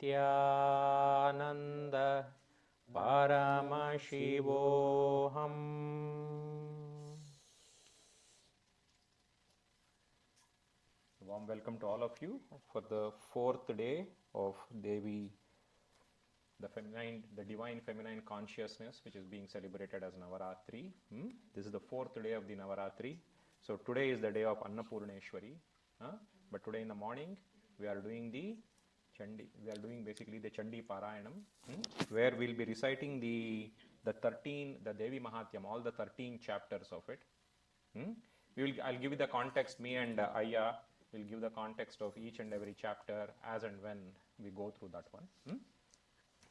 Nithyananda Paramashivoham. Warm welcome to all of you for the fourth day of Devi, the divine feminine consciousness, which is being celebrated as Navaratri. This is the fourth day of the Navaratri. So today is the day of Annapurneshwari. But today in the morning we are doing basically the Chandi Parayanam, where we'll be reciting the Devi Mahatmayam, all the 13 chapters of it. I'll give you the context. Me and Ayya will give the context of each and every chapter as and when we go through that one.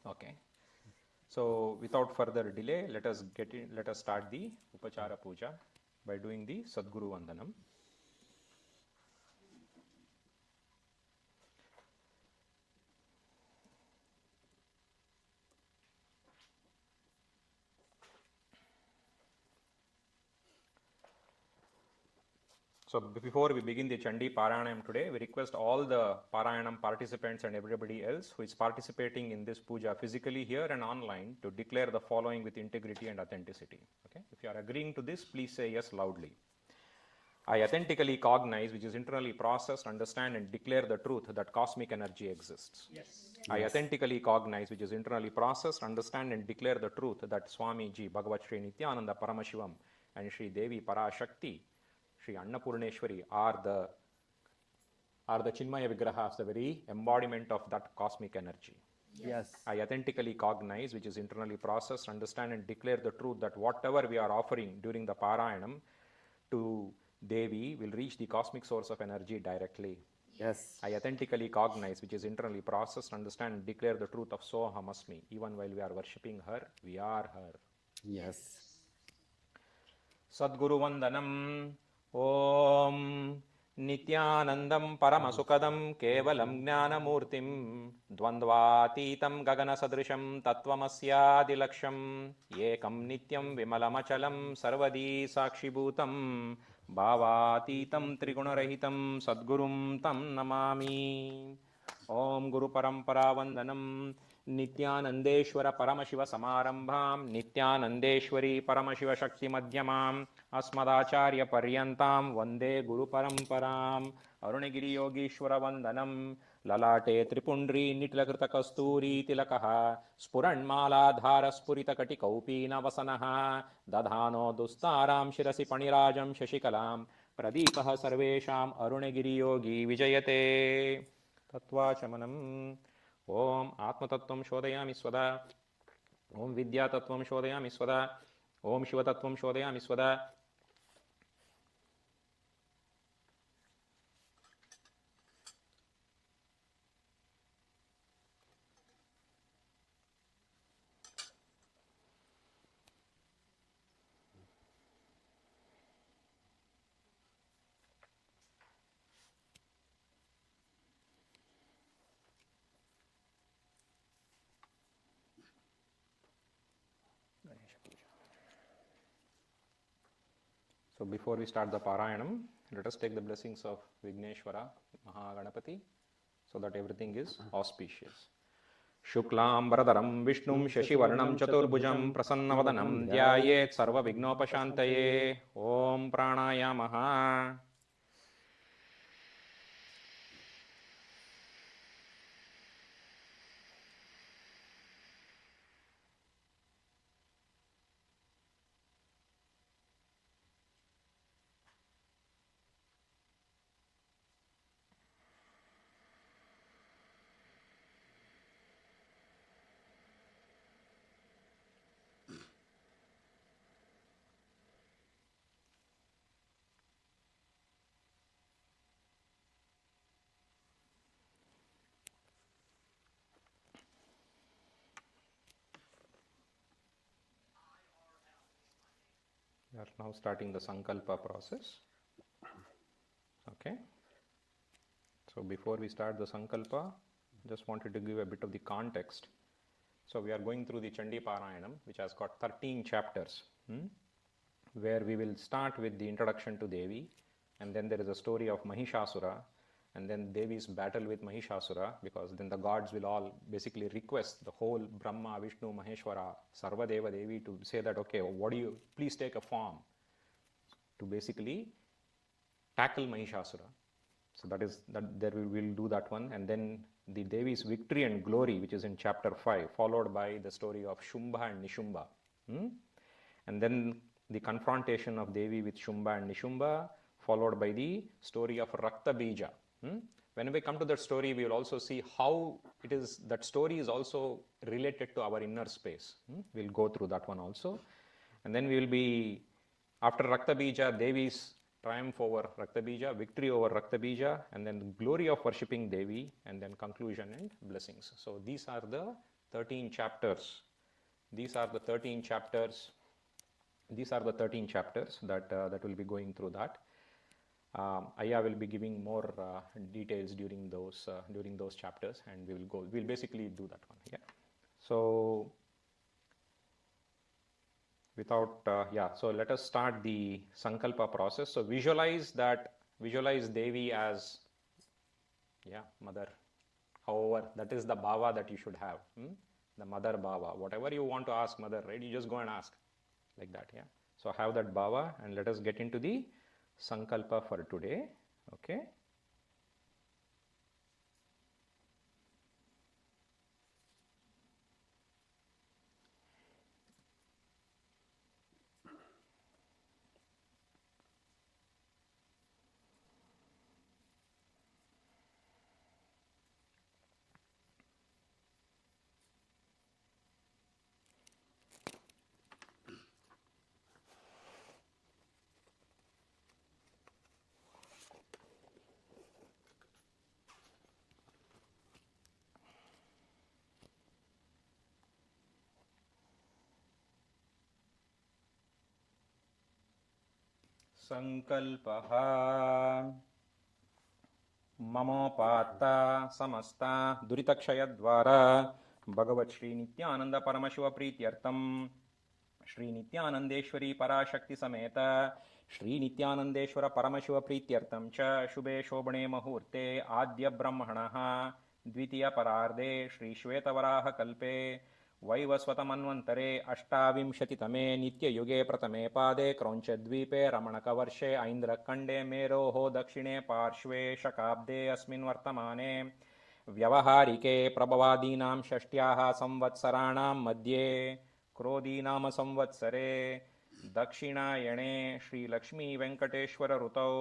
Okay. So without further delay, let us start the Upachara Puja by doing the Sadguru Vandanam. So before we begin the Chandi Parayanam today, we request all the Parayanam participants and everybody else who is participating in this puja physically here and online to declare the following with integrity and authenticity. Okay? If you are agreeing to this, please say yes loudly. I authentically cognize, which is internally processed, understand and declare the truth that cosmic energy exists. Yes. I authentically cognize, which is internally processed, understand and declare the truth that SWAMIJI, Bhagavat Sri Nithyananda Paramashivam and Sri Devi Parashakti, Sri Annapurneshwari are the Chinmaya Vigrahas, the very embodiment of that cosmic energy. Yes. I authentically cognize, which is internally processed, understand and declare the truth that whatever we are offering during the Parayanam to Devi will reach the cosmic source of energy directly. Yes. I authentically cognize, which is internally processed, understand and declare the truth of Soham Asmi. Even while we are worshipping her, we are her. Yes. Sadguru Vandanam. Om Nithyanandam Paramasukadam Kevalam Jnanamurtim Dvandvatitam Gaganasadrisham Tattvamasya Ekam Nityam Vimalamachalam Sarvadi Sakshibhutam Bhavatitam Trigunarahitam Sadgurum Tam Namami. Om Guru Parampara Vandanam Nithyanandeshwara Paramashiva Samarambham Nithyanandeshwari Paramashiva Shakti Madhyamam Asmadacharya Paryantam Vande Guru Paramparam Arunagiri Yogishwara Vandanam Lalate Tripundri Nitlakrita Kasturi Tilakaha Spuranmala Dhara Spurita Katikaupina Vasanaha Dadhano Dustaram Shirasi Panirajam Shashikalam Pradipah Sarvesham Arunagiri Yogi Vijayate Tattvachamanam. Om Atma Tattvam Shodayami Swada. Om Vidya Tattvam Shodayami Swada. Om Shiva Tattvam Shodayami Swada. So before we start the Parayanam, let us take the blessings of Vigneshwara, Mahaganapati, so that everything is auspicious. Shuklam Baradaram Vishnum Shashivarnam Chaturbhujam Prasannavadanam Dhyayet Sarva Vignopashantaye. Om Pranayamaha. We are now starting the Sankalpa process. Okay. So before we start the Sankalpa, just wanted to give a bit of the context. So we are going through the Chandi Parayanam, which has got 13 chapters, where we will start with the introduction to Devi, and then there is a story of Mahishasura, and then Devi's battle with Mahishasura, because then the gods will all basically request the whole Brahma, Vishnu, Maheshwara, Sarvadeva Devi to say that, okay, what do you, please take a form to basically tackle Mahishasura. So that is, that there we will do that one, and then the Devi's victory and glory, which is in chapter 5, followed by the story of Shumbha and Nishumba. And then the confrontation of Devi with Shumbha and Nishumba, followed by the story of Rakta Bija. When we come to that story, we will also see how it is, that story is also related to our inner space. We'll go through that one also. And then we will be, after Rakta Bija, Devi's triumph over Rakta Bija, victory over Rakta Bija, and then the glory of worshipping Devi, and then conclusion and blessings. So these are the 13 chapters. These are the 13 chapters. These are the 13 chapters that that will be going through that. Aya will be giving more details during those chapters, and we'll basically do that one. Yeah. So without so let us start the sankalpa process. So visualize Devi as mother. However, that is the bhava that you should have, the mother bhava. Whatever you want to ask mother, right, you just go and ask like that. Yeah. So have that bhava, and let us get into the sankalpa for today. Okay. संकल्पः ममोपात्ता समस्ता दुरितक्षयद्वारा भगवत् श्री नित्यानंद परमशिव प्रीत्यर्थम श्री नित्यानंदेश्वरी पराशक्ति समेत श्री नित्यानंदेश्वर परमशिव प्रीत्यर्थम च शुभे शोभणे मुहूर्ते आद्य ब्रह्मणः द्वितीय परार्धे श्री श्वेतवराह कल्पे वैवस्वतमन्वन्तरे अष्टाविंशतितमे नित्ययुगे प्रथमे पादे क्रौञ्चद्वीपे रमणकवर्षे ऐन्द्रखण्डे मेरोः दक्षिणे पार्श्वे शकाब्दे अस्मिन् वर्तमाने व्यवहारिके प्रभवादीनां षष्ट्याः संवत्सराणां मध्ये क्रोधीनाम संवत्सरे दक्षिणायणे श्रीलक्ष्मीवेङ्कटेश्वर ऋतौ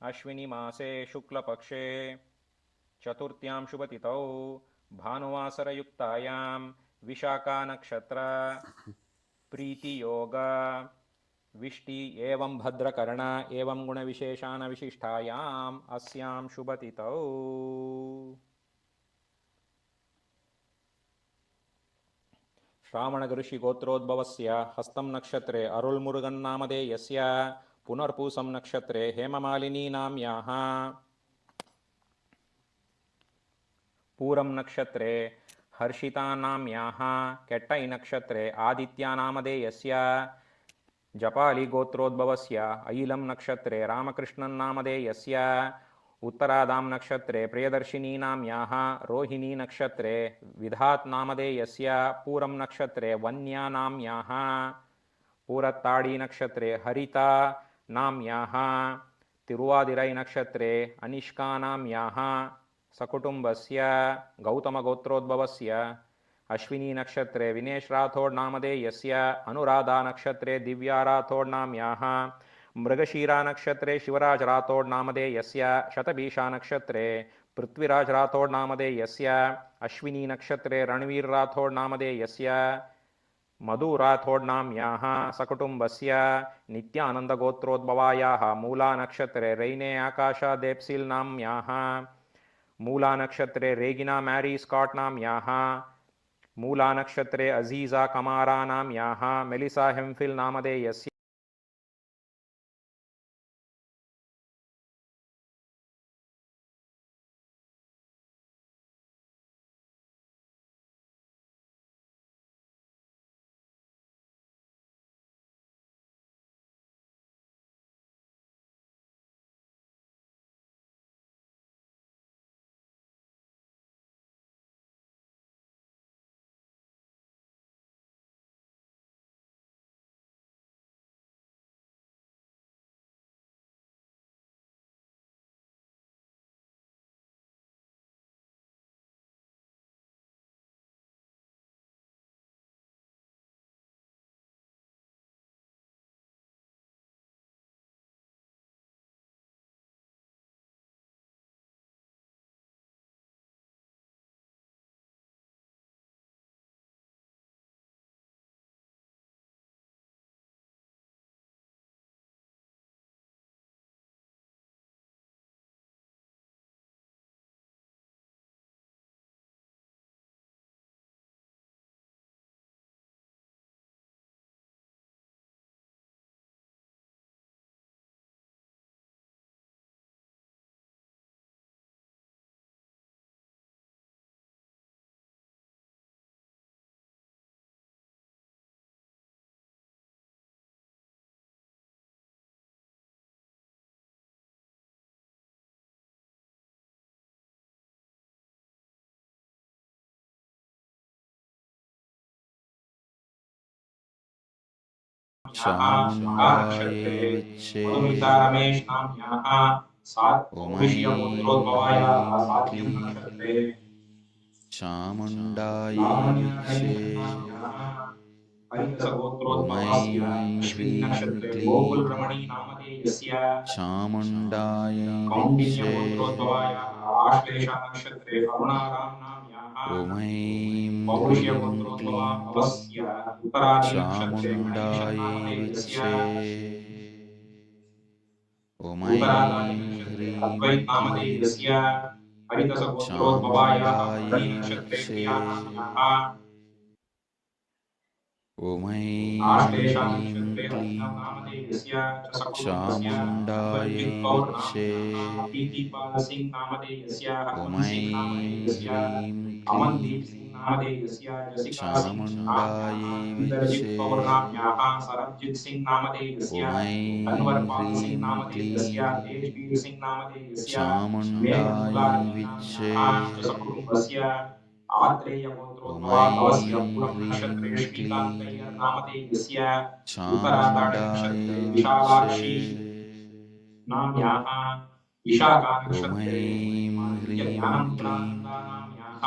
अश्विनी मासे शुक्लपक्षे चतुर्थ्यां शुभतिथौ भानुवासरयुक्तायां विशाखा नक्षत्र प्रीति योग विष्टि एवं भद्रकर्ण एवं गुण विशेषान विशिष्टायाम अस्याम शुभतिथौ श्रावण ऋषि गोत्रोद्भवस्य हस्तं नक्षत्रे अरुळमुरुगन् नामधेयस्य पुनर्पूसं नक्षत्रे हेममालिनी नाम्याः पूरं नक्षत्रे हर्षिता नाम्याः केट्टै नक्षत्रे आदित्या नामधेयस्य जपाली गोत्रोद्भवस्य ऐलं नक्षत्रे रामकृष्णन् नामधेयस्य उत्तरादां नक्षत्रे प्रियदर्शिनी नाम्याः रोहिणी नक्षत्रे विधात् नामधेयस्य पूरं नक्षत्रे वन्या नाम्याः पूरत्ताडी नक्षत्रे हरिता नाम्याः तिरुवादिरै नक्षत्रे अनिष्का नाम्याः सकुटुम्बस्य गौतमगोत्रोद्भवस्य अश्विनी नक्षत्रे विनेश राठोड नामधेयस्य अनुराधा नक्षत्रे दिव्या राठोड नाम्याः मृगशीरा नक्षत्रे शिवराज राठोड नामधेयस्य शतभीषा नक्षत्रे पृथ्वीराज राठोड नामधेयस्य अश्विनी नक्षत्रे रणवीर राठोड नामधेयस्य मधु राठोड नाम्याः सकुटुम्बस्य नित्यानंद गोत्रोद्भवायाः मूला नक्षत्रे रैने आकाशा देप्सिल नाम्याः मूला नक्षत्रे रेगिना मैरी स्कॉट नाम्याः मूला नक्षत्रे अजीजा कमारा नाम्याः मेलिसा हेम्फिल नामधेयस्य चामुण्डायै विच्चे ॐ ऐं ह्रीं क्लीं चामुण्डायै विच्चे ॐ ऐं ह्रीं क्लीं चामुण्डायै विच्चे ॐ ऐं ह्रीं क्लीं चामुण्डायै विच्चे ॐ ऐं ह्रीं क्लीं चामुण्डायै विच्चे ॐ ऐं ह्रीं क्लीं चामुण्डायै विच्चे ॐ ऐं ह्रीं क्लीं चामुण्डायै विच्चे ॐ ऐं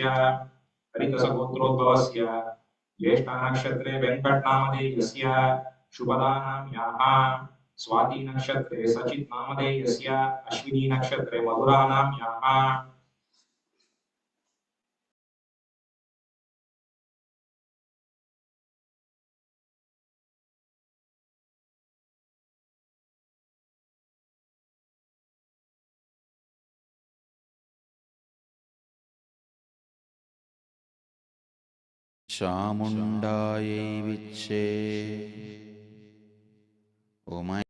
ह्रीं क्लीं चामुण्डायै विच्चे ॐ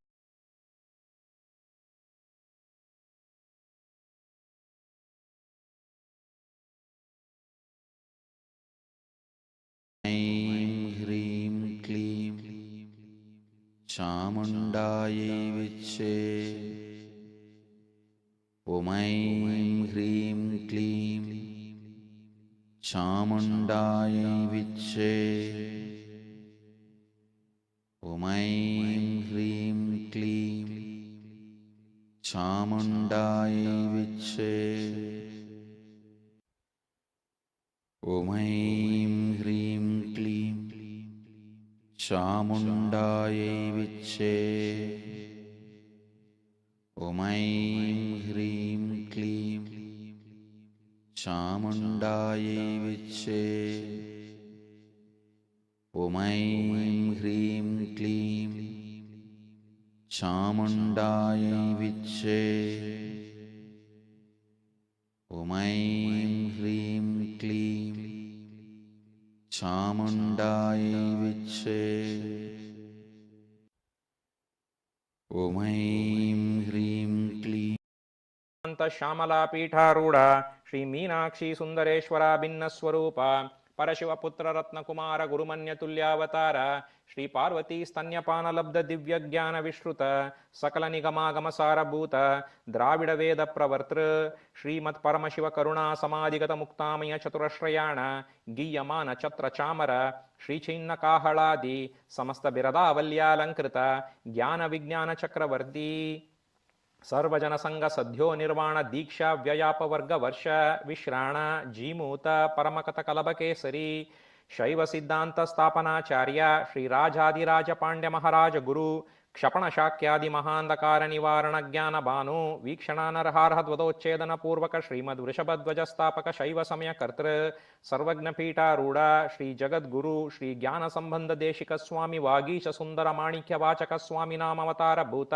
ऐं ह्रीं क्लीं चामुण्डायै विच्चे ॐ ऐं ह्रीं क्लीं चामुण्डायै विच्चे ॐ ऐं ह्रीं क्लीं चामुण्डायै विच्चे ॐ ऐं ह्रीं क्लीं चामुण्डायै विच्चे ॐ ऐं ह्रीं क्लीं चामुण्डायै विच्चे ॐ ऐं ह्रीं क्लीं चामुण्डायै विच्चे ॐ ऐं ह्रीं क्लीं चामुण्डायै विच्चे ॐ ऐं ह्रीं क्लीं चामुण्डायै विच्चे ॐ ऐं ह्रीं क्लीं चामुण्डायै विच्चे ॐ ऐं ह्रीं क्लीं श्यामला पीठारूढ़ा श्री मीनाक्षी सुंदरेश्वरा भिन्न स्वरूपा परशिवपुत्र रत्नकुमार गुरुमन्यतुल्यावतार श्री पार्वती स्तन्यपान लब्ध दिव्य ज्ञान विश्रुत सकल निगमागम सारभूत द्राविड वेद प्रवर्तृ श्रीमत् परमशिव करुणा समाधिगत मुक्तामय चतुरश्रयाण गीयमान छत्र चामर श्री छिन्न काहलादि समस्त बिरदावल्यालंकृत ज्ञान विज्ञान चक्रवर्ती सर्वजन संग सद्यो निर्वाण दीक्षा व्ययाप वर्ग वर्ष विश्राण जीमूत परमकथ कलभ केसरी शैव सिद्धांत स्थापनाचार्य श्री राजाधिराज पांड्य महाराज गुरु क्षपण शाक्यादि महांधकार निवारण ज्ञान भानु वीक्षण नरहारहद्वदोच्छेदन पूर्वक श्रीमद वृषभध्वज स्थापक शैव समय कर्तृ सर्वज्ञ पीठारूढ़ श्री जगद्गुरु श्री ज्ञान संबंध देशिक स्वामी वागीश सुंदर माणिक्य वाचक स्वामी नाम अवतार भूत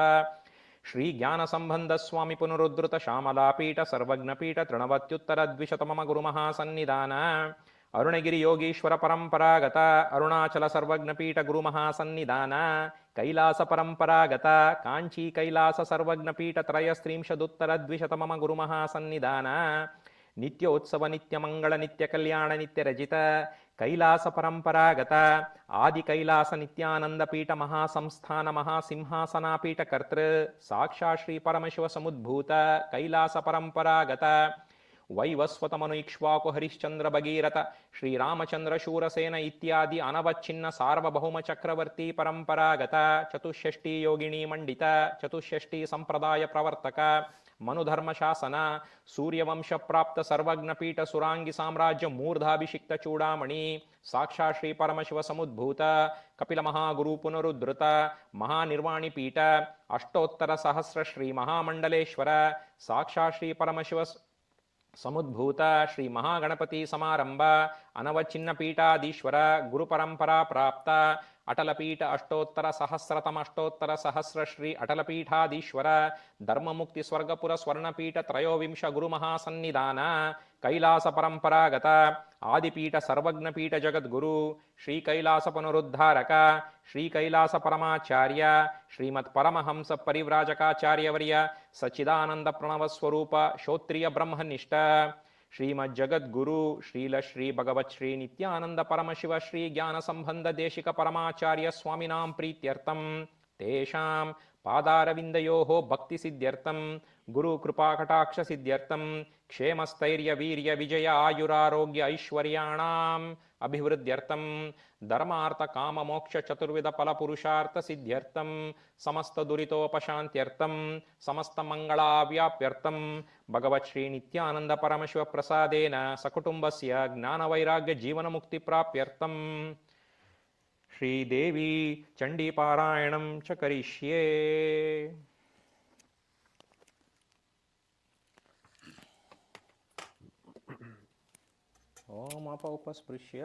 श्री ज्ञान संबंध स्वामी पुनरुद्धृत श्यामलापीठ सर्वज्ञपीठ तृणवत्युत्तर द्विशतमम गुरुमहासन्निधान अरुणगिरि योगीश्वर परंपरागत अरुणाचल सर्वज्ञपीठ गुरुमहासन्निधान कैलास परंपरागत कांची कैलास सर्वज्ञपीठ त्रयस्त्रिंशदुत्तर द्विशतमम गुरुमहासन्निधान ನಿತ್ಯೋತ್ಸವ ನಿತ್ಯ ಮಂಗಳ ನಿತ್ಯ ಕಲ್ಯಾಣ ನಿತ್ಯ ರಜಿತ ಕೈಲಾಸ ಪರಂಪರಾಗತ ಆದಿ ಕೈಲಾಸ ನಿತ್ಯಾನಂದ ಪೀಠ ಮಹಾಸಂಸ್ಥಾನ ಮಹಾಸಿಂಹಾಸನಾಪೀಠ ಕರ್ತೃ ಸಾಕ್ಷಾತ್ ಶ್ರೀ ಪರಮಶಿವ ಸಮುದ್ಭೂತ ಕೈಲಾಸ ಪರಂಪರಾಗತ ವೈವಸ್ವತಮನು ಇಕ್ಷ್ವಾಕು ಹರಿಶ್ಚಂದ್ರ ಭಗೀರಥ ಶ್ರೀರಾಮಚಂದ್ರ ಶೂರಸೇನ ಇತ್ಯಾದಿ ಅನವಚ್ಛಿನ್ನ ಸಾರ್ವಭೌಮ ಚಕ್ರವರ್ತಿ ಪರಂಪರಾಗತ ಚತುಷ್ಷಷ್ಟಿ ಯೋಗಿಣಿ ಮಂಡಿತ ಚತುಷ್ಷಷ್ಟಿ ಸಂಪ್ರದಾಯ ಪ್ರವರ್ತಕ ಮನುಧರ್ಮ ಶಾಸನ ಸೂರ್ಯವಂಶ ಪ್ರಾಪ್ತ ಸರ್ವಜ್ಞ ಪೀಠ ಸುರಾಂಗಿ ಸಾಮ್ರಾಜ್ಯ ಮೂರ್ಧಾಭಿಷಿಕ್ತ ಚೂಡಾಮಣಿ ಸಾಕ್ಷಾತ್ ಶ್ರೀ ಪರಮಶಿವ ಸಮುದ್ಭೂತ ಕಪಿಲ ಮಹಾಗುರು ಪುನರುದ್ಧೃತ ಮಹಾನಿರ್ವಾಣಿ ಪೀಠ ಅಷ್ಟೋತ್ತರ ಸಹಸ್ರ ಶ್ರೀ ಮಹಾಮಂಡಲೇಶ್ವರ ಸಾಕ್ಷಾತ್ ಶ್ರೀ ಪರಮಶಿವ ಸಮುದ್ಭೂತ ಶ್ರೀ ಮಹಾಗಣಪತಿ ಸಮಾರಂಭ ಅನವಚ್ಛಿನ್ನ ಪೀಠಾಧೀಶ್ವರ ಗುರು ಪರಂಪರಾ ಪ್ರಾಪ್ತ ಅಟಲಪೀಠ ಅಷ್ಟೋತ್ತರ ಸಹಸ್ರತಮ ಅಷ್ಟೋತ್ತರ ಸಹಸ್ರ ಶ್ರೀ ಅಟಲಪೀಠಾಧೀಶ್ವರ ಧರ್ಮಮುಕ್ತಿ ಸ್ವರ್ಗಪುರ ಸ್ವರ್ಣಪೀಠ ತ್ರಯೋವಿಂಶ ಗುರು ಮಹಾಸನ್ನಿಧಾನ ಕೈಲಾಸ ಪರಂಪರಾಗತ ಆದಿಪೀಠ ಸರ್ವಜ್ಞಪೀಠ ಜಗದ್ಗುರು ಶ್ರೀ ಕೈಲಾಸ ಪುನರುದ್ಧಾರಕ ಶ್ರೀ ಕೈಲಾಸ ಪರಮಾಚಾರ್ಯ ಶ್ರೀಮತ್ ಪರಮಹಂಸ ಪರಿವ್ರಾಜಕಾಚಾರ್ಯವರ್ಯ ಸಚ್ಚಿದಾನಂದ ಪ್ರಣವ ಸ್ವರೂಪ ಶ್ರೋತ್ರಿಯ ಬ್ರಹ್ಮನಿಷ್ಠ ಶ್ರೀಮದ್ ಜಗದ್ಗುರು ಶ್ರೀಲ ಶ್ರೀ ಭಗವತ್ ಶ್ರೀ ನಿತ್ಯಾನಂದ ಪರಮಶಿವ ಶ್ರೀ ಜ್ಞಾನ ಸಂಬಂಧ ದೇಶಿಕ ಪರಮಾಚಾರ್ಯ ಸ್ವಾಮಿನಾಂ ಪ್ರೀತ್ಯರ್ಥಂ ತೇಷಾಂ ಪಾದಾರವಿಂದಯೋಃ ಭಕ್ತಿ ಸಿದ್ಧ್ಯರ್ಥಂ ಗುರು ಕೃಪಾ ಕಟಾಕ್ಷ ಸಿದ್ಧ್ಯರ್ಥಂ ಕ್ಷೇಮಸ್ಥೈರ್ಯ ವೀರ್ಯ ವಿಜಯ ಆಯುರಾರೋಗ್ಯ ಐಶ್ವರ್ಯಾಣಾಂ ಅಭಿವೃದ್ಧ್ಯರ್ಥಂ ಧರ್ಮಾರ್ಥ ಕಾಮ ಮೋಕ್ಷ ಚತುರ್ವಿಧ ಫಲ ಪುರುಷಾರ್ಥ ಸಿದ್ಧ್ಯರ್ಥಂ ಸಮಸ್ತ ದುರಿತೋಪಶಾಂತ್ಯರ್ಥಂ ಸಮಸ್ತ ಮಂಗಳಾವ್ಯಾಪ್ಯರ್ಥಂ ಭಗವತ್ ಶ್ರೀ ನಿತ್ಯಾನಂದ ಪರಮಶಿವ ಪ್ರಸಾದೇನ ಸಕುಟುಂಬಸ್ಯ ಜ್ಞಾನ ವೈರಾಗ್ಯ ಜೀವನ ಮುಕ್ತಿ ಪ್ರಾಪ್ಯರ್ಥಂ ಶ್ರೀ ದೇವಿ ಚಂಡಿ ಪಾರಾಯಣಂ ಚ ಕರಿಷ್ಯೇ. ಓಂ ಉಪಸ್ಪೃಶ್ಯ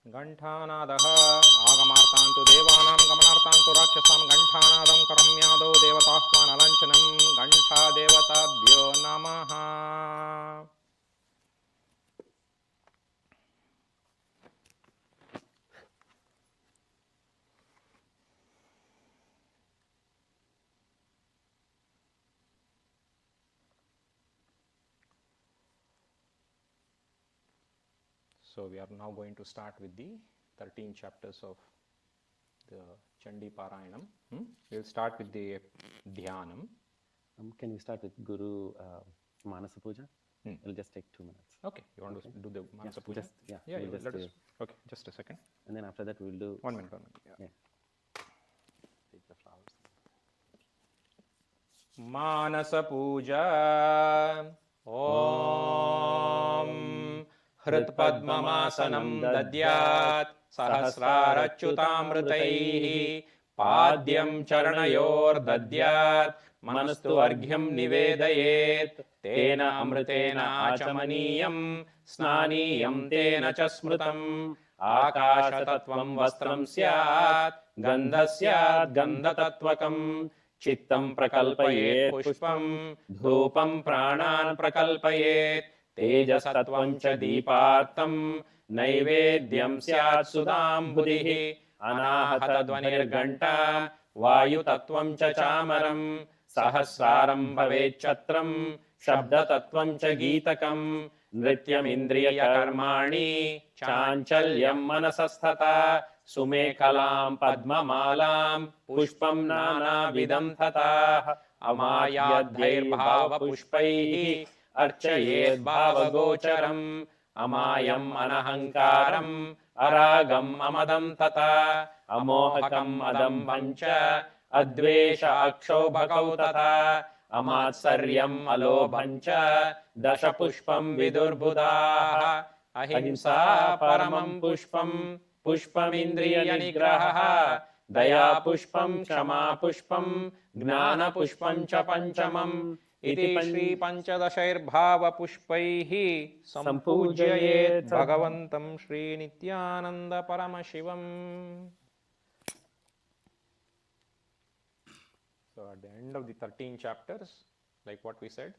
ಘಂಟಾನಾದಃ ಆಗಮಾರ್ತಾಂತು ದೇವಾನಾಂ ಗಮನಾರ್ತಾಂತು ರಾಕ್ಷಸಾಂ ಘಂಟಾನಾದಂ ಕರಮ್ಯಾದೋ ದೇವತಾಹ್ವಾನ ಲಾಂಛನಂ ಘಂಟಾ ದೇವತಾಭ್ಯೋ ನಮಃ. So we are now going to start with the 13 chapters of the Chandi Parayanam. We will start with the Dhyanam. Can we start with Guru Manasa Puja? It'll just take 2 minutes. Okay, you want to do the Manasa Puja? We'll just let us. Okay, just a second. And then after that we'll do... One minute. Yeah. Take the flowers. Manasa Puja. Om. हृत्पद्ममासनं दद्यात् सहस्रारच्युतामृतैः पाद्यं चरणयोर्दद्यात् मनस्तु अर्घ्यं निवेदयेत् तेन अमृतेन आचमनीयं स्नानीयं तेन च स्मृतम् आकाशतत्त्वं वस्त्रं स्यात् गन्धः स्यात् गन्धतत्त्वकम् चित्तं प्रकल्पयेत् पुष्पं धूपं प्राणान् प्रकल्पयेत् तेजसत्वं च दीपार्थं नैवेद्यं स्यात् सुधाम्बुधिः अनाहतध्वनिर्घण्टा वायुतत्वं च चामरं सहस्रारं भवेच्छत्रं शब्दतत्वं च गीतकं नृत्यमिन्द्रियकर्माणि चाञ्चल्यं मनसस्तथा सुमेखलां पद्ममालां पुष्पं नानाविधं तथा अमायाद्धैर्भावपुष्पैः अर्चयेत् भावगोचरम् अमायम् अनहङ्कारम् अरागम् अमदं तथा अमोहकम् अदम्भं च अद्वेष अक्षोभकौ तथा अमात्सर्यम् अलोभं च दशपुष्पं विदुर्बुधाः अहिंसा परमं पुष्पं पुष्पमिन्द्रियनिग्रहः दयापुष्पं क्षमापुष्पं ज्ञानपुष्पं च पञ्चमम् इति श्री पंचदशैर्भावपुष्पैः सम्पूजयेत् भगवन्तं Shri Nityanand Paramashivam. So at the end of the 13 chapters, like what we said,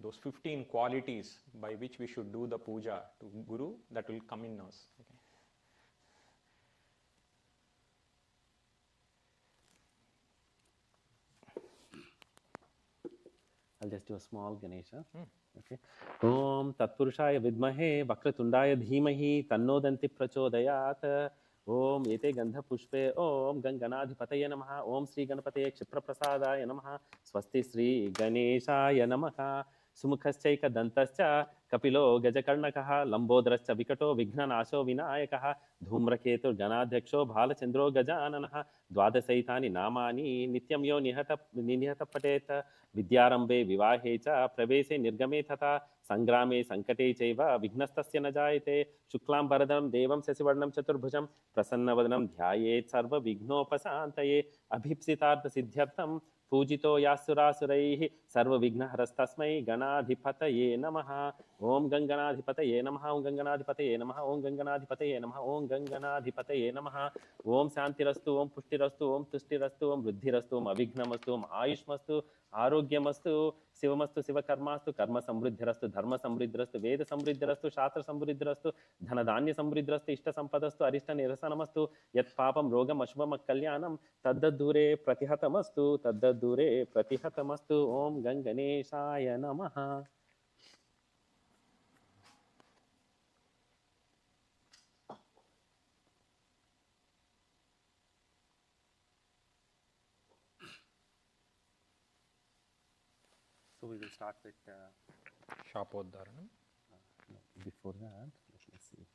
those 15 qualities by which we should do the puja to Guru, that will come in us. Okay. I'll just do a small Ganesha. Okay. Om Tatpurushaya Vidmahe Vakratundaya Dhimahi Tanno Danti Prachodayat. Om Ete Gandha Pushpe Om Ganganadhipataye Namaha. Om Sri Ganapataye Kshipraprasadaya Namaha. Swasti Sri Ganeshaya Namaha. Sumukhaschayka Dantascha Kapilo Gajakarnakaha Lambodrascha Vikato Vighnanasho Vinayakaha Dhumraketur Ganadhyaksho Bhalachandro Gajananaha Dvadasaitani Namani Nityam Yo Nihata Pateta Vidyarambe Vivahe Cha Pravese Nirgame Tata Sangrame Sankate Chaiva Vignastasya Najayate Shuklam Bharadam Devam Sasivarnam Chaturbhujam Prasannavadhanam Dhyayet Sarva Vignopasantaye Abhipsitartha Siddhyartham Pujito Yasurasurai Sarva Vignaharastasmai Ganadhipataye Namaha Om Ganganadhipataye Namaha Om Ganganadhipataye Namaha Om Ganganadhipataye Namaha Om Ganganadhipataye Namaha Om Santirastu Om Puštirastu Om Tuštirastu Om Vruddhirastu Om Avighnastu Om Ayushmastu Arogyamastu Sivamastu Sivakarmastu Karma Samruddhirastu Dharma Samruddhirastu Veda Samruddhirastu Shastra Samruddhirastu Dhanadanya Samruddhirastu Ishta Sampadastu Arishta Nirasanamastu Yat Papam Rogam Ashvam Kalyanam Taddadure Pratihatamastu Taddadure Pratihatamastu Om Ganganeshaya Namaha. So we will start with Shapodharanam. no, before that, let me see.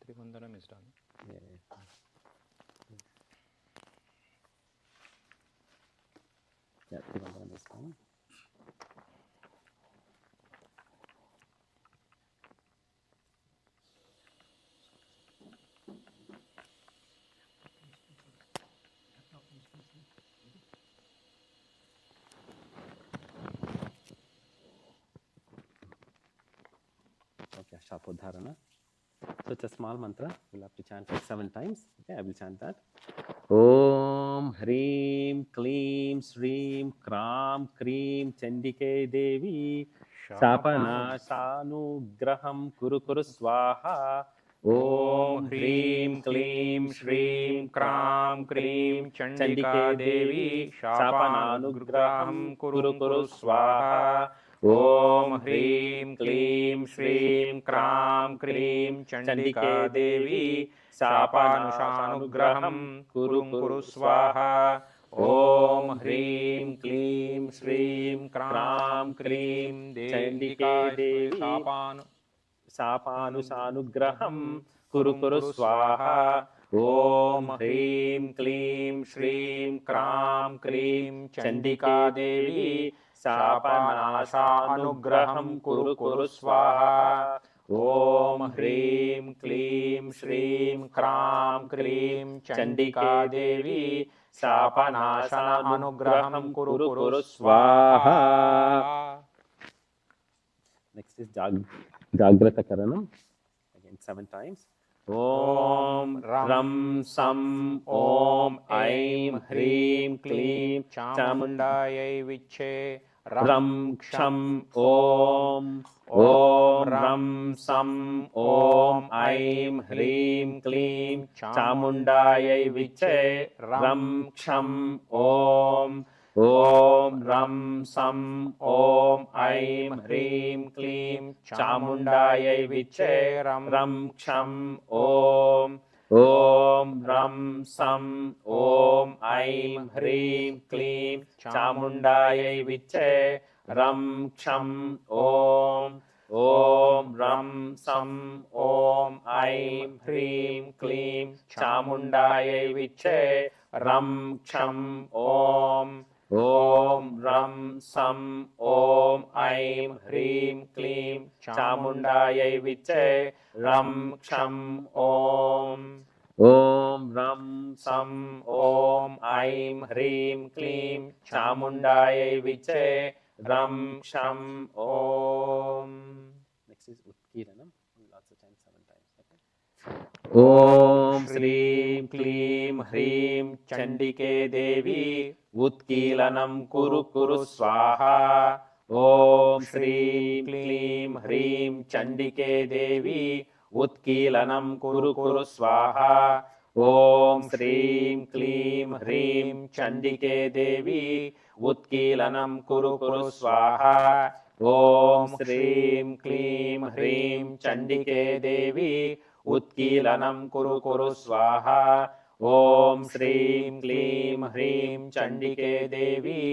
Trivandanam is done. Yeah, Trivandana is done. Okay, Shapodharana. So it's a small mantra. We'll have to chant it 7 times. Okay, I will chant that. Om Hreem Kleem Shreem Kram Kreem Chandike Devi Shapana Shanugraham Kuru Kuru Swaha. Om Hreem Kleem Shreem Kram Kreem Chandika Devi Shapanugraham Kuru Kuru Swaha. Om Hreem Kleem Shreem Kram Kreem Chandika Devi Shapanugraham Kuru Kuru Swaha. Om Hreem Kleem Shreem Kram Kreem Chandika Devi Sapanugraham Kuru Kuru Swaha. Om Hreem Kleem Shreem Kram Kreem Chandika Devi Sapanugraham Kuru Kuru Swaha. Om Hreem Kleem Shreem Kram Kreem Chandika Devi Sapanugraham Kuru Kuru Swaha. Next is Jagrata Karanam. Again 7 times. Om Ram Sam Om Aim Hreem Kleem Chamundayai Viche Ram Ksham Om Om Ram Sam Om Aim Hreem Kleem Chamundayai Viche Ram Ksham Om Om Ram Sam Om Aim Hreem Kleem Chamundayai Viche Ram Ksham Om Om Ram Sam Om Aim Hreem Kleem Chamundayai Viche Ram Ksham Om Om Ram Sam Om Aim Hreem Kleem Chamundayai Viche Ram Ksham Om Om Ram Sam Om Aim Hreem Kleem Chamundayai Viche Ram Ksham Om Om Ram Sam Om Aim Hreem Kleem Chamundayai Viche Ram Ksham Om. Next is Utkiranam. We'll also chant 7 times. Okay. Om Shreem Kleem Hreem Chandike Devi Utkilanam Kuru Kuru Swaha. Om Shreem Kleem Hreem Chandike Devi Utkilanam Kuru Kuru Swaha. ॐ श्रीं क्लीं ह्रीं चण्डिके देवी उत्कीलनं कुरु कुरु स्वाहा ॐ श्रीं क्लीं ह्रीं चण्डिके देवी उत्कीलनं कुरु कुरु स्वाहा ॐ श्रीं क्लीं ह्रीं चण्डिके देवी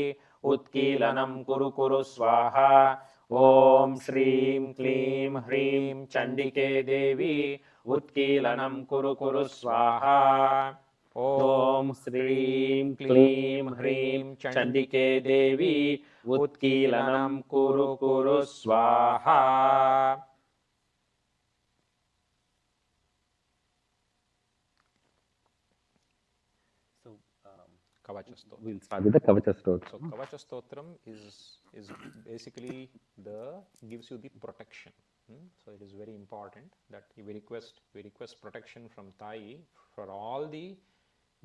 उत्कीलनं कुरु कुरु स्वाहा ॐ श्रीं क्लीं ह्रीं चण्डिके देवी उत्कीलनं कुरु कुरु स्वाहा ॐ श्रीं क्लीं ह्रीं चण्डिके देवी उत्कीलनं कुरु कुरु स्वाहा. Kavacha Stotra. We'll start with the Kavacha Stotra. So Kavacha Stotram is basically gives you the protection. So it is very important that we request protection from Thai for all the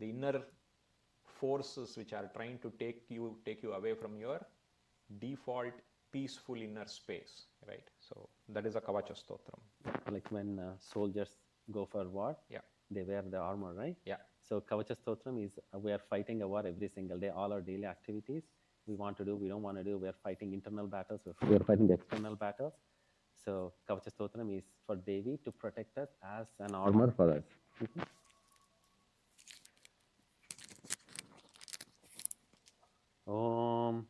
inner forces which are trying to take you away from your default peaceful inner space, right? So that is a Kavacha Stotram. Like when soldiers go for war, yeah, they wear the armor, right? Yeah. So Kavacha Stotram is we are fighting a war every single day. All our daily activities we want to do, we don't want to do. We are fighting internal battles. We are fighting the external battles. So Kavacha Stotram is for Devi to protect us as an armor for us. Om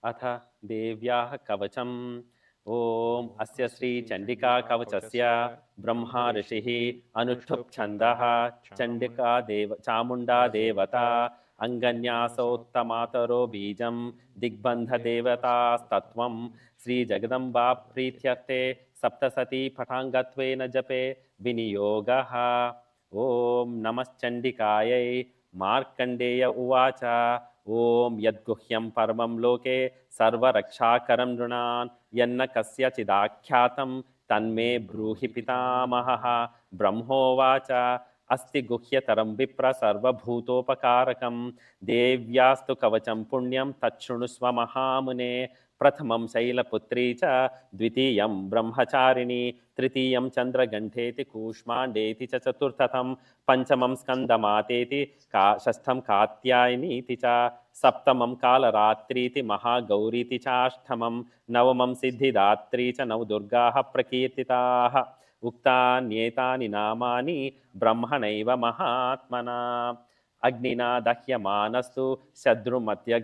Atha Devyah Kavacham. Om Asya Sri Chandika Kavachasya Brahma Rishihi Anushtup Chandaha Chandika Deva Chamunda Devata Anganyasottamataro Bijam Digbandha Devata Statvam Sri Jagadamba Prityarte Saptasati Patangatvena Jape Viniyogaha. Om Namaschandikayai Markandeya Uvacha. Om Yadguhyam Paramam Loke Sarva Rakshakaram Drunan Yanna Kasya Chidakyatam Tanme Bruhi Pitamaha Brahmovacha Asti Guhyataram Vipra Sarva Bhutopakarakam Devyastu Kavacham Punyam Tachunusva Mahamune Prathamam Shailaputri cha Dvitiyam Brahmacharini Tritiyam Chandragantheti Kushmandeti cha Chaturthatam Panchamam Skandamateti Shastham Katyayini cha Saptamam Kalaratriti Mahagauriti Chashtamam Navamam Siddhidatri cha Navdurgaha Prakirtitaha Uktanyetani Namani Brahmanaiva Mahatmana Agnina Dahyamanastu Sadru Madhye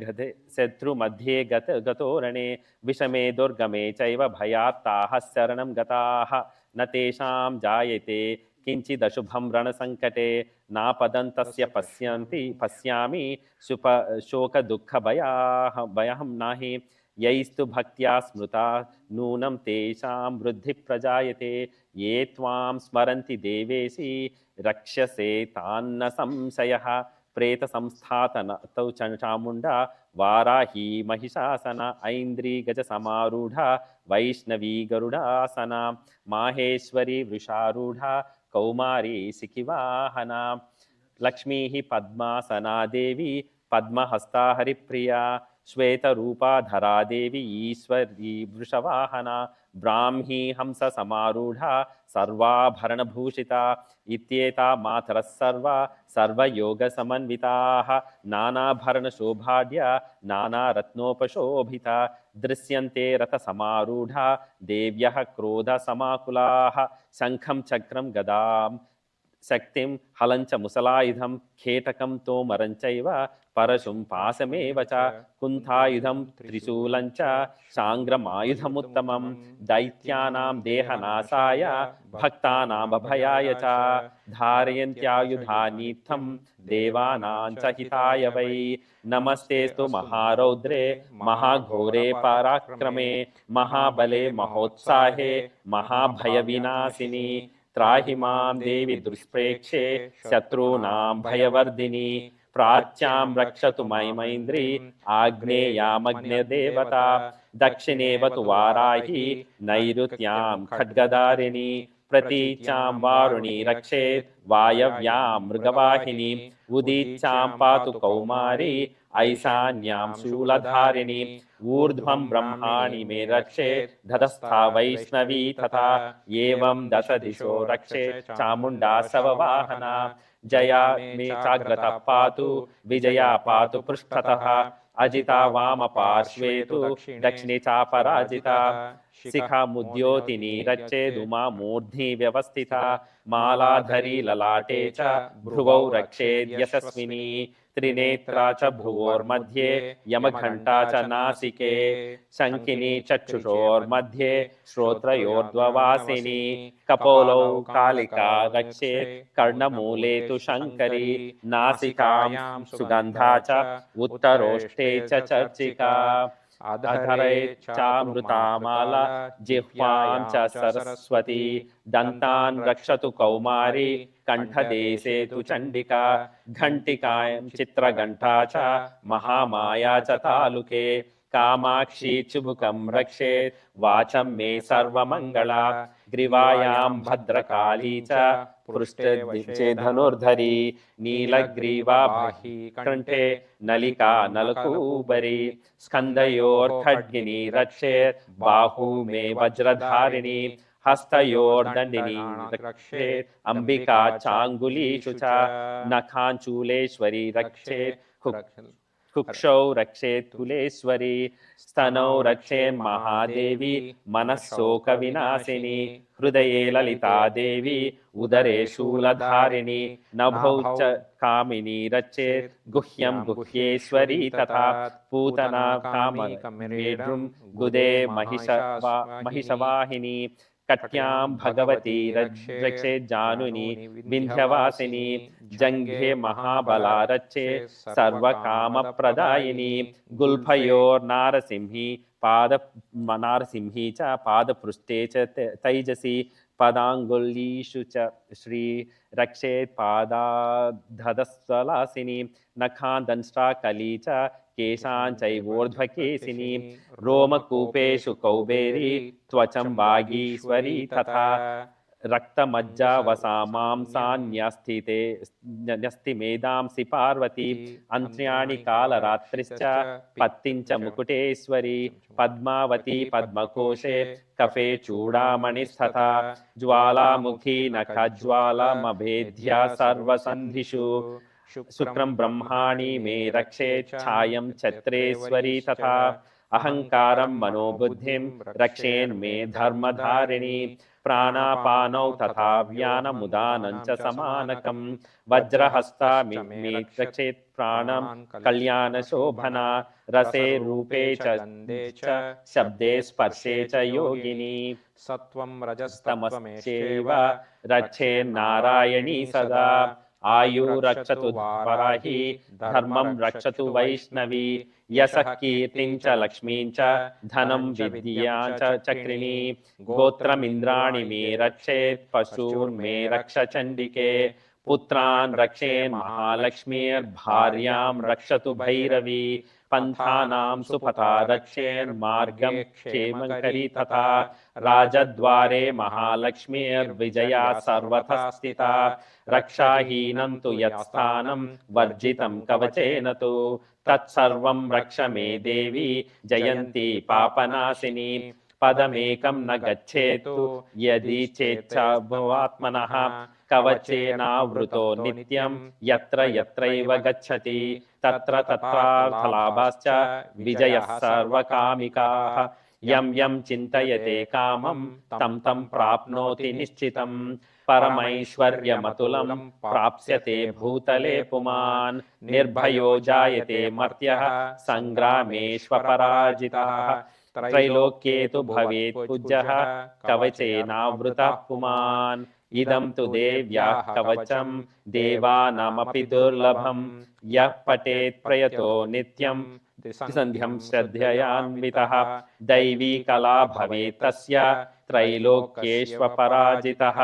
Gatorane Vishame Durgame Chaiva Bhayattaha Saranam Gataha Natesham Jayate Kinchi Dashubham Rana Sankate Napadantasya Pasyami Shoka Dukha Bayaham Nahi Yaistu Bhaktya Smruta Nunam Tesham Vruddhi Prajayate Ye Tvam Smaranti Devesi Rakshase Tanna Samsayaha Preta Samsthatana Tau Chamunda Varahi Mahishasana Aindri Gaja Samarudha Vaishnavi Garudasana Maheshwari Vrisharudha Kaumari Sikivahana Lakshmi Padmasana Devi Padma Hasta Haripriya Shweta Rupa Dhara Devi Ishwari Vrishavahana Brahmi Hamsa Samarudha Sarva Bharana Bhushita Ityeta Mataras Sarva Yoga Samanvitaha Nana Bharana Shobhadya Nana Ratnopashobhita Drisyante Rata Samarudha Devyaha Krodha Samakulaha Sankham Chakram Gadam Saktim Halancha Musalaidham Ketakam Tomaranchaiva Parashum Pasamevacha Kuntayudham Trisulancha Sangramayudhamuttamam Daityanam Dehanasaya Bhaktanam Abhayayacha Dharayantyayudhanitham Devanancha Hitaya Vai Namastestu Maharodre Mahaghore Parakrame Mahabale Mahotsahe Mahabhayavinasini Trahimam Devi Dusprekshe Shatrunam Bhayavardini Pratyam Rakshatu Maimaindri Agneyam Agne Devata Dakshinevatu Varahi Nairutyam Khadgadarini प्रतीच्यां वारुणी रक्षेत् वायव्यां मृगवाहिनी उदीच्यां पातु कौमारी ऐशान्यां शूलधारिणी ऊर्ध्वं ब्रह्माणि मे रक्षेत् धतस्था वैष्णवी तथा एवं दश दिशो रक्षेत् चामुण्डा सववाहना जया मे चाग्रतः पातु विजया पातु पृष्ठतः अजिता वामपार्श्वे तु दक्षिणे चापराजिता शिखा मुद्योतिनी रक्षेदुमा मूर्ध्नि व्यवस्थिता मालाधरी ललाटे च भ्रुवौ रक्षेद्यशस्विनी त्रिनेत्रा च भ्रुवोर्मध्ये यमघण्टा च नासिके शङ्खिनी चक्षुषोर्मध्ये श्रोत्रयोर्ध्ववासिनी कपोलौ कालिका रक्षेत् कर्णमूले तु शङ्करी नासिकां सुगन्धा च उत्तरोष्टे च चर्चिका अधरे चामृतामाला जिह्वां च सरस्वती दन्तान् रक्षतु कौमारी कण्ठदेशे तु चण्डिका घण्टिकां चित्रघण्टा च महामाया च तालुके कामाक्षी चुबुकं रक्षेत् वाचं मे सर्वमङ्गला ग्रीवायां भद्रकाली च पृष्ठे धनुर्धरी नीलग्रीवा बाही कण्ठे नलिका नलकूबरी स्कन्धयोर्खड्गिनी रक्षेत् बाहू मे वज्रधारिणी हस्तयोर्दण्डिनी रक्षेत् अम्बिका चाङ्गुलीषु च नखाञ्चूलेश्वरी रक्षेत् कुक्षौ रक्षेत् कुलेश्वरी स्तनौ रक्षेन् महादेवी मनःशोकविनाशिनी हृदये ललिता देवी उदरे शूलधारिणी नभौ च कामिनी रक्षेत् गुह्यं गुह्येश्वरी तथा पूतना काममेढ्रुं गुदे महिषवाहिनी कट्यां भगवती रक्षेत् जानुनी विन्ध्यवासिनी जङ्घे महाबला रक्षेत् सर्वकामप्रदायिनी गुल्फयोर्नारसिंही नारसिंही च पादपृष्ठे च तैजसी पदाङ्गुलीषु च श्री रक्षेत् पादाधस्तलासिनी नखादंष्ट्राकली च केशाञ्चैवोर्ध्वकेशिनी रोमकूपेषु कौबेरी त्वचं वागीश्वरी तथा रक्तमज्जावसामांसान्यस्तिमेदांसि पार्वती अन्त्र्याणि कालरात्रिश्च पत्तिञ्च मुकुटेश्वरी पद्मावती पद्मकोशे कफे चूडामणिस्तथा ज्वालामुखी नखज्वालमभेद्या सर्वसन्धिषु शुक्रं ब्रह्माणि मे रक्षेत् छायं छत्रेश्वरी तथा अहङ्कारं मनोबुद्धिं रक्षेन्मे धर्मधारिणी प्राणापानौ तथा व्यानमुदानं च समानकं वज्रहस्ता मे रक्षेत् प्राणं कल्याणशोभना रसे रूपे च शब्दे स्पर्शे च योगिनी सत्वं रजस्तमश्चैव रक्षेन्नारायणी सदा आयुरक्षतु वाराही धर्मं रक्षतु वैष्णवी यशः कीर्तिं च लक्ष्मीं च धनं विद्यां च चक्रिणी गोत्रमिन्द्राणि मे रक्षेत् पशून्मे रक्ष चण्डिके पुत्रान् रक्षेन् महालक्ष्मीर्भार्यां रक्षतु भैरवी पन्थानां सुपथा रक्षेन्मार्गं क्षेमकरी तथा राजद्वारे महालक्ष्मीर्विजया सर्वतः स्थिता रक्षाहीनं तु यत्स्थानं वर्जितं कवचेन तु तत्सर्वं रक्ष मे देवी जयन्ती पापनाशिनी पदमेकं न गच्छेत् यदि चेच्छात्मनः कवचेनावृतो नित्यं यत्र यत्रैव गच्छति तत्र तत्रार्थलाभाश्च विजयः सर्वकामिकाः यं यं चिन्तयते कामं तं तं प्राप्नोति निश्चितं परमैश्वर्यमतुलं प्राप्स्यते भूतले पुमान् निर्भयो जायते मर्त्यः सङ्ग्रामेष्वपराजितः त्रैलोक्ये तु भवेत् पूज्यः कवचेनावृतः पुमान् इदं तु देव्याः कवचं देवानामपि दुर्लभं यः पठेत् प्रयतो नित्यं संध्यं श्रद्धयान्वितः दैवी कला भवेत् तस्य त्रैलोक्येष्वपराजितः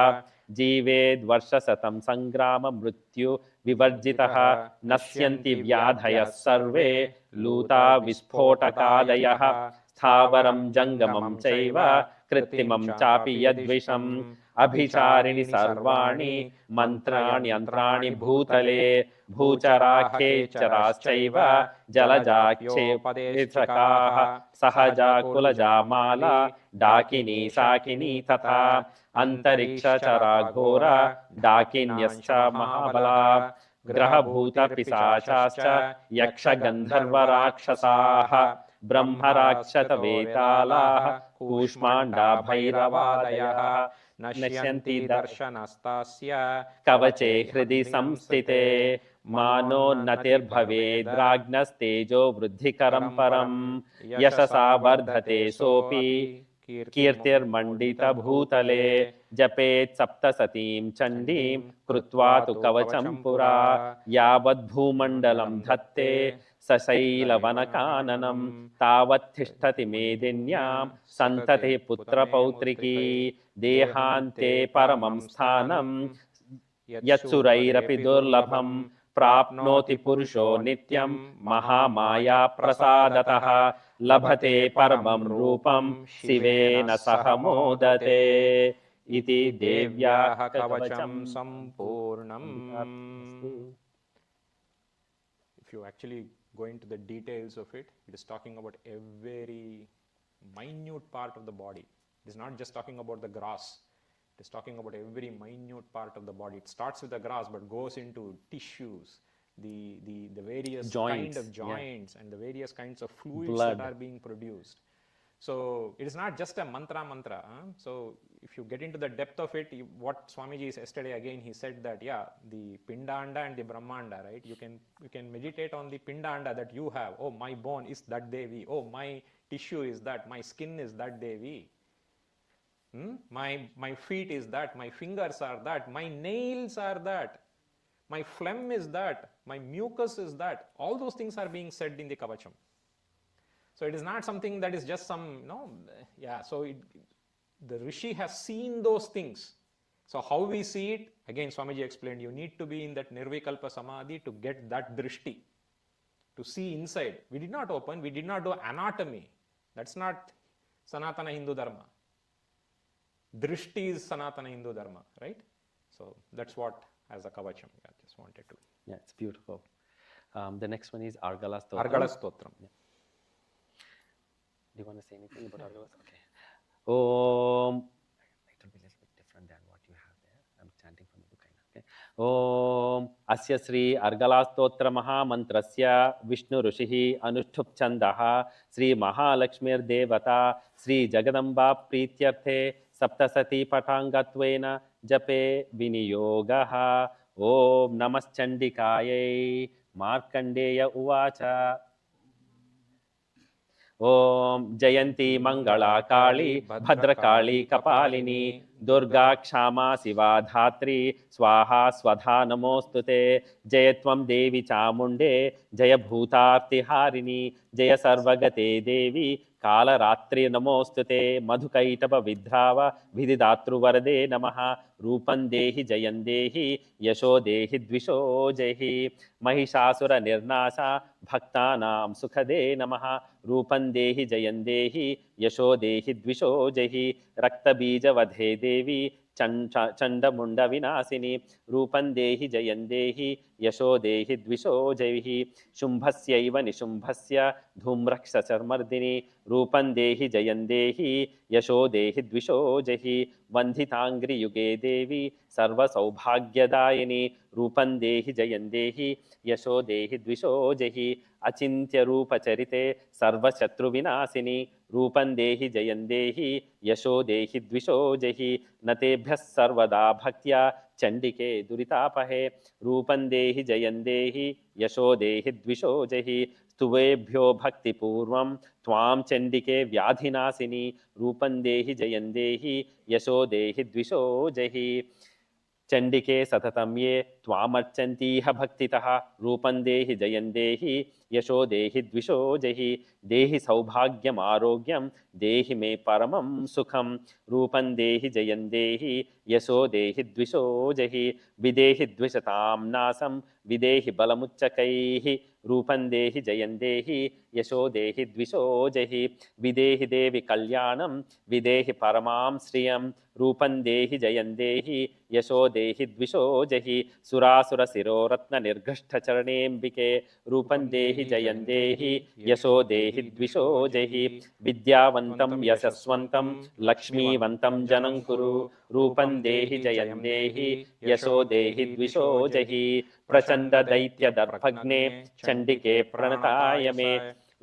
जीवेद्वर्षशतं संग्राम मृत्यु विवर्जितः नश्यन्ति व्याधयः सर्वे लूता विस्फोटकादयः स्थावरं जङ्गमं चैव कृत्रिमं चापि यद्विषं अभिचारिणि सर्वाणि मन्त्राण्यन्त्राणि भूतले भूचराखेचराश्चैव जलजाक्षेपदेशकाः सहजा कुलजा माला डाकिनी शाकिनी तथा अंतरिक्षचरा घोर डाकिन्यश्च महाबला ग्रहभूतपिशाचाश्च यक्षगन्धर्वराक्षसाः ब्रह्मराक्षसवेतालाः कूष्माण्डा भैरवादयः नश्यन्ति दर्शनस्तास्य कवचे हृदि संस्थिते मानोन्नतिर्भवेद्राज्ञस्तेजो वृद्धिकरं परं यशसा वर्धते सोऽपि कीर्तिर्मण्डितभूतले जपेत् सप्तसतीं चण्डीं कृत्वा तु कवचं पुरा यावद्भूमण्डलं धत्ते सशैलवनकाननं तावत् तिष्ठति मेदिन्यां सन्ततिः पुत्रपौत्रिकी देहान्ते परमं स्थानं यत्सुरैरपि दुर्लभं प्राप्नोति पुरुषो नित्यं महामाया प्रसादतः लभते परमं रूपं शिवेन सह मोदते इति देव्याः कवचं संपूर्णम्. If you actually go into the details of it, it is talking about every minute part of the body. It is not just talking about the grass. It is talking about every minute part of the body. It starts with the grass but goes into tissues, the various joints, kind of joints, and the various kinds of fluids blood that are being produced. So it is not just a mantra. So if you get into the depth of it, what Swamiji is yesterday again, he said that the Pindanda and the Brahmanda, right? You can meditate on the Pindanda that you have. Oh, my bone is that Devi. Oh, my tissue is that. My skin is that Devi. My feet is that. My fingers are that. My nails are that. My phlegm is that. My mucus is that. All those things are being said in the Kavacham. So it is not something that is just some, so the Rishi has seen those things. So how we see it, again Swamiji explained, you need to be in that Nirvikalpa Samadhi to get that drishti, to see inside. We did not open, we did not do anatomy. That's not Sanatana Hindu Dharma. Drishti is Sanatana Hindu Dharma, right? So that's what as a Kavacham, I just wanted to. Yeah, it's beautiful. The next one is Argala Stotram. Argala Stotram. Yeah. Do you want to say anything about Argala? Okay. It will be a little bit different than what you have there. I'm chanting from the book. Okay. Om Asya Sri Argala Stotra Mahamantrasya Vishnu Rushihi Anushtup Chandaha Sri Mahalakshmir Devata Sri Jagadamba Prityarthe Saptasati Patangatvena Jape Viniyogaha Om Namaschandikaye Markandeya Uvacha Om Jayanti Mangala Kali Bhadrakali Kapalini Durga Kshama Siva Dhatri Swaha Swadha Namostute Jayatvam Devi Chamunde Jaya Bhutarti Harini Jaya Sarvagate Devi Kala Ratri Namostute Madhukaitapa Vidhrava Vididatru Varade Namaha Rupan Dehi Jayandehi Yasho Dehi Dvisho Jehi Mahishasura Nirnasa Bhaktanam Sukhade Namaha Rupan Dehi Jayandehi Yasho Dehi Dvisho Jehi Rakta Bija Vadhe Devi Chanda Munda Vinasini Rupan Dehi Jayandehi Yasho Dehi Dvisho Jehi Shumbhasyaiva Nishumbhasya Dhumraksha Charmardini Rupan Dehi Jayandehi Yasho Dehi Dvisho Jehi Vandhitangri Yuge Devi Sarva Saubhagyadayini Rupan Dehi Jayandehi Yasho Dehi Dvisho Jehi Achintya Rupa Charite Sarva Shatru Vinasini Rupan Dehi Jayandehi Yasho Dehi Dvisho Jehi Natebhyas Sarvada Bhaktya Chandike Duritapahe Rupan Dehi Jayandehi Yasho Dehi Dvisho Jehi Stuvebhyo Bhakti Purvam Tvam Chandike Vyadhinasini Rupan Dehi Jayandehi Yasho Dehi Dvisho Jehi Chandike Satatam Ye त्वामर्चन्तीह भक्तितः रूपं देहि जयं देहि यशो देहि द्विषो जहि देहि सौभाग्यम् आरोग्यं देहि मे परमं सुखं रूपं देहि जयं देहि यशो देहि द्विषो जहि विदेहि द्विषतां नासं विदेहि बलमुच्चकैः रूपं देहि जयं देहि यशो देहि द्विषो जहि विदेहि देवि कल्याणं विदेहि परमां श्रियं रूपं देहि जयं देहि यशो देहि द्विषो जहि सुरासुरशिरोरत्ननिर्घष्टचरणेऽम्बिके रूपं देहि जयं देहि यशो देहि द्विषो जहि विद्यावन्तं यशस्वन्तं लक्ष्मीवन्तं जनं कुरु रूपं देहि जयं देहि यशो देहि द्विषो जहि प्रचण्डदैत्यदर्भग्ने चण्डिके प्रणताय मे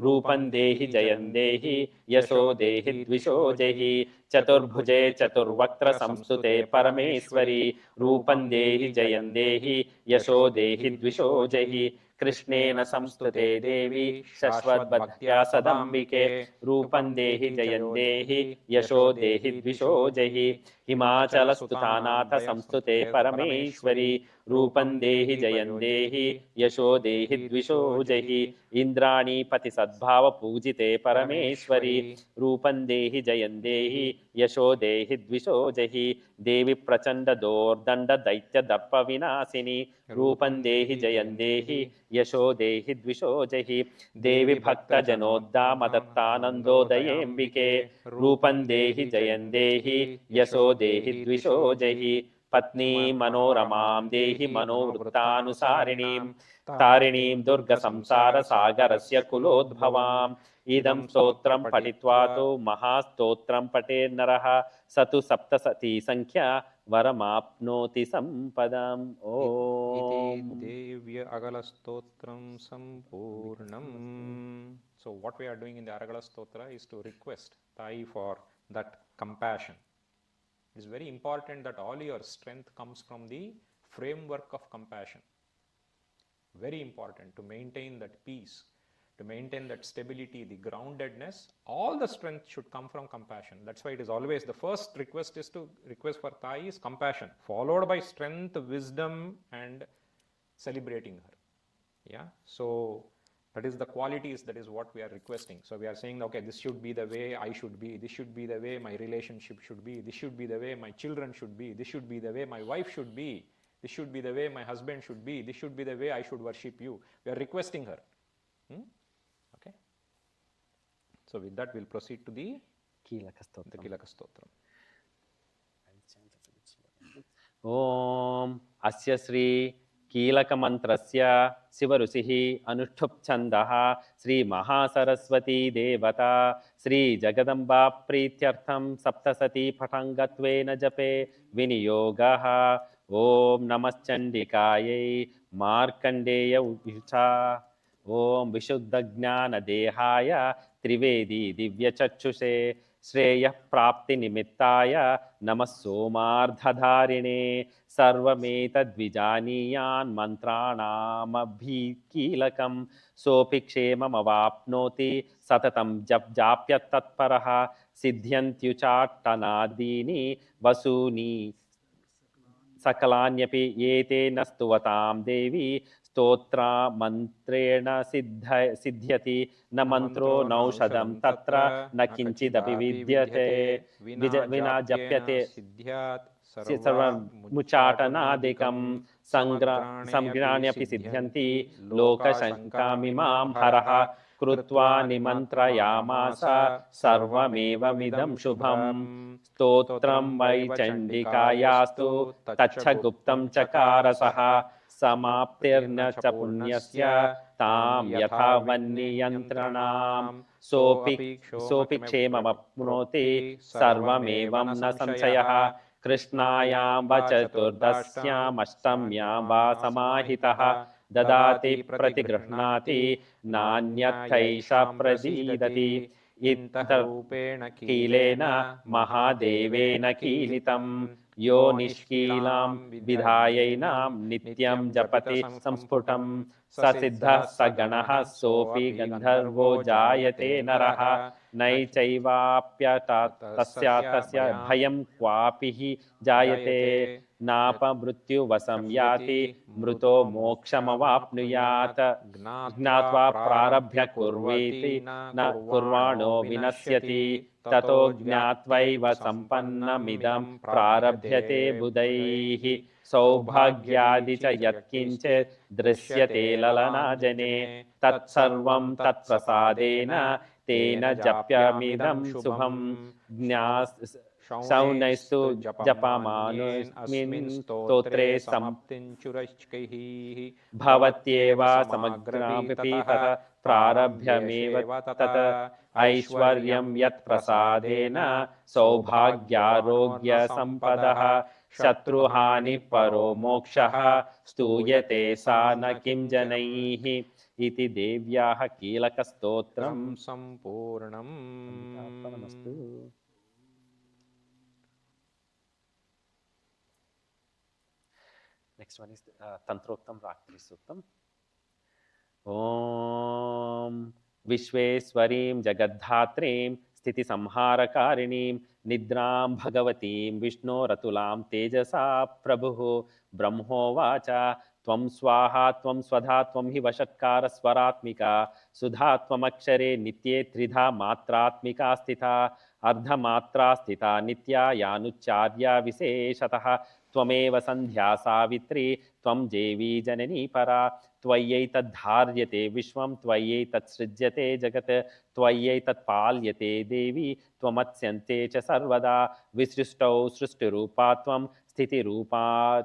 रूपं देहि जयं देहि यशो देहि द्विषो जहि चतुर्भुजे चतुर्वक्त्र संस्तुते परमेश्वरी रूपं देहि जयं देहि यशो देहि द्विषो जहि कृष्णेन संस्तुते देवी शश्वद्भक्त्या सदम्बिके रूपं देहि जयं देहि यशो देहि द्विषो जहि हिमाचलस्तुतानाथ संस्तुते परमेश्वरी रूपं देहि जयं देहि यशो देहि द्विषो जहि इंद्राणीपति सद्भाव पूजिते परमेश्वरी रूपं देहि जयं देहि यशो देहि द्विषो जहि देवी प्रचंड दोर्दंड दैत्य दर्प विनाशिनी रूपं देहि जयं देहि यशो देहि द्विषो जहि देवी भक्त जनोद्दामदत्तानन्दोदयेऽम्बिके रूपं देहि जयं देहि यशो देहि द्विषो जहि पत्नी मनोरमां देहि मनोवृत्तानुसारिणीं तारिणीं दुर्ग संसार सागरस्य कुलोद्भवाम् इदं स्तोत्रं पठित्वा तु महास्तोत्रं पठेन्नरः स तु सप्तशती संख्या वरमाप्नोति संपदम् Iti Devya Agala Stotram Sampurnam. So what we are doing in the Aragala Stotra is to request Thai for that compassion. It is very important that all your strength comes from the framework of compassion. Very important to maintain that peace, to maintain that stability, the groundedness. All the strength should come from compassion. That's why it is always the first request is to request for Thai is compassion, followed by strength, wisdom, and celebrating her. Yeah. So that is the qualities, that is what we are requesting. So we are saying, okay, this should be the way I should be, this should be the way my relationship should be, this should be the way my children should be, this should be the way my wife should be, this should be the way my husband should be, this should be the way I should worship you. We are requesting her. Okay. So with that we'll proceed to the Kilaka Stotram. Om Asya Sri कीलक मंत्रस्य शिवऋषिः अनुष्ठुप् छन्दः श्री महासरस्वती देवता श्री जगदम्बा प्रीत्यर्थं सप्तशती पठङ्गत्वेन जपे विनियोगः ओम नमश्चण्डिकायै मार्कण्डेय उषा ओम विशुद्धज्ञानदेहाय त्रिवेदी दिव्यचक्षुषे श्रेयः प्राप्ति निमित्ताय नमः सोमार्धधारिणे सर्वमेतद्विजानीयान् मन्त्राणामभिकीलकं सोऽपि क्षेममवाप्नोति सततं जाप्य तत्परः सिद्ध्यन्त्युचाट्टनादीनि वसूनि सकलान्यपि एतेन स्तुवतां देवी स्तोत्रा मन्त्रेण सिद्ध्यति न मन्त्रो नौषधं तत्र न किञ्चिदपि विद्यते विना जप्यते सर्वमुच्चाटनादिकं संग्राण्यपि सिद्ध्यन्ति लोकशङ्कामिमां हरः कृत्वा निमन्त्रयामास सर्वमेवमिदं शुभं स्तोत्रं वै चण्डिकायास्तु तच्च गुप्तं चकारसः समाप्तिर्न च पुण्यस्य तां यथा वह्नियन्त्रणां सोऽपि क्षेममप्नोति सर्वमेवं न संशयः कृष्णायां व चतुर्दश्यामष्टम्यां वा समाहितः ददाति प्रतिगृह्णाति नान्यथैष प्रसीदति इत्थरूपेण कीलेन महादेवेन कीलितं यो निष्कीलां विधायैनां नित्यं जपति संस्फुटं स सिद्धः स गणः सोऽपि गन्धर्वो जायते नरः नैचैवाप्यतस्य तस्य भयं क्वापि हि जायते नापमृत्युवशं याति मृतो मोक्षमवाप्नुयात् ज्ञात्वा प्रारभ्य कुर्वीति न कुर्वाणो विनश्यति ततो ज्ञात्वैव सम्पन्नमिदं प्रारभ्यते बुधैः सौभाग्यादि च यत्किञ्चित् दृश्यते ललनाजने तत्सर्वं तत्प्रसादेन तेन जप्यमिदं शुभं शौनैस्तु जपमानोऽस्मिन् स्तोत्रे समाप्तिञ्चुरैश्चैः भवत्येव समग्रमपि तत प्रारभ्यमेव तत् ऐश्वर्यं यत्प्रसादेन सौभाग्यारोग्यसम्पदः शत्रुहानिः परो मोक्षः स्तूयते सा न किं जनैः इति देव्याः कीलकस्तोत्रं सम्पूर्णम्. अर्पणमस्तु. Next one is Tantroktam Rakti Suktam. Om Vishweswarim Jagadhatrim Sthiti Samharakarinим Nidram Bhagavatim Vishnu Ratulam Tejasa Prabhu Brahmovacha Tvam Swaha Tvam Swadha Tvam Hi Vashatkara Swaratmika Sudha Tvam Akshare Nitye Tridha Matratmika Sthita Ardha Matra Sthita Nitya Yanucharya Viseshataha त्वमेव संध्या सावित्री त्वं देवी जननी परा त्वयैतद्धार्यते विश्वं त्वयैतत्सृज्यते जगत् त्वयैतत्पाल्यते देवी त्वमत्स्यन्ते च सर्वदा विसृष्टौ सृष्टिरूपा त्वं स्थितिरूपा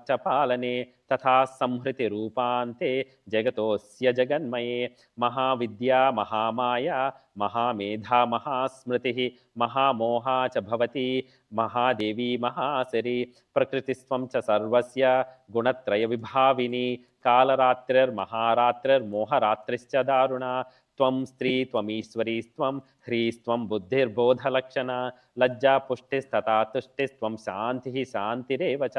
च पालने तथा संहृतिरूपान्ते जगतोऽस्य जगन्मये महाविद्या महामाया महामेधा महास्मृतिः महामोहा च भवति महादेवी महासरी प्रकृतिस्त्वं च सर्वस्य गुणत्रयविभाविनी कालरात्रिर्महारात्रिर्मोहरात्रिश्च दारुणा त्वं स्त्री त्वमीश्वरीस्त्वं ह्रीस्त्वं बुद्धिर्बोधलक्षणा लज्जा पुष्टिस्तथा तुष्टिस्त्वं शान्तिः शान्तिरेव च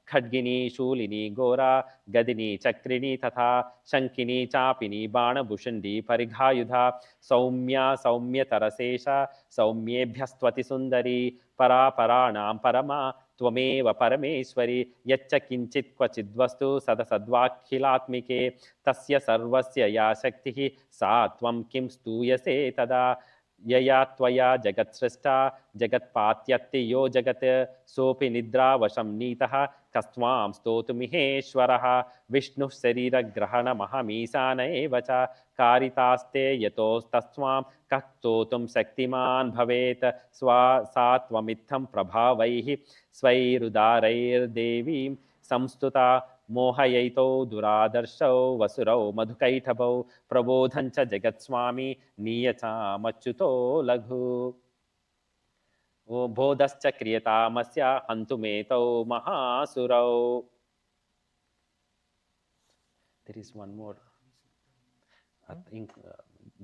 खड्गिनी शूलिनी घोरा गदिनी चक्रिणी तथा शङ्किनी चापिनी बाणभुषुण्डी परिघायुधा सौम्या सौम्यतरशेषा सौम्येभ्यस्त्वति सुन्दरी परापराणां परमा त्वमेव परमेश्वरी यच्च किञ्चित् क्वचिद्वस्तु सदसद्वाखिलात्मिके तस्य सर्वस्य या शक्तिः सा त्वं किं स्तूयसे तदा यया त्वया जगत्सृष्टा जगत्पात्यत्ति यो जगत् सोऽपि निद्रावशं नीतः कस्त्वां स्तोतुमिहेश्वरः विष्णुः शरीरग्रहणमहमीशान एव च कारितास्ते यतोस्तस्त्वां कः स्तोतुं शक्तिमान् भवेत् सा त्वमित्थं प्रभावैः स्वैरुदारैर्देवीं संस्तुता मोहयैतौ दुरादर्शौ वसुरौ मधुकैटभौ प्रबोधञ्च जगत्स्वामी नीयचामच्युतो लघु ओ बोधश्च क्रियतामस्य हन्तुमेतौ महासुरौ. There is one more. I think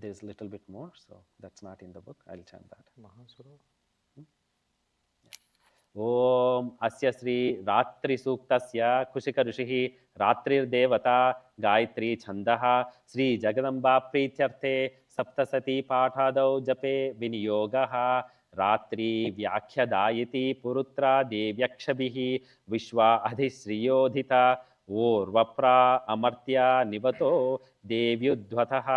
there is a little bit more, so that's not in the book. I'll chant that. Mahasura. ओम अस्य श्री रात्रि सूक्तस्य कुशिक ऋषिः रात्रिर्देवता गायत्री छन्दः श्री जगदम्बा प्रीत्यर्थे सप्तशती पाठादौ जपे विनियोगः रात्रि व्याख्यदायिति पुरुत्रा देव्यक्षभिः विश्वा अधिश्रियोधिता ओर्वप्रा अमर्त्या निवतो देव्युद्वतः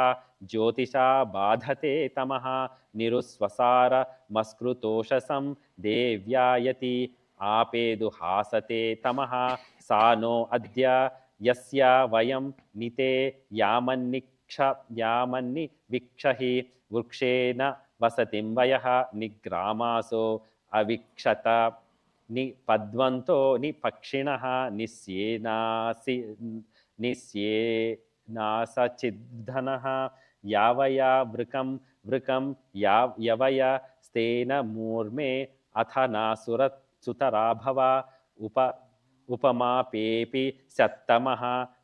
ज्योतिषा बाधते तमः निरुस्वसार मस्कृतोषसं देव्यायति आपेदुहासते तमः सा नो अद्य यस्या वयं निते यामन्निवीक्षहि वृक्षेण वसतिं वयः निग्रामासो अवीक्षत निपद्वन्तो निपक्षिणः निस्येनासचिद्धनः यावया वृकं यवया स्तेन मूर्मे अथ नासुरसुतरा भव उपमापेऽपि सत्तमः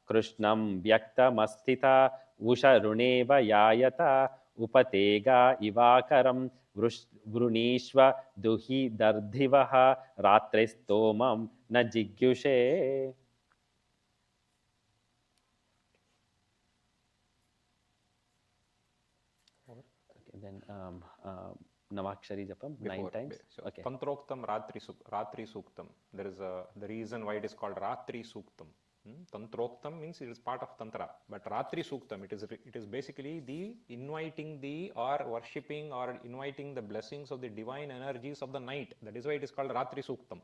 कृष्णं व्यक्तमस्थिता उषरुणेव यायत उपतेगा इवाकरं वृणीष्व दुहि दर्धिवः रात्रिस्तोमं न जिज्ञुषे. then Namakshari Japam, 9 times. So Okay. Tantroktam Ratri Suktam. There is the reason why it is called Ratri Suktam. Tantroktam means it is part of Tantra, but Ratri Suktam, it is basically the inviting the or worshipping or inviting the blessings of the divine energies of the night. That is why it is called Ratri Suktam.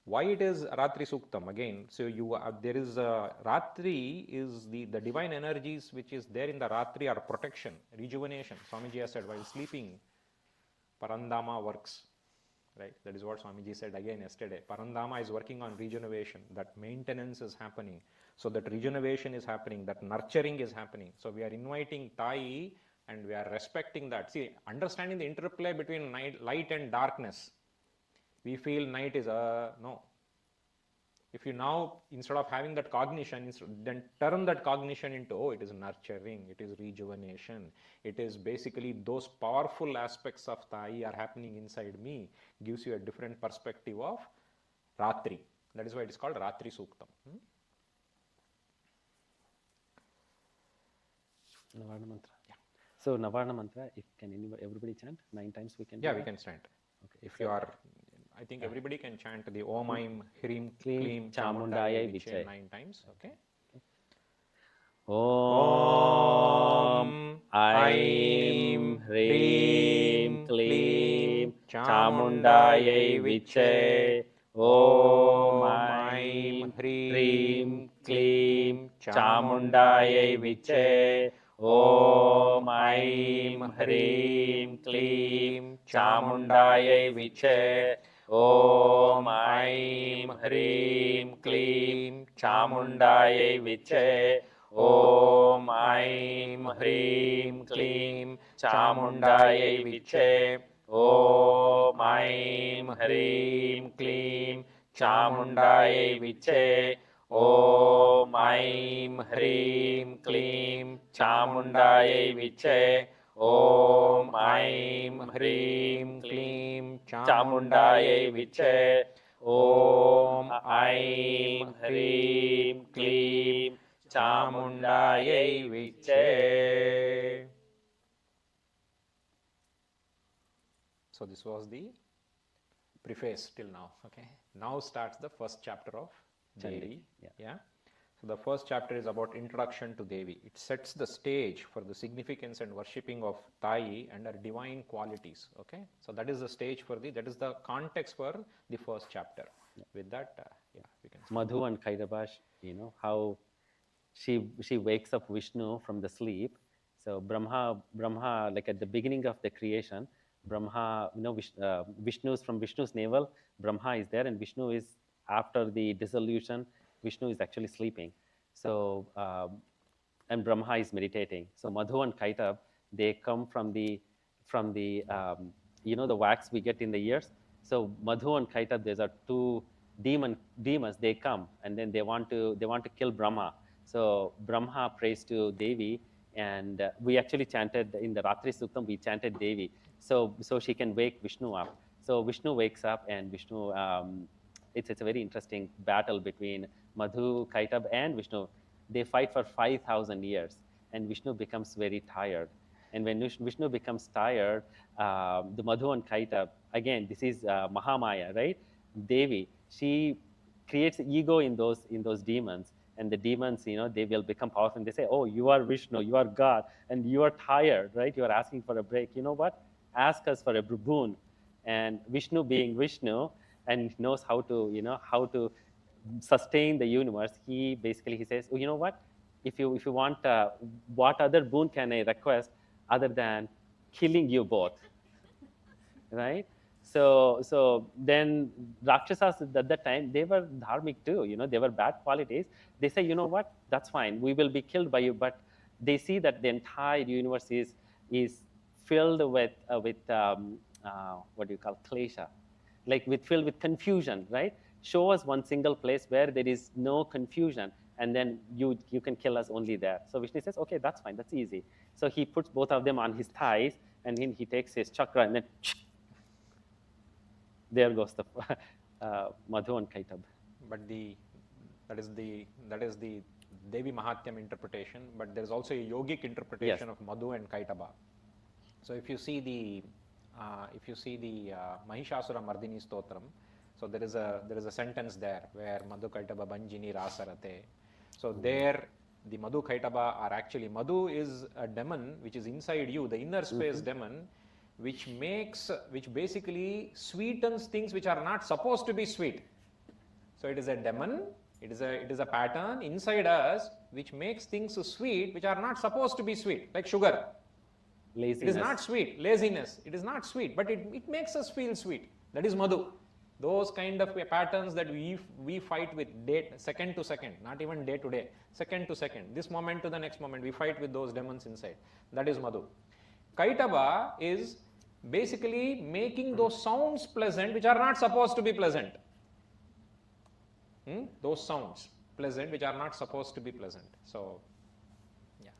Why it is Ratri Suktam? Again, so there is Ratri is the divine energies which is there in the Ratri are protection, rejuvenation. Swamiji has said while sleeping, Parandama works. Right, that is what Swamiji said again yesterday. Parandama is working on regeneration. That maintenance is happening. So that regeneration is happening. That nurturing is happening. So we are inviting Tai and we are respecting that. See, understanding the interplay between light and darkness. We feel night is no. If you now, instead of having that cognition, then turn that cognition into, oh, it is nurturing, it is rejuvenation, it is basically those powerful aspects of Tai are happening inside me, gives you a different perspective of Ratri. That is why it is called Ratri Suktam. Navarna Mantra. Yeah. So Navarna Mantra, if everybody chant 9 times we can do we can chant. Okay. If you are, I think everybody can chant the Om Aim Hrim Klim Chamundaya Viche 9 times. Okay. Om Aim Hrim Klim Chamundaya Viche. Om Aim Hrim Klim Chamundaya Viche. Om Aim Hrim Klim Chamundaya Viche. Om Aim Hrim Klim Chamundaya Viche. Om Aim Hrim Klim Chamundaya Viche. Om Aim Hrim Klim Chamundaya Viche. Om Aim Hrim Klim Chamundaya Viche. Om Aim Hrim Klim Chamundaya Viche. Om Aim Hrim Klim Chamundaya Viche. So this was the preface till now. Okay. Now starts the first chapter of Devi. Yeah. So the first chapter is about introduction to Devi. It sets the stage for the significance and worshipping of Tai and her divine qualities. Okay. So that is the stage that is the context for the first chapter. With that, we can. Madhu and Kairabash, how she wakes up Vishnu from the sleep. So Brahma, like at the beginning of the creation, Brahma, Vishnu's from Vishnu's navel, Brahma is there, and Vishnu is after the dissolution. Vishnu is actually sleeping. So and Brahma is meditating. So Madhu and Kaitab, they come from the the wax we get in the ears. So Madhu and Kaitab, these are two demons. They come and then they want to kill Brahma. So Brahma prays to Devi, and we actually chanted in the Ratri Suktam. We chanted Devi, so she can wake Vishnu up. So Vishnu wakes up, and Vishnu. It's a very interesting battle between Madhu, Kaitab, and Vishnu. They fight for 5,000 years, and Vishnu becomes very tired. And when Vishnu becomes tired, the Madhu and Kaitab, again, this is Mahamaya, right? Devi, she creates ego in those demons, and the demons, they will become powerful. And they say, "Oh, you are Vishnu, you are God, and you are tired, right? You are asking for a break. You know what? Ask us for a boon." And Vishnu, being Vishnu, and knows how to sustain the universe, he says, "Oh, you know what? If you want, what other boon can I request other than killing you both?" Right? So then Rakshasas at that time, they were dharmic too. They were bad qualities. They say, "You know what? That's fine. We will be killed by you." But they see that the entire universe is filled with what do you call klesha, like filled with confusion, right? Show us one single place where there is no confusion, and then you can kill us only there. So Vishnu says, "Okay, that's fine, that's easy." So he puts both of them on his thighs, and then he takes his chakra, and then there goes the Madhu and Kaitab. But that is the Devi Mahatmayam interpretation, but there is also a yogic interpretation of Madhu and Kaitaba. So if you see the Mahishasura Mardini Stotram, so there is a sentence there where Madhu Kaitaba Banjini Rasarate. So there the Madhu Kaitaba are actually, Madhu is a demon which is inside you, the inner space demon, which basically sweetens things which are not supposed to be sweet. So it is a demon, it is a pattern inside us which makes things sweet which are not supposed to be sweet, like sugar. Laziness. It is not sweet. Laziness, it is not sweet, but it makes us feel sweet. That is Madhu. Those kind of patterns that we fight with second to second, not even day to day, second to second, this moment to the next moment, we fight with those demons inside. That is Madhu. Kaitaba is basically making those sounds pleasant which are not supposed to be pleasant. Those sounds pleasant which are not supposed to be pleasant. So, yeah.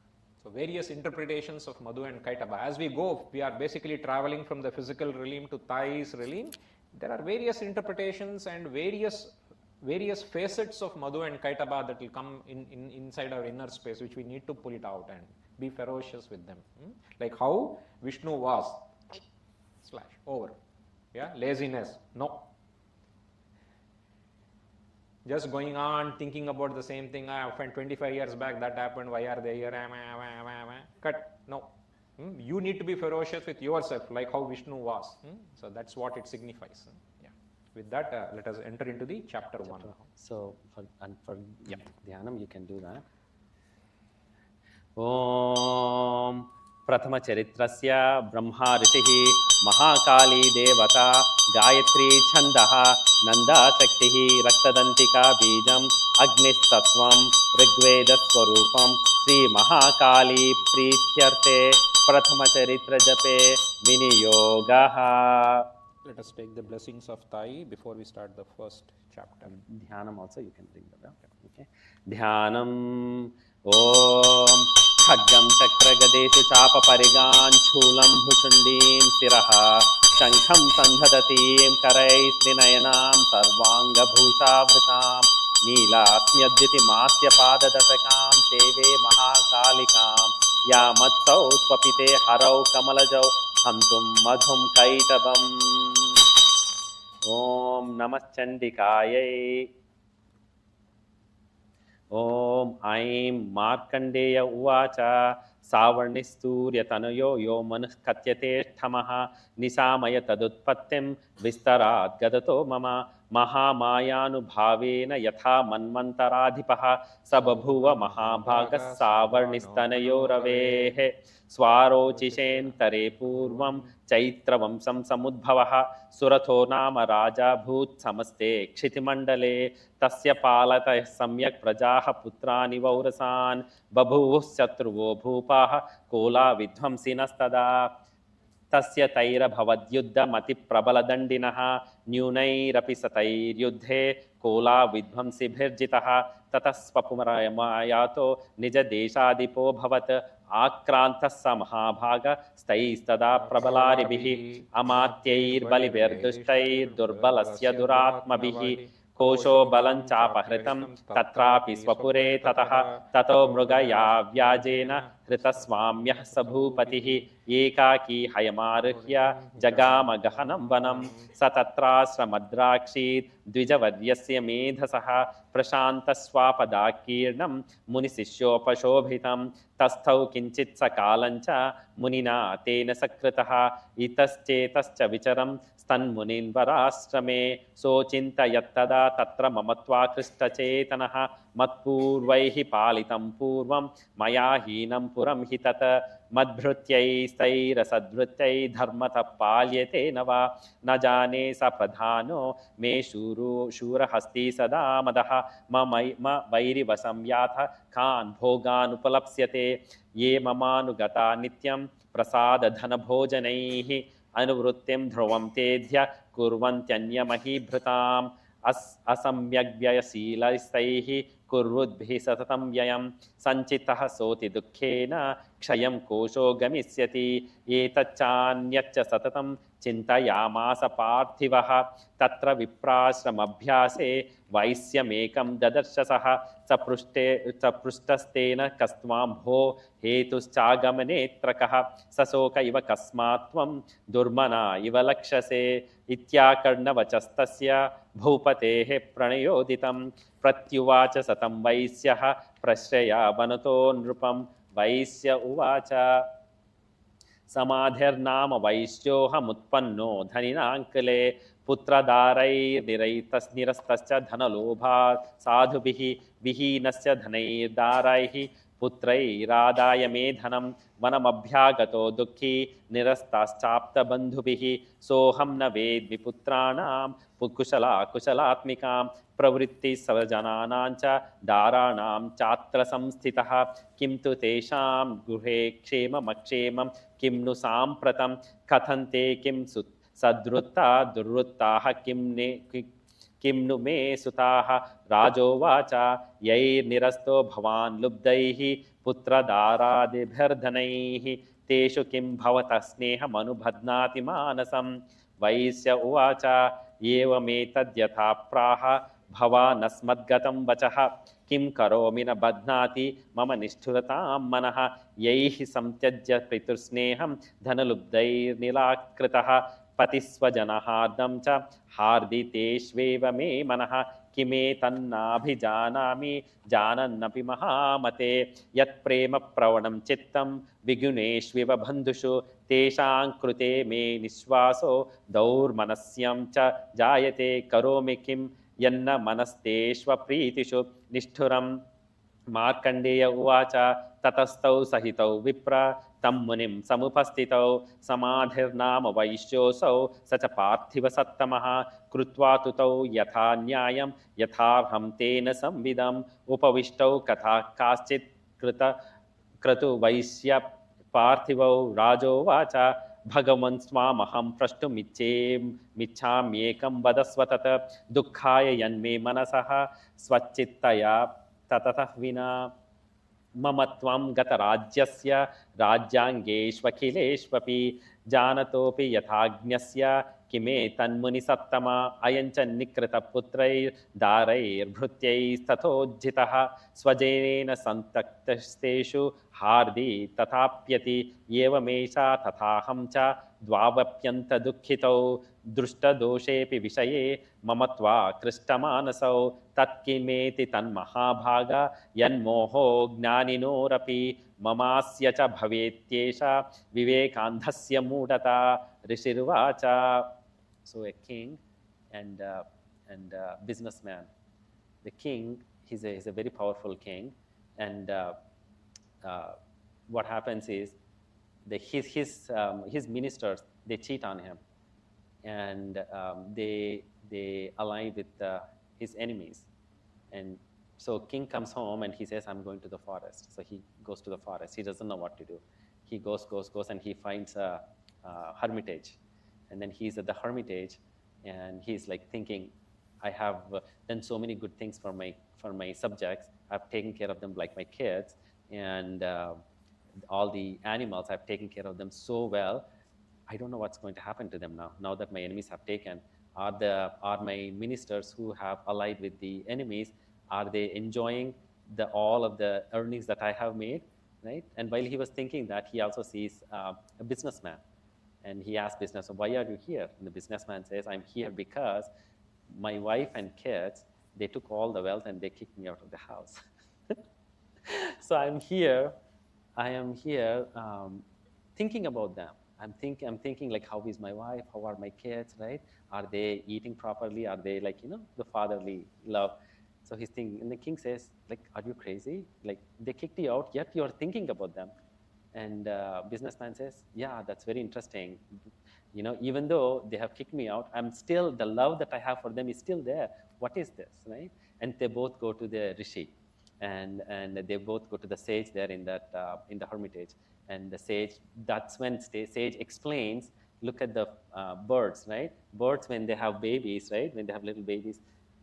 So various interpretations of Madhu and Kaitaba. As we go, we are basically traveling from the physical realm to Thais realm. There are various interpretations and various facets of Madhu and Kaitaba that will come inside our inner space, which we need to pull it out and be ferocious with them. Like how Vishnu was, over. Yeah, laziness, no. Just going on thinking about the same thing, I spent 25 years back, that happened, why are they here, cut, no. You need to be ferocious with yourself, like how Vishnu was. So that's what it signifies. Yeah. With that, let us enter into the chapter 1. So for Dhyanam, you can do that. Om Prathama Charitrasya Brahma Ritihi Mahakali Devata Gayatri Chandaha Nanda Shaktihi Raktadantika Bijam Agnistatvam Rigveda Swarupam Sri Mahakali Prityarte Prathama Charitra Jape Viniyogaha. Let us take the blessings of Thai before we start the first chapter. Dhyanam also, you can bring that up. Okay. Dhyanam Om Khadgam Chakragadeshu Chapa Parigan Chulam Bhushandim Siraha Shankham Sandhadatim Karais Trinayanam Sarvanga Bhusha Bhutam Neela Asmyadjiti Masya Pada Dasakam Seve Mahakalikam Yamatsau Twapite Harau Kamalajau Hantum Madhum Kaitabam. Om Namah Chandikayai. Om Aim Markandeya Uvacha Savarnisturya Tanayo Yo Manus Katyate Thamaha Nisamaya Tadutpattim Vistarat Gadato Mama Mahamayanu Bhavena Yatha Manmantaradhipaha Sababhuva Mahabhagas Savarnistanayo Ravehe Swarochishen Tare Purvam Chaitravamsam Samudbhavaha Suratho Nama Raja Bhut Samaste Kshitimandale Tasya Palata Samyak Prajaha Putrani Vaurasan Babhuvuh Satruvo Bhupaha Kola Vidhamsinastada Tasya Taira Bhavadyuddha Mati Prabaladandinaha Nyunairapi Satairyuddhe Kola Vidhamsibhirjitaha Tatasvapumarayato Nija Deshadipo Bhavat Akranthassa Mahabhaga Staistada Prabalaribihi Amatyair Baliverdushtair Durbalasya Duratmabihi Kosho Balanchapahritam Tatrapi Swapure Tataha Tato Mrugaya Vyajena Hritaswamyah Sabhupatihi Ekaki Hayamarhya Jagama Gahanam Vanam Satatrasramadrakshit Dvijavadyasya Medhasaha Prashanta Swapadakirnam Munisishopashobhitam Tasthau Kinchit Sakalancha Munina Tena Sakritaha Itaschetascha Vicharam Stan Munin Varashrame Sochinta Yattada Tatra Mamatva Krista Chetanaha Matpurvaihi Palitam Purvam Maya Hinam Puram Hitata Madbhrutyai Staira Sadbhrutyai Dharmata Palyate Nava Najane Sa Pradhano Me Shura Hasti Sada Madaha Ma Vairi Vasamyatha Khan Bhogan Upalapsyate Ye Mamanugata Nityam Prasada Dhana Bhojanaihi Anuvrutyam Dhruvam Tedhya Kurvantyanya Mahibhrutam Asamyagvyaya Silastaihi कुर्वद्भिः सततं व्ययं सञ्चितः सोति दुःखेन क्षयं कोशो गमिष्यति एतच्चान्यच्च सततं चिन्तयामास पार्थिवः तत्र विप्राश्रमभ्यासे वैश्यमेकं ददर्शसः स पृष्टस्तेन कस्त्वां भो हेतुश्चागमनेऽत्र कः सशोक इव कस्मात् त्वं दुर्मना इव लक्षसे इत्याकर्णवचस्तस्य भूपतेः प्रणयोदितं प्रत्युवाच सतं वैश्यः प्रश्रया वनतो नृपं वैश्य उवाच समाधिर्नाम वैश्योऽहमुत्पन्नो धनिनाङ्कले पुत्रदारैर्निरस्तश्च धनलोभात् साधुभिः विहीनस्य धनैर्दारैः पुत्रैरादाय मे धनं वनमभ्यागतो दुःखी निरस्ताश्चाप्तबन्धुभिः सोऽहं न वेद्विपुत्राणां कुशलात्मिकां प्रवृत्तिः स्वजनानां च दाराणां चात्र संस्थितः किं तु तेषां गृहे क्षेममक्षेमं किं नु साम्प्रतं कथन्ते किं सद्वृत्ता दुर्वृत्ताः किं नु मे सुताः राजोवाच यैर्निरस्तो भवान् लुब्धैः पुत्रदारादिभिर्धनैः तेषु किं भवतः स्नेहमनुबध्नाति मानसं वैश्य उवाच एवमेतद्यथा प्राह भवानस्मद्गतं वचः किं करोमि न बध्नाति मम निष्ठुरतां मनः यैः संत्यज्य पितृस्नेहं धनलुब्धैर्निराकृतः पतिस्वजनहार्दं च हार्दितेष्वेव मे मनः किमेतन्नाभिजानामि जानन्नपि महामते यत्प्रेम प्रवणं चित्तं विगुणेष्विव बन्धुषु तेषां कृते मे निःश्वासो दौर्मनस्यं च जायते करोमि किं यन्न मनस्तेष्वप्रीतिषु निष्ठुरं मार्कण्डेय उवाच ततस्तौ सहितौ विप्र तं मुनिं समुपस्थितौ समाधिर्नाम वैश्योऽसौ स च पार्थिवसत्तमः कृत्वा तुतौ यथा न्यायं यथार्हं तेन संविदम् उपविष्टौ कथा काश्चित् क्रतुवैश्य पार्थिवौ राजोवाच भगवन् स्वामहं प्रष्टुमिच्छाम्येकं वदस्व तत् दुःखाय यन्मे मनसः स्वच्चित्तया ततः विना मम त्वं गतराज्यस्य राज्याङ्गेष्वखिलेष्वपि जानतोऽपि यथाज्ञस्य किमे तन्मुनिसत्तमा अयं च निकृतपुत्रैर्दारैर्भृत्यैस्तथोज्झितः स्वजेनेन सन्तक्तस्तेषु हार्दि तथाप्यति एवमेषा तथाहं च द्वावप्यन्तदुःखितौ दृष्टदोषेऽपि विषये मम त्वाकृष्टमानसौ तत्किमेति तन्महाभाग यन्मोहो ज्ञानिनोरपि ममास्य च भवेत्येषा विवेकान्धस्य मूढता ऋषिर्वाच. So a king and businessman. The king, he's a very powerful king, and what happens is his ministers, they cheat on him, and they align with his enemies. And so king comes home and he says, I'm going to the forest. So he goes to the forest. He doesn't know what to do. He goes, and he finds a hermitage. And then he's at the hermitage and he's like thinking, I have done so many good things for my subjects. I've taken care of them like my kids, and all the animals, I've taken care of them so well. I don't know what's going to happen to them now that my enemies have taken. Are my ministers who have allied with the enemies, are they enjoying all of the earnings that I have made, right? And while he was thinking that, he also sees a businessman. And he asks businessman, why are you here? And the businessman says, I'm here because my wife and kids, they took all the wealth and they kicked me out of the house. So I am here thinking about them. I'm thinking like, how is my wife? How are my kids, right? Are they eating properly? Are they like, the fatherly love? So he's thinking, and the king says, like, are you crazy? Like, they kicked you out, yet you're thinking about them. And businessman says, yeah, that's very interesting. Even though they have kicked me out, I'm still, the love that I have for them is still there. What is this, right? And they both go to the rishi, and they both go to the sage there in the hermitage. And the sage, that's when sage explains, look at the birds, right? Birds, when they have babies, right? When they have little babies,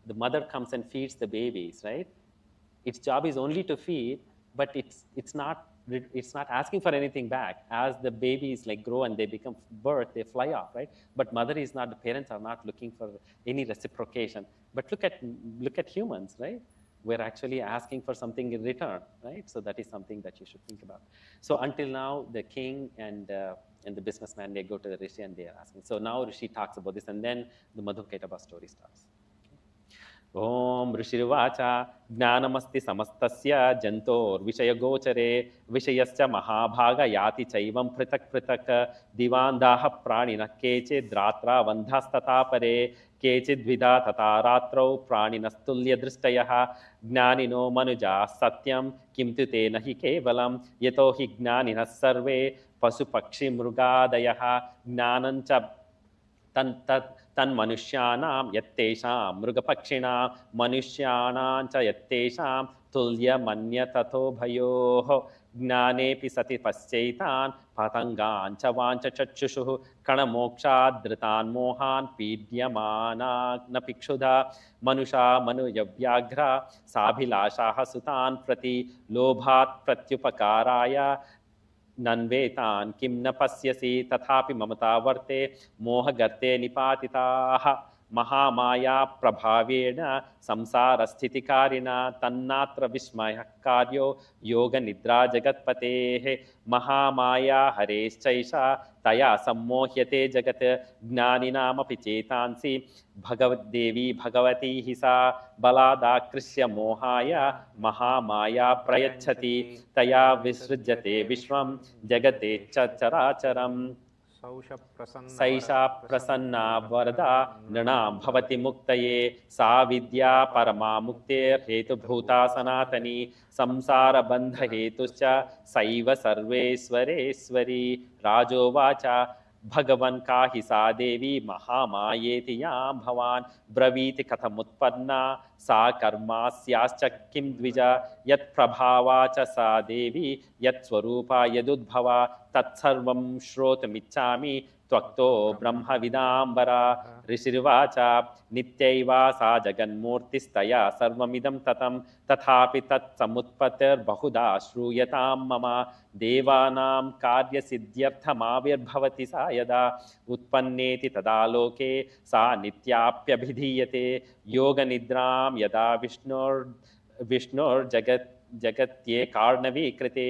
the mother comes and feeds the babies, right? Its job is only to feed, but it's not asking for anything back. As the babies like grow and they become birth, they fly off, right? But mother is not, the parents are not looking for any reciprocation. But look at humans, right? We're actually asking for something in return, right? So that is something that you should think about. So until now, the king and the businessman, they go to the Rishi and they are asking. So now Rishi talks about this, and then the Madhukaitava story starts. ओम ऋषिर्वाच ज्ञानमस्ति समस्तस्य जन्तोर्विषयगोचरे विषयश्च महाभाग याति चैवं पृथक् पृथक् दिवान्दाः प्राणिनः केचिद्रात्रा वन्धास्तथा परे केचिद्विधा तथा रात्रौ प्राणिनस्तुल्यदृष्टयः ज्ञानिनो मनुजाः सत्यं किं तु तेन हि केवलं यतो हि ज्ञानिनः सर्वे पशुपक्षिमृगादयः ज्ञानं च तन्मनुष्याणां यत्तेषां मृगपक्षिणां मनुष्याणां च यत्तेषां तुल्यमन्यततो भयोः ज्ञानेऽपि सति पश्चैतान् पतङ्गान् च वाञ्छचक्षुषुः कणमोक्षाद्धृतान् मोहान् पीड्यमानान् क्षुधा मनुषा मनुयव्याघ्रा साभिलाषाः सुतान् प्रति लोभात् प्रत्युपकाराय नन्वेतान् किं न पश्यसि तथापि ममता वर्ते मोहगर्ते निपातिताः महामाया प्रभावेण संसारस्थितिकारिणा तन्नात्र विस्मयः कार्यो योगनिद्रा जगत्पतेः महामाया हरेश्चैषा तया सम्मोह्यते जगत् ज्ञानिनामपि चेतांसि भगवद्देवी भगवती हि सा बलादाकृष्य मोहाय महामाया प्रयच्छति तया विसृज्यते विश्वं जगते चराचरम् सैषा प्रसन्ना वरदा नृणां भवति मुक्तये सा विद्या परमा मुक्तेर्हेतुभूता सनातनी संसारबन्धहेतुश्च सैव सर्वेश्वरेश्वरी राजोवाच भगवन् का हि सा देवी महामायेति यां भवान् ब्रवीति कथमुत्पन्ना सा कर्मास्याश्च किं द्विज यत्प्रभावा च सा देवी यत्स्वरूपा यदुद्भवा तत्सर्वं श्रोतुमिच्छामि त्वक्तो ब्रह्मविदाम्बरा ऋषिर्वाच नित्यैवा सा जगन्मूर्तिस्तया सर्वमिदं ततं तथापि तत्समुत्पत्तिर्बहुधा श्रूयतां मम देवानां कार्यसिद्ध्यर्थमाविर्भवति सा यदा उत्पन्नेति तदा लोके सा नित्याप्यभिधीयते योगनिद्रां यदा विष्णोर्जगत्ये कार्णवीकृते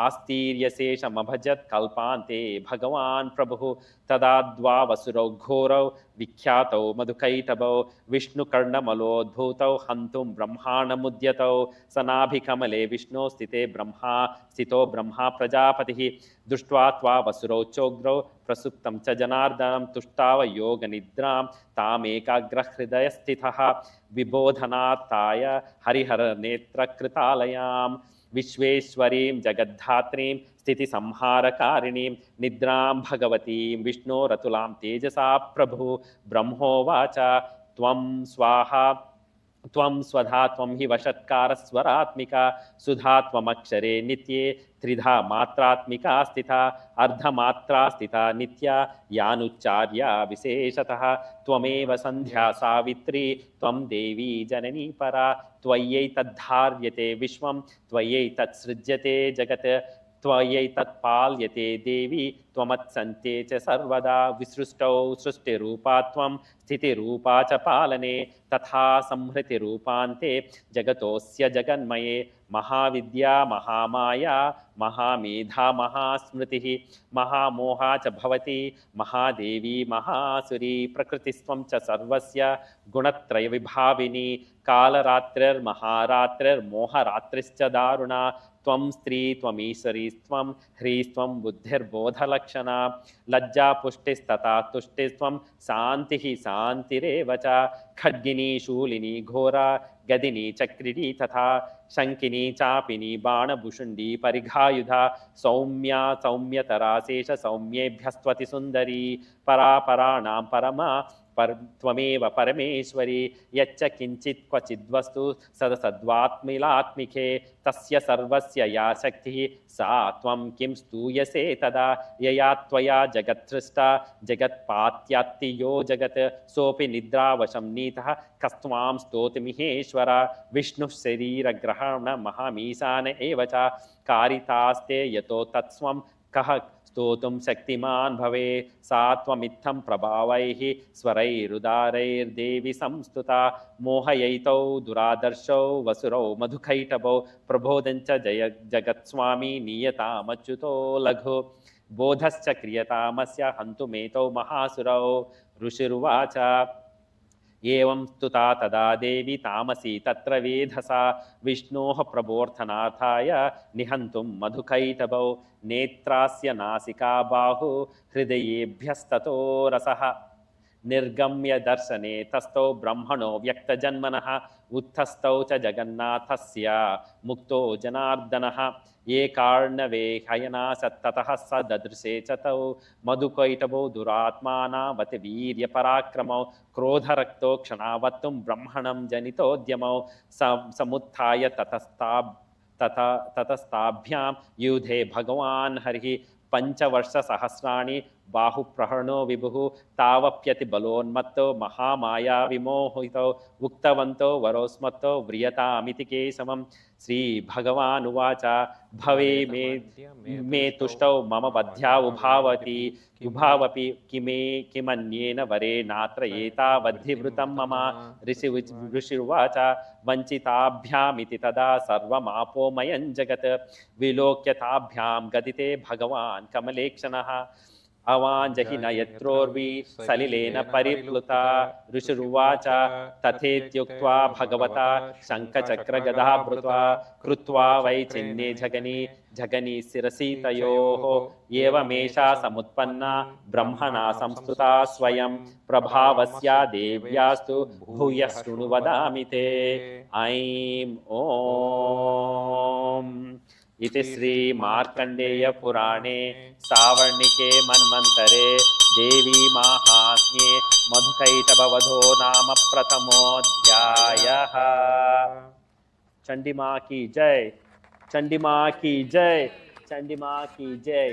आस्तीर्यशेषमभजत् कल्पान्ते भगवान् प्रभुः तदा द्वावसुरौ घोरौ विख्यातौ मधुकैटभौ विष्णुकर्णमलोद्भूतौ हन्तुं ब्रह्माण्डमुद्यतौ सनाभिकमले विष्णो स्थितो ब्रह्मा प्रजापतिः दृष्ट्वा त्वावसुरौ चोग्रौ प्रसुप्तं च जनार्दनं तुष्टाव योगनिद्रां तामेकाग्रहृदयस्थितः विबोधनात्ताय हरिहरनेत्रकृतालयां विश्वेश्वरीं जगद्धात्रीं स्थितिसंहारकारिणीं निद्रां भगवतीं विष्णोरतुलां तेजसा प्रभुः ब्रह्मोवाच त्वं स्वाहा त्वं स्वधा त्वं हि वषट्कारस्वरात्मिका सुधा त्वमक्षरे नित्ये त्रिधा मात्रात्मिका स्थिता अर्धमात्रा स्थिता नित्या यानुच्चार्या विशेषतः त्वमेव संध्या सावित्री त्वं देवी जननी परा त्वयैतद्धार्यते विश्वं त्वयैतत्सृज्यते जगत् त्वयैतत्पाल्यते देवी त्वमत्सन्ते च सर्वदा विसृष्टौ सृष्टिरूपा त्वं स्थितिरूपा च पालने तथा संहृतिरूपान्ते जगतोऽस्य जगन्मये महाविद्या महामाया महामेधा महास्मृतिः महामोहा च भवति महादेवी महासुरी प्रकृतिस्त्वं च सर्वस्य गुणत्रयविभाविनी कालरात्रिर्महारात्रिर्मोहरात्रिश्च दारुणा त्वं स्त्री त्वमीश्वरीस्त्वं ह्रीस्त्वं बुद्धिर्बोधलक्षणा लज्जा पुष्टिस्तथा तुष्टिस्त्वं शान्तिः शान्तिरेव च खड्गिनी शूलिनी घोरा गदिनी चक्रिणी तथा शङ्किनी चापिनी बाणभुषुण्डी परिघायुधा सौम्या सौम्यतरा शेष सौम्येभ्यस्त्वति सुन्दरी परापराणां परमा त्वमेव परमेश्वरी यच्च किञ्चित् क्वचिद्वस्तु सदसद्वात्मिलात्मिके तस्य सर्वस्य या शक्तिः सा त्वं किं स्तूयसे तदा यया त्वया जगत्सृष्टा जगत्पात्यात्ति यो जगत् सोऽपि निद्रावशं नीतः कस्त्वां स्तोतुमिहेश्वर विष्णुः शरीरग्रहण महामीशान एव च कारितास्ते यतो तत्स्वं कः स्तोतुं शक्तिमान् भवे सा त्वमित्थं प्रभावैः स्वरैरुदारैर्देवि संस्तुता मोहयैतौ दुरादर्शौ वसुरौ मधुकैटभौ प्रबोधञ्च जगत्स्वामी नीयतामच्युतो लघु बोधश्च क्रियतामस्य हन्तुमेतौ महासुरौ ऋषिरुवाच एवं स्तुता तदा देवी तामसी तत्र वेधसा विष्णोः प्रबोधनार्थाय निहन्तुं मधुकैटभौ नेत्रास्य नासिका बाहु हृदयेभ्यस्ततो रसः निर्गम्य दर्शने तस्थौ ब्रह्मणो व्यक्तजन्मनः उत्थस्थौ च जगन्नाथस्य मुक्तो जनार्दनः एकार्णवे हयनासत्ततः स ददृशे च तौ मधुकैटभौ दुरात्मानावति वीर्यपराक्रमौ क्रोधरक्तो क्षणावत्तुं ब्रह्मणं जनितोद्यमौ समुत्थाय ततस्ताभ्यां युधे भगवान् हरिः पञ्चवर्षसहस्राणि बाहुप्रहरणो विभुः तावप्यति बलोन्मत्तो महामाया विमोहितो उक्तवन्तो वरोस्मत्तो व्रियतामिति केशवं श्रीभगवानुवाच भवे मे तुष्टौ मम बध्या उभावपि किमन्येन वरेणात्र एतावद्धिवृतं मम ऋषिर्वाच वञ्चिताभ्यामिति तदा सर्वमापोमयं जगत् विलोक्य ताभ्यां गदिते भगवान् कमलेक्षणः अवाञ्जहि न यत्रोर्वि सलिलेन परिप्लुता ऋषिरुवाच तथेत्युक्त्वा भगवता शङ्खचक्रगदाभृत्वा कृत्वा वै चिन्ने जगनी शिरसि तयोः एवमेषा समुत्पन्ना ब्रह्मणा संस्तुता स्वयं प्रभावस्या देव्यास्तु भूयः शृणु वदामि ते ऐं ॐ इति श्री मार्कण्डेय पुराणे सावर्णिके मन्वन्तरे देवी माहात्म्ये मधुकैटभवधो नाम प्रथमोऽध्यायः। चंडिमा की जय, चंडिमा की जय, चंडिमा की जय।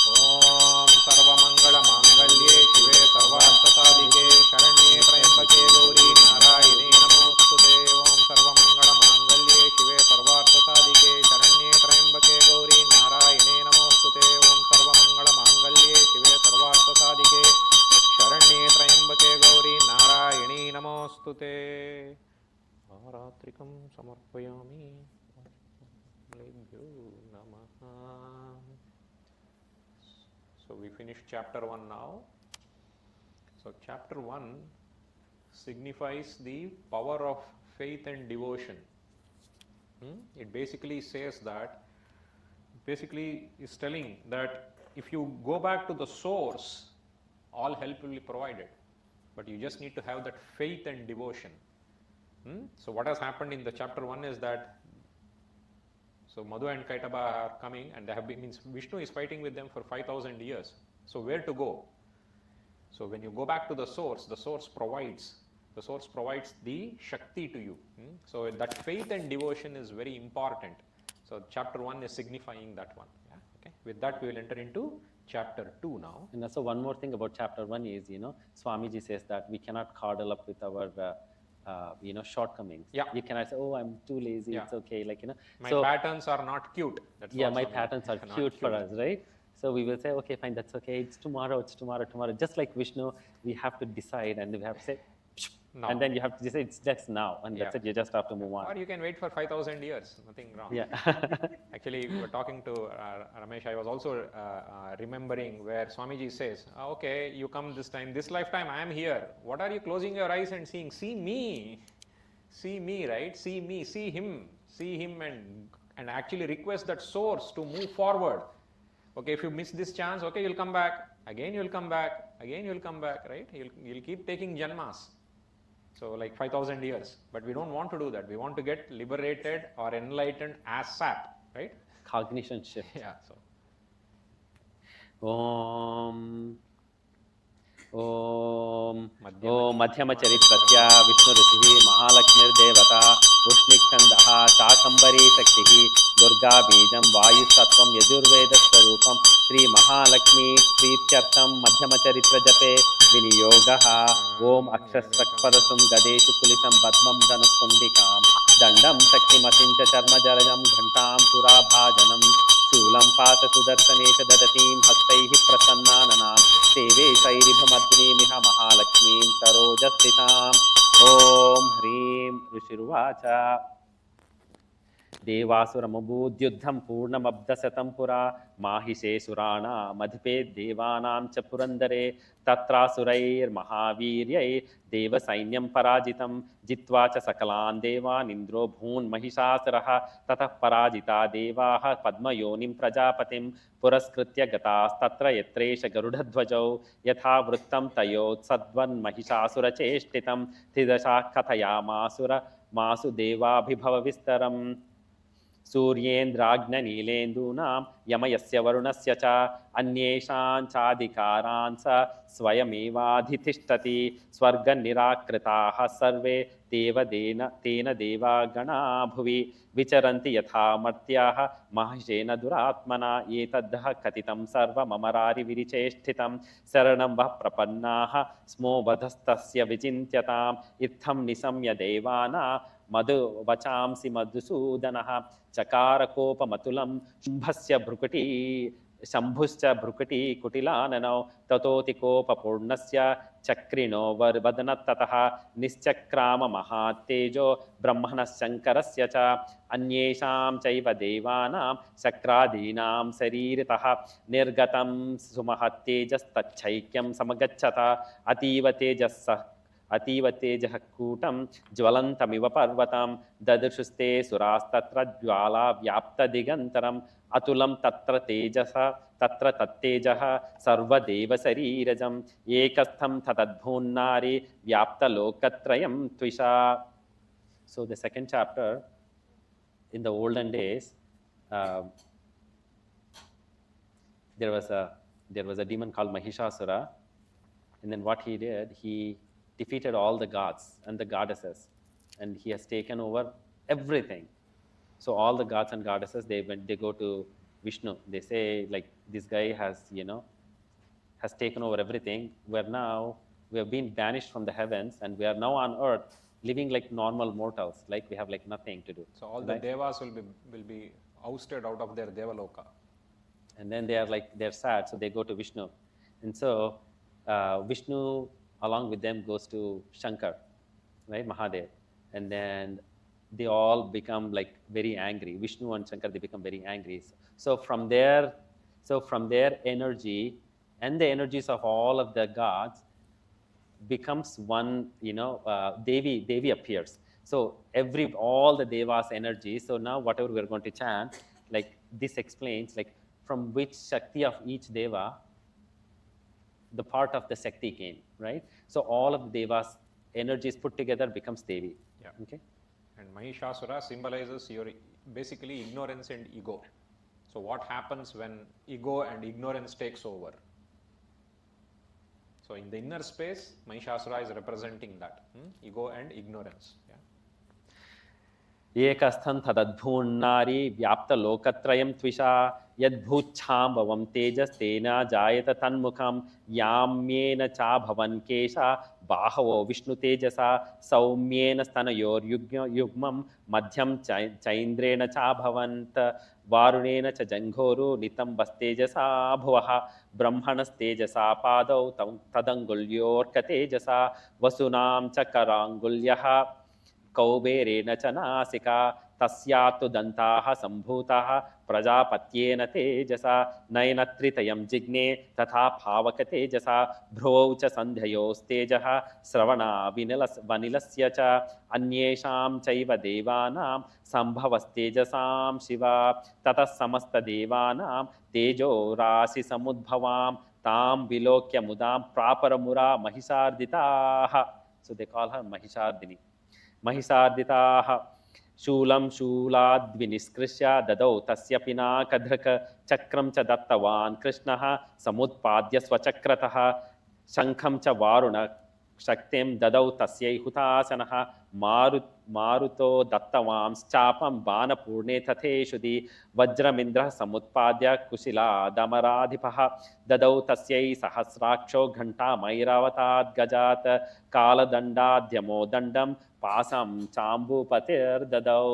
ओम सर्वमंगल मांगल्ये शिवे सर्वार्थसाधिके शरण्ये त्र्यंबके गौरी नारायणे नमोस्तुते। ओम सर्वमंगल मांगल्ये शिवे सर्वार्थसाधिके शरण्ये त्र्यंबके गौरी नारायणे नमोस्तुते। ओम सर्वमंगल मांगल्ये शिवे सर्वार्थसाधिके शरण्ये त्र्यंबके गौरी नारायणे नमोस्तुते। नवरात्रिकं समर्पयामि। नमः। So we finished chapter 1 now. So chapter 1 signifies the power of faith and devotion. It basically says that, basically is telling that if you go back to the source, all help will be provided. But you just need to have that faith and devotion. So what has happened in the chapter 1 is that so Madhu and Kaitaba are coming, and they have been, means Vishnu is fighting with them for 5,000 years. So where to go? So when you go back to the source provides the Shakti to you. So that faith and devotion is very important. So chapter 1 is signifying that one. Yeah? Okay. With that we will enter into chapter 2 now. And also one more thing about chapter 1 is, Swamiji says that we cannot cuddle up with our shortcomings. Yeah. You cannot say, oh, I'm too lazy. Yeah. It's okay. My patterns are not cute. That's my patterns are cute for us, right? So we will say, okay, fine, that's okay. It's tomorrow. Just like Vishnu, we have to decide and we have to say, now. And then you have to say, it's just now. And that's it. You just have to move on. Or you can wait for 5,000 years. Nothing wrong. Yeah. Actually, we were talking to Ramesh. I was also remembering where Swamiji says, okay, you come this time, this lifetime, I am here. What are you closing your eyes and seeing? See me, right? See me, see him and actually request that source to move forward. Okay, if you miss this chance, okay, you'll come back. Again, you'll come back. Again, you'll come back, right? You'll keep taking janmas. So like 5,000 years. But we don't want to do that. We want to get liberated or enlightened ASAP. right? Cognition shift. Yeah. So Om Om Madhyama Om Madhyama Charitrasya Vishnu Rishih Mahalakshmir Devata Ushnikchandaha Chakambari Shaktihi Durga Bijam Vayu Sattvam Yajurveda Swarupam Sri Mahalakshmi Prityartham Madhyama Charitra Jape Viniyogaha Om Akshasakparasum Gadeshu Kulisam Badmam Dhanustundikam Dandam Shaktimasincha Charma Jarajam Ghantam Surabhajanam Shulam Pata Sudarsanesha Dadatim Hastaihi Prasannananam Seve Sairibhamadri Miha Mahalakshmim Sarojasthitam Om Hrim Rishirvacha Devasuramabhudyuddham Purnamabdasatam Pura Mahishe Surana Madhipe Devanam Chapurandare Tatra Surair Mahaviryai Deva Sainyam Parajitam Jitvacha Sakalan Devan Indro Bhun Mahishasaraha Tatah Parajita Devaha Padmayonim Prajapatim Puraskritya Gatas Tatra Yatresha Garudadvajau Yatha Vrittam Tayot Sadvan Mahishasura Cheshtitam Tidasha Kathayamasura Masu Deva Bhibhava Vistaram सूर्येन्द्राग्ननीलेन्दूनां यमयस्य वरुणस्य च अन्येषां चाधिकारान् स स्वयमेवाधितिष्ठति स्वर्गनिराकृताः सर्वे तेन देवागणा भुवि विचरन्ति यथा मर्त्याः महिषेण दुरात्मना एतद्धः कथितं सर्वममरारिविरिचेष्टितं शरणं वः प्रपन्नाः स्मो वधस्तस्य विचिन्त्यताम् इत्थं निशम्य देवाना मधु वचांसि मधुसूदनः चकारकोपमतुलं शम्भुश्च भ्रुकुटी कुटिलाननौ ततोतिकोपपूर्णस्य चक्रिणो वदनत्ततः निश्चक्राम महात्तेजो ब्रह्मणः शङ्करस्य च अन्येषां चैव देवानां शक्रादीनां शरीरतः निर्गतं सुमहत्तेजस्तच्छैक्यं समगच्छत अतीव तेजः कूटं ज्वलन्तमिव पर्वतं ददृशुस्ते सुरास्तत्र ज्वाला व्याप्तदिगन्तरम् अतुलं तत्र तत्तेजः सर्वदेवशरीरजम् एकस्थं तदद्भून्नारी व्याप्तलोकत्रयं त्विषा. So the second chapter, in the olden days, there was a demon called Mahishasura, and then what he did, he defeated all the gods and the goddesses, and he has taken over everything. So all the gods and goddesses, they go to Vishnu. They say, like, this guy has taken over everything. We have been banished from the heavens, and we are now on earth living like normal mortals, like we have like nothing to do. So all the devas will be ousted out of their devaloka. And then they're sad, so they go to Vishnu. And so Vishnu along with them goes to Shankar, right, Mahadev. And then they all become like very angry. Vishnu and Shankar, they become very angry. So from their energy and the energies of all of the gods becomes one, Devi appears. So all the devas' energy. So now whatever we're going to chant, like this explains like from which Shakti of each deva the part of the Shakti came, right? So all of the devas' energies put together becomes Devi. Yeah. Okay. And Mahishasura symbolizes your basically ignorance and ego. So what happens when ego and ignorance takes over? So in the inner space, Mahishasura is representing that, ego and ignorance. Ekasthan tadadbhunnari vyapta lokatrayam tvisha yadbhuchambhavam tejas tena jayata tanmukham yamyena cha bhavan kesha bahavo vishnu tejasa saumyena stanayor yugmam madhyam chaindrena cha bhavant varunena cha janghoru nitam bastejasa bhuvaha brahmanas tejasa padau tadangulyorka tejasa vasunam cha karangulyaha कौबेरेण च नासिका तस्यात्तु दन्ताः सम्भूताः प्रजापत्येन तेजसा नयनत्रितयं जिग्ने तथा भावक तेजसा भ्रुवौ च सन्ध्ययोस्तेजः श्रवणा वनिलस्य च अन्येषां चैव देवानां सम्भवस्तेजसां शिवा ततः समस्तदेवानां तेजो राशि समुद्भवां तां विलोक्य मुदां प्रापरमुरा महिषार्दिताः. So they call her Mahishardini. Mahisharditaha शूलं शूलाद्विनिष्कृष्य ददौ तस्य पिनाकधृक् चक्रं च दत्तवान् कृष्णः समुत्पाद्य स्वचक्रतः शङ्खं च वारुण शक्तिं ददौ तस्यै हुतासनः मारुतो दत्तवांश्चापं बाणपूर्णे तथेषुधि वज्रमिन्द्रः समुत्पाद्य कुशिलादमराधिपः ददौ तस्यै सहस्राक्षो घण्टामैरावताद् गजात् कालदण्डाद्यमो दण्डं पासं चाम्बुपतिर्ददौ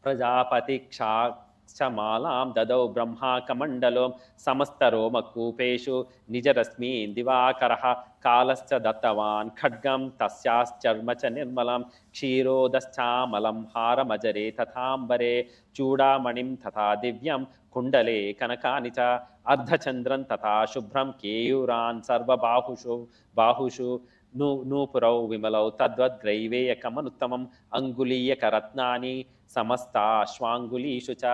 प्रजापतिक्षाक्षमालां ददौ ब्रह्माकमण्डलो समस्तरोमकूपेषु निजरश्मीन् दिवाकरः कालश्च दत्तवान् खड्गं तस्याश्चर्म च निर्मलं क्षीरोदश्चामलं हारमजरे तथाम्बरे चूडामणिं तथा दिव्यं कुण्डले कनकानि च अर्धचन्द्रं तथा शुभ्रं केयूरान् सर्वबाहुषु नूपुरौ विमलौ तद्वद्ग्रैवेयकमनुत्तमम् अङ्गुलीयकरत्नानि समस्ताश्वाङ्गुलीषु च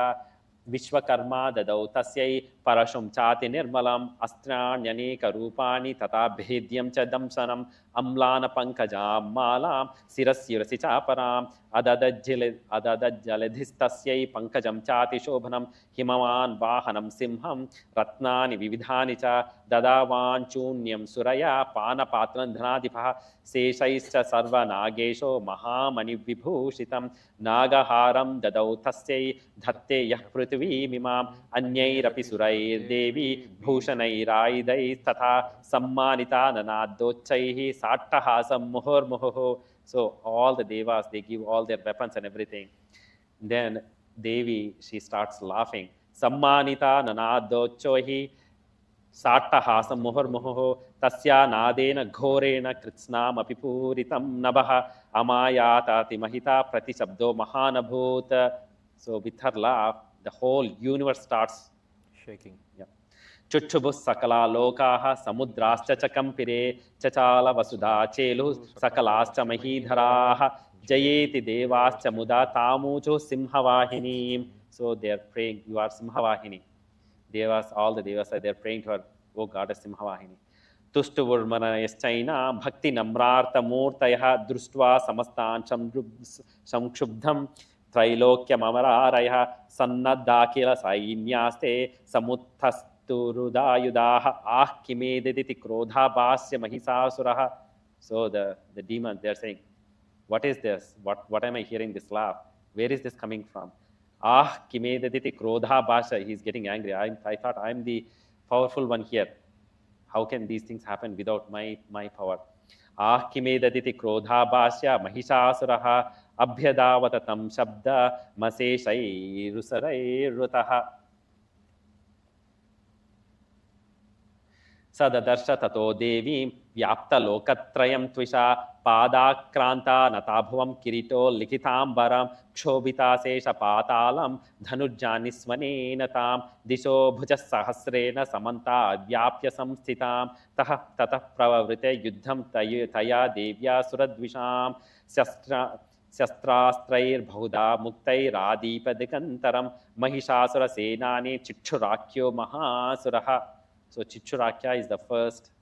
विश्वकर्मा ददौ तस्यै परशुं चाति निर्मलम् अस्त्राण्यनेकरूपाणि तथा भेद्यं च दंशनम् अम्लानपङ्कजां मालां शिरस्युरसि चापराम् अददज्जलधिस्तस्यै पङ्कजं चातिशोभनं हिमवान् वाहनं सिंहं रत्नानि विविधानि च ददावाञ्चून्यं सुरया पानपात्रं धनाधिपः शेषैश्च सर्वनागेशो महामणिविभूषितं नागहारं ददौ तस्यै धत्ते यः पृथिवीमिमाम् अन्यैरपि सुरैर्देवी भूषणैरायुधैस्तथा सम्मानिता ननादोच्चैः साट्टहासं मुहुर्मुहुः. So all the devas, they give all their weapons and everything. Then Devi, she starts laughing. Sammanita nanadochohi sattahasam muhurmuhu tasya nadena ghorena kritsnam apipuritam nabaha amayatati mahita pratishabdo mahanabhut. So with her laugh, the whole universe starts shaking. Yeah. Chuchubus sakala lokaha samudrascha chakampire chachala vasudha chelu sakalascha mahidharaha jayeti devascha muda tamucho simhavahini. So they are praying, you are Simhavahini. Devas, all the devas are there praying to her, oh goddess Simhavahini. Tuštuvurmanayaschaina bhakti namrartha murtayah društva samastan samkshubdham Trailokyam amararayah sannadakila sainyaste samuttastурudayudaha kimediditi krodha bhasya mahisasuraha. So the demons, they are saying, what is this? What am I hearing this laugh? Where is this coming from? Kimediditi krodha bhasya. He is getting angry. I thought I am the powerful one here. How can these things happen without my power? Kimediditi krodha bhasya mahisasuraha abhyadavatatam shabda maseshairusarai Sadadarsha tato devim vyapta lokatrayam tvisha padakranta natabhuvam kirito likitambaram kshobita sesha patalam dhanurjanisvanena tam disho bhujas sahasrena samanta vyapya samsthitam tatah pravavrite yuddham taya devya suradvisham Shastrastrair Bhuda Muktai Radipadhikantaram Mahishasura Senani Chichurakyo Mahasuraha. So Chichurakya is the first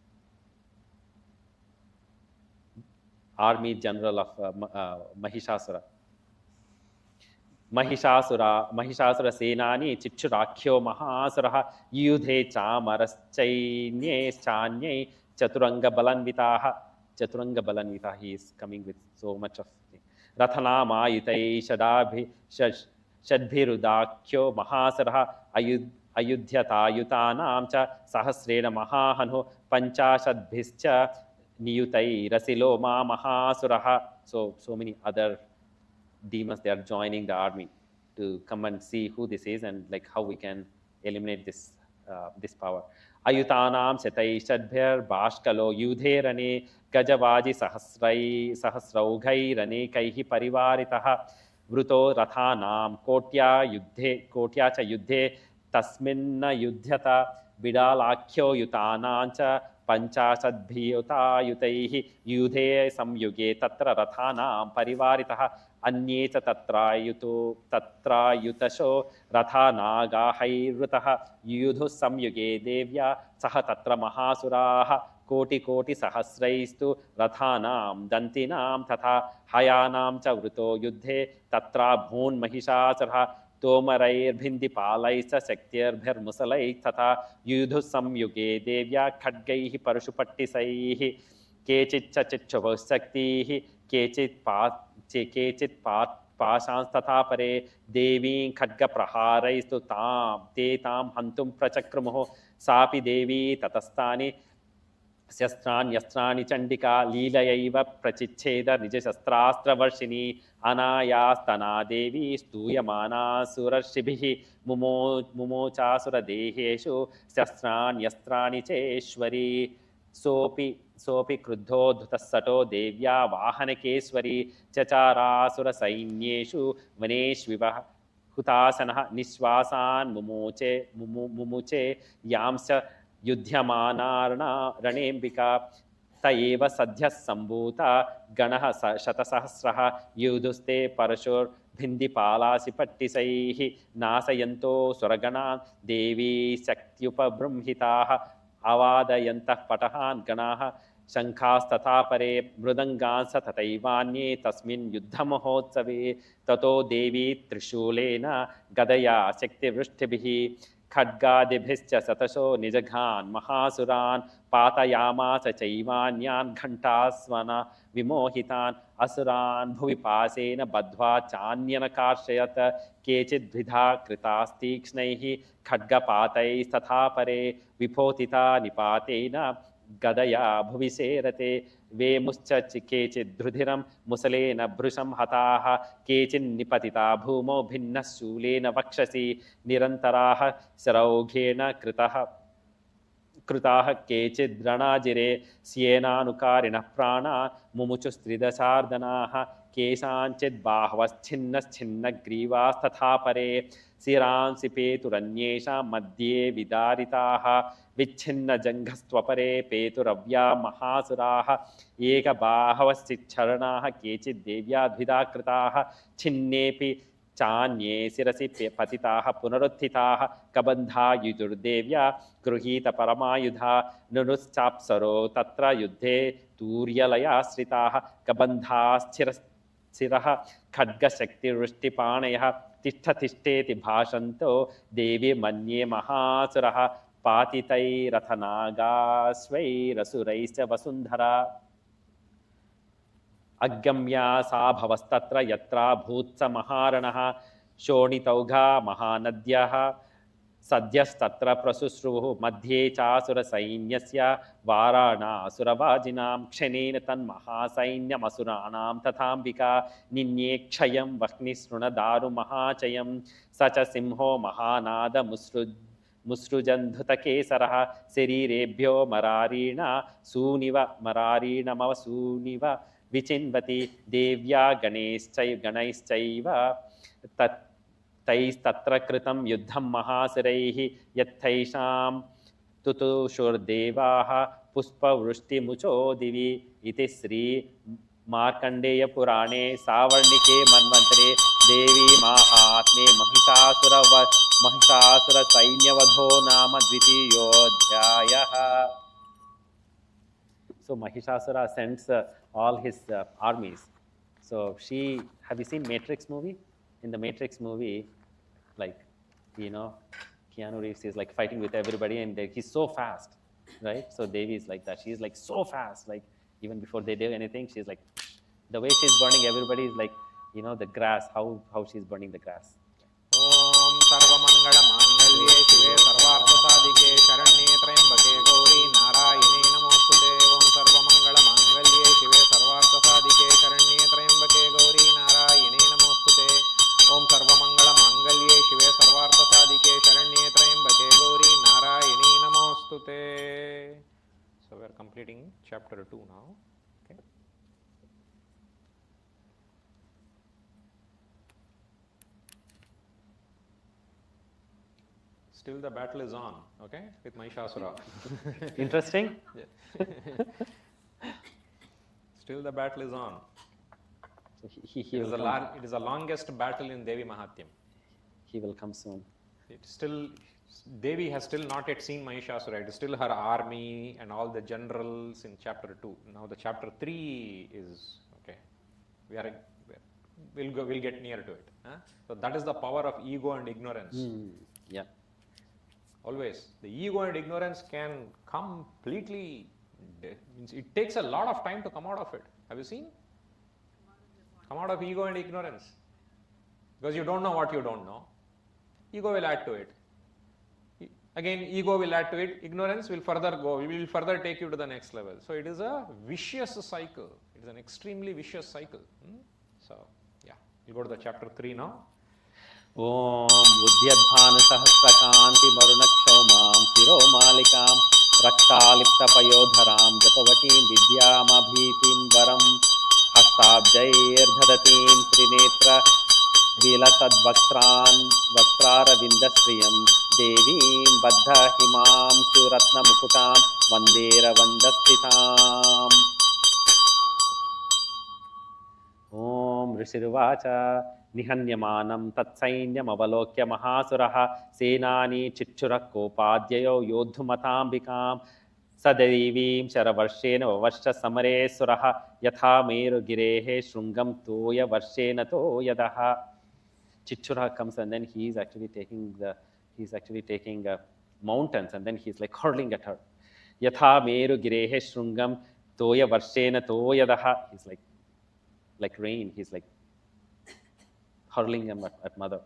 army general of Mahishasura. Mahishasura Senani Chichurakyo Mahasuraha Yudhe Chamaraschainye Chanye Chaturanga Balanvitaha. Chaturanga Balanvita, he is coming with so much of things. Rathanamayitai Shadbhirudakyo Mahasaraha Ayudhyatayutanam cha Sahasrena Mahahanu Panchashadbhischa Niyutai Rasiloma Mahasuraha. So many other demons, they are joining the army to come and see who this is and like how we can eliminate this power. Ayutanam Setai Shadbhir Bashkalo Yudherane Gajavaji Sahasraughai Rane Kaihi Parivaritaha Vruto Rathanam Kotya cha Yudhe Tasminna Yudhyata Vidalakyo Yutanancha Panchasadbhiyota Yutaihi Yudhe Samyuge Tatra Rathanam Parivaritaha Anye cha Tatra Yutasho Rathanaga Hairutaha Yudhu Samyuge Devya Saha Tatra Mahasuraha कोटिकोटिसहस्रैस्तु रथानां दन्तिनां तथा हयानां च वृतो युद्धे तत्र भून्महिषासुरः तोमरैर्भिन्दिपालैश्च शक्तिर्भिर्मुसलैः तथा युधुः संयुगे देव्या खड्गैः परशुपट्टिसैः केचिच्च चिक्षुभुः शक्तिः केचित् पाशांस्तथा परे देवीं खड्गप्रहारैस्तु ते तां हन्तुं प्रचक्रमुः सापि देवी ततस्तानि शस्त्राण्यस्त्राणि चण्डिका लीलयैव प्रचिच्छेद निजशस्त्रास्त्रवर्षिणी अनायास्तना देवी स्तूयमानासुरर्षिभिः मुमोचासुरदेहेषु शस्त्राण्यस्त्राणि चेश्वरी सोऽपि क्रुद्धोद्धतः देव्या वाहनकेश्वरी चचारासुरसैन्येषु वनेष्विव हुतासनः निःश्वासान् मुमुचे यांश्च युध्यमानार्णरणेऽम्बिका त एव सद्यः सम्भूता गणः शतसहस्रः युधुस्ते परशुर्भिन्दिपालासि पट्टिसैः नाशयन्तो सुरगणान् देवी शक्त्युपबृंहिताः अवादयन्तः पटहान् गणाः शङ्खास्तथा परे मृदङ्गांस तथैवान्ये तस्मिन् युद्धमहोत्सवे ततो देवी त्रिशूलेन गदया शक्तिवृष्टिभिः खड्गादिभिश्च शतशो निजघान् महासुरान् पातयामास चैवान्यान् घण्टास्वन विमोहितान् असुरान् भुवि पाशेन बद्ध्वा चान्यनकार्षयत् केचिद्विधा कृतास्तीक्ष्णैः खड्गपातैस्तथा परे विपोतिता निपातेन गदया भुवि सेरते वेमुश्च केचिद्धृधिरं मुसलेन भृशं हताः केचिन्निपतिता भूमौ भिन्नः शूलेन वक्षसि निरन्तराः शरौघेन कृताः केचिद्रणाजिरे स्येनानुकारिणः प्राणा मुमुचुस्त्रिदशार्दनाः केषाञ्चिद्बाहवश्छिन्नश्छिन्नग्रीवास्तथा परे शिरांसि पेतुरन्येषां मध्ये विदारिताः विच्छिन्नजङ्घस्त्वपरे पेतुरव्या महासुराः एकबाहवश्चिच्छरणाः केचिद्देव्या द्विधा कृताः छिन्नेऽपि चान्ये शिरसि पतिताः पुनरुत्थिताः कबन्धा युजुर्देव्या गृहीतपरमायुधा नुनुश्चाप्सरो तत्र युद्धे तूर्यलयाश्रिताः कबन्धाश्चिरः खड्गशक्तिवृष्टिपाणयः तिष्ठतिष्ठेति भाषन्तो देवी मन्ये महासुरः पातितैरथनागाश्वैरसुरैश्च वसुन्धरा अगम्या सा भवस्तत्र यत्रा भूत्स महारणः शोणितौघा महानद्यः सद्यस्तत्र प्रशुश्रुः मध्ये चासुरसैन्यस्य वाराणासुरवाजिनां क्षणेन तन्महासैन्यमसुराणां तथाम्बिका निन्ये क्षयं वह्निसृणदारुमहाचयं स च सिंहो महानादमुसृजन्धुतकेसरः शरीरेभ्यो मरारीणमवसूनिव विचिन्वति देव्या गणैश्चैव तैस्तत्र कृतं युद्धं महासुरैः यत्थैषां तुतुषुर्देवाः पुष्पवृष्टिमुचो दिवि इति श्री मार्कण्डेयपुराणे सावर्णिके मन्वन्तरे देवी माहात्म्ये महिषासुरसैन्यवधो नाम द्वितीयोऽध्यायः. So Mahishasura sends all his armies. So have you seen Matrix movie? In the Matrix movie, like, Keanu Reeves is like fighting with everybody and he's so fast, right? So Devi is like that. She's like so fast, like even before they do anything, she's like, the way she's burning everybody is like, the grass, how she's burning the grass. Om Sarvamangala Mangalye Shive Sarvarthasadike Sharanye Trayambake Gauri Narayane Namostute. Om Sarvamangala Mangalye Shive Sarvarthasadike Sharanye Trayambake Gauri Narayane Namostute. Om Sarvamangala Mangalye Shive Sarvarthasadike Sharanye Trayambake Gauri Narayane Namostute. So we are completing chapter 2 now. Okay. Still the battle is on, okay, with Mahishasura. Interesting? Still the battle is on. So it is the longest battle in Devi Mahatmyam. He will come soon. It's still Devi has still not yet seen Mahishasura. It is still her army and all the generals in chapter 2. Now the chapter 3 is, okay, we'll get near to it. Huh? So that is the power of ego and ignorance. Yeah. Always. The ego and ignorance can completely, it takes a lot of time to come out of it. Have you seen? Come out of ego and ignorance. Because you don't know what you don't know. Ego will add to it. Again, ego will add to it. Ignorance will further go. It will further take you to the next level. So it is a vicious cycle. It is an extremely vicious cycle. So, yeah. We'll go to the chapter 3 now. Om Udyadbhana Sahasrakanti Varunakshomam Siro Malikam Raktalipta Payodharam Gatavatim Vidyamabhitim Varam Hastabjair Dhadatim Trinetra Vilasadvaktran Vaktrara Vindasriyam Devim Baddha Himam Suratna Mukutam Vandera Vandastitam. Om Rishirvacha Nihanyamanam Tatsainyam Avalokya Mahasuraha Senani Chichurak Kopadyayo Yodhumatambikam Sadevim Sharavarshena Vavasha Samare Suraha Yatha Meru Girehe Shrungam Toya Varshena Toyadaha. Chichura comes and then he's actually taking mountains and then he's like hurling at her. Yatha Meru Girehe Shrungam Toya Varshena Toyadaha. He's like rain. He's like hurling him at mother.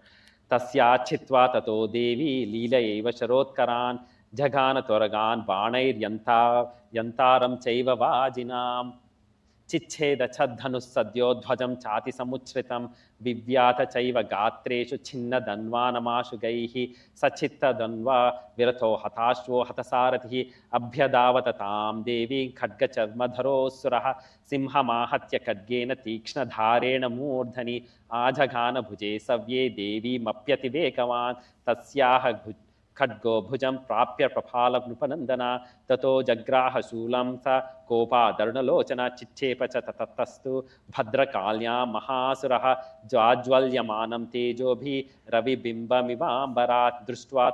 Tasya chitva tato Devi Leela eva sharotkaran Jagana toragan Banair yantaram chaiva vajinam Chicheda chadhanus sadyo dhvajam chati samuchritam Vivyata chaiva gatreshu chinna danvanamashu gaihi Sachitta danva virato hatashvo hatasaratihi Abhyadavatatam Devi khadga charmadharo suraha Simha mahatya kadgena tikshna dharena murdhani Ajagana bhuje savye Devi mapyati vekavan Tasyaha Khadgo bhujam prapya praphala nupanandana tato jagraha shulam sa kopa darnalochana chichepa cha tatastastu bhadrakalya mahasuraha jwajvalyamanam tejobhi ravi bimbamivambarat društva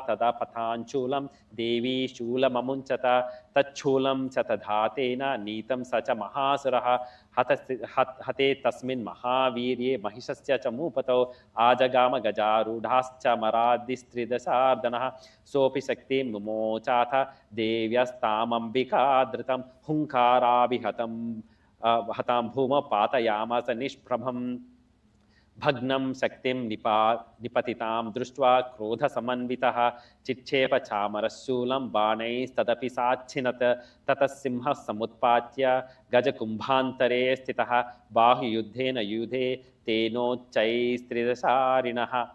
tada pathanchulam devi shulamamunchata tachulam chatadhatena nitam sacha mahasuraha hate tasmin mahavirye mahishasya chamupato ajagama gajarudhascha maradistridasardanaha sopi saktim numochatha devyastamambika dhritam hunkaravihatam hatam bhuma patayamasa nishprabham Bhagnam Shaktim Nipatitam Društva Krodha Samanvitaha Chichepa Chamarasulam Banais Tadapi Sachinata Tatasimha Samutpatya Gaja Kumbhantare Stitaha Bahu Yudhena Yudhe Teno Chaistridasarinaha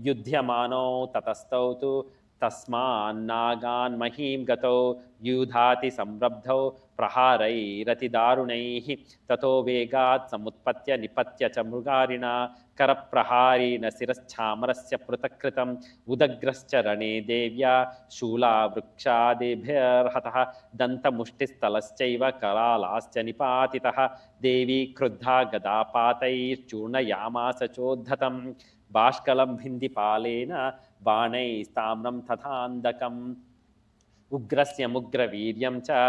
Yudhyamano Tatastautu Tasman Nagan Mahim Gato Yudhati Samrabdho Praharai Rati Darunaihi Tato Vegat Samutpatya Nipatya Chamrugarina Karaprahari Nasiras Chamarasya Prutakritam Udagrascha Rane Devya Shula Vruksha Debhyar Hataha Danta Mushtistalaschaiva Karalascha Nipatitaha Devi Kruddha Gadapatai Churna Yamasa Chodhatam Bashkalam Bhindipalena Banai Stamram Tathandakam Ugrasya Mugraviryam cha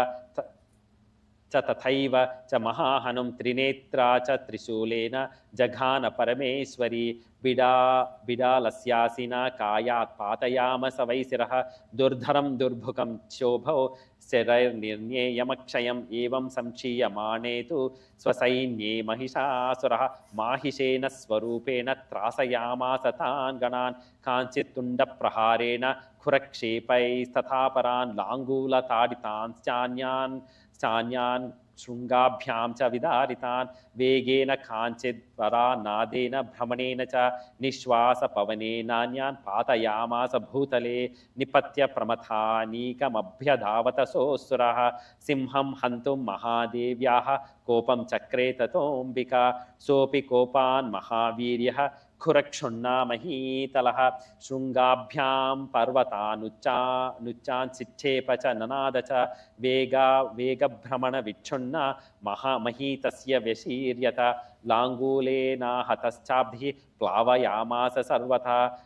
tathaiva cha mahahanam trinetra cha trishulena jaghana parameshwari bidalasyasina kayat patayama savaisiraha durdharam durbhukam chobho serair nirnyeyamakshayam evam samchiyamanetu swasainye mahishasuraha mahishena swarupena trasayamasa tan ganan kanchitunda praharena khurakshepai stathaparan langula taditan Chanyan Shungabhyam cha vidaritan Vegena kanchid vara nadena brahmanena cha Nishwasa pavane nanyan patayamasa bhutale Nipatya pramathanikam abhyadhavata sosuraha Simham hantum mahadevyaha Kopam chakre tatombika Sopi kopan mahaviryaha Kurakshunna Mahitalaha Shrungabhyam Parvatanuchan Sichepacha Nanadacha Vega Brahmana Vichunna Maha Mahitasya Veshiryata Langulena Hataschabdhi Plavayamasa Sarvata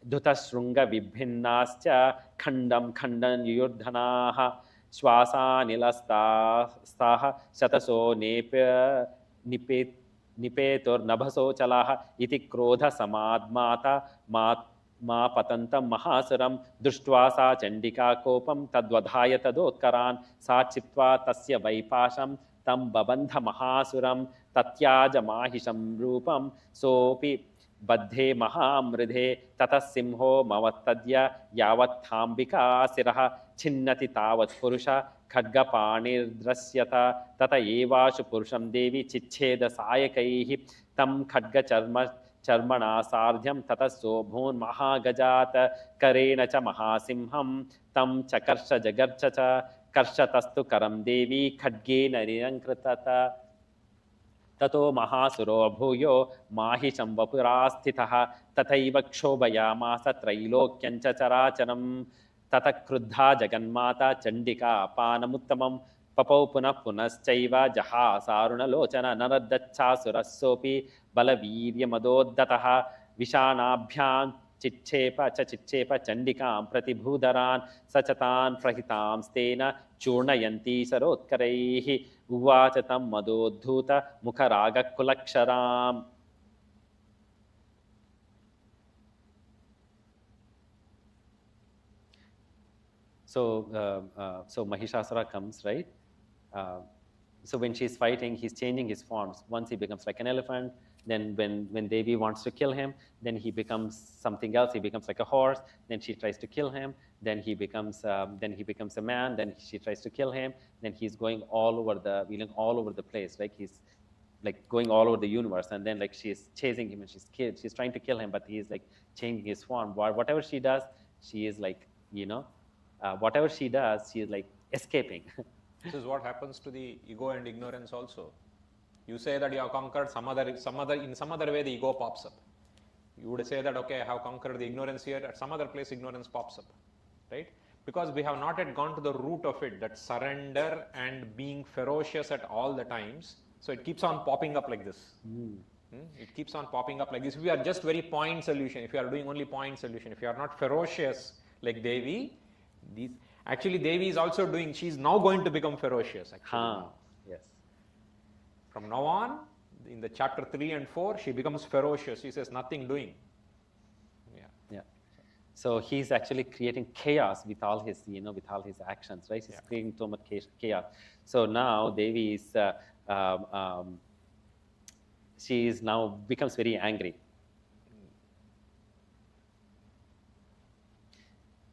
Dutashrunga Vibhinnascha Khandan Yurdhanaha Swasa Nilastaha Shataso Nipetur Nabhaso Chalaha Iti Krodha Samadmata Ma Patantam Mahasuram Dushtva Chandika Kopam Tadvadhaya Tadotkaran Sa Chiptva Tasya Vaipasham Tam Babandha Mahasuram Tatyaja Mahisham Rupam Sopi Badhe Mahamridhe Tata Simho Mavattadya Yavathambika Siraha Chinnati Tavat Purusha Khadgapanir Drasyata Tata Evashu Purusham Devi Chicheda Sayakaihi Tam Khadga Charmana Sardhyam Tata Sobhun Mahagajata Karena Cha Mahasimham Tam Chakarsha Jagarcha Cha Karshatastu Karam Devi Khadgena Nirankritata Tato Mahasuro Bhuyo Mahisham Vapurastitha Tataiva Kshobhayamasa Trailokyancha Charachanam Tata Kruddha Jaganmata Chandika Panamuttamam Papau Punaschaiva Jaha Saruna Lochana Naraddacha Surasopi Balavirya Madoddataha Vishanabhyam Chichepa Chandikam Pratibhudaran Sachatan Prahitam Stena Churnayanti Sarotkaraihi Uvachatam Madodhuta Mukharaga Kulaksharam. So Mahishasura comes, right? So when she's fighting, he's changing his forms. Once he becomes like an elephant, then when Devi wants to kill him, then he becomes something else. He becomes like a horse. Then she tries to kill him. Then he becomes a man. Then she tries to kill him. Then he's going all over the place. Like he's like going all over the universe. And then like she's chasing him and she's trying to kill him, but he's like changing his form. Whatever she does, she is like, whatever she does, she is like escaping. This is what happens to the ego and ignorance also. You say that you have conquered in some other way the ego pops up. You would say that, okay, I have conquered the ignorance here, at some other place ignorance pops up, right? Because we have not yet gone to the root of it, that surrender and being ferocious at all the times. So it keeps on popping up like this. It keeps on popping up like this. If we are just very point solution, if you are doing only point solution, if you are not ferocious like Devi, actually Devi is also doing, she is now going to become ferocious actually. Yes. From now on, in the chapter 3 and 4, she becomes ferocious. She says nothing doing. Yeah. So he's actually creating chaos with all his, with all his actions, right? He's creating so much chaos. So now Devi is, she is now becomes very angry.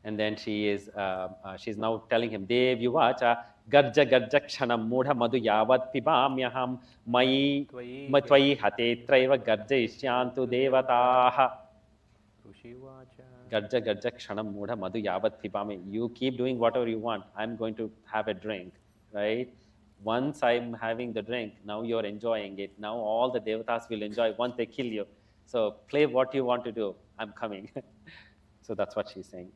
And then she's now telling him, Dev Yuvacha Garja Kshanam Mudha Madhu Yavat Pibamyaham Mai Matwai Hate Traiva Garja Ishyantu Devataha. Garja Kshanam Mudha Madhu Yavat Pibami. You keep doing whatever you want. I'm going to have a drink, right? Once I'm having the drink, now you're enjoying it. Now all the devatas will enjoy once they kill you. So play what you want to do. I'm coming. So that's what she's saying.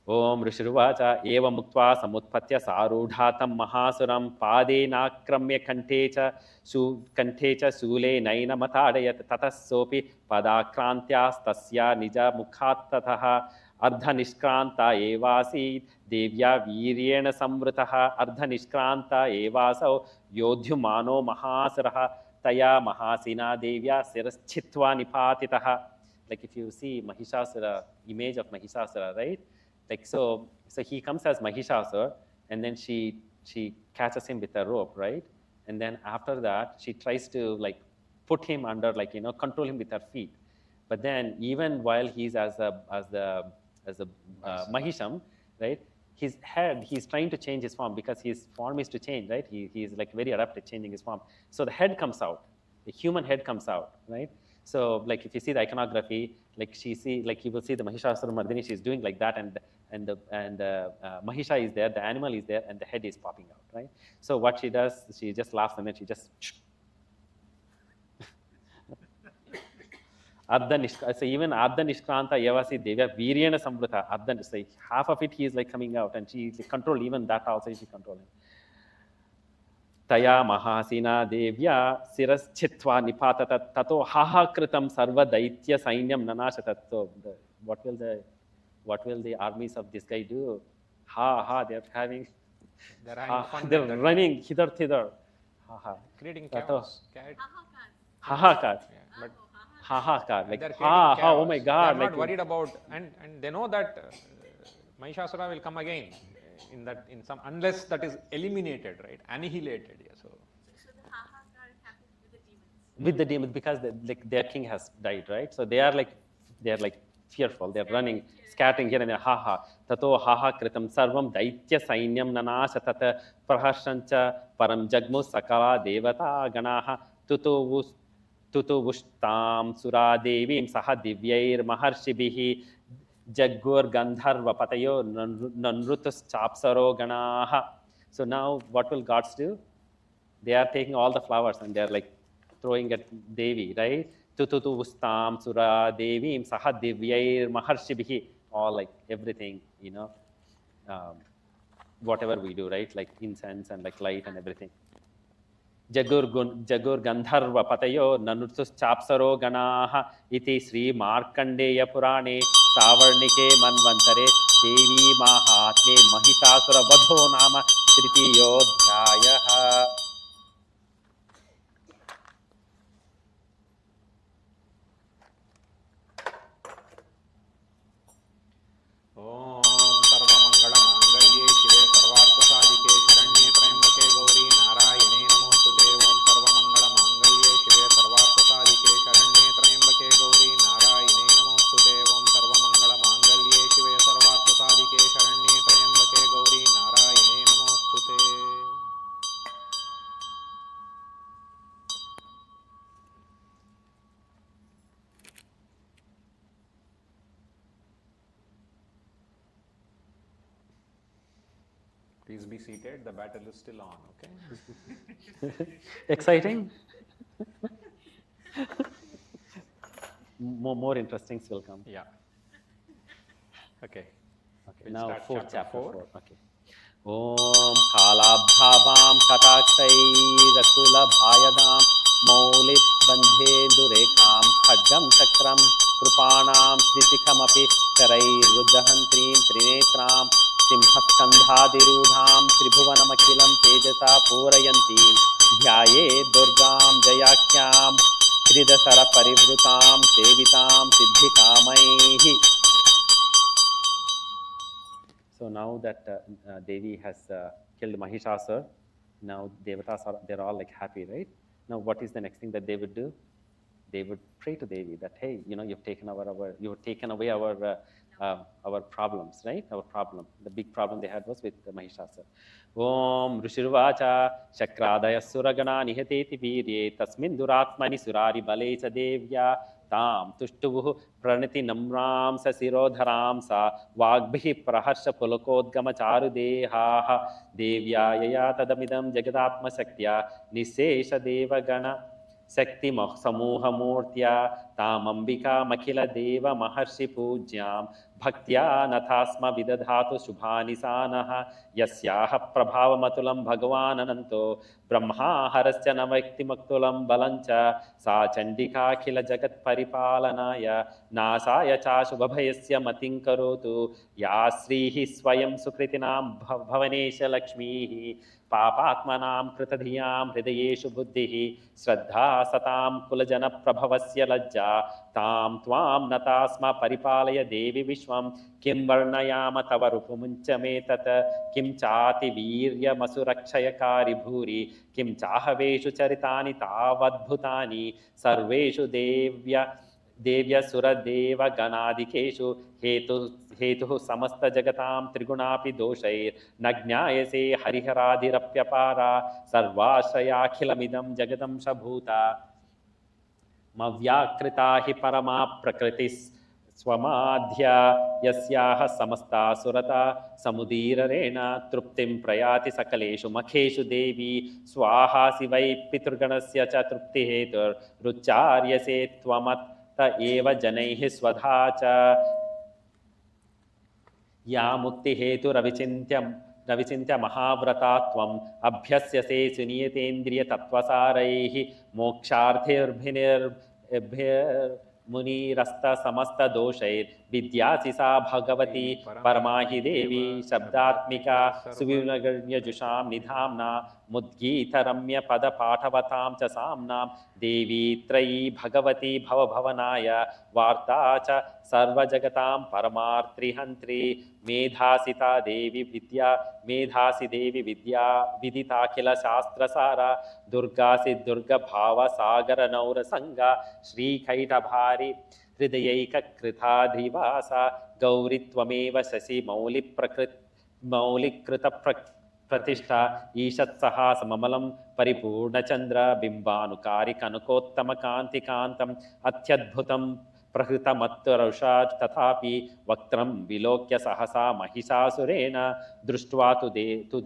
Om Rishiruvacha Eva Muktva Samutpatya Sarudhatam Mahasuram Padenakramya Kantecha Sule Naina Matadayat Tatasopi Padakrantyas Tasya Nija Mukhatataha Ardha Nishkranta Evasi Devya Viryena Samvritaha Ardha Nishkranta Evasau Yodhyumano Mahasaraha Taya Mahasina Devya Siraschitva Nipatitaha. Like if you see Mahishasura, image of Mahishasura, right? Like so he comes as Mahishasura, and then she catches him with a rope, right? And then after that, she tries to like put him under, like control him with her feet. But then even while he's as the Mahisham, right? His head, he's trying to change his form because his form is to change, right? He's like very adept at changing his form. So the head comes out, the human head comes out, right? So like if you see the iconography, like you will see the Mahishasura Mardini, she's doing like that, and the Mahisha is there, the animal is there, and the head is popping out, right? So what she does, she just laughs and then she just So even Ardha Nishkranta Yavasi Devya Viryana Samvrita, Ardha, so half of it he is like coming out and she is control, even that also is controlling. Taya Mahasina Devya Siras Chitva Nipatata Tato Haha Kritam Sarva Daitya Sainyam Nanashatat. So what will the armies of this guy do? They're having They're having fun. They're running hither thither. Creating chaos. Hahakar. Yeah, but Hahakar. Like they're creating oh chaos. my God. They're not worried about, and they know that Mahishasura will come again in some, unless that is eliminated, right? Annihilated. Yeah, so the Hahakar happens with the demons. With the demons, because their king has died, right? So they are like fearful. They're running, scattering here and there. Tato kritam sarvam daitya sainyam nanashatat praharshancha param jagmu sakala devata ganaha tutuvushtam sura devim saha divyair maharshibihi jaggur gandharva patayo nanrutus chapsaro ganaha. So now what will gods do? They are taking all the flowers and they are like throwing at Devi, right? Tututu Ustam Sura Devi Saha Divyair Maharshibihi, all like everything, whatever we do, right? Like incense and like light and everything. Jagur Gandharva Patayo Nanutus Chapsaro Ganaha iti Sri Markandeya Purane Savarnike Manvantare Devi Mahatme Mahishasura Vadho Nama Tritiyodhyayaha. Please be seated. The battle is still on, okay? Exciting? more interesting will come. Yeah. Okay. We'll now start chapter 4. 4. Okay. Om Kalabhavam Katakshay Rakula Bhayadam Maulip Bandhe Durekam Khadgam Chakram Krupanam Tritikamapi Karai Ruddhantrim Trinetram Simhaskandhadirudham Tribhuvanamakilam Tejasa Purayantim Dhyaye Durgam Jayakyam Kridasara Parivrutam Sevitam Siddhikamaihi. So now that Devi has killed Mahishasura, now Devatas they're all like happy, right? Now what is the next thing that they would do? They would pray to Devi that, hey, you've taken away our problems, right? Our problem. The big problem they had was with Mahishasura. Om Rushirvacha Shakradaya Suragana Nihateti Virye Tasmin Duratmani Surari Balecha Devya Tam Tushtuvu Pranati Namram Sasirodharam Sa Vagbhi Praharsha Pulakodgama Charu Deha Devya Yaya Tadamidam Jagadatma Saktya Nisesha Devagana Sakti Samuha Murtya Tamambika Makila Deva Maharshi Pujyam Bhaktya Nathasma Vidadhatu Shubhani Sanaha Yasyaha Prabhava Matulam Bhagavan Ananto Brahma Harasya Navakti Maktulam Balancha Sa Chandika Khila Jagat Paripalanaya Nasaya Cha Shubhabhayasya Matinkarotu Yasrihi Swayam Sukritinam Bhavanesha Lakshmihi Papatmanam Kritadhiyam Hridayeshu Buddhihi Shraddha Satam Kulajana Prabhavasya Lajja Tam Tvam Natasma Paripalaya Devi Vishwam Kim Varnayama Tavarupumuncha Metata Kim Chati Virya Masurakshayakari Bhuri Kim Chahaveshu Charitani Tavadbhutani Sarveshu Devya Suradeva Ganadikeshu Hetu Samasta Jagatam Trigunapi Doshair Nagnayase Hariharadhirapyapara Sarvashayakhilamidam Jagadam Shabhuta Mavyakrita hi Parama Prakritis Swamadhya Yasyaha Samasta Surata Samudira Rena Truptim Prayati Sakaleshu Makheshu Devi Swaha Sivai Piturganasya Cha Trupti Hetur Rucharyase Twamat ta eva janaiः स्वधा च या मुक्तिहेतु रविचिन्त्य महाव्रतात्वम् अभ्यस्यसे सुनियतेन्द्रियतत्त्वसारैः मोक्षार्थैर्भिर्मुनिरस्तसमस्तदोषैर्विद्यासि सा भगवती परमाहि देवी शब्दात्मिका सुविनगण्यजुषां निधाम्ना मुद्गीतरम्यपदपाठवतां च साम्नां देवी त्रयी भगवती भवभवनाय वार्ता च सर्वजगतां परमार्त्रिहन्त्री मेधासिता देवी विद्या विदिताखिल शास्त्रसारा दुर्गासि दुर्गभावसागरनौरसङ्गा श्रीकैटभारि हृदयैककृताधिवासा गौरी त्वमेव शशि प्रतिष्ठा ईषत्सहा सममलं परिपूर्णचन्द्र बिम्बानुकारि कनकोत्तमकान्तिकान्तम् अत्यद्भुतं प्रहृतमत्तरुषा तथापि वक्त्रं विलोक्य सहसा महिषासुरेण दृष्ट्वा तु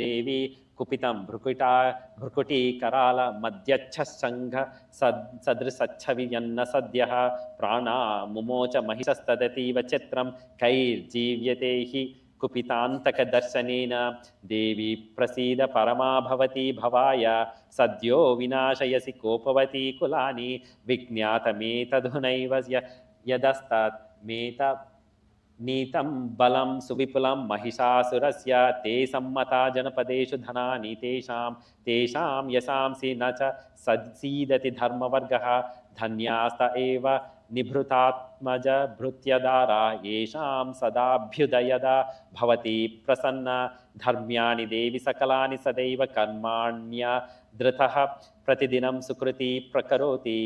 देवी कुपितं भ्रुकुटीकराल मध्यच्छङ्घ सदृशच्छवियन्न सद्यः प्राणा मुमोच महिषस्तदतीव चित्रं कैर्जीव्यते हि कुपितान्तकदर्शनेन देवी प्रसीद परमा भवती भवाय सद्यो विनाशयसि कोपवती कुलानि विज्ञातमेतधुनैव यदस्तात् नीतं बलं सुविपुलं महिषासुरस्य ते सम्मता जनपदेषु धनानि तेषां यशांसि न च ससीदति धर्मवर्गः धन्यास्त एव निभृतात्मज भृत्यदारा येषां सदाभ्युदयदा भवति प्रसन्ना धर्म्याणि देवि सकलानि सदैव कर्माण्यधृतः प्रतिदिनं सुकृति प्रकरोति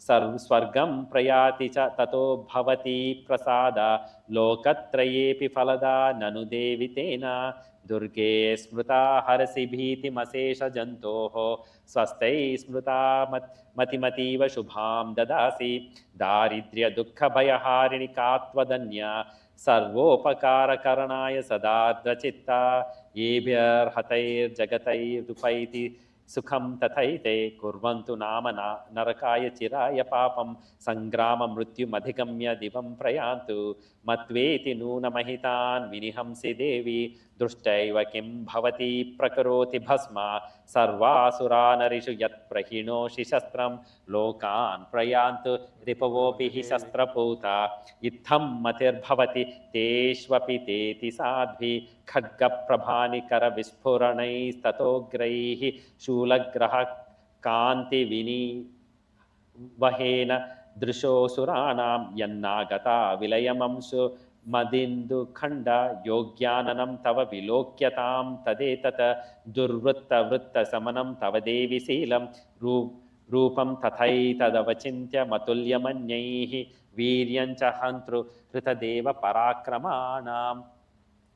स्वर्गं प्रयाति च ततो भवति प्रसाद लोकत्रयेऽपि फलदा ननु देवि तेन दुर्गे स्मृता हरसि भीतिमशेषजन्तोः स्वस्तै स्मृता मतिमतीव शुभां ददासि दारिद्र्यदुःखभयहारिणि कात्वदन्या सर्वोपकारकरणाय सदार्द्रचित्ता येभ्यर्हतैर्जगतैरुपैति सुखं तथैते कुर्वन्तु नाम नरकाय चिराय पापं सङ्ग्राममृत्युमधिगम्य दिवं प्रयान्तु मत्वेति नूनमहितान् विनिहंसि देवी दृष्टैव किं भवति प्रकरोति भस्मा सर्वासुरानरिषु यत्प्रहिणोषि शस्त्रं लोकान् प्रयान्तु रिपवोऽपि हि शस्त्रपूता इत्थं मतिर्भवति तेष्वपि तेति साध्वी खड्गप्रभानिकरविस्फुरणैस्ततोग्रैः शूलग्रह कान्तिविनिवहेन दृशोऽसुराणां यन्नागता विलयमंसु मदिन्दुखण्ड योग्याननं तव विलोक्यतां तदेतत् दुर्वृत्तवृत्तशमनं तव देवि शीलं रूपं तथैतदवचिन्त्य मतुल्यमन्यैः वीर्यञ्च हन्तृ हृतदेव पराक्रमाणां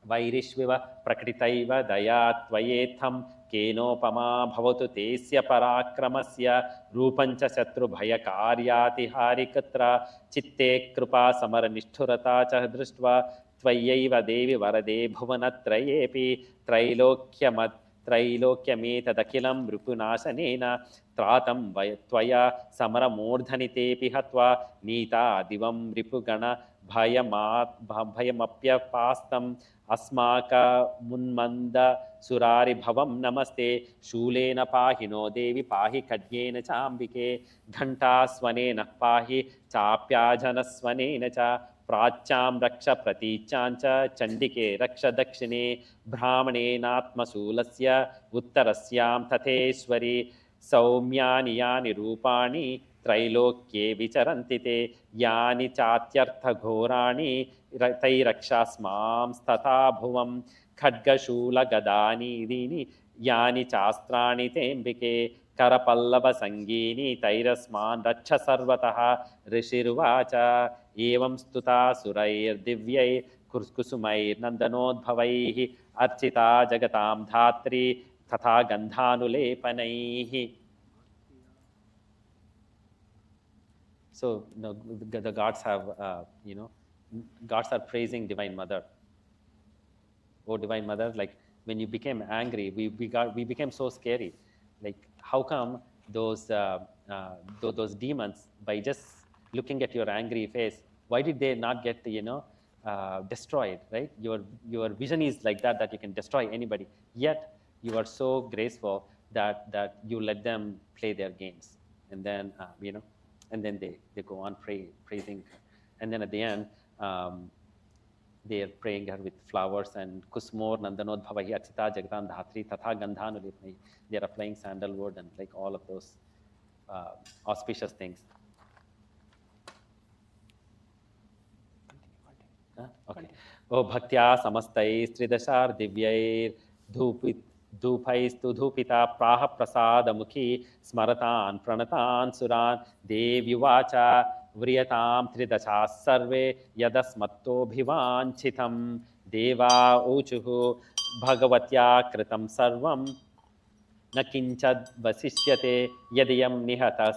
वैरिष्विव प्रकटितैव दया त्वयेत्थं केनोपमा भवतु तेस्य पराक्रमस्य रूपञ्च शत्रुभयकार्यातिहारिकत्र चित्ते कृपा समरनिष्ठुरता च दृष्ट्वा त्वय्यैव देवि वरदे भुवनत्रयेऽपि त्रैलोक्यमेतदखिलं रिपुनाशनेन त्रातं त्वया समरमूर्धनितेऽपि हत्वा नीता दिवं रिपुगण भयमप्यपास्तम् अस्माकमुन्मन्द सुरारिभवं नमस्ते शूलेन पाहि नो देवि पाहि खड्गेन चाम्बिके घण्टास्वनेन पाहि चाप्याजनस्वनेन च प्राच्यां रक्ष प्रतीचां च चण्डिके रक्ष दक्षिणे ब्राह्मणेनात्मशूलस्य उत्तरस्यां तथेश्वरि सौम्यानि यानि रूपाणि त्रैलोक्ये विचरन्ति ते यानि चात्यर्थघोराणि तैरक्षास्मांस्तथा भुवं खड्गशूलगदानीदीनि यानि चास्त्राणि तेऽम्बिके करपल्लवसङ्गीनि तैरस्मान् रक्ष सर्वतः ऋषिरुवाच एवं स्तुता सुरैर्दिव्यै कुसुमैर्नन्दनोद्भवैः अर्चिता जगतां धात्री तथा गन्धानुलेपनैः. So the gods have, gods are praising Divine Mother. Oh, Divine Mother, like when you became angry, we became so scary. Like how come those demons, by just looking at your angry face, why did they not get, destroyed, right? Your vision is like that, that you can destroy anybody. Yet you are so graceful that you let them play their games. And then, and then they go on praising her. And then at the end, they are praying her with flowers and kusmor nandanodbhavahi achita jagadan dhatri tatha gandhanulipni. They are applying sandalwood and like all of those auspicious things. Okay. Oh bhaktya samastai stridashar divyair dhupaistu dhupita praha prasada mukhi smaratan pranatan suran devyuvacha vriyatam tridasha sarve yadasmatto bhivanchitam deva uchuhu bhagavatya kritam sarvam न किंचद वशिष्यते यदियं निहतः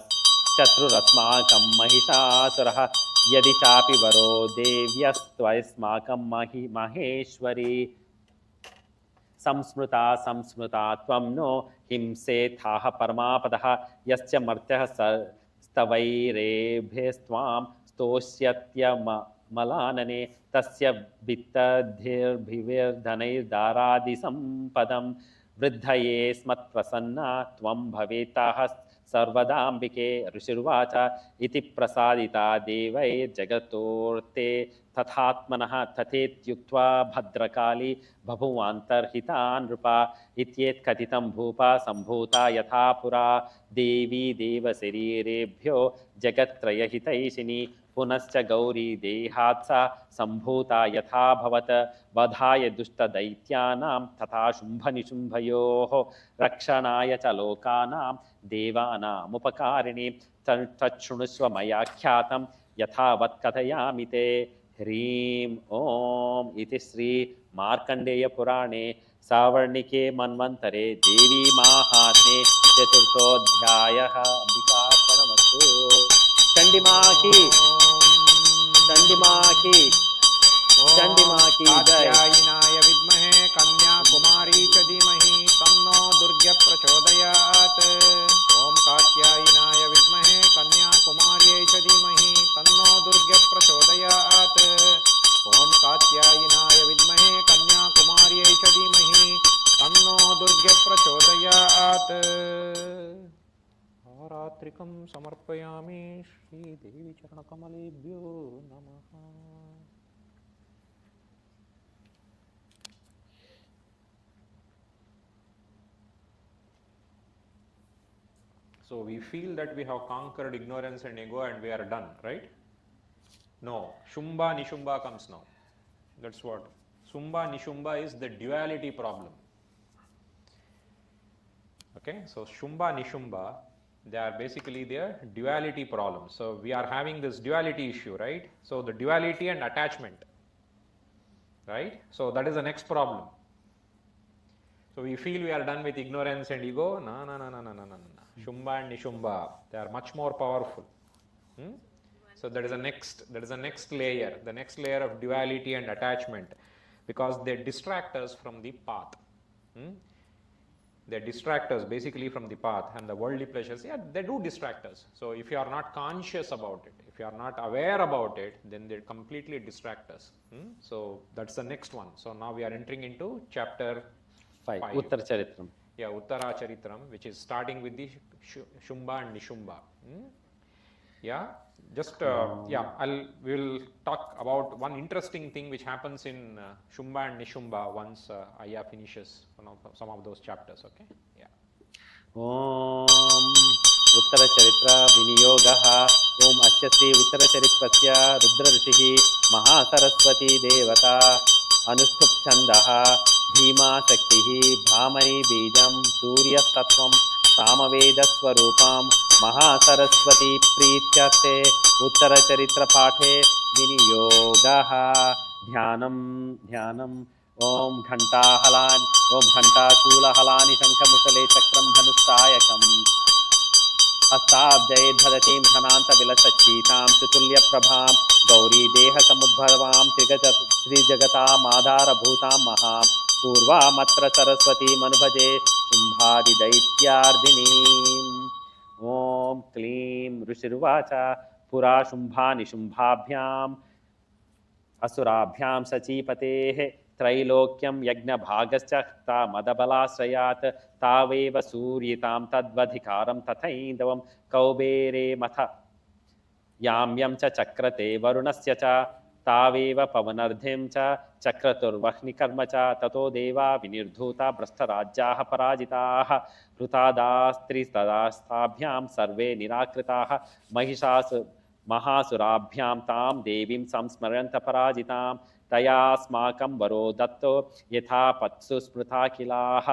शत्रुरस्माकं महिषासुरः यदि चापि वरो देव्यस्त्वस्माकं माहेश्वरी संस्मृता त्वं no हिंसेथाः परमापदः यस्य मर्त्यः स्तवैरेभ्यस्त्वां स्तोष्यत्यमलानने तस्य वित्तधिर्भिर्धनैर्दारादिसम्पदम् वृद्धये स्मत्प्रसन्ना त्वं भवेताः सर्वदाम्बिके ऋषिर्वाच इति प्रसादिता देवैर्जगतोर्ते तथात्मनः तथेत्युक्त्वा भद्रकाली बभुवान्तर्हिता नृपा इत्येत्कथितं भूपा सम्भूता यथा पुरा देवी देवशरीरेभ्यो जगत्त्रयहितैषिणी पुनश्च गौरी देहात्सा सम्भूता यथा भवत वधाय दुष्टदैत्यानां तथा शुम्भनिशुम्भयोः रक्षणाय च लोकानां देवानामुपकारिणी तच्छृणुष्व मया ख्यातं यथावत् कथयामि ते ह्रीं ॐ इति श्री मार्कण्डेय पुराणे सावर्णिके मन्वन्तरे देवी माहात्म्ये चतुर्थोऽध्यायः। अंबिकार्पणमस्तु। चण्डिमाकी कात्यायनाय विद्महे कन्याकुमारी च धीमहि तन्नो दुर्गे प्रचोदयात्। ओम कात्यायनाय विद्महे कन्याकुमार्यै च धीमहि तन्नो दुर्गे प्रचोदयात्। ओम कात्यायनाय विद्महे कन्याकुमार्यै च धीमहि तन्नो दुर्गे प्रचोदयात्। आरात्रिकं समर्पयामि श्रीदेवी चरणकमलेभ्यो नमः। So we feel that we have conquered ignorance and ego and we are done, right? No, Shumba Nishumba comes now. That's what. Shumba Nishumba is the duality problem. Okay, so Shumba Nishumba, they are basically their duality problem. So we are having this duality issue, right? So the duality and attachment, right? So that is the next problem. So we feel we are done with ignorance and ego. No. Shumba and Nishumba, they are much more powerful. So that is the next layer, the next layer of duality and attachment, because they distract us from the path. They distract us basically from the path, and the worldly pleasures, yeah, they do distract us. So if you are not conscious about it, if you are not aware about it, then they completely distract us. So that's the next one. So now we are entering into chapter 5. Uttara Charitram. Yeah, Uttara Charitram, which is starting with the Shumba and Nishumba. Yeah, just we will talk about one interesting thing which happens in Shumba and Nishumba once Aya finishes some of those chapters. Okay, yeah. Om Uttara Charitra Vinyogaha. Om Asya Sri Uttara Charitrasya Rudra Rishihi Mahasaraswati Devata Anushtup Chandaha Bhima Shaktihi Brahmani Bijam Surya Tattvam Samaveda Swarupam Mahasaraswati Prityarte Uttara Charitra Pathe Viniyogaha Dhyanam Om Ghanta Halan Om Ghanta Shula Halani Shankhamusale Chakram Dhanustayakam हस्ताब्जये धरतीं धनान्त विलसच्चीतां चतुल्य प्रभां Gauri देह समुद्भवां त्रिजगतामाधारभूतां महां पूर्वामत्र सरस्वतीं मनुभजे शुम्भादिदैत्यार्दिनीम्। ॐ क्लीं ऋषिर्वाच पुरा शुम्भानिशुम्भाभ्याम् असुराभ्यां सचीपतेः त्रैलोक्यं यज्ञभागश्च तामदबलाश्रयात् तावेव सूर्यितां तद्वधिकारं तथैन्दवं कौबेरे मथ याम्यं च चक्रते वरुणस्य च तावेव पवनर्धिं च चक्रतुर्वह्निकर्म च ततो देवा विनिर्धूता भ्रष्टराज्याः पराजिताः हृतादास्त्रिस्तदास्ताभ्यां सर्वे निराकृताः महासुराभ्यां तां देवीं संस्मरन्त पराजितां तयास्माकं वरो दत्तो यथा पत्सु स्मृता किलाः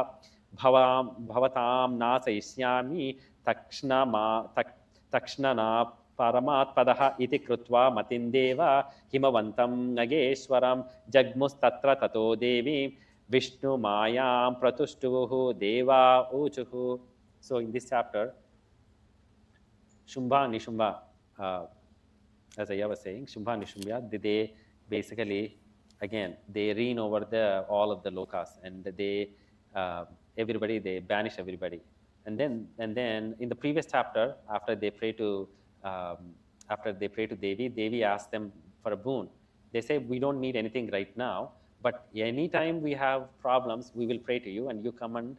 भवतां नाशयिष्यामि तक्ष्णना परमात्पदः इति कृत्वा मतिन्देव हिमवन्तं नगेश्वरं जग्मुस्तत्र ततो देवी विष्णुमायां प्रतुष्टुः देवा ऊचुः. So in this chapter, Shumbha and Nishumba, as I was saying, Shumbha and Nishumba, they basically, again, they reign over all of the lokas, and they they banish everybody. And then in the previous chapter, after they pray to Devi, Devi asks them for a boon. They say, we don't need anything right now, but anytime we have problems, we will pray to you and you come and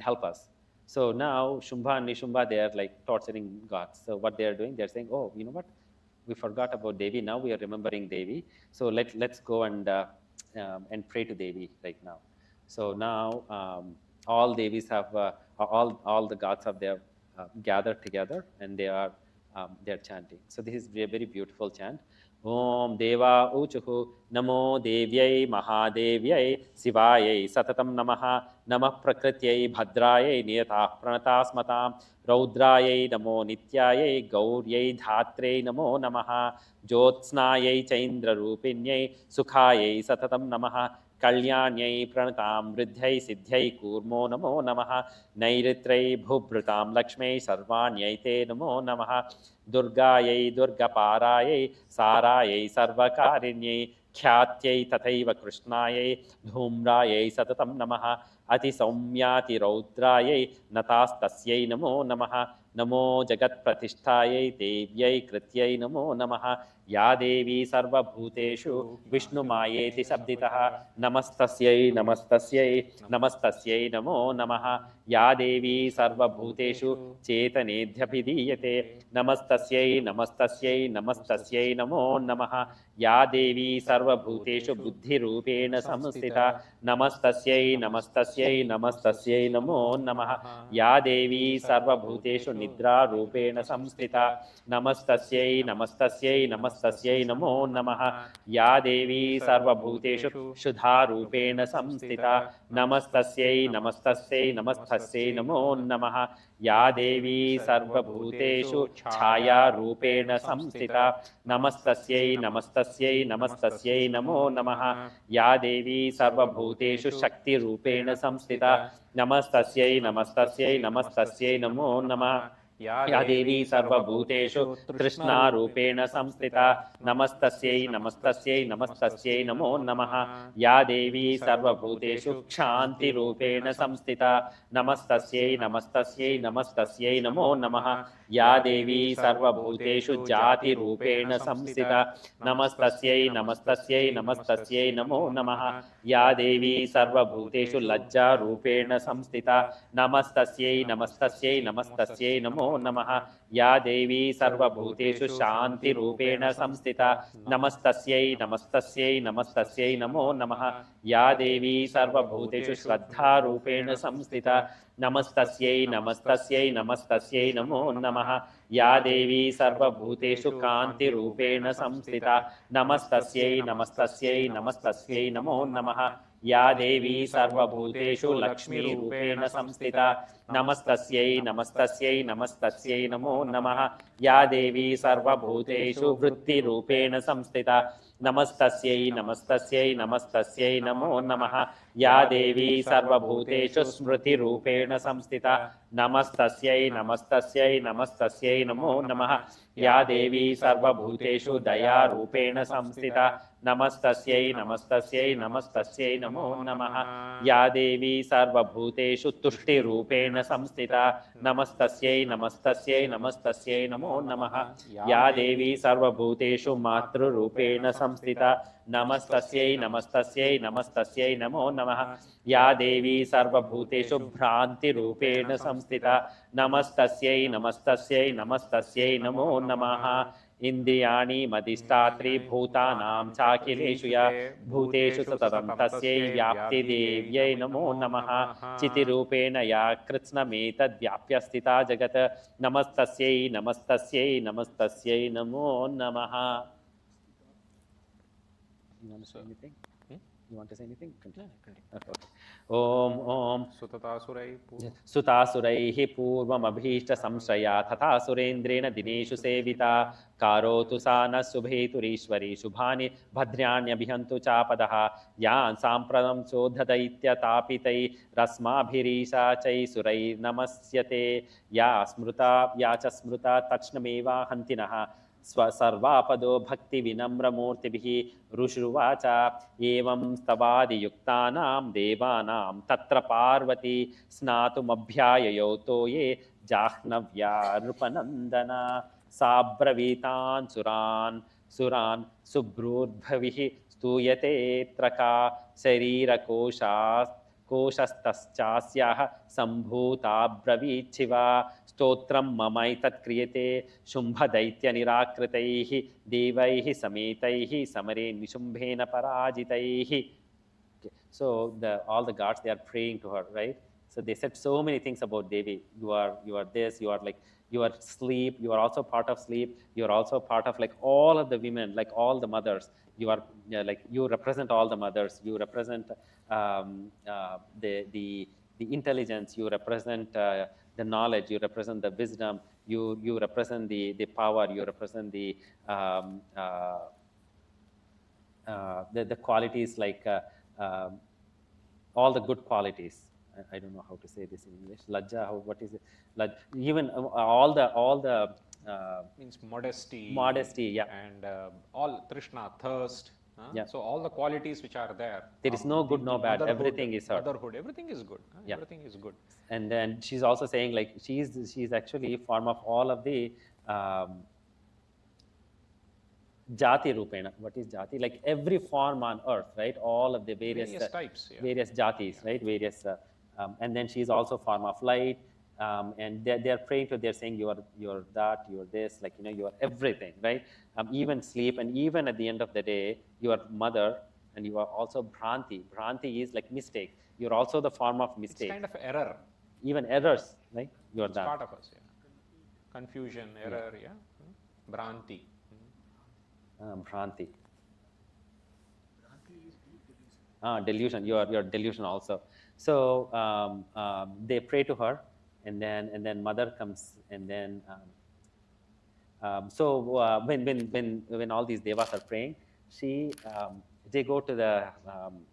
help us. So now Shumbha and Nishumba, they are like torturing gods. So what they are doing, they are saying, oh, you know what? We forgot about Devi. Now we are remembering Devi. So let's go and pray to Devi right now. So now all Devis have, all the gods have their gathered together and they are chanting. So this is a very beautiful chant. Om Deva Uchuhu Namo Devyai Mahadevyai Sivayai Satatam Namaha Namah Prakrityai Bhadrayai Niyatah Pranatasmatam Raudrayai Namo Nityayai Gauryai Dhatrei Namo Namaha Jyotsnayai Chaindra Rupinyai Sukhayai Satatam Namaha कल्याण्यै प्रणतां वृद्ध्यै सिद्ध्यै कूर्मो नमो नमः नैरित्रै भुभृतां लक्ष्मै सर्वाण्यै ते नमो नमः दुर्गायै दुर्गपारायै सारायै सर्वकारिण्यै ख्यात्यै तथैव कृष्णायै धूम्रायै सततं नमः अतिसौम्यातिरौद्रायै नतास्तस्यै नमो नमः नमो जगत्प्रतिष्ठायै देव्यै कृत्यै नमो नमः या देवी सर्वभूतेषु विष्णुमायेति शब्दितः नमस्तस्यै नमस्तस्यै नमस्तस्यै नमो नमः या देवी सर्वभूतेषु चेतनेध्यभिधीयते नमस्तस्यै नमस्तस्यै नमस्तस्यै नमो नमः या देवी सर्वभूतेषु बुद्धिरूपेण संस्थिता नमस्तस्यै नमस्तस्यै नमस्तस्यै नमो नमः या देवी सर्वभूतेषु निद्रारूपेण संस्थिता नमस्तस्यै नमस्तस्यै नमस्तस्यै नमो नमः या देवी सर्वभूतेषु शुद्धारूपेण संस्थिता नमस्तस्यै नमस्तस्यै नमस्तस्यै नमो नमः या देवी सर्वभूतेषु छायारूपेण संस्थिता नमस्तस्यै नमस्तस्यै नमस्तस्यै नमो नमः या देवी सर्वभूतेषु शक्तिरूपेण संस्थिता नमस्तस्यै नमस्तस्यै नमस्तस्यै नमो नमः या देवी सर्वभूतेषु तृष्णारूपेण संस्थिता नमस्तस्यै नमस्तस्यै नमस्तस्यै नमो नमः या देवी सर्वभूतेषु क्षान्तिरूपेण संस्थिता नमस्तस्यै नमस्तस्यै नमस्तस्यै नमो नमः या देवी सर्वभूतेषु जातिरूपेण संस्थिता नमस्तस्यै नमस्तस्यै नमस्तस्यै नमो नमः या देवी सर्वभूतेषु लज्जारूपेण संस्थिता नमस्तस्यै नमस्तस्यै नमस्तस्यै नमो नमः या देवी सर्वभूतेषु शान्तिरूपेण संस्थिता नमस्तस्यै नमस्तस्यै नमस्तस्यै नमो नमः या देवी सर्वभूतेषु श्रद्धारूपेण संस्थिता नमस्तस्यै नमस्तस्यै नमस्तस्यै नमो नमः या देवी सर्वभूतेषु कान्तिरूपेण संस्थिता नमस्तस्यै नमस्तस्यै नमस्तस्यै नमो नमः या देवी सर्वभूतेषु लक्ष्मीरूपेण संस्थिता नमस्तस्यै नमस्तस्यै नमस्तस्यै नमो नमः या देवी सर्वभूतेषु वृत्तिरूपेण संस्थिता नमस्तस्यै नमस्तस्यै नमस्तस्यै नमो नमः या देवी सर्वभूतेषु स्मृतिरूपेण संस्थिता नमस्तस्यै नमस्तस्यै नमस्तस्यै नमो नमः या देवी सर्वभूतेषु दयारूपेण संस्थिता नमस्तस्यै नमस्तस्यै नमस्तस्यै नमो नमः या देवी सर्वभूतेषु तुष्टिरूपेण संस्थिता नमस्तस्यै नमस्तस्यै नमस्तस्यै नमो नमः या देवी सर्वभूतेषु मातृरूपेण संस्थिता नमस्तस्यै नमस्तस्यै नमस्तस्यै नमो नमः या देवी सर्वभूतेषु भ्रान्तिरूपेण संस्थिता नमस्तस्यै नमस्तस्यै नमस्तस्यै नमो नमः इन्द्रियाणि मदिष्टात्रि भूतानां चाखिलेषु या भूतेषु सततं तस्यै व्याप्तिदेव्यै नमो नमः चितिरूपेण या कृत्स्नमेतद्व्याप्य स्थिता जगत् नमस्तस्यै नमस्तस्यै नमस्तस्यै नमो नमः. You want to say anything? You want to say anything? Continue. Okay. Om Om Sutasuraihi Purvamabhishta Samshaya Thatha Surendrena Dineshu Sevita Karotu Sana Subheturishwari Shubhani Bhadranyabhihantu Chapadaha Yan Sampradam Chodhadaitya Tapitai Rasmabhirisha Chai Surai Namasyate Ya Smruta Yacha Smruta Tachnameva Hantinaha स्वसर्वापदो भक्ति विनम्र मूर्तिभिः ऋषुवाचा एवं स्तवादियुक्तानां देवानां तत्र पार्वती स्नातुमभ्याययौ तो ये जाह्नव्या नृपनन्दना साब्रवीतान् सुरान् सुब्रूर्भविः स्तूयते त्रका कोशस्तश्चास्याः सम्भूताब्रवीच्छिवा स्तोत्रं ममैतत्क्रियते शुम्भदैत्यनिराकृतैः देवैः समेतैः समरे निशुम्भेन पराजितैः. So all the gods, they are praying to her, right? So they said so many things about Devi. You are this, you are like, you are sleep, you are also part of sleep, you are also part of like all of the women, like all the mothers. You are like, you represent all the mothers, you represent the intelligence, you represent the knowledge, you represent the wisdom, you represent the power, you represent the qualities, like all the good qualities. I don't know how to say this in English. Lajja, what is it? Even all the means modesty, yeah, and all Trishna, thirst. Yeah. So all the qualities which are there. There is no good, no bad. Everything is her. Motherhood, everything is good. Yeah. Everything is good. And then she's also saying like she's actually a form of all of the jati rupena. What is jati? Like every form on earth, right? All of the various types, yeah. various jatis, yeah, right? Various, and then she's also form of light. And they're praying to, they're saying you're that, you're this, like, you know, you're everything, right? Even sleep, and even at the end of the day, you are mother, and you are also Bhranti. Bhranti is like mistake. You're also the form of mistake. It's kind of error. Even errors, right? You're it's that. Part of us, yeah. Confusion, error, yeah. Bhranti. Bhranti. Delusion. You're delusion also. So they pray to her, and then mother comes, and then when all these devas are praying, they go to the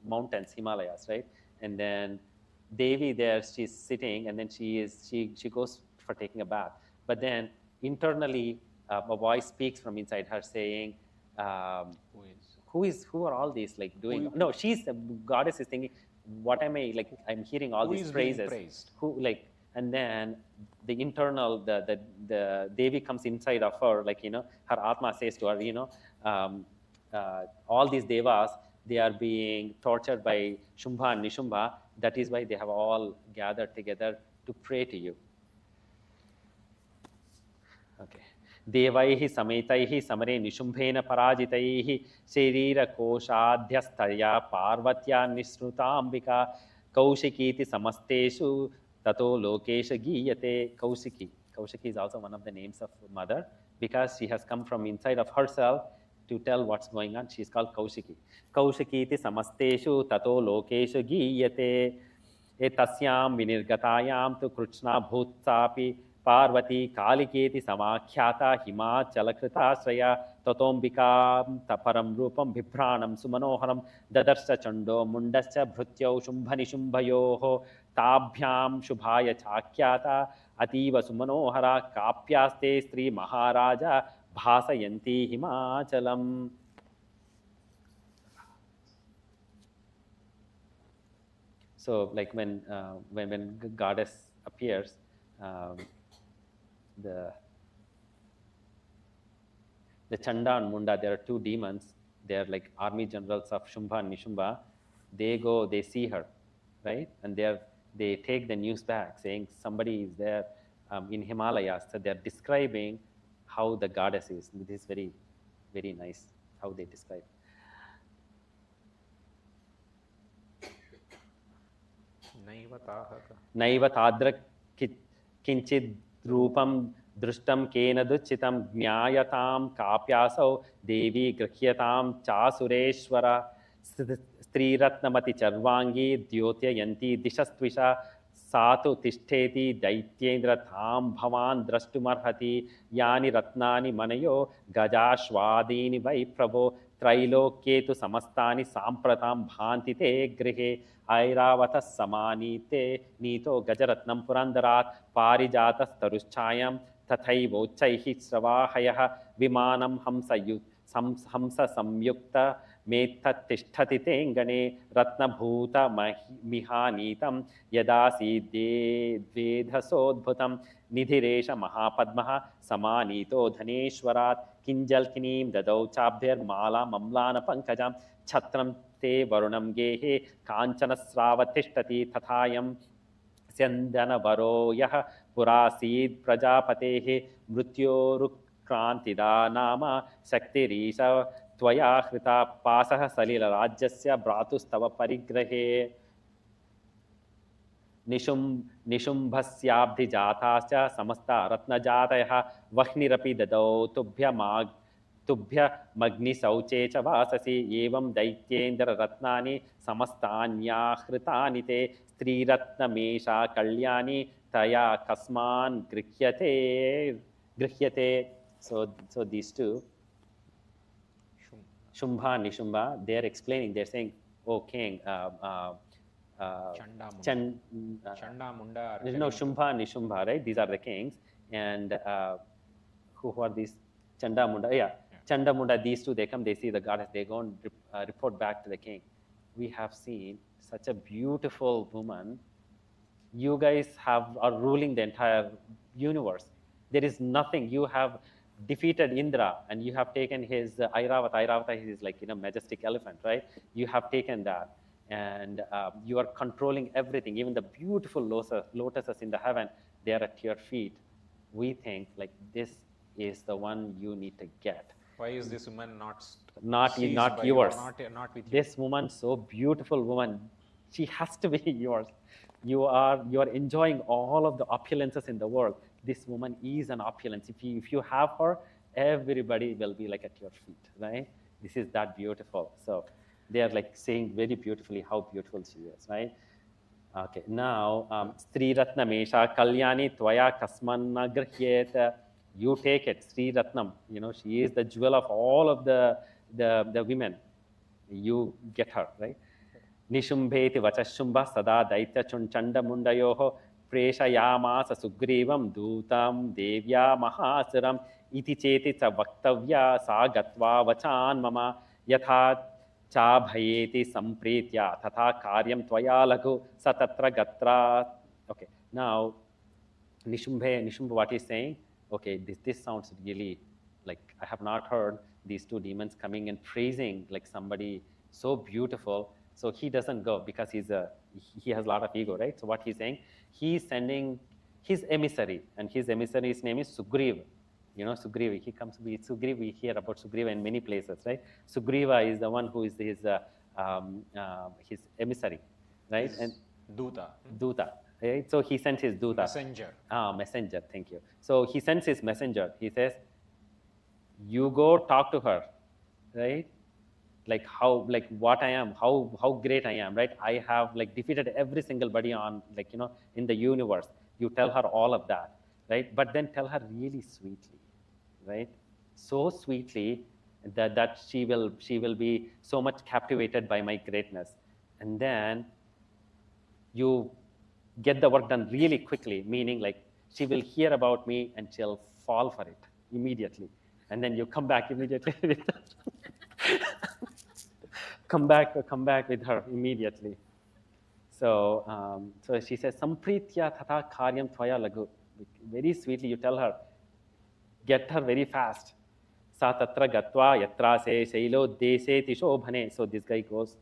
mountains, Himalayas, right? And then Devi there, she's sitting, and then she goes for taking a bath. But then internally, a voice speaks from inside her saying, who are all these like doing? No, the goddess is thinking, what am I like? I'm hearing all these praises. Who like? And then the internal, the Devi comes inside of her, like, you know, her Atma says to her, you know, all these devas, they are being tortured by Shumbha and Nishumbha. That is why they have all gathered together to pray to you. Okay. Devaihi sametaihi samare nishumbhena parajitaihi sharira koshadhyasthaya parvatya nisrutambika kaushikiti samasteshu tato lokesha giyate. Kaushiki is also one of the names of mother, because she has come from inside of herself to tell what's going on. She's called Kaushiki. Kaushikiti samasteshu tato lokesha giyate etasyam vinirgatayam tu krishna bhutsapi Parvati Kaliketi Samakhyata Himachalakritashraya Tatombikam Taparam Rupam Bhipranam Sumanoharam Dadarsha Chando Mundascha Bhrutyau Shumbhani Shumbhayoho Tabhyam Shubhaya Chakyata Ativa Sumanohara Kapyaste Sri Maharaja Bhasayanti Himachalam. So, like when goddess appears, the Chanda and Munda, there are two demons. They are like army generals of Shumbha and Nishumba. They see her, right? And they take the news back saying somebody is there in Himalayas. So they're describing how the goddess is. This is very, very nice how they describe. Naiva tadra kinchid rupam drustam kena duchitam jnayatam kapyasau Devi grahyatam chasureshwara Striratnamati charvangi dyotya yanti dishastvisha Satu tishteti daityendra tham bhavan drashtumarhati Yani ratnani manayo gajashvadini vai prabho Trailoketu samastani sampratam bhantite grihe Airavata samanite nito gajaratnam purandarat Parijatas taruschayam tathaivochaihi sravahayah Vimanam hamsa samyukta Methat tishtati tengane ratnabhuta mihanitam yadasi dvedhasodbhutam nidhiresha mahapadmaha samanito dhaneshwarat kinjalkinim dadau chabdher mala mamlana pankajam chatram te varunam gehe kanchana sravathishtati tathayam Syandana varoyah purasid prajapatehe mrutyorukkrantida nama shaktirisha Tvaya hrita pasah salila rajyasya bratustava parigrahe nishumbhasyabdhi jatasya samasta ratna jatayah vahnirapi dadau tubhya magni sauchecha vasasi evam daityendra ratnani samastanya hritani te stri ratna mesha kalyani taya kasman grihyate. So these two Shumbha and Nishumba, they are explaining, they are saying, oh king, Chanda Munda. No, Shumbha and Nishumba, right? These are the kings. And who are these? Chanda Munda, yeah. Chanda Munda, these two, they come, they see the goddess, they go and report back to the king. We have seen such a beautiful woman. You guys are ruling the entire universe. There is nothing. You have defeated Indra and you have taken his Airavata. Airavata is like, majestic elephant, right? You have taken that and you are controlling everything. Even the beautiful lotuses in the heaven, they are at your feet. We think like this is the one you need to get. Why is this woman not yours? Not with you. This woman, so beautiful woman, she has to be yours. You are enjoying all of the opulences in the world. This woman is an opulence. If you have her, everybody will be like at your feet, right? This is that beautiful. So they are like saying very beautifully how beautiful she is, right? Okay, now Sri Ratna Mesha Kalyani Tvaya Kasmanna Grihyet. You take it, Sri Ratnam. She is the jewel of all of the women. You get her, right? Nishumbheti Vachashumbha Sada Daitya Chunchanda Mundayoho Preshayamasa Sugrivam Dutam Devya Mahasiram Iti Cheti Cha Vaktavya Sa Gatva Vachan Mama Yatha Cha Bhayeti Sampritya Tatha Karyam Tvaya Laghu Satatra Gatra. Okay, now Nishumbha, what he's saying, okay, this sounds really like I have not heard these two demons coming and praising like somebody so beautiful. So he doesn't go because he has a lot of ego, right? So what he's saying, he's sending his emissary, and his emissary's name is Sugriva. Sugriva. He comes to be Sugriva. We hear about Sugriva in many places, right? Sugriva is the one who is his emissary, right? His and Duta. Right? So he sends his Duta. Messenger. Messenger. Thank you. So he sends his messenger. He says, "You go talk to her, right? Like what I am, how great I am, right? I have like defeated every single body on in the universe. You tell her all of that. right? But then tell her really sweetly, right? So sweetly that she will be so much captivated by my greatness. And then you get the work done really quickly, meaning like she will hear about me and she'll fall for it immediately. And then you come back immediately with come back with her immediately. So she says, Sampritya tata karyam tvaya laghu. Very sweetly, you tell her, get her very fast. Sa tatra gatva yatra se shailo dese tishobhane. So this guy goes,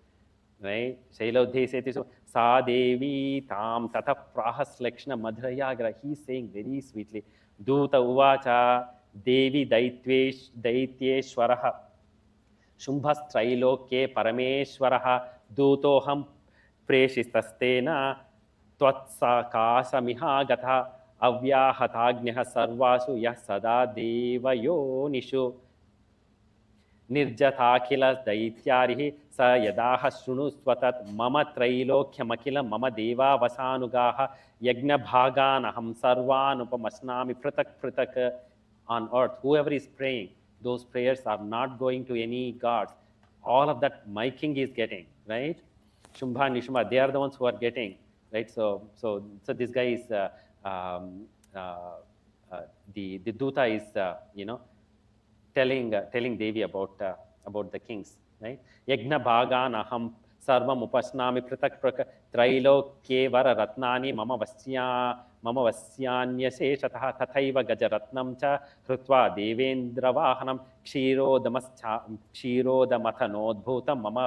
right? Shailo dese tisho. Sa devi tam tata prahas lakshna madhrayagra. He's saying very sweetly, Duta uvacha devi daityeshwaraha. शुंभस्त्रैलोक्ये परमेश्वरः दूतोऽहं प्रेषितस्तेन त्वत्सकाशमिहागतः अव्याहताग्न्यः सर्वासु यः सदा देवयोनिषु निर्जताखिलदैत्यारिः स यदाह शृणुस्वतत् मम त्रैलोक्यमखिलं मम देवावसानुगाः यज्ञभागानहं सर्वानुपमश्नामि पृथक् पृथक्. On earth, whoever is praying, those prayers are not going to any gods. All of that my king is getting, right? Shumbha, Nishuma, they are the ones who are getting, right? So this guy is the Duta is telling Devi about the kings, right? Yagna bhagan aham sarvam upasnami pratak praka trailokye vara ratnani mama vasyanyaseshatah tathaiva gajaratnam cha hrutva devendra vahanam kshirodamathanodbhutam mama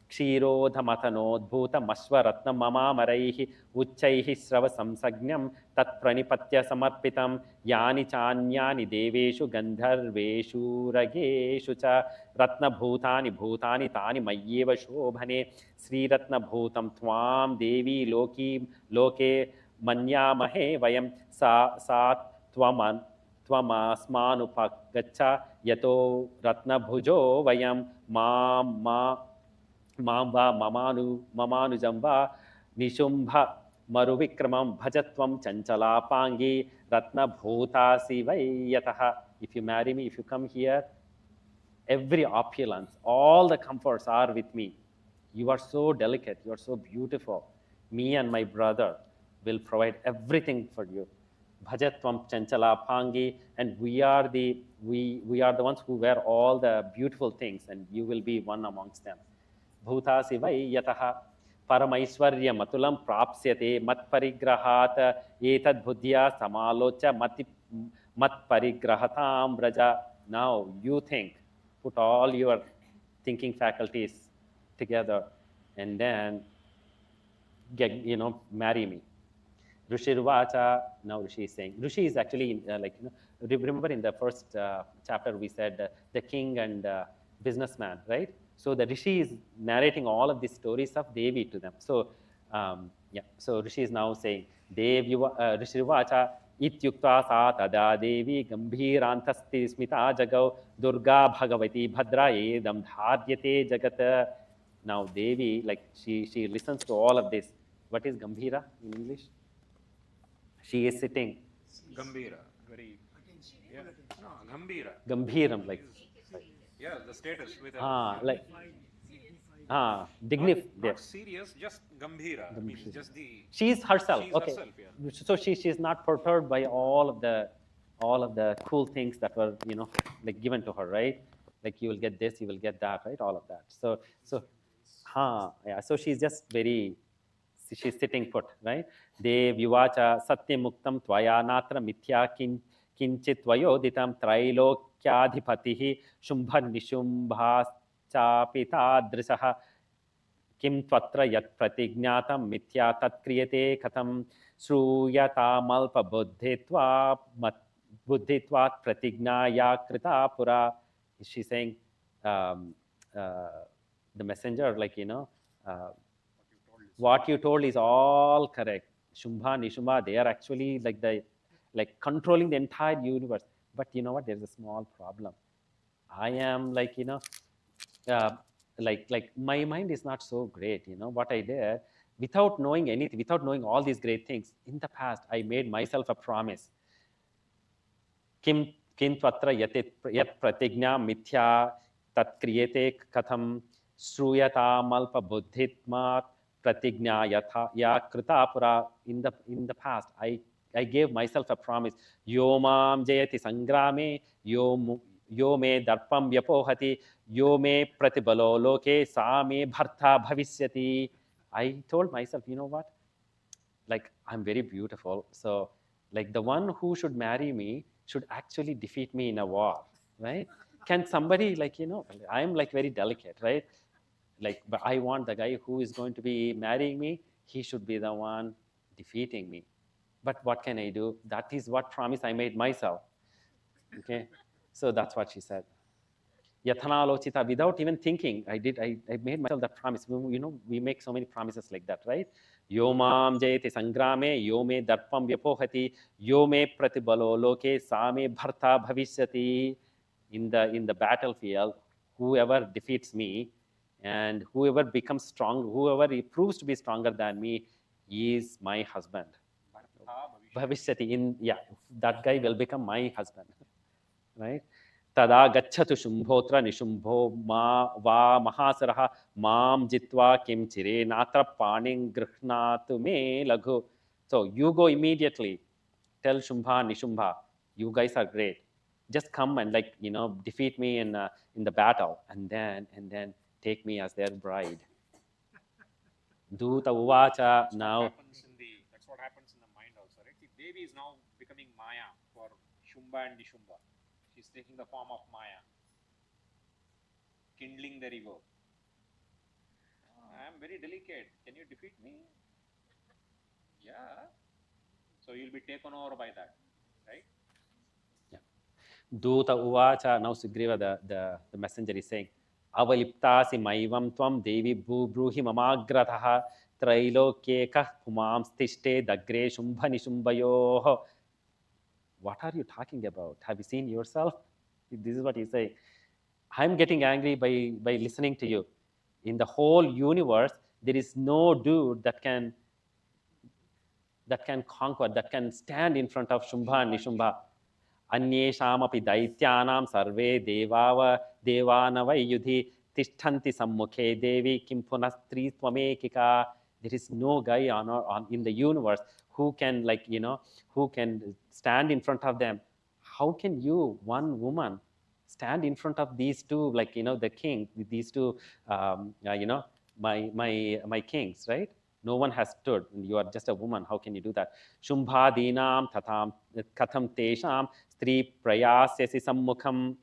क्षीरोधमथनोद्भूतमश्वरत्नं ममामरैः उच्चैः श्रवसंसज्ञं तत्प्रणिपत्य समर्पितं यानि चान्यानि देवेषु गन्धर्वेषु रगेषु च रत्नभूतानि भूतानि तानि मय्येव शोभने श्रीरत्नभूतं त्वां देवी लोके मन्यामहे वयं सा त्वमस्मानुपगच्छ यतो रत्नभुजो वयं मां वा ममानुजं वा निशुम्भ मरुविक्रमं भजत्वं चञ्चलापाङ्गी रत्नभूतासि वै यतः. If you marry me, if you come here, every opulence, all the comforts are with me. You are so delicate, you are so beautiful. Me and my brother will provide everything for you. Bhajatvam chanchalapangi, and we are the ones who wear all the beautiful things, and you will be one amongst them. Bhutasi vai yataha paramaishwarya matulam prapsyate mat parigrahat etad buddhya samalocha mat parigrahatam braja. Now you think, put all your thinking faculties together and then marry me. Rushirvacha, now Rishi is saying, Rishi is actually remember in the first chapter we said the king and businessman, right? So the Rishi is narrating all of these stories of Devi to them. So so Rishi is now saying, Rishirvacha ityukta sa tada Devi gambhirantasti smita jagau Durga Bhagavati Bhadra edam dharyate jagat. Now Devi, she listens to all of this. What is Gambhira in English? She is sitting. Gambhira, very. Yeah. No, Gambhira. Gambhiram, Yeah, the status with dignified. Not serious, just Gambhira. Means just the. She is herself. She is okay. herself, yeah. So she is not perturbed by all of the cool things that were given to her, right? Like you will get this, you will get that, right? All of that. So she's just she's sitting put, right? Dev yuvacha satyamuktam tvaya natra mithya kinchit vayoditam trailokyadhipatihi shumbha nishubhaschapitadrisaha kim tvatra yat pratignatam mithya tatkriyate katham shruyatamalpa buddhitvat pratignaya krita pura. She's saying the messenger, what you told is all correct. Shumbha, Nishubha, they are actually controlling the entire universe. But you know what? There's a small problem. I am my mind is not so great. What I did, without knowing anything, without knowing all these great things. In the past, I made myself a promise. Kim twatra yat pratigna mithya tat kriyate katham shruyata malpa buddhitmat pratigna yatha ya kritapura. In the past, I gave myself a promise. Yomam jayati sangrame yo me darpam vyapohati yo me pratibalo loke sa me bharta bhavisyati. I told myself, you know what? Like, I'm very beautiful. So, like, the one who should marry me should actually defeat me in a war, right? Can somebody, like, I'm like very delicate, right? Like, but I want the guy who is going to be marrying me, he should be the one defeating me. But what can I do? That is what promise I made myself. Okay. So that's what she said. Yathanalochita, without even thinking, I made myself that promise. We make so many promises like that, right? Yomam jayate sangrame, yome darpam vyapohati, yome pratibalo loke, same bharta bhavishyati. In the battlefield, whoever defeats me and whoever becomes strong, whoever proves to be stronger than me is my husband. Bhavishyati, that guy will become my husband, right? Tada gacchatu shumbhotra nishumbho va mahasaraha mam jitva kim chire natra paning grihnatu me laghu. So you go immediately, tell Shumbha, Nishumbha, you guys are great. Just come and defeat me in the battle, and then take me as their bride. Duta uvacha. Now That's what happens in the mind also, right? The Devi is now becoming Maya for Shumbha and Nishumbha. She's taking the form of Maya, kindling their ego. I am very delicate. Can you defeat me? Yeah. So you'll be taken over by that, right? Yeah. Duta uvacha. Now Sugriva, the messenger, is saying, Avaliptasi maivam tvam Devi bruhi mamagratah Trailokekah pumam stishte dagre Shumbha Nishumbayoh. What are you talking about? Have you seen yourself? This is what he's saying. I'm getting angry by listening to you. In the whole universe, there is no dude that can conquer, that can stand in front of Shumbha and Nishumba. Anyesham api daityanam sarve devanavai yudhi tishtanti sammukhe devi kim punastri tvamekika. There is no guy in the universe who can who can stand in front of them. How can you, one woman, stand in front of these two, the king, these two, my kings, right? No one has stood. You are just a woman. How can you do that? Shumbhadinam katham tesham stri prayasyasi sammukham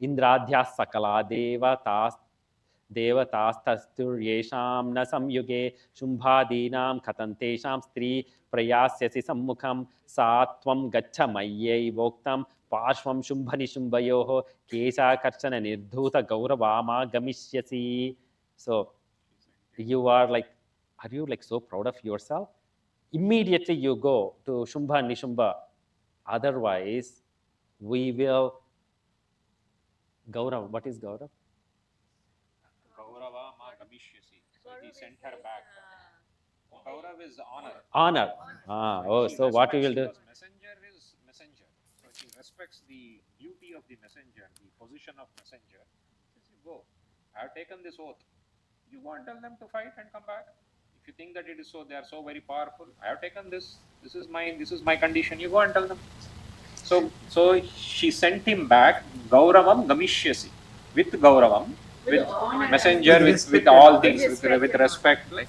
indradhya sakala devatastastur na samyuge Shumbhadinam katham tesham stri prayasyasi sammukham satvam gaccha mayyai voktam parshvam Shumbhani Shumbayoho kesha karchana nirdhuta gauravama gamishyasi. So you are you so proud of yourself? Immediately you go to Shumbha and Nishumba. Otherwise, we will Gaurav. What is Gaurav? Gaurava ma gamishyasi. So he sent her back. Gaurav is honor. Honor. So what we will do? Messenger is messenger. So she respects the duty of the messenger, the position of messenger. Says, you go. I have taken this oath. You go and tell them to fight and come back. If you think that it is so, they are so very powerful. I have taken this. This is my condition. You go and tell them. So she sent him back. Gauravam gamishyasi, with Gauravam, with messenger, with all things, with respect. Like,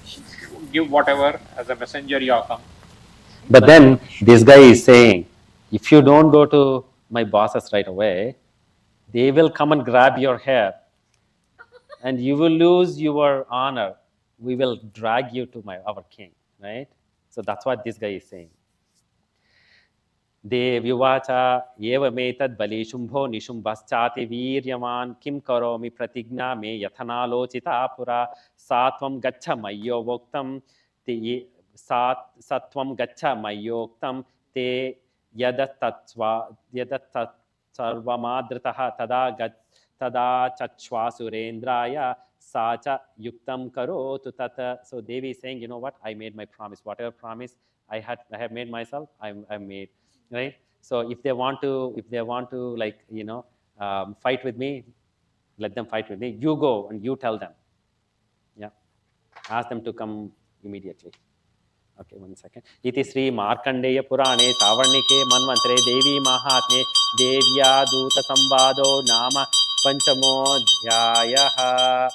give whatever as a messenger you have come. But then this guy is saying, if you don't go to my bosses right away, they will come and grab your hair, and you will lose your honor. We will drag you to our king, right? So that's what this guy is saying. Devyuvacha evametad bali Shumbho Nishumbhaschati viryaman kim karomi pratigna me yathanalochita pura satvam gaccha mayyo voktam te satvam gaccha mayyoktam te yadatatva sarvamadritaha tada chachva surendraya sacha yuktam karotu tata. So Devi is saying, you know what, I made my promise. Whatever promise I have made myself, I made, right? So if they want to like, fight with me, let them fight with me. You go and you tell them. Yeah. Ask them to come immediately. Okay, 1 second. Iti Sri Markandeya Purane Savarnike Manvantre Devi Mahatme Devya Duta Sambado Nama Panchamo Dhyayaha.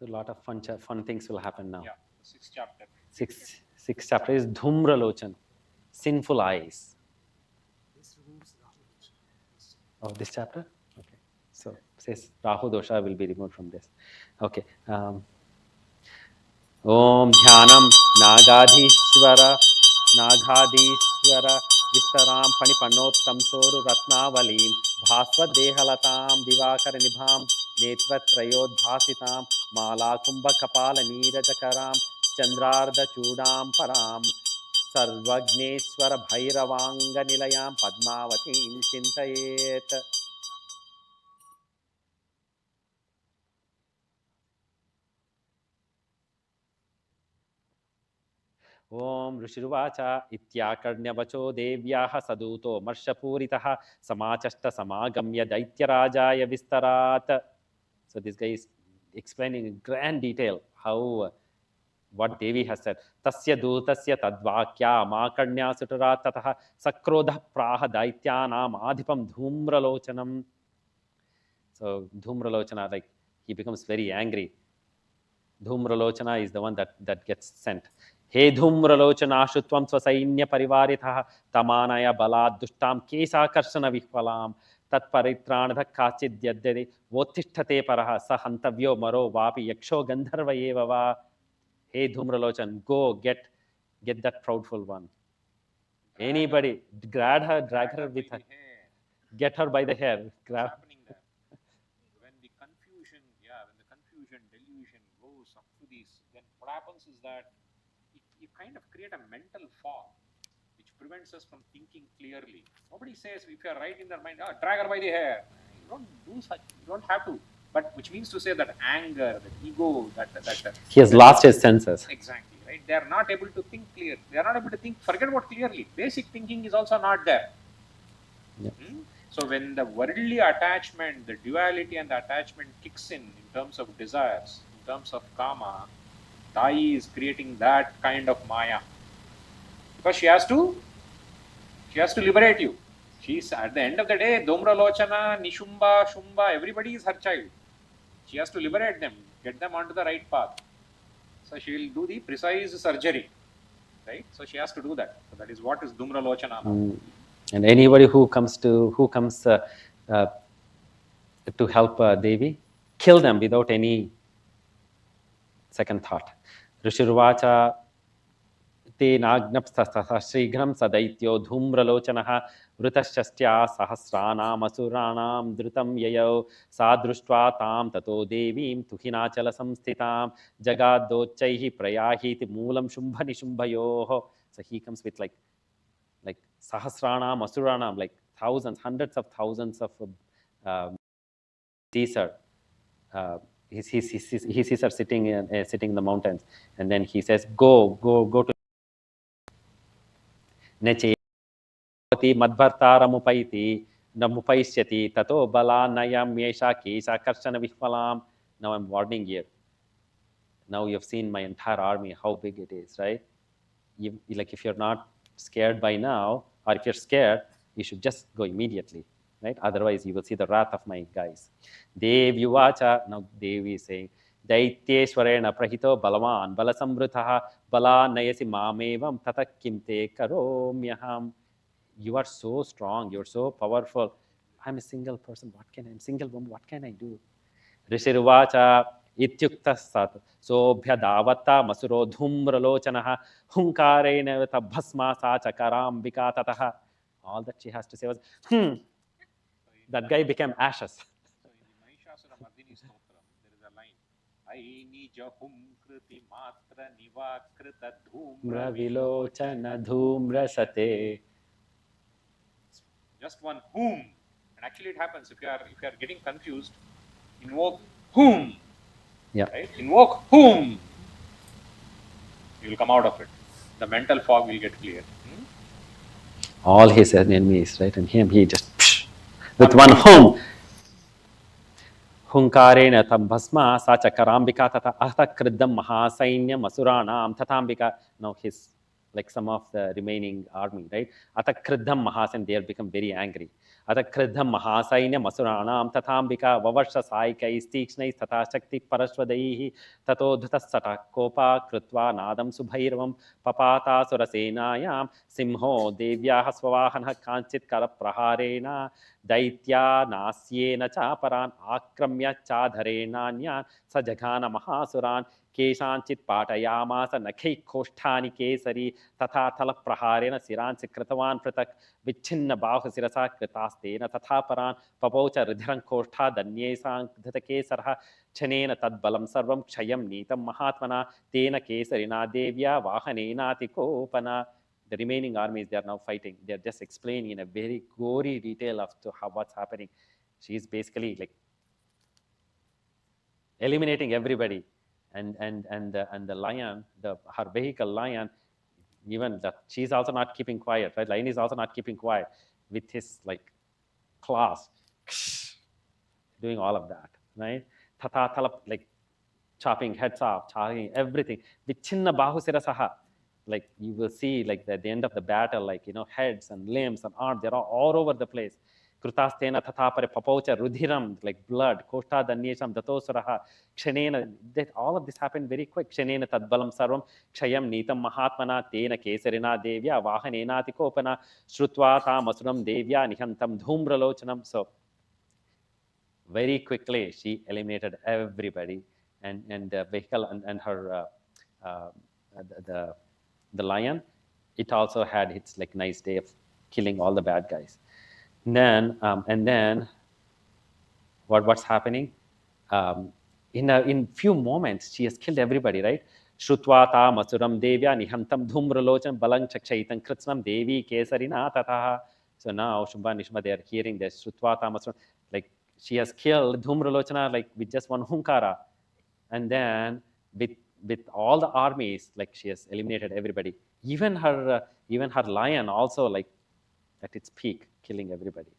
A lot of fun things will happen now. Yeah, the sixth chapter. Sixth chapter is Dhumra Lochan, sinful eyes. Oh, this chapter? Okay. So says Rahu dosha will be removed from this. Okay. Om Dhyanam Nagadhishwara Vistaram Panipanottam Soru Ratnavalim Bhasva Dehalatam Divakara Nibham Netratrayodbhasitam Mala Kumbha Kapala Neerajakaram Chandrarda Chudam Param Sarvagneswara Bhairavanga Nilayam Padmavatim Chintayet. Om Rishirvacha Ityakarnyavacho Devyaha Saduto Marshapuritaha Samachashta Samagamya Daityarajaya Vistarat. So this guy is explaining in grand detail how what Devi has said. Tasya Dutasya Tadvakya Makarnya Suturatataha Sakrodha Praha Daityanam Adhipam Dhumralochanam. So Dhumralochana, like he becomes very angry. Dhumralochana is the one that gets sent. He Dhumralochana Shutvam Swasainya Parivaritha Tamanaya Balad Dushtam Kesakarshana Vihvalam Tat Paritranadha Kachid Yadyadi Votishtate Paraha Sahantavyo Maro Vapi Yaksho Gandharva Evava. Hey Dhumralochan, go get that proudful one. Anybody, drag her with her. Get her by the hair. Grab. Happening there. When the confusion, delusion goes up to these, then what happens is that you kind of create a mental fog which prevents us from thinking clearly. Nobody says if you are right in their mind, drag her by the hair. You don't do such. You don't have to. But which means to say that anger, that ego, that he has lost his senses. Exactly, right? They are not able to think clear. They are not able to think. Forget about clearly. Basic thinking is also not there. Yep. So when the worldly attachment, the duality and the attachment kicks in terms of desires, in terms of kama, Tai is creating that kind of maya. Because she has to liberate you. She's at the end of the day, Dhumra Lochana, Nishumba, Shumba, everybody is her child. She has to liberate them, get them onto the right path. So she will do the precise surgery, right? So she has to do that. So that is what is Dhumra Lochana now. And anybody who comes to help Devi, kill them without any second thought. Rishirvacha te nagnapstha shrighram sadaityo dhumralochanah vrutashastya sahasranam asuranam dhrutam yayo sadruštva tam tato devim tuhinachala samsthitam jagadochaihi prayahiti moolam shumbhani shumbhayoho. So he comes with like sahasranam asuranam, like thousands, hundreds of thousands of Caesar. He sees her sitting in the mountains, and then he says, go to Neche madbhartaramupaiti namupaishyati tato bala nayam yesha kesa karshana vihvalam. Now I'm warning you. Now you've seen my entire army, how big it is, right? If you're not scared by now, or if you're scared, You should just go immediately, right? Otherwise, you will see the wrath of my guys. Devi Vacha. Now, Devi is saying, Daityeshwarena prahito balavan balasamvritaha bala nayasi mamevam tata kinte karomyaham. You are so strong, you're so powerful. I'm a single person. I'm single woman. What can I do? Rishiruvacha ityukta sat sobhya davata masuro dhumralochanaha hunkarena bhasma sa chakarambika tataha. All that she has to say was, that guy became ashes. So in the Mahishasura Mardini Stotram, there is a line, Ainija hum kriti matra nivakrita dhumra Vilochana dhumra sate. Just one whom. And actually it happens, if you are getting confused, invoke whom. Yeah. Right? Invoke whom. You will come out of it. The mental fog will get clear. All his enemies, right? And him, he just, with one home. Hunkarena tam bhasma sa chakarambika tata ahta kriddam mahasainyam asuranam tatambika. Now his, like some of the remaining army, right? Ata kriddam mahasain, they have become very angry. Ata kriddam mahasainyam asuranam tatambika vavarsha saikai stikshnai tata shakti parashvadaihi tato dhutasata kopa krutva nadam subhairavam papata surasenayam simho devyaha swavahanah kanchit kara praharena Daitya nasyena cha paran akramya chadharenanyan sa jaghana mahasuran keshanchit patayamasa nakhai kosthani kesari tatha thala praharena siran sikritavan pratak vichinna bahu sirasa kritastena tatha paran papaucha ridharan kostha danyesang dhatha kesarha chanena tadbalam sarvam kshayam nitam mahatmana tena kesarina devya vahanena tikopana. The remaining armies, they are now fighting. They are just explaining in a very gory detail as to what's happening. She is basically like eliminating everybody, and the lion, her vehicle lion, even that she's also not keeping quiet. Right, lion is also not keeping quiet with his like claws, doing all of that. Right, tata tala, like chopping heads off, chopping everything. Vichinna bahu sirasaha. Like you will see, like at the end of the battle, like heads and limbs and arms, they're all over the place. Krutastena tathapare papaucha rudhiram, like blood, koshtha danyesham datosuraha, kshanena. That all of this happened very quick. Kshanena tadbalam sarvam, kshayam nitam mahatmana, tena kesarina devya, vahanena tikopana, shrutva tam asuram devya, nihantam dhumralochanam. So very quickly she eliminated everybody, and the vehicle and her the lion, it also had its like nice day of killing all the bad guys. And then what's happening? In few moments, she has killed everybody, right? Shrutva ta masuram devya nihantam dhumralochan balang chakshaitan kritsnam devi kesarina tataha. So now Shumba and Nishma, they are hearing this Shrutva ta masuram, like she has killed Dhumralochana like with just one hunkara, and then with all the armies, like she has eliminated everybody. Even her lion also, like at its peak, killing everybody.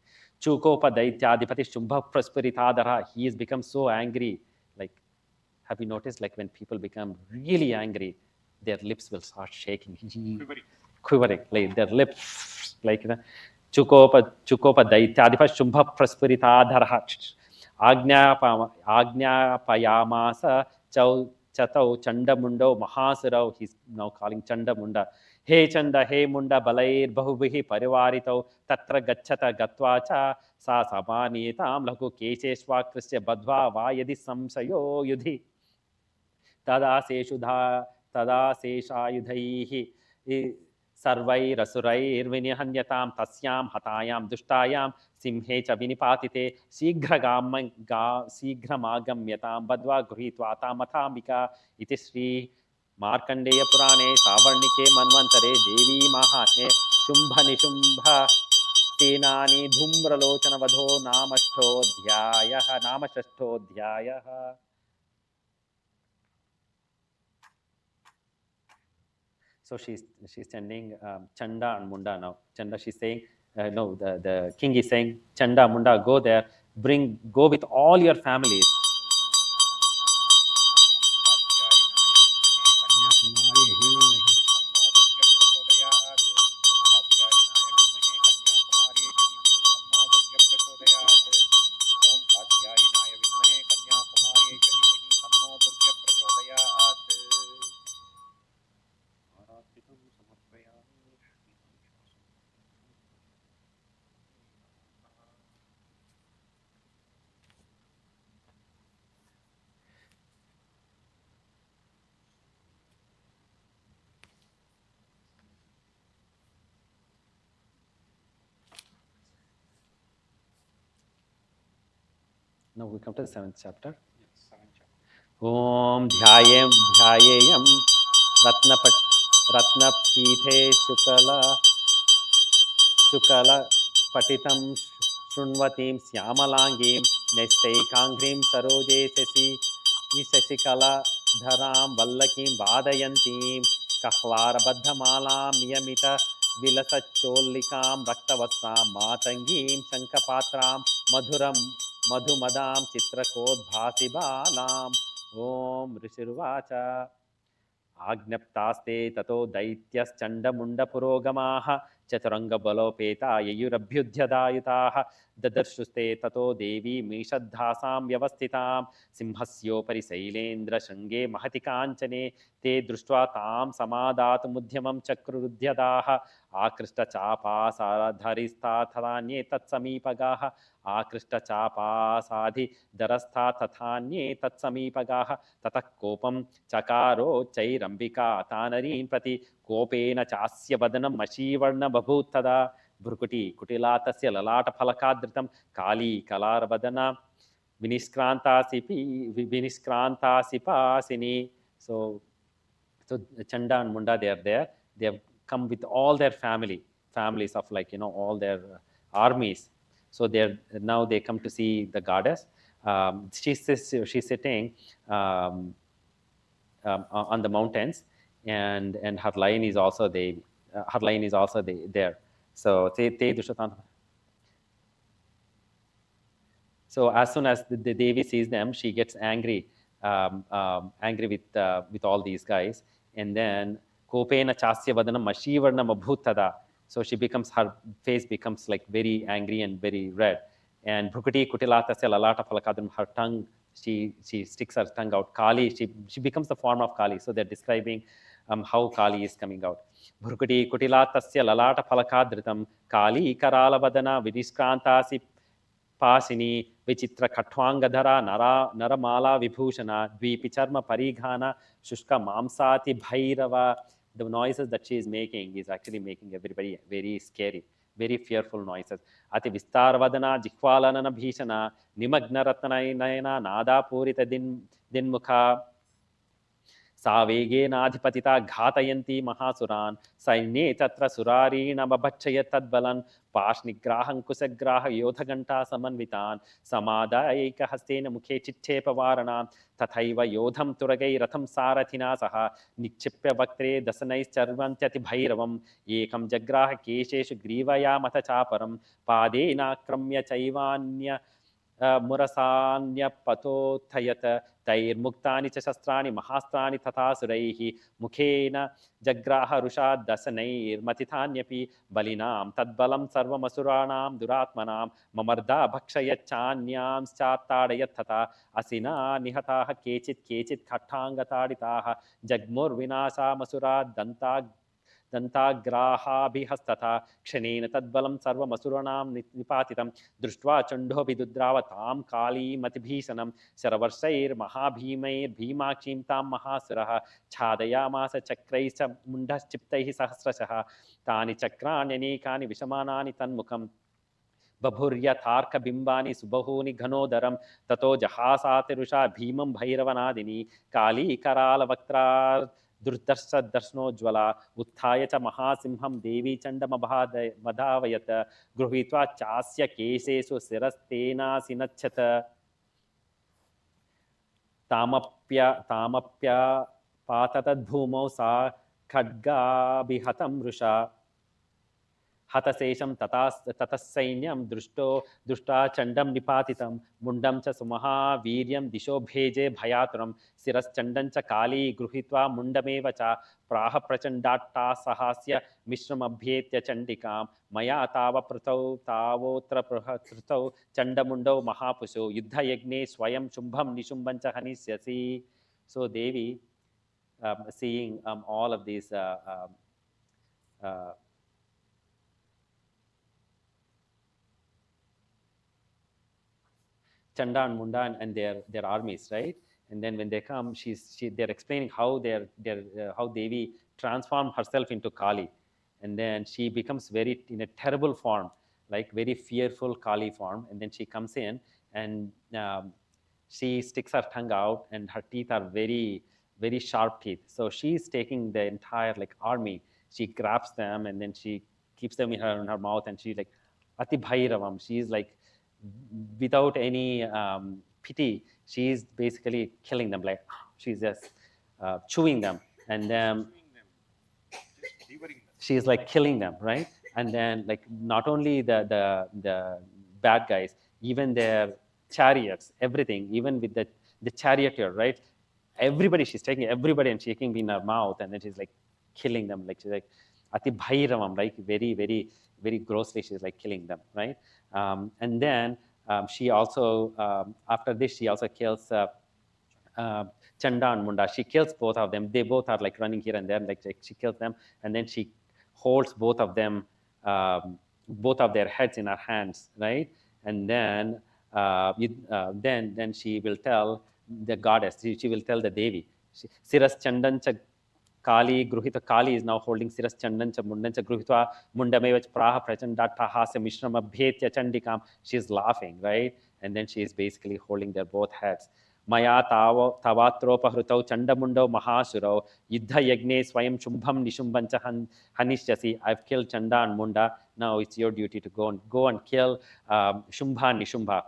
Chukopa Daityadipati Shumbha Praspuritadara, he has become so angry. Like, have you noticed, like when people become really angry, their lips will start shaking. Quivering, like their lips, like Chukopa Daityadipa Shumbha Praspuritadara Agnyapayamasa Chatau Chandamundo Mahasarau, he's now calling Chandamunda. He Chanda, he Munda Balair Bahubihi Parivarito Tatra Gachata Gatwacha Sa Sabanitam Laghu Kesheshwa Krishya Badva Vayadi Samsayo Yudhi Tada Seshayudhaihi Sarvai Rasurai Irvinyahanyatam Tasyam Hatayam Dushtayam Simhe Chabinipatite Sighramagam Badva Gruhitwata Matambika Iti Sri Markandeya Purane Savarnike Manvantare Devi Mahatme Shumbha Nishubha Tenani Dhumralochana Vadho Namashashtodhyayaha. So she's sending Chanda and Munda now. Chanda, she's saying, no, the king is saying, Chanda, Munda, go there, go with all your families. Now we come to the 7th chapter. Om Dhyayem Ratnapite Shukala Patitam Shunvatim Syamalangiim Nestaikangrim Saroje Sasikala Dharam Vallakim Vadayantim Kahlara Baddhamalam Niyamita Vilasaccholikam Raktavasam Matangim Shankapatram Madhumadam Chitrakodbhasibalam Om Rishirvacha Agnaptaste tato daityas purogamah chaturanga balopeta yayurabhyudhyadayutaah dadarshusте tato devi mishadhasam vyavasthitam simhasyo parisailendra shange mahati kanchane te drishtva tam samadhatumudyamam chakrurudhyadaah akrishta chapa saradharistha thadanye tatsamipagaah akrishta chapa sadhi darastha tathanye tatsamipagaah tatak kopam चकारो चैरंबिका तानरीं प्रति Koppen चास्य वदनं मशीवर्ण बभूत्तदा भ्रुकुटी कुटिलातस्य ललाटफलकादृतं काली कलारवदना विनिष्क्रांतासिपासिनी. So Chanda and Munda, they are there. They have come with all their families of all their armies. So now they come to see the goddess. She's sitting on the mountains, and her lion is also there. So so as soon as the Devi sees them, she gets angry with all these guys, and then Kopena Chasya Vadanam Mashivarnam Abhutada. So her face becomes like very angry and very red. And Bhrukuti Kutilatasya Lalata Falakadam, her tongue, she sticks her tongue out. Kali, she becomes the form of Kali. So they're describing how Kali is coming out. Bhrukuti Kutilatasya Lalata Falakadritam Kali Karala Vadana Vidishkantasi Pasini Vichitra Katwangadhara Naramala Vibhushana Dvipi Charma Parighana Shushka Mamsati Bhairava. The noises that she is making is actually making everybody very scary, very fearful noises. Ati Vistarvadana Jikhwalanana Bhishana Nimagna Ratnayana Nada Purita Dinmukha Savegenadhipatita Ghatayanti Mahasuran Saine Tatra Surarina Babachaya Tadbalan Pashnigraham Kusagraha Yodhaganta Samanvitan Samadaika Hastena Mukhe Chitte Pavarana Tathaiva Yodham Turagai Ratham Sarathina Saha Nikchipya Vaktre Dasanais Charvantyati Bhairavam Ekam Jagraha Kesheshu Grivaya Mata Chaparam Padena Kramya Chaivanya Murasanya Patothayata Tair Muktani Chastrani Mahastrani Tatasuraihi Mukhena Jagraha Rusha Dasanair Matitanyapi Balinam Tadbalam Sarvamasuranam Duratmanam Mamarda Bhakshayachanyam Chatadayatata Asina Nihataha Kechit Kattangataditaha Jagmur Vinasa Masura Dantagrahabhihastata Kshanena Tadbalam Sarvamasuranam Nipatitam Društva Chandhobi Dudravatam Kali Matibhisanam Saravarshair Mahabhimair Bhimakshim Tam Mahasuraha Chadayamasa Chakraisa Mundas Chiptaihi Sahasrashaha Tani Chakranyani Vishamanani Tanmukam Babhurya Tharka Bimbani Subahuni Ghanodaram Tato Jahasatirusha Bhimam Bhairavanadini Kali Karala Vaktra Durdarsha Darshno Jwala Utthayacha Mahasimham Devi Chandamabhadavayata Gruhitva Chasya Kesesu Sirastena Sinachata Tamapya Patatad Bhumau Sa Khadga Bihatam Rusha Hatasesham Tatasainyam Dushta Chandam Nipatitam Mundam Cha Sumaha Viryam Disho Bheje Bhayatram Siras Chandancha Kali Gruhitva Mundamevacha Praha Prachandatta Sahasya Mishramabhyetya Chandikam Maya Tava Pratau Tavotra Prahatau Chandamundo Mahapusho Yuddha Yagne Swayam Shumbham Nishumbancha Hanisyasi. So Devi, seeing all of these Chanda and Munda and their armies, right? And then when they come, they're explaining how how Devi transformed herself into Kali, and then she becomes in a terrible form, like very fearful Kali form, and then she comes in and she sticks her tongue out, and her teeth are very, very sharp teeth. So she's taking the entire like army. She grabs them and then she keeps them in her mouth, and she like Ati Bhairavam. She's like without any pity. She's basically killing them. Like she's just chewing them, and then she's like killing them, right? And then like not only the bad guys, even their chariots, everything, even with the charioteer, right? Everybody, she's taking everybody and shaking in her mouth, and then she's like killing them. Like she's like Ati Bhairavam, like very, very, very grossly, she's like killing them, right? And then she also after this she also kills Chanda and Munda. She kills both of them. They both are like running here and there, like she kills them, and then she holds both of them, both of their heads in her hands, right? And then then she will tell the goddess. She will tell the Devi. Siras Chandancha Kali Gruhita. Kali is now holding Siras Chandancha Mundancha Gruhitva Mundameva Praha Prachanda Tahasya Mishrama Bhetya Chandikam. She's laughing, right? And then she is basically holding their both heads. Maya Tavatropahritau Chandamundau Mahasuro Yuddha Yagne Swayam Shumbham Nishumbancha Hanishyasi. I've killed Chanda and Munda. Now it's your duty to go and kill Shumbha and Nishumba.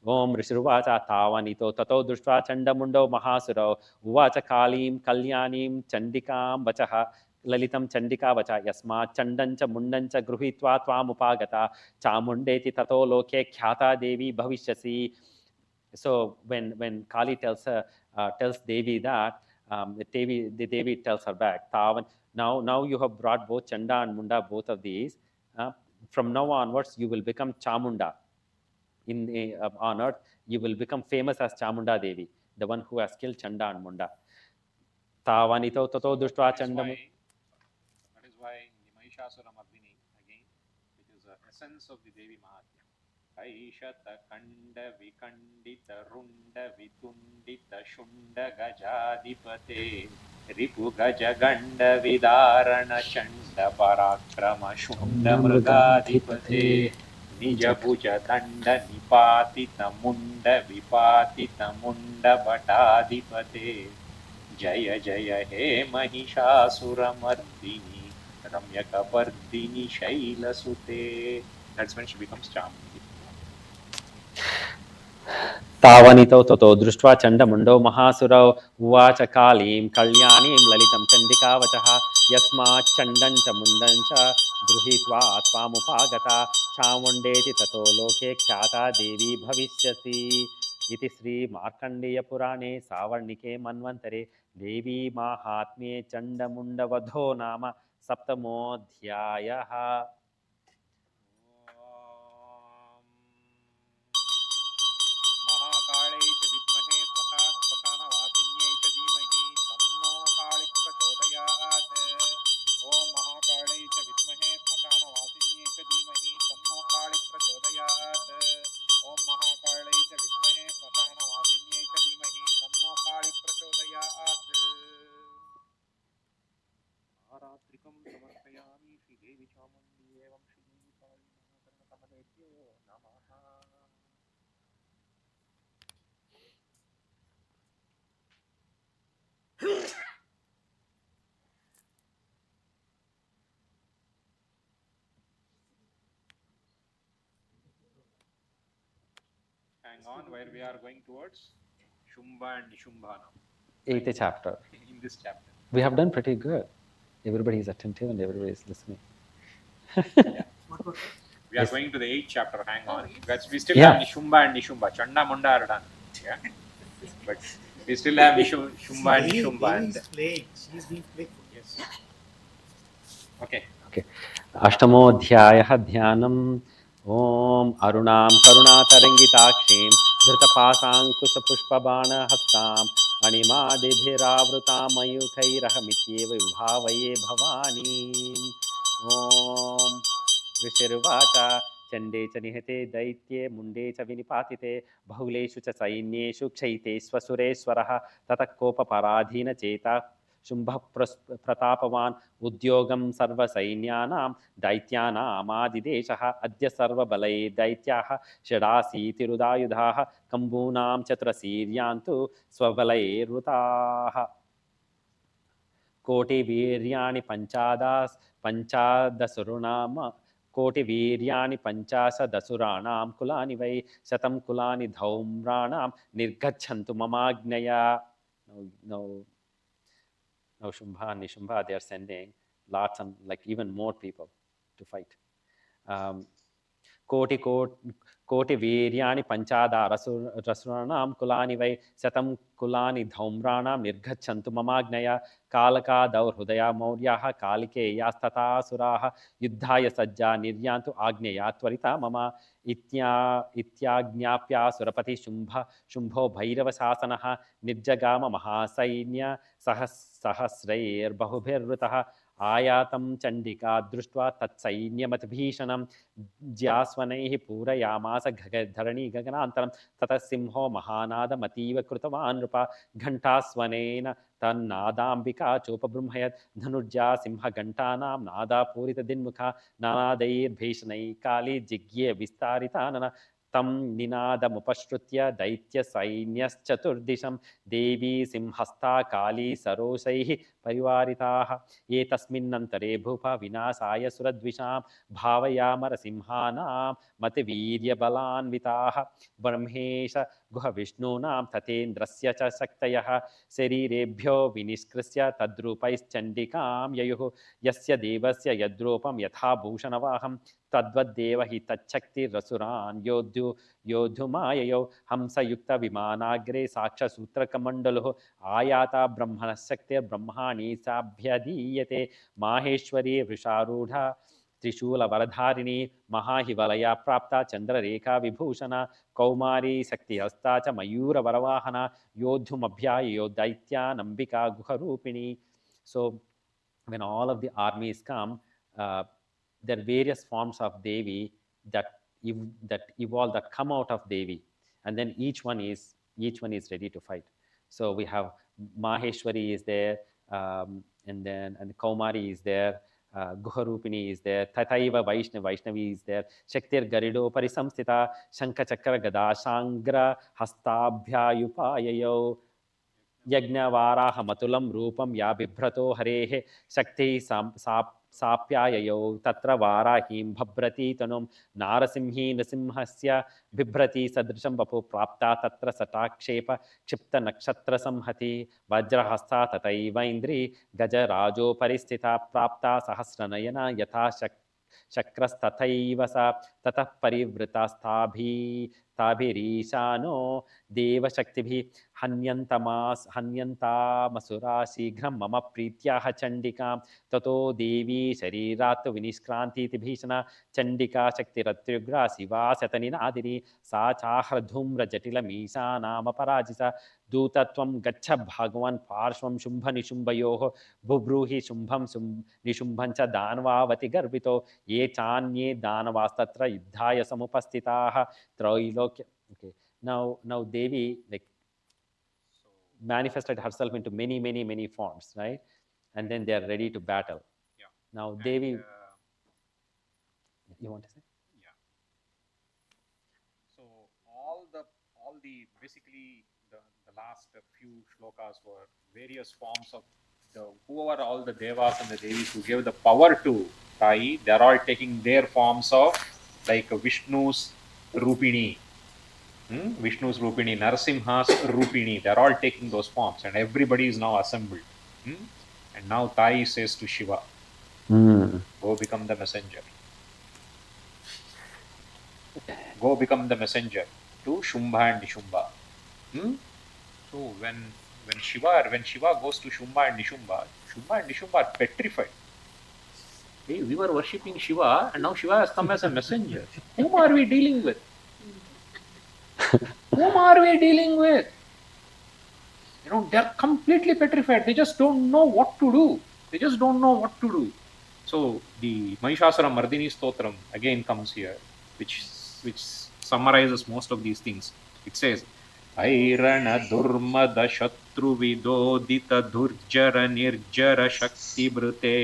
Om Rishruvacha Tavanito Tato Drushva Chandamundo Mahasuro Uvacha Kalim Kalyanim Chandikam Vachaha Lalitam Chandika Vacha Yasma Chandancha Mundancha Gruhitva Twamupagata Chamundeti Tato Loke Khyata Devi Bhavishyasi. So when Kali tells Devi that, the Devi tells her back, Tavan, now you have brought both Chanda and Munda, both of these. From now onwards, you will become Chamunda. On earth, you will become famous as Chamunda Devi, the one who has killed Chanda and Munda. Tavanito Tato Dushtva Chanda. That is why the Mahishasura Mardini, again, which is the essence of the Devi Mahatmya. Aishata Kanda Vikandita Runda Vitundita Shunda Gajadipate Ripu Gajaganda Vidarana Chanda Parakrama Shunda Mrigadipate Nija Puja Danda Nipatita Munda Vipatita Munda Bhatadipate Jaya Jaya He Mahishasura Mardini Ramyaka Pardini Shaila Sute. That's when she becomes Chamunda. Tavanito Toto Drushva Chandamundo Mahasuro Uvacha Kalim Kalyanim Lalitam Chandika Vachaha Yasma Chandancha Mundancha Druhitva Atmamupagata Chamundeti Tato Loke Khyata Devi Bhavishyasi. Iti Sri Markandeya Purane Savarnike Manvantare Devi Mahatmye Chandamunda Vadho Nama Saptamodhyayaha. Hang on, where we are going towards Shumba and Nishumbha now. 8th chapter. In this chapter. We have done pretty good. Everybody is attentive and everybody is listening. Yeah. We are going to the 8th chapter. Hang on. We still have Nishumba and Nishumba. Chanda Munda are done. Yeah. But we still have Shumba and Nishumba. She's playing. She's being playful. Yes. Okay. Ashtamodhyayah Dhyanam. Om Arunam Karunatarangitakshim Dhrutapasangkusha Pushpabana Hastam Animadibhiravrutam Mayukhairahamityeva Vibhavaye Bhavani. Om Vishirvacha Chande Chanihate Daitye Munde Chavinipatite Bahuleshu Chainyeshu Kshaite Swasureswaraha Tatakopa Paradhina Cheta शुम्भः प्रतापवान् उद्योगं सर्वसैन्यानां दैत्यानामादिदेशः अद्य सर्वबलै दैत्याः षडाशीतिरुदायुधाः कम्बूनां चतुरसीर्यान्तु स्वबलैर्वृताः कोटिवीर्याणि पञ्चादशरुणाम कोटिवीर्याणि पञ्चाशदसुराणां कुलानि वै शतं कुलानि धौम्राणां निर्गच्छन्तु ममाज्ञया. Now Shumbha and Nishumba, they are sending lots and like even more people to fight. कोटि वीर्याणि पञ्चादशरसुराणां कुलानि वै शतं कुलानि धौम्राणां निर्गच्छन्तु ममाज्ञया कालकादौ हृदया मौर्याः कालिकेयास्तथासुराः युद्धाय सज्जा निर्यान्तु आज्ञया त्वरिता मम इत्याज्ञाप्यासुरपति शुम्भो भैरवशासनः निर्जगाम महासैन्य सहस्रैर्बहुभिर्वृतः आयातं चण्डिका दृष्ट्वा तत्सैन्यमतिभीषणं ज्यास्वनैः पूरयामास धरणी गगनान्तरं ततः सिंहो महानादमतीव कृतवान् नृप घण्टास्वनेन तन्नादाम्बिका चोपबृंहयत् धनुर्जा सिंहघण्टानां नादापूरितदिन्मुखा नादैर्भीषणैः काली जिज्ञे विस्तारितानन तं निनादमुपश्रुत्य दैत्यसैन्यश्चतुर्दिशं देवी सिंहस्था काली सरोषैः परिवारिताः एतस्मिन्नन्तरे भूप विनाशाय सुरद्विषां भावयामरसिंहानां मतिवीर्यबलान्विताः ब्रह्मेश गुहविष्णूनां तथेन्द्रस्य च शक्तयः शरीरेभ्यो विनिष्कृष्य तद्रूपैश्चण्डिकां ययुः यस्य देवस्य यद्रूपं यथा भूषणवाहं तद्वद्देव हि तच्छक्तिरसुरान् योद्धुमाययौ हंसयुक्तविमानाग्रे साक्षसूत्रकमण्डलुः आयाता ब्रह्मणशक्तिर्ब्रह्माणि साभ्यधीयते माहेश्वरी वृषारूढा त्रिशूलवरधारिणी महाहिवलया प्राप्ता चन्द्ररेखा विभूषणा कौमारी शक्तिहस्ता च मयूरवरवाहना योद्धुमभ्याययो दैत्यानम्बिका गुहरूपिणी. So when all of the armies come, there are various forms of Devi that evolve, that come out of Devi, and then each one is ready to fight. So we have Maheshwari is there, and Kaumari is there, Guharupini is there, Tathaiva Vaishnavi is there, Shaktir Garido Parisamstita, Shankachakra Gada Shangra Hastabhyayupayayo यज्ञवाराहमतुलं रूपं या बिभ्रतो हरेः शक्तिः साप्याययौ तत्र वाराहीं भभ्रती तनुं नारसिंही नृसिंहस्य बिभ्रती सदृशं वपु प्राप्ता तत्र सटाक्षेप क्षिप्तनक्षत्रसंहति वज्रहस्ता तथैवैन्द्री गजराजोपरिस्थिता प्राप्ता सहस्रनयना यथा शक्रस्तथैव सा ततः परिवृतास्ताभिरीशानो देवशक्तिभिः हन्यन्तामसुरा शीघ्रं मम प्रीत्याः चण्डिकां ततो देवी शरीरात् विनिष्क्रान्तीति भीषणा चण्डिका शक्तिरत्युग्रा शिवा शतनिनादिनी सा चाह्रधूम्रजटिलमीशानामपराजिता दूतत्वं गच्छ भगवन् पार्श्वं शुम्भनिशुम्भयोः बुभ्रूहि शुम्भं निशुम्भं च दानवावति गर्वितो ये चान्ये दानवास्तत्र युद्धाय समुपस्थिताः त्रैलोक्य. Okay, now Devi like manifested herself into many forms, right? And then they are ready to battle. Yeah. Now And, Devi, you want to say? Yeah. So all the basically the last few shlokas were various forms of whoever all the devas and the devis who gave the power to Tai. They are all taking their forms of like Vishnu's Rupini. Vishnu's Rupini, Narasimha's Rupini, they're all taking those forms and everybody is now assembled. And now Tai says to Shiva, go become the messenger. Go become the messenger to Shumbha and Nishumba. So when Shiva goes to Shumbha and Nishumba are petrified. Hey, we were worshipping Shiva and now Shiva has come as a messenger. Whom are we dealing with? Whom are we dealing with? You know, they're completely petrified. They just don't know what to do. So the Mahishasura Mardini Stotram again comes here, which summarizes most of these things. It says, ऐरणदुर्मदशत्रुविदोदितदुर्जरनिर्जरशक्तिभृते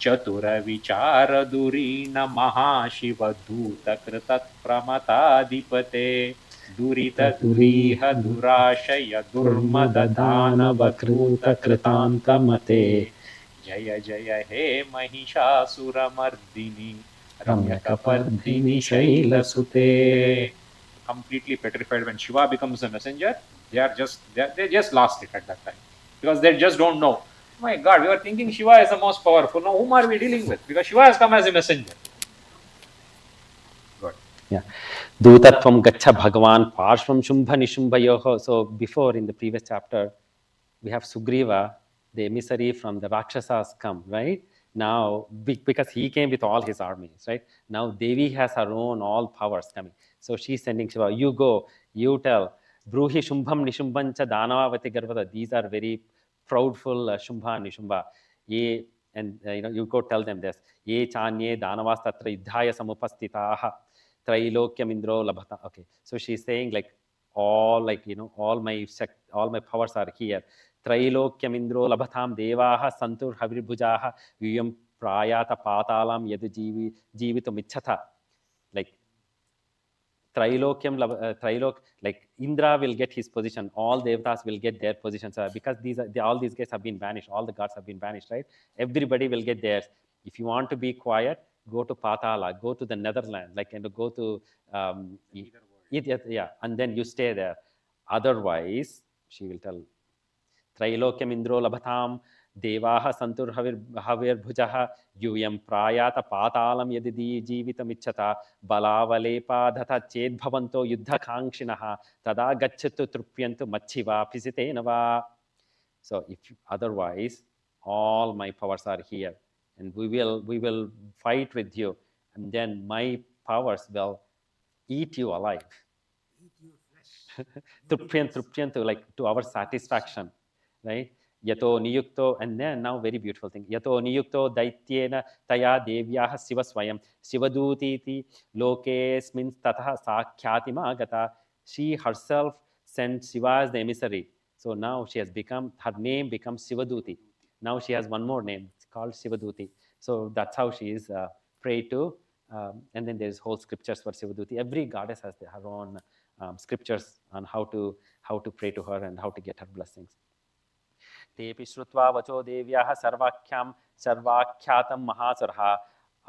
चतुरविचारधुरीण महाशिवधूतकृतप्रमताधिपते दुरितदुरीह दुराशय दुर्मददानवधूतकृतान्तमते जय जय हे Mahishasuramardini रम्यकपर्दिनि शैलसुते. Completely petrified. When Shiva becomes a messenger, they just lost it at that time, because they just don't know. Oh my God, we were thinking Shiva is the most powerful. Now whom are we dealing with? Because Shiva has come as a messenger. Good. Yeah. Dutatvam Gacha Bhagavan Parshvam Shumbha Nishumbhayoho. So before, in the previous chapter, we have Sugriva, the emissary from the Rakshasas come, right? Now, because he came with all his armies, right? Now Devi has her own all powers coming. So she's sending Shiva, you go, you tell, Bruhi Shumbham Nishumbhancha Danavavati Garvada. These are very proudful Shumbha and Nishumba. Ye, and you go tell them this. Ye chanye danavas tatra idhaya samupastitaha Trailokyam Indro Labhata. Okay, so she's saying like all all my powers are here. Trailokyam Indro Labhatam Devaha Santur Havirbhujaha Viyam Prayata Patalam Yadu Jivitum Ichata. Like Trilok, like Indra will get his position, all Devtas will get their positions because all these guys have been banished, all the gods have been banished, right? Everybody will get theirs. If you want to be quiet, go to Patala, go to the Netherlands, and go to yeah, and then you stay there. Otherwise, she will tell Trailokyam Indro Labhatam Devaha Santur Havirbhujaha Yuyam Prayata Patalam Yadidi Jivitamichata Balavalepa Dhata Ched Bhavanto Yuddha Kangshinaha Tada Gachatu Trupyantu Machiva Pisitenava. So if otherwise, all my powers are here, and we will fight with you, and then my powers will eat you alive. Trupyantu, like to our satisfaction, right? Yato niyukto, and then now very beautiful thing. Yato niyukto daityena taya devyaha siva swayam sivadutiti lokesmin tataha sakyatima gata. She herself sent Shiva as the emissary. So now she has become, her name becomes Sivaduti. Now she has one more name. It's called Sivaduti. So that's how she is prayed to. And then there's whole scriptures for Sivaduti. Every goddess has her own scriptures on how to pray to her and how to get her blessings. Tepi Shrutva Vacho Devyaha Sarvakyatam Mahasarha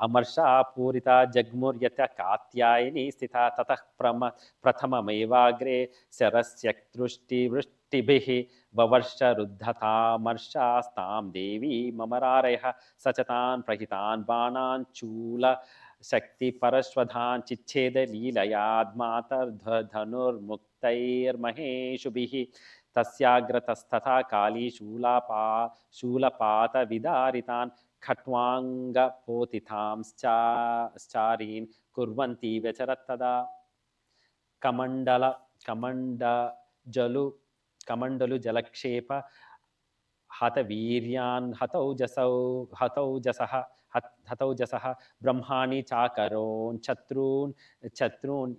Amarsha Purita Jagmur Yata Katyayini Stita Tatah Prathama Mevagre Sarasyakrushti Vrishtibihi Vavarsha Ruddhata Marsha Stam Devi Mamarareha Sachatan Prahitan Banan Chula Shakti Parashwadhan Chicheda Leelayad Matar Dhanur Muktair Maheshubihi Tasyagratasthata Kali Shulapata Vidaritan Khatwanga Potitham Charin Kurvanti Vecharattada Kamandalu Jalakshepa Hata Viryan Hatau Jasaha Brahmani Chakaron Chatrun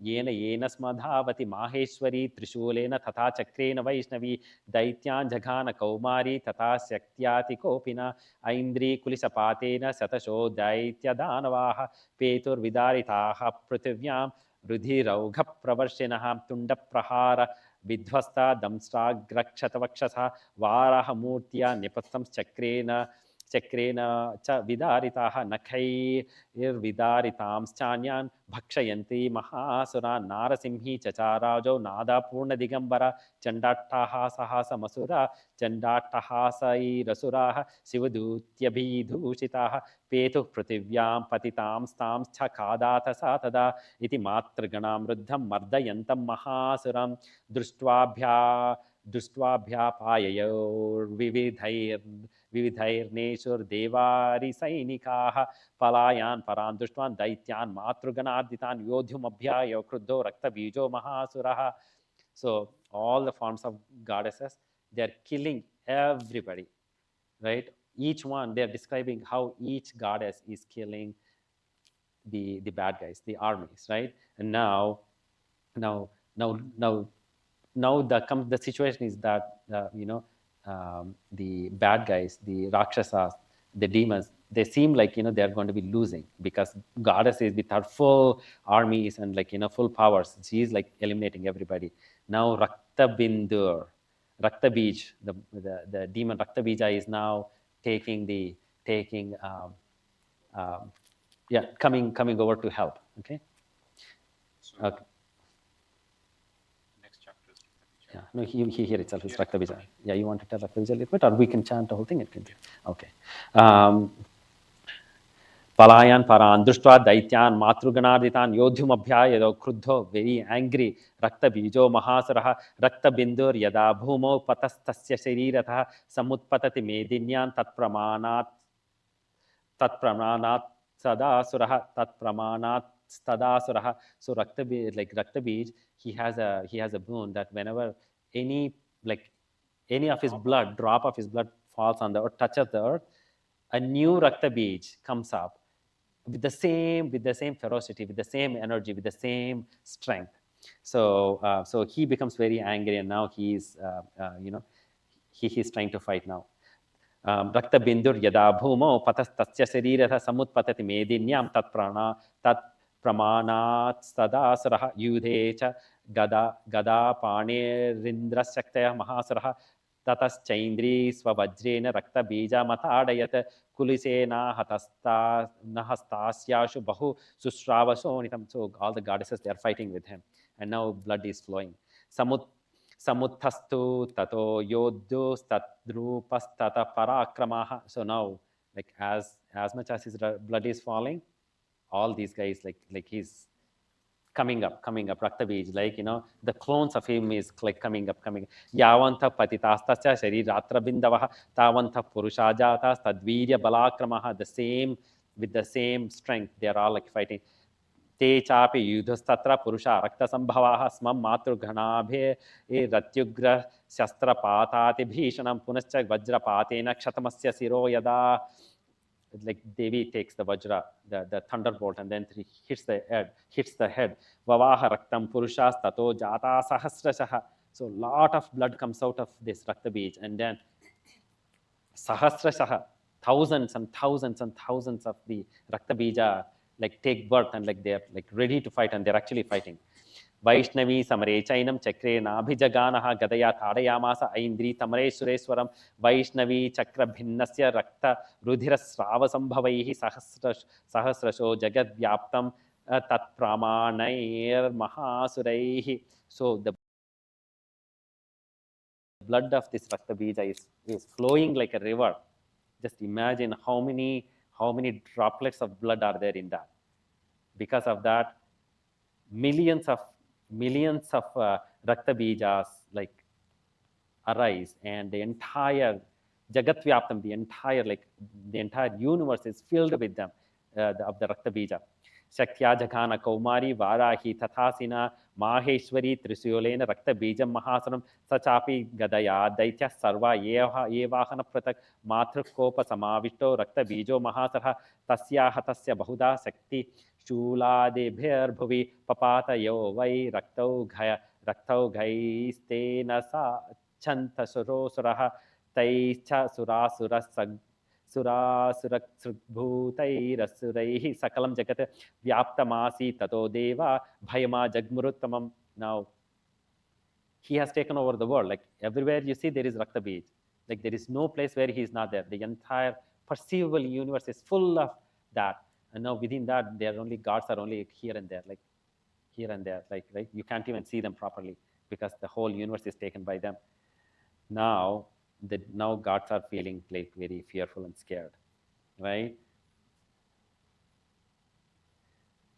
Yena Smadhavati Maheshwari Trishulena Tata Chakrena Vaishnavi Daityan Jaghana Kaumari Tata Saktyati Kopina Aindri Kulisapatena Satasho Daitya Danavaha Petur Vidaritaha Prutivyam Rudhiraugha Pravarshinaha Tunda Prahara Vidhvasta Damstra Grakshata Varaha Murtya Nipastam Chakrena cha vidaritaha nakhai vidaritam chanyan bhakshayanti mahasura narasimhi chacharajo nada purna digambara chandattaha sahasa masura chandattahasai rasuraha sivadutyabhidhushitaha petu prativyam patitam stam chakadata satada iti matraganam ruddham mardayantam mahasuram dristvabhyapayayor Vividhairneshur Devari Sainikaha Palayan Paran Dushwan Daityan Matruganarditan Yodhyum Abhyayo Kruddo Rakta Bijo Mahasuraha. So all the forms of goddesses, they are killing everybody, right? Each one, they are describing how each goddess is killing the bad guys, the armies, right? And now now the situation is that the bad guys, the rakshasas, the demons, they seem like they are going to be losing, because goddess is with her full armies and full powers. She is like eliminating everybody. Now Rakta Bij, the demon Rakta Bija is now taking coming over to help. Okay. Okay. Next chapter is Yeah, no, here itself is Rakta Bija. Yeah, you want to tell Rakta Bija a little bit, or we can chant the whole thing? Okay. Palayan paran društva daityan matruganarditan yodhyumabhyayado kruddho, very angry. Rakta bijo mahasaraha rakta bindur yada bhumo patastasya shariratah samutpatati medinyan tatpramanat tadasuraha. So Rakta Bij, he has a boon that whenever any of his blood, drop of his blood falls on the earth, touches the earth, a new Rakta Bij comes up with the same ferocity, with the same energy, with the same strength. So he becomes very angry, and now he is trying to fight now. Rakta bindur yada bhumo patastasya sharirata samutpatati medinyam tat pramanat sadasaraha yudhecha gada panirindra shaktaya mahasaraha tataschaindri svavajrena rakta bija matadayat kulisena nahastasyashu bahu susravasonitam. So all the goddesses, they are fighting with him, and now blood is flowing. Samuthastu tato yodhus tadrupastata parakramaha. So now, as much as his blood is falling, all these guys, he's coming up. Rakta Bij, the clones of him is coming up. Yavanta patitastasya shariratra bindavaha tavanta purushajatas tadvirya balakramaha. With the same strength, they are all fighting. Te chapi yudhastatra purusha rakta sambhavaha smam matrughanabhe ratyugra shastra patati bhishanam punascha vajra patena kshatamsya siro yada. Devi takes the vajra, the thunderbolt, and then he hits the head. Vavaha raktam purushas tato jata sahasrashaha. So lot of blood comes out of this Rakta Bij, and then sahasrashaha, thousands and thousands and thousands of the Rakta Bija take birth, and they are ready to fight, and they're actually fighting. Vaishnavi samare chainam chakre nabhijaganaha gadaya tadayamasa aindri tamare sureswaram Vaishnavi chakra bhinnasya rakta rudhira srava sambhavaihi sahasrasho jagat vyaptam tat pramanair mahasuraihi. So the blood of this Rakta Bija is flowing like a river. Just imagine how many droplets of blood are there in that. Because of that, millions of Rakta Bijas arise, and the entire Jagat Vyaptam, the entire universe is filled with them, of the Rakta Bija. Shaktya Jaghana Kaumari Varahi Tathasina Maheshwari Trisyolena Rakta Bijam Mahasanam Sachapi Gadaya Daitya Sarva Yevahana Pratak Matrakopa Samavishto Rakta Bijo Mahasarha Tasya Hatasya Bahuda Sakti Shula de Bher Bhuvi Papata Yo Vai Raktau Gaistena Sa Chanta Surosuraha Taicha Surasura Surasuraksubhutairasurai Sakalam Jagat Vyaptamasi Tato Deva Bhayama Jagmuruttamam. Now, he has taken over the world. Everywhere you see, there is Rakta Bij. There is no place where he is not there. The entire perceivable universe is full of that. And now within that, gods are only here and there, here and there. Right? You can't even see them properly, because the whole universe is taken by them. Now gods are feeling very fearful and scared, right?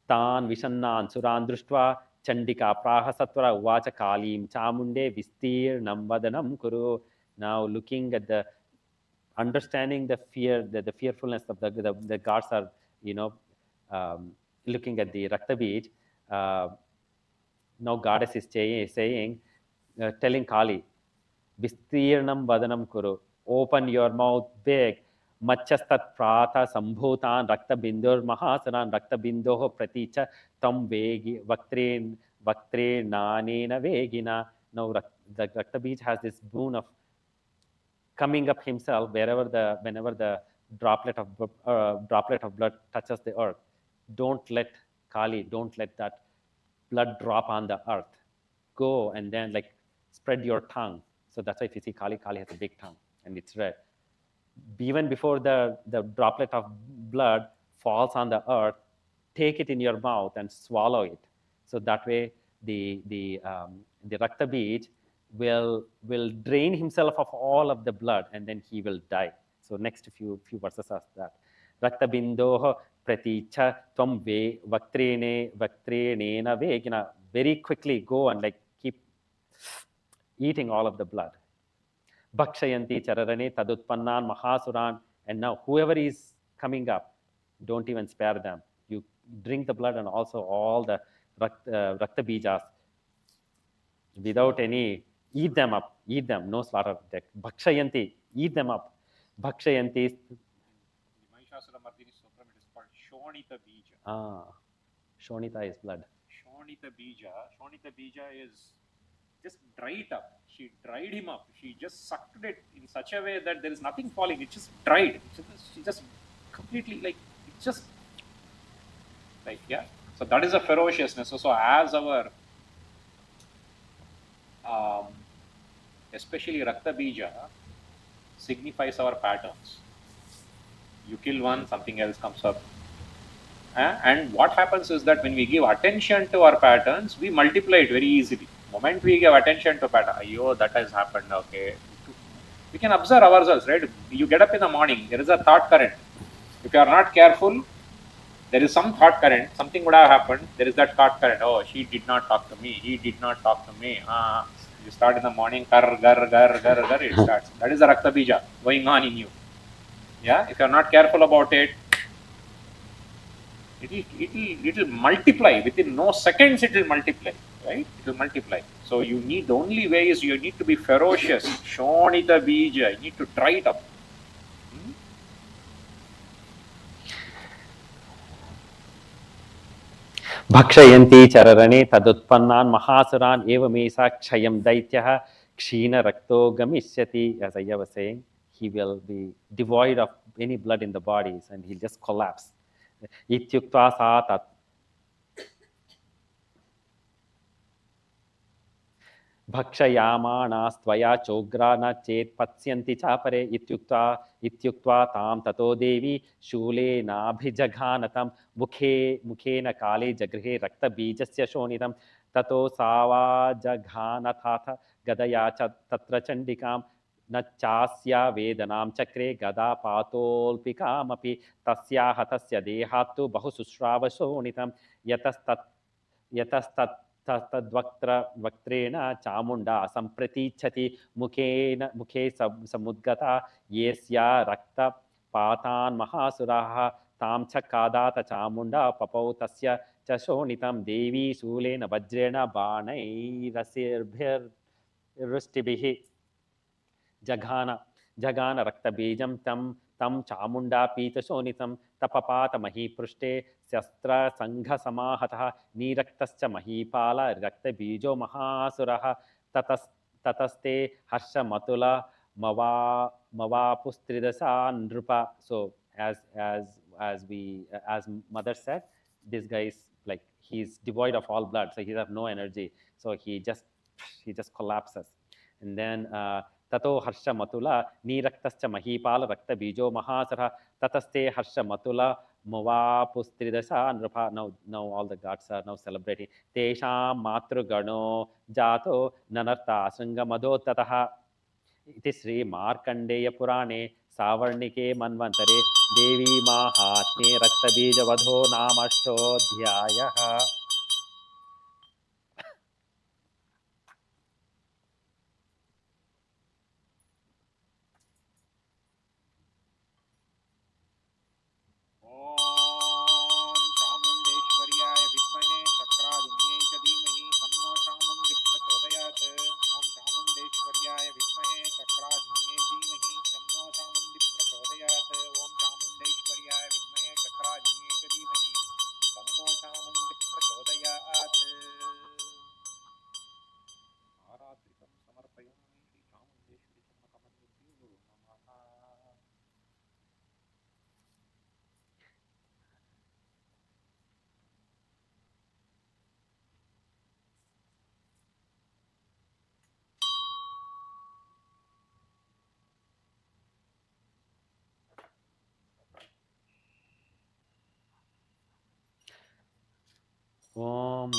Tan vishannan suran društva chandika prahasatvara uvacha kalim chamunde vistirnam vadanam kuru. Now looking at understanding the fear, the fearfulness of the gods are, looking at the Rakta Bij. Now goddess is saying, telling Kali, Vistirnam Vadanam Kuru, open your mouth big. Machastat Prata Sambhutan Rakta Bindur Mahasanan Rakta Bindoho Praticha Tam Vegi Vaktre Nanena Vegina. Now the Rakta Beej has this boon of coming up himself whenever the droplet of blood touches the earth. Don't let that blood drop on the earth. Go and then like spread your tongue. So that's why if you see Kali has a big tongue and it's red. Even before the droplet of blood falls on the earth, take it in your mouth and swallow it. So that way the Rakta Beej will drain himself of all of the blood and then he will die. So next few verses are that. Rakta bindoh praticha tvam ve vaktrenena vegina. Very quickly go and like keep eating all of the blood. Bhakshayanti chararane tadutpannan mahasuran. And now whoever is coming up, don't even spare them. You drink the blood and also all the Rakta Bijas without any, eat them up, eat them, no slaughter. Bhakshayanti, eat them up. Bhakshayanti. Mahishasura Mardini Sutram, it is called Shonita Bija. Shonita is blood. Shonita Bija is just dry it up. She dried him up. She just sucked it in such a way that there is nothing falling. It just dried. She just completely like, it's just like, yeah. So that is a ferociousness. So as our, especially Rakta Bija signifies our patterns. You kill one, something else comes up. And what happens is that when we give attention to our patterns, we multiply it very easily. The moment we give attention to pattern, oh, that has happened, okay. We can observe ourselves, right? You get up in the morning, there is a thought current. If you are not careful, there is some thought current, something would have happened, there is that thought current, oh, she did not talk to me, he did not talk to me. You start in the morning, gar, it starts. That is the Rakta Bija going on in you. Yeah, if you are not careful about it, it will multiply. Within no seconds, it will multiply, right? It will multiply. So you need, the only way is you need to be ferocious. Shonita Bija, you need to try it up. Bhakshayanti chararane tadutpannan mahasuran evamesa kshayam daityah kshina rakto gamishyati. As Ayya was saying, he will be devoid of any blood in the bodies and he'll just collapse. Ityuktva sa tat Bhakshayamana chogra na chet patsyanti chapare ityuktva tam tato Devi shule na bhijaganatam mukhena kale jagrihe rakta bijasya shonitam tato sava jaghanathatha gadaya tatra chandikam na chasya vedanam chakre gada patolpikam api tasya hatasya dehatu bahu sushrava shonitam yatastat तद्वक्त्रेण Chamunda संप्रतीच्छति मुखे समुद्गता येस्या रक्तपातान् महासुराः तां च कादात चामुंडा पपौ तस्य च शोणितं देवी शूलेन वज्रेण बाणैरसिर्भिर्वृष्टिभिः जघान रक्तबीजं तं चामुंडा पीतशोणितं तपपात महीपृष्ठे शस्त्र संघसमाहतः नीरक्तश्च महीपाल रक्तबीजो महासुरः ततस्ते हर्षमतुल मवापुस्त्रिदशा नृप. So as mother said, this guy is like, he's devoid of all blood, so he has no energy, so he just collapses. And then Tato harsha matula niraktascha mahipala rakta bijo mahasara tataste harsha matula muva pustridasa nrapa. Now all the gods are now celebrating. Tesham matru gano jato nanarta asanga madotataha. Iti Sri Markandeya Purane Savarnike Manvantare Devi Mahatme Rakta Bija Vadho Namashto Dhyayaha.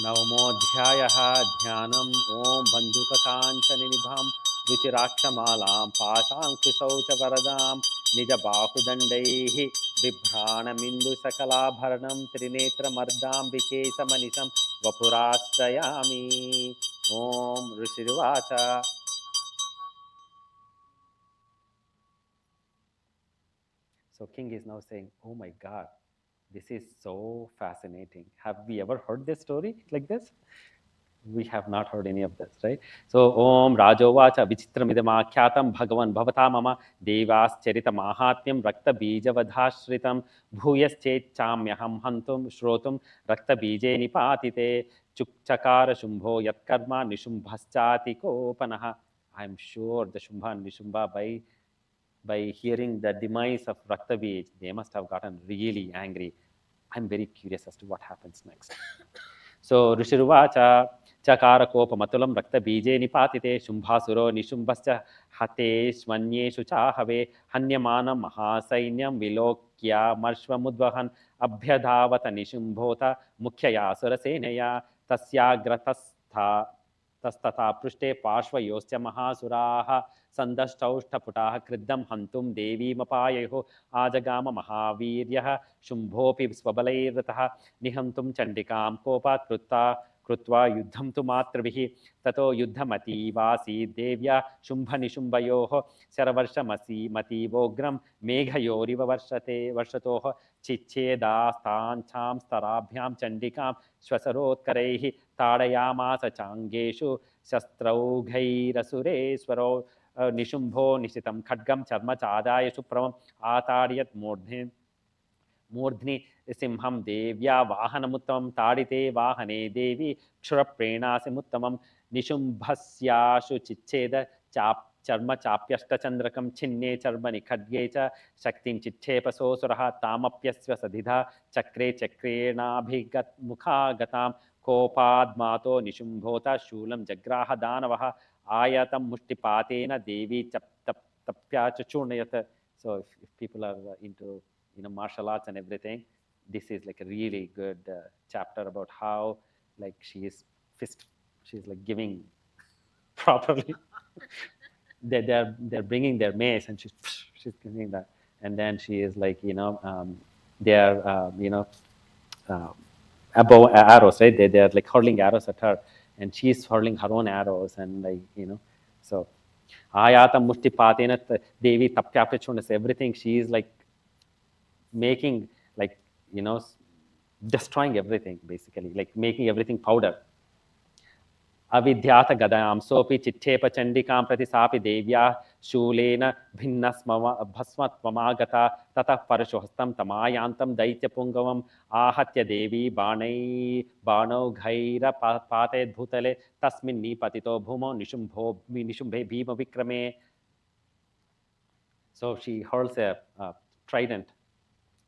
नवमोऽध्यायः ध्यानम् ॐ बन्धुककाञ्चननिभां रुचिराक्षमालां पाशाङ्कुशौ च वरदां निजबाहुदण्डैः बिभ्राणमिन्दुसकलाभरणं त्रिनेत्रमर्दाम्बिके समनिशं वपुराश्रयामि ॐ ऋषिर्वाच So king is now saying, oh my God, this is so fascinating. Have we ever heard this story like this? We have not heard any of this, right? So, Om Rajovacha Vichitramidamakhyatam Bhagavan Bhavata Mama Devas Charita Mahatmyam Rakta Bija Vadhashritam Bhuyas Chamyaham Hantum Shrotum Rakta Bije Nipatite Chukchakara Shumbho Yatkarma Nishumbhaschati Kopanaha. I'm sure the Shumbha and Nishumba by hearing the demise of Rakta Bij, they must have gotten really angry. I'm very curious as to what happens next. So Rishiruvacha Chakara Kopa Matulam Rakta Bije Nipatite Shumbhasuro Nishumbascha Hate Swanyeshu Chahave Hanyamana Mahasainyam Vilokya Marshvamudvahan Abhyadhavata Nishumbhota Mukhyaya Suraseneya Tasyagrathastha तस्तथा पृष्ठे पार्श्वयोश्च महासुराः सन्दष्टौष्ठपुटाः क्रुद्धं हन्तुं देवीमपाययोः आजगाम महावीर्यः शुम्भोऽपि स्वबलैर्रतः निहन्तुं चण्डिकां कोपात् कृत्वा युद्धं तु मातृभिः ततो युद्धमतीवासीत् देव्या शुम्भनिशुम्भयोः शरवर्षमतीवोग्रं मेघयोरिव वर्षतोः चिच्छेदास्ताञ्छां स्तराभ्यां चण्डिकां श्वसरोत्करैः ताडयामास चाङ्गेषु शस्त्रौघैरसुरेश्वरो निशुम्भो निशितं खड्गं चर्मचादाय सुप्रमम् आताड्यत् मूर्ध्नि सिंहं देव्या वाहनमुत्तमं ताडिते वाहने देवी क्षुरप्रेणासिमुत्तमं निशुम्भस्याशु चिच्छेद चर्मचाप्यष्टचन्द्रकं छिन्ने चर्मणि खड्गे च शक्तिं चिक्षेपसोऽसुरः तामप्यस्य सधिधा चक्रे चक्रेणाभिगतमुखागतां कोपाद्मातो निशुम्भोत शूलं जग्राह दानवः आयतं मुष्टिपातेन देवी तप्या च चूर्णयत्. So if people are into martial arts and everything, this is like a really good chapter about how like she's like giving properly. they're bringing their mace and she's giving that, and then she is like they're above arrows, right? They're like hurling arrows at her, and she's hurling her own arrows, and like so ayata mushti patena devi tapyapachundas, everything she is like making, like destroying everything, basically like making everything powder. अविद्यात गदां सोपि चिच्छेप चण्डिकां प्रति सापि देव्या शूलेन भस्मत्वमागता ततः परशुहस्तं तमायान्तं दैत्यपुङ्गवम् आहत्य देवी बाणौघैरपातयद्भूतले तस्मिन् निपतितो भूमौ निशुम्भे भीमविक्रमे. So she hurls a trident,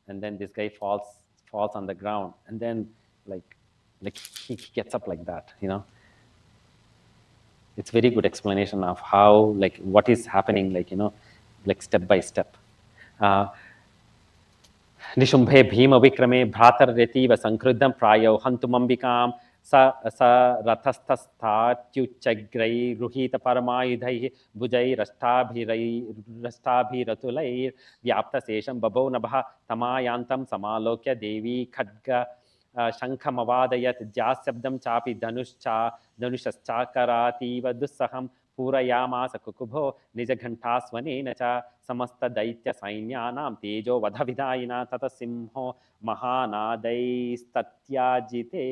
and then this guy falls on the ground, and then like he gets up like that, It's very good explanation of how, like, what is happening, like, like step by step. Nishumbhe bhima vikrame bhratarretiva sankruddham prayo hantumambikam sa rathasthastyuchagrai ruhita paramayudhaihi bhujai rashtabhiratulai vyapta sesham babau nabha tamayantam samalokya devi khadga शंखमवादयत् ज्याशब्दं चापि धनुषश्चाकरातीव दुस्सहं पूरयामास कुकुभो निजघण्टास्वनेन च समस्तदैत्यसैन्यानां तेजो वधविदायिना ततः सिंहो महानादैस्तत्याजिते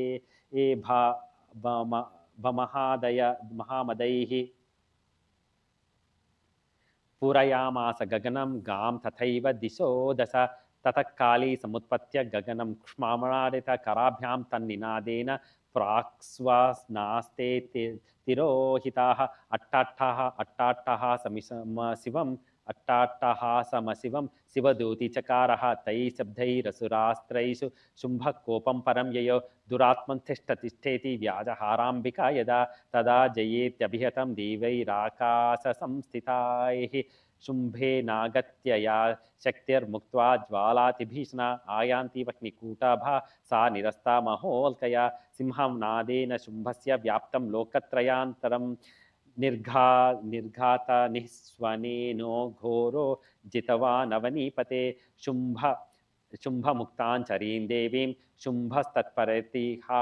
महामदैः पूरयामास गगनं गां तथैव दिशो दश ततः काली समुत्पत्य गगनं क्ष्मामणादित कराभ्यां तन्निनादेन प्राक्स्वनास्ते तिरोहिताः अट्टाट्टहासमशिवं शिवदूति चकारः तैः शब्दैरसुरास्त्रैषु शुम्भकोपं परं ययो दुरात्मं तिष्ठेति व्याजहाराम्बिका यदा तदा जयेत्यभिहतं देवैराकाशसंस्थितैः शुम्भे नागत्यया शक्तिर्मुक्त्वा ज्वालातिभीषणा आयान्ति वह्निकूटाभा सा निरस्ता महोल्कया सिंहं नादेन शुम्भस्य व्याप्तं लोकत्रयान्तरं निर्घात निःस्वनेनो घोरो जितवानवनीपते शुम्भमुक्ताञ्चरीं देवीं शुम्भस्तत्परतिहा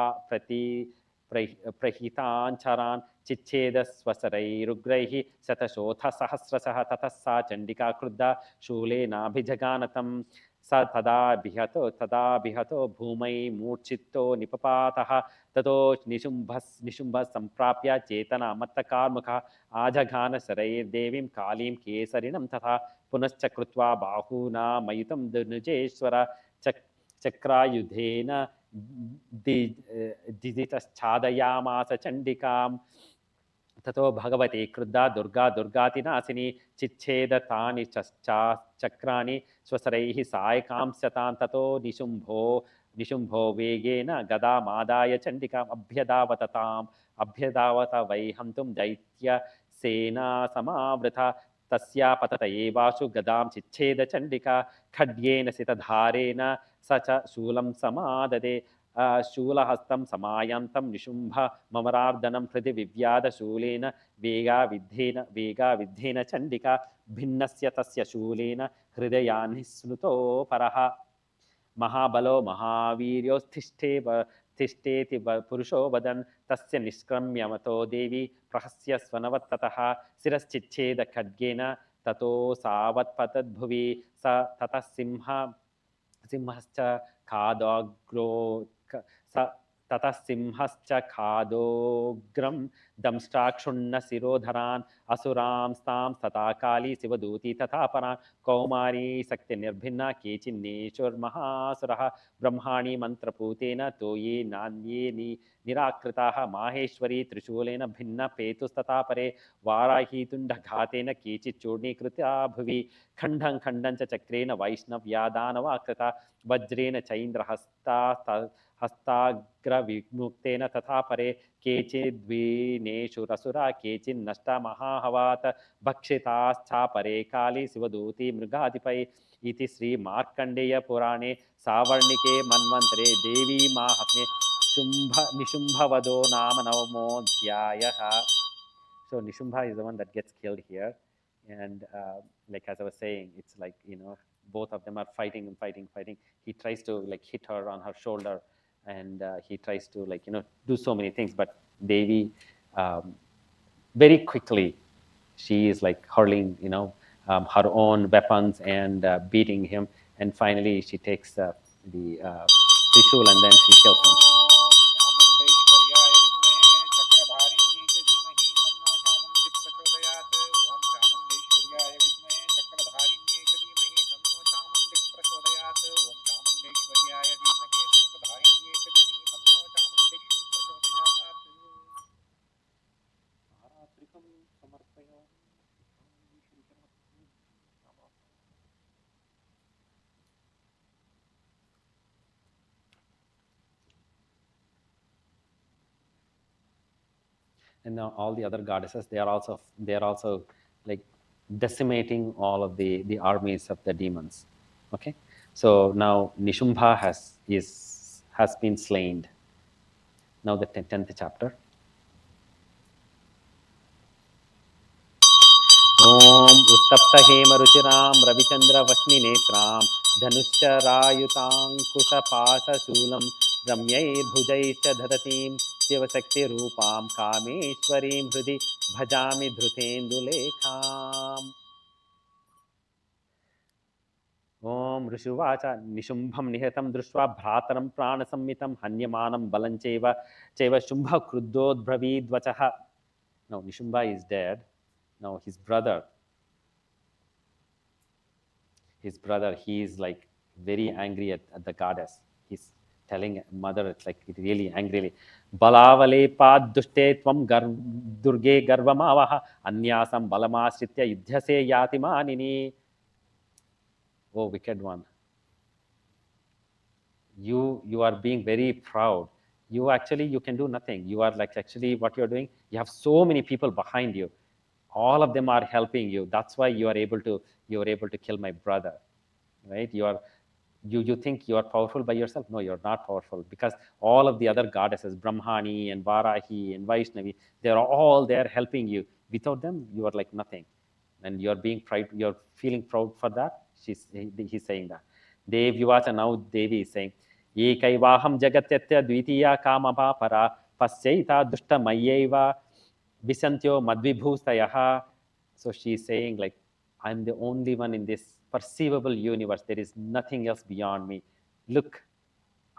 प्रहिताञ्चरान् चिच्छेदस्वसरैरुग्रैः शतशोथसहस्रशः ततः सा चण्डिका क्रुद्धा शूलेनाभिजगानतं स तदा बिहतो भूमै मूर्छितो निपपातः ततो निशुम्भः सम्प्राप्य चेतनामत्तकार्मुकः आजघान शरैर्देवीं कालीं केसरिणं तथा पुनश्च कृत्वा बाहूना मयुतं धनुजेश्वर चक्रायुधेन दिजितश्चादयामास चण्डिकां ततो भगवती क्रुद्धा दुर्गा दुर्गातिनाशिनी चिच्छेदतानि चक्राणि स्वसरैः सायकांस्यतां ततो निशुम्भो वेगेन गदामादाय चण्डिकाम् अभ्यधावत वै हन्तुं दैत्यसेना समावृता तस्या पतत एवाशु गदां चिच्छेद चण्डिका खड्गेन सितधारेण स च शूलं समाददे शूलहस्तं समायन्तं निशुम्भ ममरार्दनं हृदि विव्याधशूलेन वेगाविद्धेन चण्डिका भिन्नस्य तस्य शूलेन हृदयान्निःस्नुतो परः महाबलो महावीर्योत्तिष्ठेति पुरुषो वदन् तस्य निष्क्रम्यमतो देवी प्रहस्य स्वनवत्ततः शिरश्चिच्छेद खड्गेन ततो सावत्पतद्भुवि स ततः सिंहश्च खादोग्रं दंष्ट्राक्षुण्ण शिरोधरान् असुरांस्तां तथा काली शिवदूती तथा परान् कौमारी शक्तिनिर्भिन्ना केचिन्नेशुर्महासुरः ब्रह्माणि मन्त्रपूतेन तो ये नान्ये निराकृताः माहेश्वरी त्रिशूलेन भिन्न पेतुस्तथा परे वाराही तुण्डघातेन केचिच्चूर्णीकृता भुवि खण्डं खण्डं च चक्रेण वैष्णव्या दानवाकृता वज्रेण चैन्द्रहस्ताग्रविमुक्तेन तथा परे केचिद्वीनेषुरसुरा केचिन्नष्टा महाहवात् भक्षिताश्चापरे काली शिवदूती मृगाधिपै इति श्रीमार्कण्डेयपुराणे सावर्णिके मन्वन्तरे देवी माहात्म्ये निशुम्भवधो नाम नवमोऽध्यायः. So Nishumba is the one that gets killed here, and like as I was saying, it's like, you know, both of them are fighting. He tries to like hit her on her shoulder, and he tries to like, you know, do so many things, but Devi very quickly she is like hurling, you know, her own weapons and beating him, and finally she takes the Trishul and then she kills him. And now all the other goddesses, they are also like decimating all of the armies of the demons. Okay, so now Nishumbha has been slain. Now the 10th chapter. Om Uttapta Hema Ruchiram Ravichandra Vashni Netram Dhanusharaayutankusa Pasa Shulam Ramyair Bhujaischa Dhatatim Shivasakti Rupam Kameshwarim Hridi Bhajami Dhrutendulekham. Om Rishuvacha Nishumbham Nihatam Drushva Bhrataram Prana Sammitam Hanyamanam Balancheva Cheva Shumbha Kruddod Bravid Vachaha. Now Nishumbha is dead. Now his brother, he is like very angry at the goddess. He's telling mother, it's like really angrily, Balavale pad dushte tvam durge garvamavaha anyasam balamasritya yudhyase yatimanini. Oh, wicked one. You are being very proud. You can do nothing. You are like, actually what you're doing, you have so many people behind you all of them are helping you. That's why you are able to kill my brother, right? You think you are powerful by yourself. No, you're not powerful, because all of the other goddesses, Brahmani and Varahi and Vaishnavi, they're all there helping you. Without them, you are like nothing, and you're being proud. You're feeling proud for that. He's saying that. Dev Yuvacha, now Devi is saying, Ekaivaham jagatyatya dvitiya kamapa para pasyaita dushta mayeva visantyo madvibhustayaha. So she's saying, like, I'm the only one in this perceivable universe. There is nothing else beyond me. Look,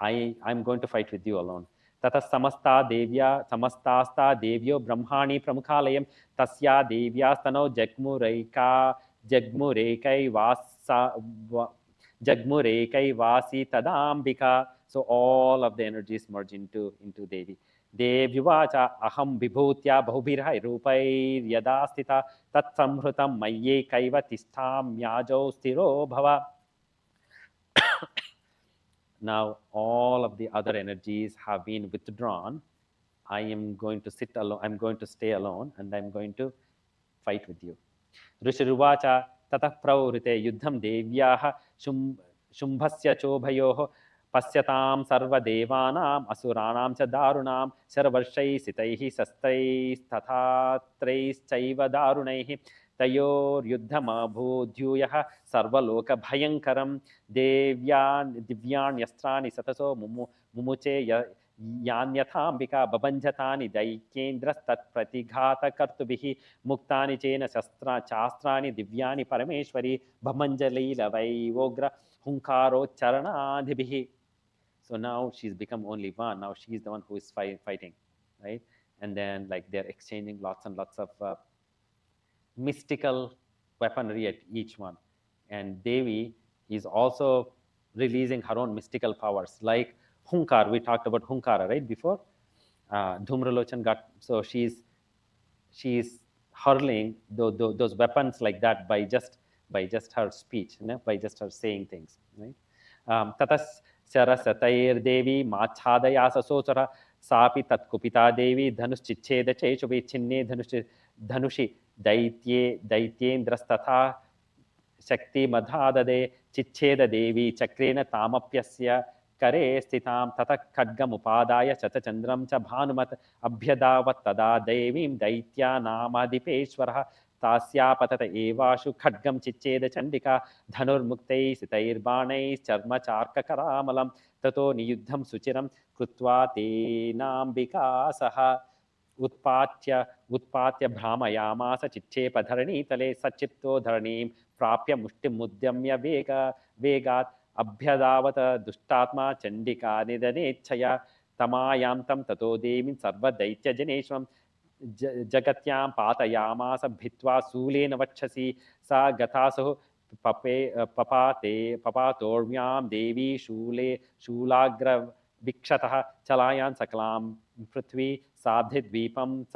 I'm going to fight with you alone. Tata samasta devya samastasta devyo brahmani pramukhalayam tasya devya stano jagmurekai vasi tadambika. So all of the energies merge into Devi. Devyuvacha aham vibhutya bahubirhai rupai yada sthita tat samhrutam mayye kaiva tishtam myajau sthiro bhava. Now all of the other energies have been withdrawn. I am going to sit alone. I'm going to stay alone, and I'm going to fight with you. Rishiruvacha tatah pravrite yuddham devyaha shumbhasya chobhayoh pasyatam sarva devanam asuranam cha darunam sarvarshai sitaihi sastrais tathatrais chaiva darunaihi tayor yuddhamabhudhyuyah sarvaloka bhayankaram divyan yastrani sataso mumuche यान्यथाम्बिका बभञ्जतानि दैत्येन्द्रस्तत्प्रतिघातकर्तुभिः मुक्तानि चेन शास्त्राणि दिव्यानि परमेश्वरी भमञ्जलीलवैवोग्र हुङ्कारोच्चरणाधिभिः. So now she's become only one. Now she's the one who is fighting, right? And then, like, they're exchanging lots and lots of mystical weaponry at each one. And Devi is also releasing her own mystical powers, like Hunkar. We talked about Hunkara, right, before? Dhumralochan got, so she's hurling those weapons like that by just her speech, by just her saying things, right? Tatas Sarasatair Devi Machadaya Sasosara Sapi Tatkupita Devi Dhanuschiccheda Cheshubi Chinne Dhanushi Daityendrastatha Shakti Madhadade Chicheda Devi Chakrena Tamapyasya Kare Stitam Tata Khadgam Upadaya Chatachandram Cha Bhanumat Abhyadavat Tada Devim Daitya Namadipeshwara Tasya Patata Evashu Khadgam Chicheda Chandika Dhanur Muktei Sitair Banais Charma Charka Karamalam Tato Niyuddham Suchiram Krutva Tenambika Saha Utpatya Brahmayamasa Chichepa Dharani Tale Sachipto Dharanim Prapya Mushtim Mudyamya Vegat Abhyadavata Dushtatma Chandika Nidanechaya Tamayantam Tato Devin Sarva Daitya Janeshwam Jagatyam Patayamasa Bhitva Sulena Vachasi Sa Gatasaho Papatorvyam Devi Shulagra Vikshataha Chalayan Sakalam Prithvi Sadhidvipam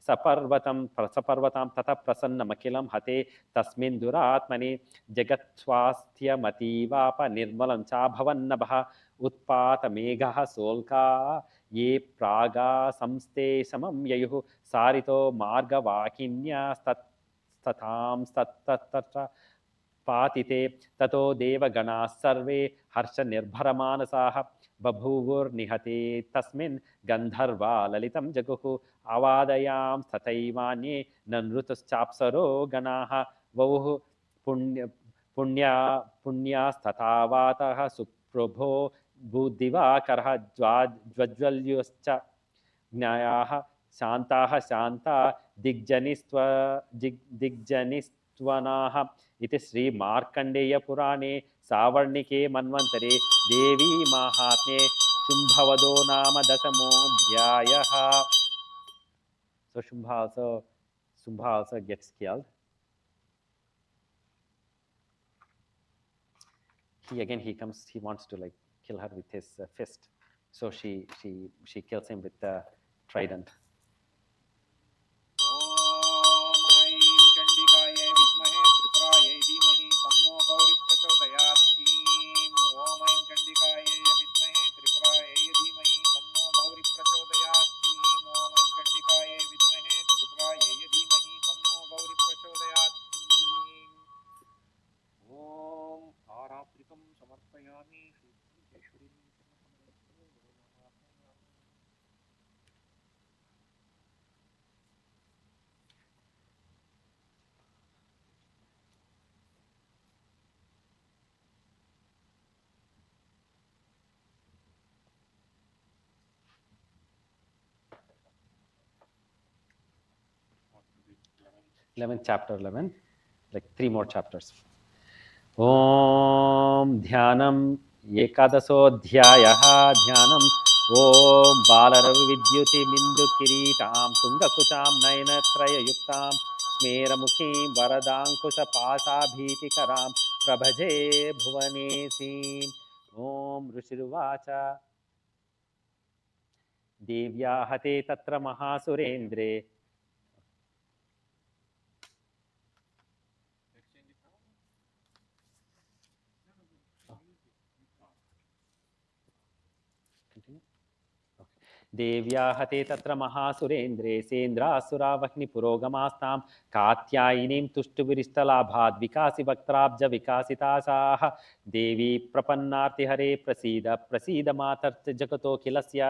Saparvatam Tata Prasanna Makilam Hate Tasmin Duratmani Jagatswasthya Mativapa Nirmalam Cha Bhavannabaha Utpata Megha Solka Ye Praga Samste Samam Yayuhu Sarito Marga Vakinya Statam Statatra Patite Tato Deva Gana Sarve Harsha Nirbharamanasaha Babhuvur Nihate Tasmin Gandharva Lalitam Jaguhu Avadayam Stataivanye Nanrutus Chapsaro Ganaha Vavuhu Punya Statavataha Suprabho Buddhiva Karha Jvajvalyuscha Gnayaha Shantaha Shanta Digjanistvanaha Iti Sri Markandeya Purane Savarnike Manvantare Devi Mahatme Shumbhavado Nama Dasamo Dhyayaha. So Shumbha also gets killed. He comes, he wants to, like, kill her with his fist. So she kills him with the trident. 11th chapter 11, like 3 more chapters. Om Dhyanam Ekadasodhyayah Dhyanam Om Balaravi Vidyuti Mindu Kiritam Tungakucham Nainatraya Yuktam Smeramukhim Varadankusha Pasabhitikaram Prabhaje Bhuvanesim. Om Rushirvacha Devya Hate Tatra Mahasurendre. देव्या हते तत्र महासुरेन्द्रे सेन्द्रासुरावह्नि पुरोगमास्तां कात्यायिनीं तुष्टुविरिष्टलाभाद् विकासि वक्त्राब्ज विकासितासाः देवी प्रपन्नार्तिहरे प्रसीद प्रसीद मातर्च जगतोऽखिलस्य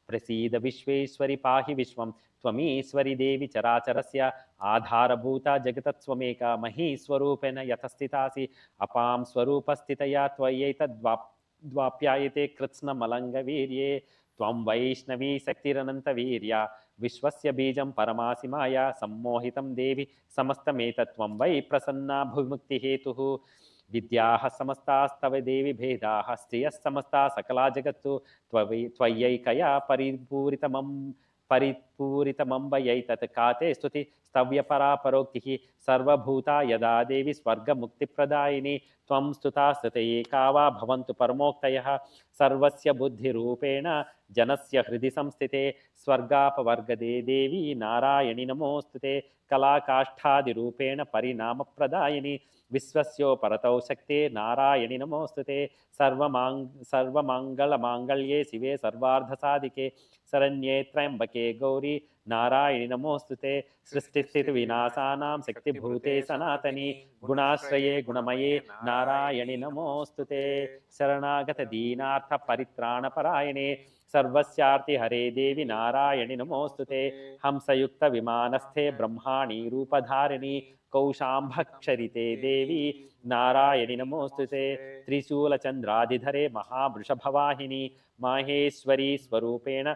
प्रसीद विश्वेश्वरि पाहि विश्वं त्वमीश्वरि देवि चराचरस्य आधारभूता जगतत्स्वमेका महीस्वरूपेण यथस्थितासि अपां स्वरूपस्थितया त्वयैतद्वाप्यायते कृत्स्नमलङ्गवीर्ये त्वं वैष्णवी शक्तिरनन्तवीर्या विश्वस्य बीजं परमासि माया सम्मोहितं देवि समस्तमेतत्त्वं वै प्रसन्ना भुविमुक्तिहेतुः विद्याः समस्तास्तव देवि भेदाः स्त्रियः समस्ता सकला जगत्तु त्वयैकया परिपूरितमम्बयैतत् काते स्तुति स्तव्यपरा परोक्तिः सर्वभूता यदा देवी स्वर्गमुक्तिप्रदायिनी त्वं स्तुता स्तुतये का वा भवन्तु परमोक्तयः सर्वस्य बुद्धिरूपेण जनस्य हृदि संस्थिते स्वर्गापवर्गदे देवी नारायणि नमोस्तुते कलाकाष्ठादिरूपेण परिणामप्रदायिनी विश्वस्योपरतौ शक्ते नारायणि नमोस्तुते सर्वमङ्गलमाङ्गल्ये शिवे सर्वार्धसाधिके शरण्ये त्र्यम्बके गौरी नारायणि नमोस्तुते सृष्टिस्थितिविनाशानां शक्तिभूते सनातनी गुणाश्रये गुणमये नारायणि नमोस्तुते शरणागत दीनार्थ परित्राणपरायणे सर्वस्यार्ति हरे देवि नारायणि नमोस्तुते हंसयुक्त विमानस्थे ब्रह्माणि रूपधारिणी कौशाम्भक्षरिते देवी नारायणि नमोस्तुते त्रिशूलचन्द्राधिधरे महावृषभवाहिनी माहेश्वरी स्वरूपेण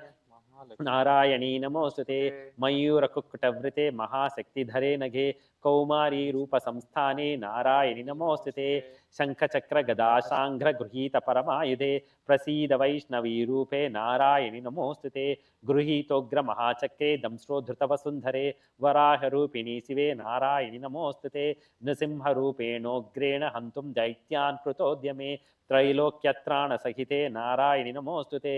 नारायणी नमोस्तुते मयूरकुक्कुटवृते महाशक्तिधरे नघे कौमारी रूपसंस्थाने नारायणि नमोस्तुते शङ्खचक्रगदाशाङ्घ्रगृहीतपरमायुधे प्रसीद वैष्णवीरूपे नारायणि नमोस्तुते गृहीतोग्रमहाचक्रे दंष्ट्रोद्धृतवसुन्धरे वराहरूपिणी शिवे नारायणि नमोस्तुते नृसिंहरूपेणोग्रेण हन्तुं दैत्यान् कृतोद्यमे त्रैलोक्यत्राणसहिते नारायणि नमोस्तुते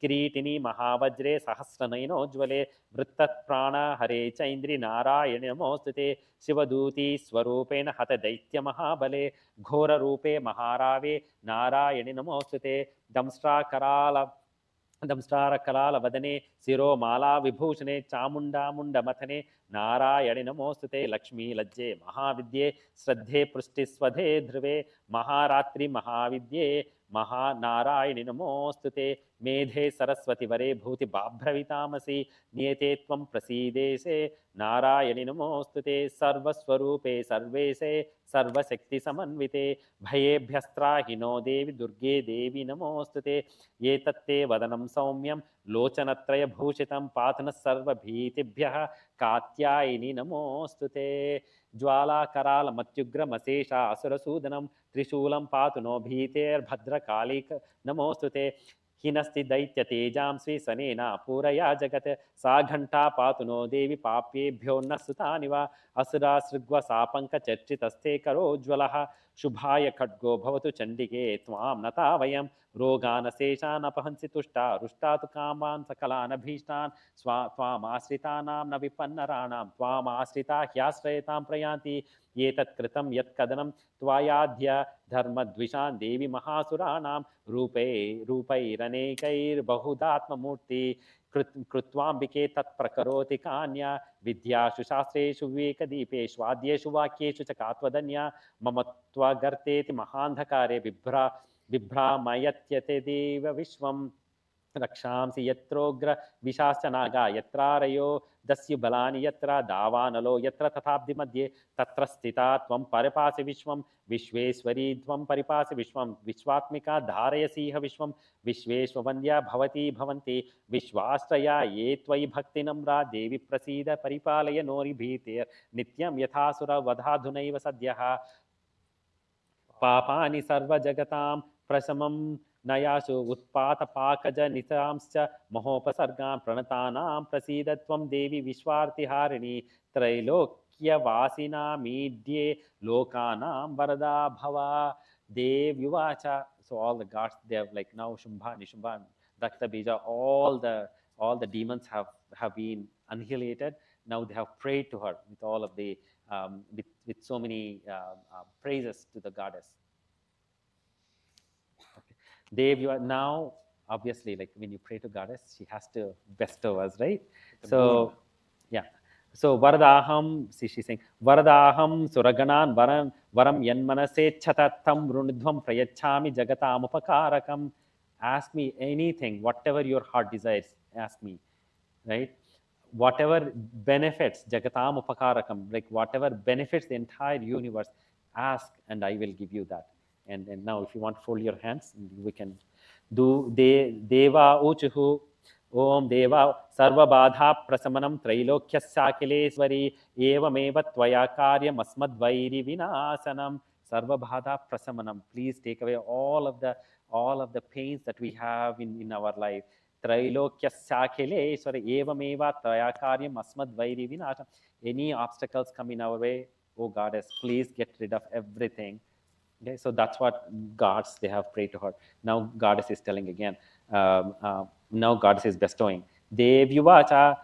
किरीटिनी महावज्रे सहस्रनयनोज्ज्वले वृत्तत्प्राणहरे चैन्द्रि नारायणि नमोस्तुते शिवदूती स्वरूपेण हत दैत्यमहाबले घोररूपे महारावे नारायणि नमोस्तुते दंष्ट्रारकरालवदने शिरोमाला विभूषणे चामुण्डामुण्डमथने नारायणि नमोस्तुते लक्ष्मीलज्जे महाविद्ये श्रद्धे पृष्टिस्वधे ध्रुवे महारात्रि महाविद्ये महानारायणि नमोस्तुते मेधे सरस्वती वरे भूति बाभ्रवितामसि नियते त्वं प्रसीदेशे नारायणि नमोस्तुते सर्वस्वरूपे सर्वेशे सर्वशक्तिसमन्विते भयेभ्यस्त्राहिनो देवि दुर्गे देवी नमोस्तुते एतत्ते वदनं सौम्यं लोचनत्रयभूषितं पातु नः सर्वभीतिभ्यः कात्यायिनि नमोस्तुते ज्वालाकरालमत्युग्रमशेषा असुरसूदनं त्रिशूलं पातु नो भीतेर्भद्रकालिक नमोस्तुते हिनस्ति दैत्यतेजांसि सनेना पूरया जगत् सा घण्टा पातु नो देवि पाप्येभ्यो न सुतानि वा असुरा सृग्वसापङ्कचर्चितस्ते करोज्ज्वलः शुभाय खड्गो भवतु चण्डिके त्वां नता वयं रोगानशेषानपहंसि तुष्टा रुष्टा तु कामान् सकलानभीष्टान् त्वामाश्रितानां न विपन्नराणां त्वामाश्रिता ह्याश्रयतां प्रयान्ति एतत्कृतं यत्कदनं त्वयाद्य धर्मद्विषान् देवि महासुराणां रूपैरनेकैर्बहुदात्ममूर्ति कृत्वाम्बिके तत्प्रकरोति कान्या विद्यासु शास्त्रेषु विवेकदीपेष्वाद्येषु वाक्येषु च कात्वदन्या मम त्वगर्तेति महान्धकारे बिभ्रामयत्यते देव विश्वं रक्षांसि यत्रोग्र विशाश्च नागा यत्रारयो दस्यु बलानि यत्र दावानलो यत्र तथाब्धि मध्ये तत्र स्थिता त्वं परिपासि विश्वं विश्वेश्वरी त्वं परिपासि विश्वं विश्वात्मिका धारयसीह विश्वं विश्वेश्ववन्द्या भवती भवन्ति विश्वाश्रया ये त्वयि भक्तिनम्रा देवि प्रसीद परिपालय नोरिभीतिर्नित्यं यथासुरवधाधुनैव सद्यः पापानि सर्वजगतां प्रशमं नयासु उत्पातपाकजनितांश्च महोपसर्गां प्रणतानां प्रसीद त्वं देवी विश्वार्तिहारिणी त्रैलोक्यवासिनामीड्ये लोकानां वरदा भव देव्युवाच. So all the gods, they have like now Shumbha, Nishubha, Raktabija, all the demons have been annihilated. Now they have prayed to her with all of the with so many praises to the goddess. Okay. Dev, you are now obviously like when you pray to goddess, she has to bestow us, right? So yeah. So Varadaham, see she's saying Varadaham Suraganan Varam Yanmanase Chatatam Runidhvam Prayachami Jagatam Upakarakam. Ask me anything, whatever your heart desires, ask me, right? Whatever benefits Jagatam Upakarakam, like whatever benefits the entire universe, ask and I will give you that. And now if you want to fold your hands, we can do Deva Uchuhu Om Deva Sarvabadha Prasamanam Trailokhyasakileswari Evameva Tvaya Karyam Asmadvairi Vinasanam. Sarvabadha Prasamanam, please take away all of the pains that we have in our life. Trailokhyasakileswari Evameva Tvaya Karyam Asmadvairi Vinasam. Any obstacles come in our way, oh goddess, please get rid of everything. Okay, so that's what gods, they have prayed to her. Now goddess is telling again, now goddess is bestowing. Devyuvacha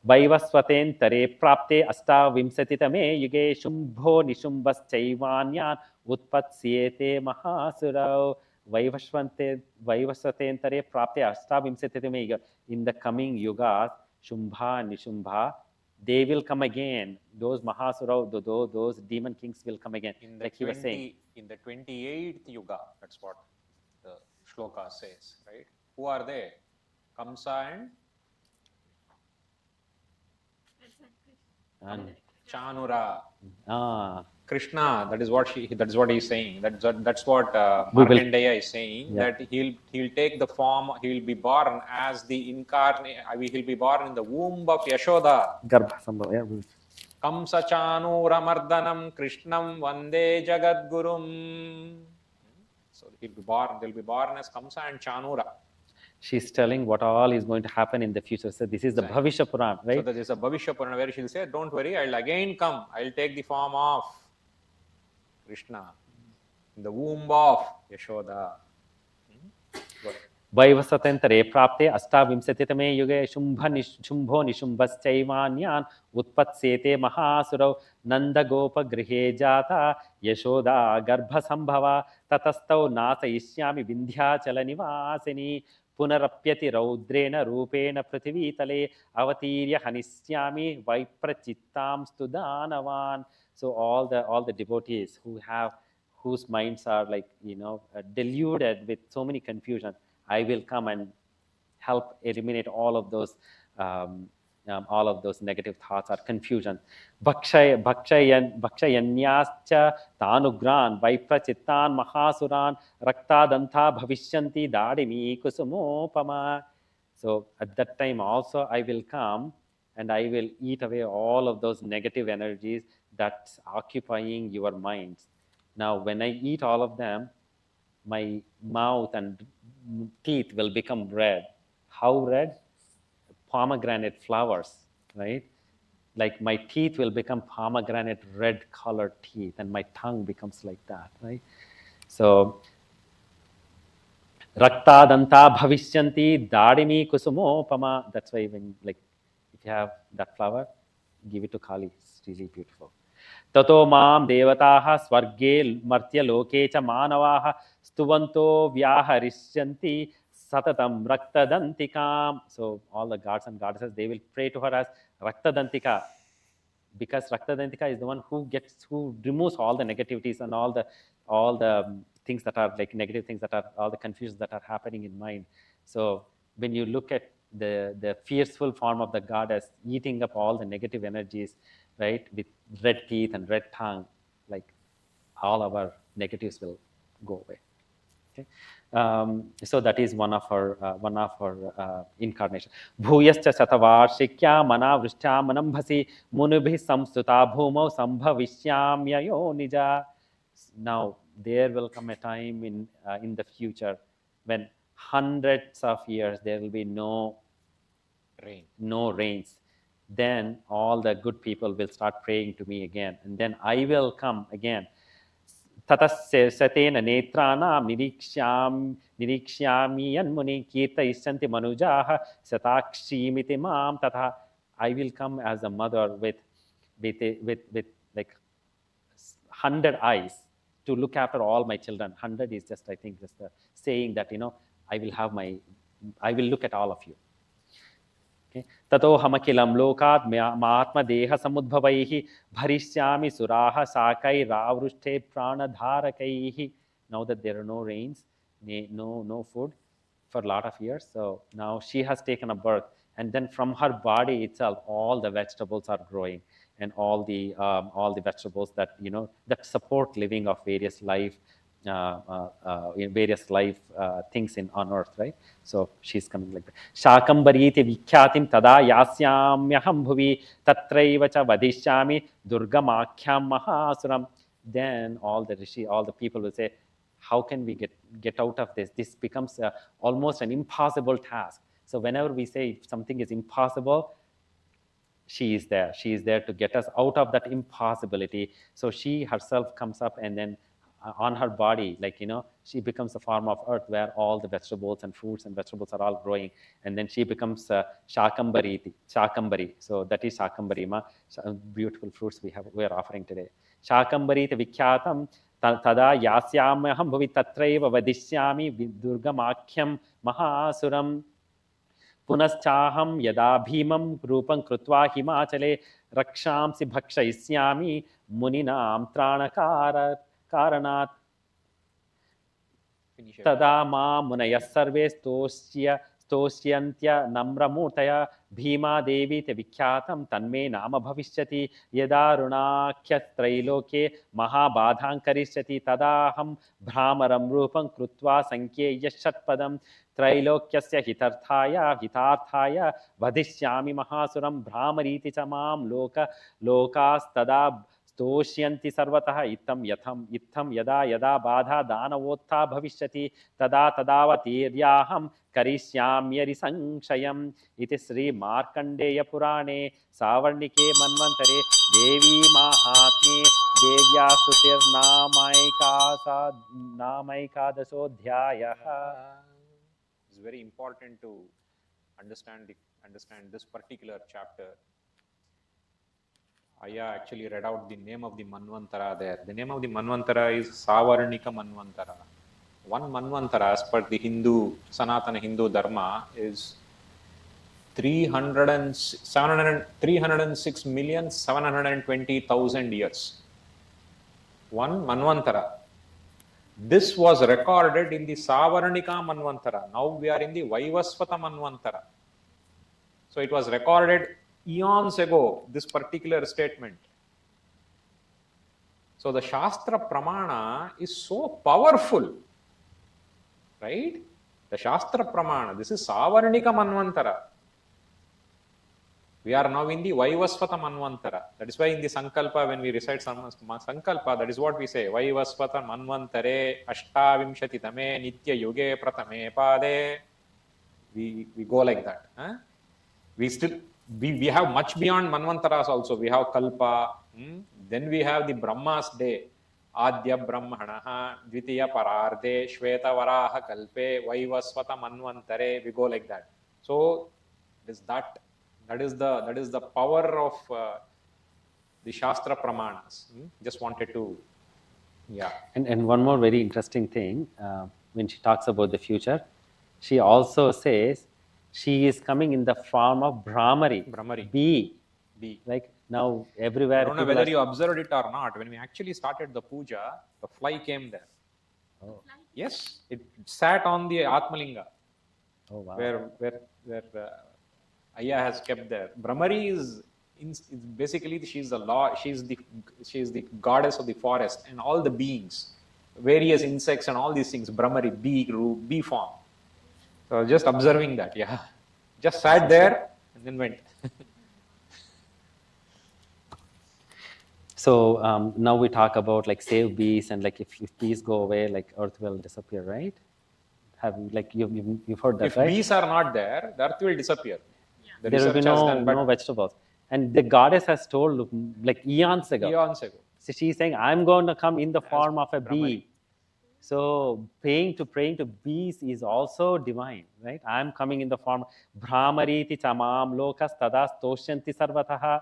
Vaivasvatentare prapte astavimsatitame yuge shumbho nishumbaschaivanyaan utpatsyete mahasurau. Vaivasvatentare prapte astavimsatitame yuge. In the coming yugas, Shumbha, Nishumbha, they will come again. Those Mahasura, those demon kings will come again. In the like he was saying. In the 28th Yuga, that's what the shloka says, right? Who are they? Kamsa and Chanura. Krishna, that is what he's saying. That's what Markandeya is saying. Yeah. That he'll take the form. He will be born as the incarnate. He'll be born in the womb of Yashoda. Garbha Sambhava. Yeah. Kamsa Chanura Mardanam Krishnam Vande Jagadgurum. So they'll be born as Kamsa and Chanura. She's telling what all is going to happen in the future. So this is the Bhavishya Puran, right? So there is a Bhavishya Puran where she'll say, don't worry, I'll again come. I'll take the form of Krishna in the womb of Yashoda. Vaivasatentare prapte astavimsatitame yuge shumbho nishumbaschaivanyaan utpatsete mahasuro nanda gopa grihe jata Yashoda garbha sambhava tatastau nasayishyami vindhyachala nivasini punarapyati raudrena rupena prithivitale avatirya hanisyami vaiprachittam studanavan. So all the devotees whose minds are like, deluded with so many confusion, I will come and help eliminate all of those negative thoughts or confusion. Bhakshayanyascha tanugran vaiprachittan mahasuran raktadanta bhavishyanti dadimi kusumopama. So at that time also I will come and I will eat away all of those negative energies that's occupying your minds. Now when I eat all of them, my mouth and teeth will become red. How red? Pomegranate flowers, right? Like my teeth will become pomegranate red colored teeth and my tongue becomes like that, right? So Rakta danta bhavishyanti dadimi kusumopama. That's why when if you have that flower, give it to Kali. It's really beautiful. Tato mam devataha swarge martya loke cha manavaha stuvanto vyaharishyanti satatam raktadantikam. So all the gods and goddesses, they will pray to her as Raktadantika, because Raktadantika is the one who removes all the negativities and all the things that are like negative things, that are all the confusions that are happening in mind. So when you look at the fearful form of the goddess eating up all the negative energies, right, with red teeth and red tongue, like all our negatives will go away. Okay. So that is one of our incarnation. Bhuyascha satavarshikya mana vrishya manambhasi munubhi samstuta bhumau sambhavishyamyayo nija. Now there will come a time in the future when hundreds of years there will be no rains. Then all the good people will start praying to me again, and then I will come again. Tatasya satena netranam nirikshami yanmuni kirta isyanti manujaha satakshimiti mam tatha. I will come as a mother with like 100 eyes to look after all my children. 100 is just, I think, just a saying that, I will look at all of you. ततो हमकिलं लोकात् महात्मदेह समुद्भवैः भरिष्यामि सुराः साकैरावृष्टे प्राणधारकैः. Now that there are no rains, no food for a lot of years, so now she has taken a birth, and then from her body itself all the vegetables are growing, and all the vegetables that that support living of various life things on earth, right? So she's coming like that. Shakambariti vikyatim tada yasyamyaham bhuvi tatraiva cha vadishyami durgamakhyam mahasuram. Then all the people will say, how can we get out of this? This becomes almost an impossible task. So whenever we say something is impossible, she is there. She is there to get us out of that impossibility. So she herself comes up, and then on her body, like, she becomes a form of earth where all the vegetables and fruits and vegetables are all growing. And then she becomes Shakambari. So that is Shakambari, beautiful fruits we are offering today. Shakambari vikyatam tada yasyamaham bhuvi tatraiva vadishyami durgamakhyam mahasuram. Punaschaham yada bhimam rupam krutva himachale rakshamsi bhakshaisyami muninam tranakara karanat. Tada ma munayas sarve stosyantya namramurtaya bhima devi te vikyatam tanme nama bhavishyati yada runakya trailoke mahabadham karishyati tadaham brahmaram rupam krutva sankyeya shatpadam त्रैलोक्यस्य हितार्थाय वधिष्यामि महासुरं भ्रामरीति च मां लोकास्तदा स्तोष्यन्ति सर्वतः इत्थं यदा बाधा दानवोत्था भविष्यति तदावतीर्याहं करिष्याम्यरि संशयम्. इति श्री मार्कण्डेय पुराणे सावर्णिके मन्वन्तरे देवी माहात्म्ये देव्या स्तुतिर्नामैकादशोऽध्यायः. It's very important to understand this particular chapter. Aya actually read out the name of the Manvantara there. The name of the Manvantara is Savarnika Manvantara. One Manvantara, as per the Sanatana Hindu Dharma, is 306,720,000 years. One Manvantara. This was recorded in the Savarnika Manvantara. Now we are in the Vaivasvata Manvantara. So it was recorded eons ago, this particular statement. So the Shastra Pramana is so powerful, right? The Shastra Pramana, this is Savarnika Manvantara. We are now in the Vaivasvata Manvantara. That is why in the Sankalpa, when we recite Sankalpa, that is what we say. Vaivasvata Manvantare Ashtavimshati Tame Nitya Yuge Pratame Pade. We go like that. Huh? We have much beyond Manvantaras also. We have Kalpa. Then we have the Brahma's day. Adya Brahmanaha, Dvitiya Pararde, Shweta Varaha Kalpe, Vaivasvata Manvantare. We go like that. So that is the power of the Shastra Pramanas. Just wanted to, yeah. And one more very interesting thing, when she talks about the future, she also says she is coming in the form of Brahmari. Bee. Like now everywhere. I don't know whether you observed it or not. When we actually started the puja, the fly came there. Oh. Yes, it sat on the Atmalinga. Oh, wow. where Aya has kept there. Brahmari is basically she's the law. She's the goddess of the forest and all the beings, various insects and all these things. Brahmari, bee form. So I was just observing that. Yeah, just sat there and then went. So now we talk about like save bees and like if bees go away, like Earth will disappear, right? Have you like you've heard that, If right? bees are not there, the earth will disappear. The There will be research has done, but no vegetables. And the goddess has told like eons ago. So she's saying, I'm going to come in the form of a bee. So praying to bees is also divine, right? I'm coming in the form Brahmariti chamam lokas tadas toshyanti sarvataha.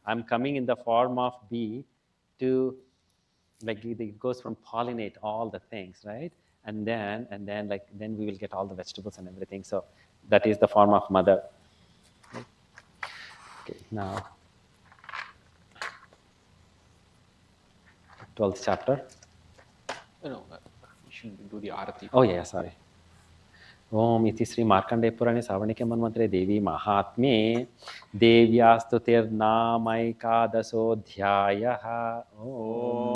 I'm coming in the form of bee to, like, it goes from pollinate all the things, right? And then like then we will get all the vegetables and everything. So that is the form of mother. Okay, now 12th chapter. No, you should do the arati. Oh yeah, sorry. ओम इति श्री मार्कंडेय पुराणे श्रावणिके मन्वन्तरे देवी महात्म्ये देव्यास्तुतिर्नामैकादशोऽध्यायः। ओम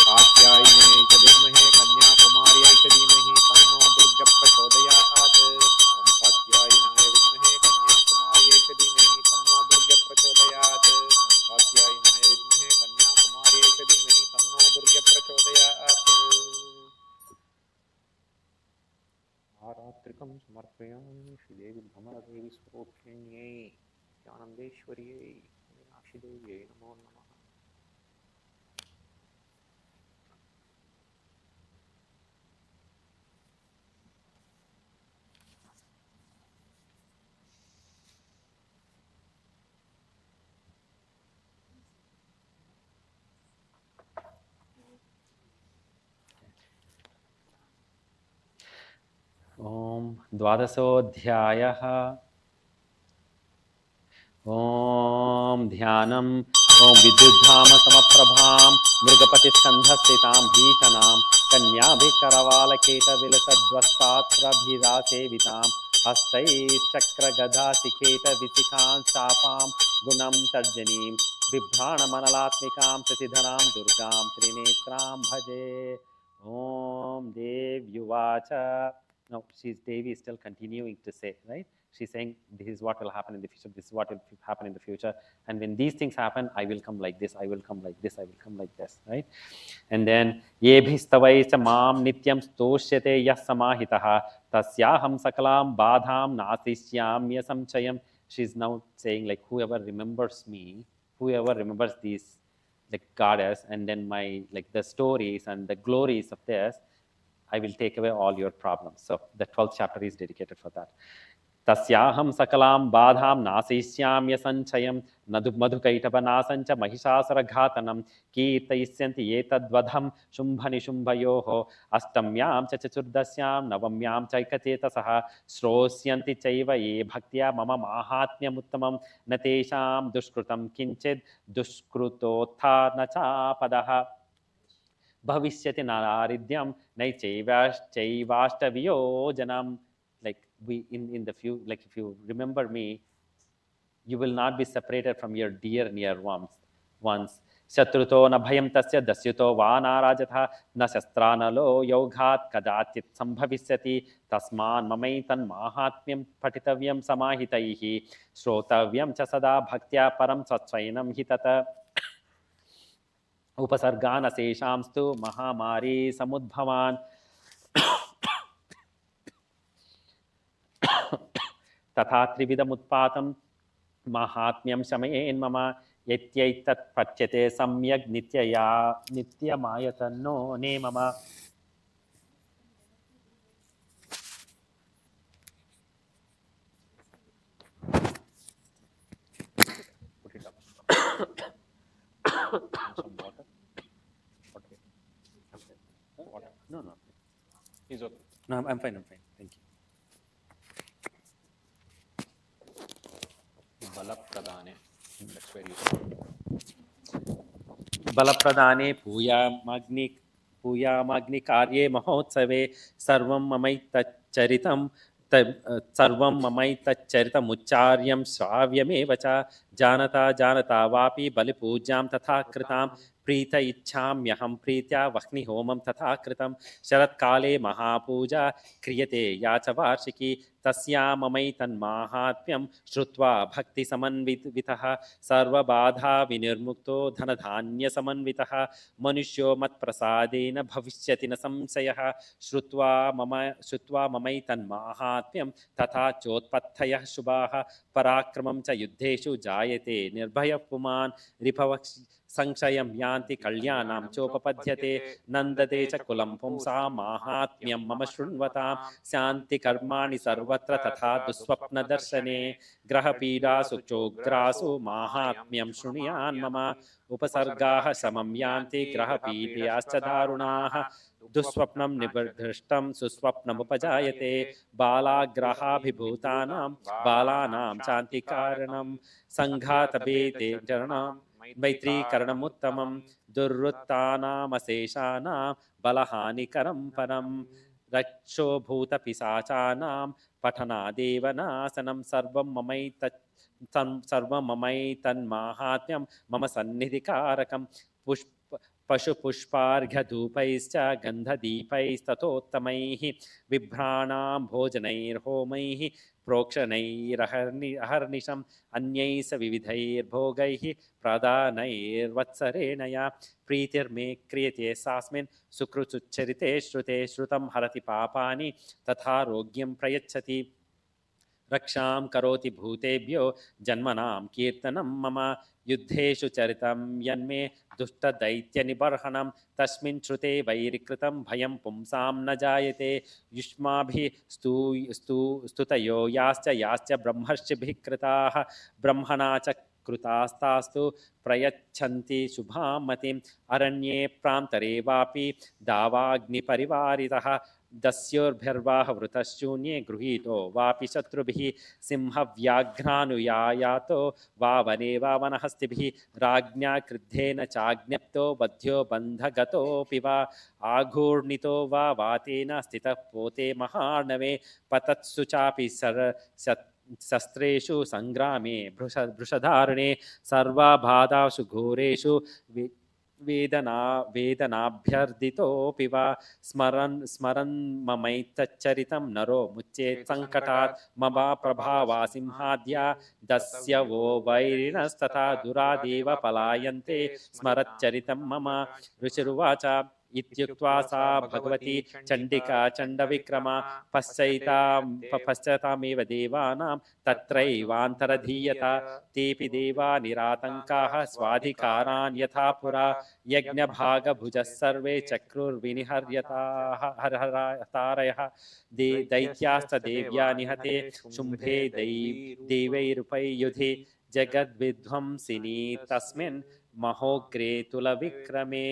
कात्यायने च विद्महे कन्याकुमार्यै च धीमहि तन्नो दुर्गा प्रचोदयात्। ओम कात्यायनाय विद्महे कन्याकुमार्यै च धीमहि तन्नो दुर्गा प्रचोदयात्। ओम कात्यायनाय विद्महे कन्याकुमार्यै च धीमहि तन्नो दुर्गा प्रचोदयात्। आरात्रिकं समर्पयामि श्रीदेवी भ्रमरदेवी स्वरूपिण्यै नित्यानन्देश्वर्यै मीनाक्षी देव्यै नमो नमः। ओम द्वादशोऽध्यायः। ओम ध्यानम् ओम विद्युद्धाम समप्रभां मृगपतिस्कन्धस्थितां भीषणां कन्याभिकरवालकेटविलसद्वस्तात्रभिरासेवितां हस्तैश्चक्रगदासिकेटविशिखां चापां गुणं तर्जनीं बिभ्राणमनलात्मिकां शशिधरां दुर्गां त्रिनेत्रां भजे। ओम देव्युवाच। Now, Devi is still continuing to say, right? She's saying, this is what will happen in the future, this is what will happen in the future. And when these things happen, I will come like this, I will come like this, I will come like this, right? And then, yebhistavaicha mam nityam stoshyate yas samahitaha tasyaham sakalam badham nasishyamya samchayam. She's now saying, like, whoever remembers me, whoever remembers these, like, goddess, and then my, like, the stories and the glories of this, I will take away all your problems. So the 12th chapter is dedicated for that. Tasyaham sakalam badham nasishyamya sanchayam madhukaitavanasancha mahishasara ghatanam kirtayisyanti etadvadham shumbhani shumbhayoho astamyam cha chaturdasyam navamyam cha ikachetasah shrosyanti chaiva ye bhaktya mama mahatmyam uttamam natesham dushkrutam kinchid dushkrutotha nachapadah bhavishyati nararidhyam naichaivastaviyojanam. Like we in the few, like if you remember me, you will not be separated from your dear near ones. Shatruto na bhayam tasya dasyuto vanarajatha na shastranalo yoghat kadachit sambhavisyati tasman mamaitan mahatmyam patitavyam samahitaihi shrotavyam cha sada bhaktya param satsvainam hitata उपसर्गान शेषांस्तु महामारी समुद्भवान तथा त्रिविधमुत्पातं महात्म्यं शमयेन्मम यत्यैतत् पच्यते सम्यग् नित्यमायतन्नो ने मम। Some water. Okay. Water. No. He's okay. No, I'm fine. Thank you. Balapradane. That's very useful. बलप्रदाने पूयामाग्नि कार्ये महोत्सवे सर्वं ममैतच्चरितं सर्वं ममैतच्चरितमुच्चार्यं श्राव्यमेव च जानता जानता वापि बलिपूज्यां तथा कृतां प्रीत इच्छाम्यहं प्रीत्या वह्निहोमं तथा कृतं शरत्काले महापूजा क्रियते या च वार्षिकी तस्या ममैतन्माहात्म्यं श्रुत्वा भक्तिसमन्वितः सर्वबाधा विनिर्मुक्तो धनधान्यसमन्वितः मनुष्यो मत्प्रसादेन भविष्यति न संशयः श्रुत्वा ममैतन्माहात्म्यं तथा चोत्पत्तयः शुभाः पराक्रमं च युद्धेषु जायते निर्भयः पुमान् रिपवः संशयं यान्ति कल्याणां चोपपद्यते नन्दते च कुलं पुंसां माहात्म्यं मम शृण्वतां शान्तिकर्माणि सर्वत्र तथा दुःस्वप्नदर्शने ग्रहपीडासु चोग्रासु माहात्म्यं शृणुयान् मम उपसर्गाः समं यान्ति ग्रहपीडाश्च दारुणाः दुःस्वप्नं निबद्धृष्टं सुस्वप्नमुपजायते बालाग्रहाभिभूतानां बालानां शान्तिकारणं सङ्घातभेदे चरणं मैत्रीकरणमुत्तमं दुर्वृत्तानामशेषाणां बलहानिकरं परं रक्षोभूतपिशाचानां पठनादेव नाशनं सर्वं ममैतन्माहात्म्यं मम सन्निधिकारकं पशुपुष्पार्घ्यधूपैश्च गन्धदीपैस्ततोत्तमैः बिभ्राणां भोजनैर्होमैः प्रोक्षणैरहर्निशम् अन्यैः विविधैर्भोगैः प्रदानैर्वत्सरेण या प्रीतिर्मे क्रियते सास्मिन् सुकृतुच्चरिते श्रुते श्रुतं हरति पापानि तथारोग्यं प्रयच्छति रक्षां करोति भूतेभ्यो जन्मनां कीर्तनं मम युद्धेषु चरितं यन्मे दुष्टदैत्यनिबर्हणं तस्मिन् श्रुते वैरिकृतं भयं पुंसां न जायते युष्माभिः स्तुतयो याश्च ब्रह्मर्षिभिः कृताः ब्रह्मणा च कृतास्तास्तु प्रयच्छन्ति शुभां मतिम् अरण्ये प्रान्तरे वापि दावाग्निपरिवारितः दस्योर्भिर्वाहवृतश्शून्ये गृहीतो वापि शत्रुभिः सिंहव्याघ्रानुयायातो वा वने वा वनहस्तिभिः राज्ञा क्रुद्धेन चाज्ञप्तो बध्यो बन्धगतोऽपि वा आघूर्णितो वा वातेन स्थितः पोते महार्णवे पतत्सु चापि शस्त्रेषु संग्रामे वृषधारणे सर्वाबाधासु घोरेषु वेदनाभ्यर्दितोऽपि वा स्मरन् ममैतच्चरितं नरो मुच्येत् सङ्कटात् मम प्रभावा सिंहाद्या दस्य वो वैरिणस्तथा दुरादेव पलायन्ते स्मरच्चरितं मम ऋषिरुवाच इत्युक्त्वा सा भगवती चण्डिका चण्डविक्रमा पश्चातामेव देवानां तत्रैवान्तरधीयता तेऽपि देवा निरातङ्काः स्वाधिकारान् यथा पुरा यज्ञभागभुजः सर्वे चक्रुर्विनिहर्यताः हरहरातारयः दैत्याश्च देव्या निहते शुम्भे देवैरुपयुधे जगद्विध्वंसिनी तस्मिन् महोग्रे तुलविक्रमे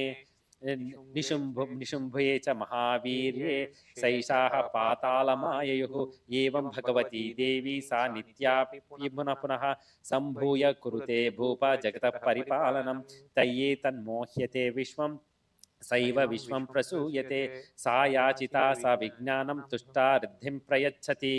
निशुम्भे च महावीर्ये सैषाः पातालमाययुः एवं भगवती देवी सा नित्या पुनः सम्भूय कुरुते भूप जगतः परिपालनं तये तन्मोह्यते विश्वं सैव विश्वं प्रसूयते सा याचिता सा विज्ञानं तुष्टा रिद्धिं प्रयच्छति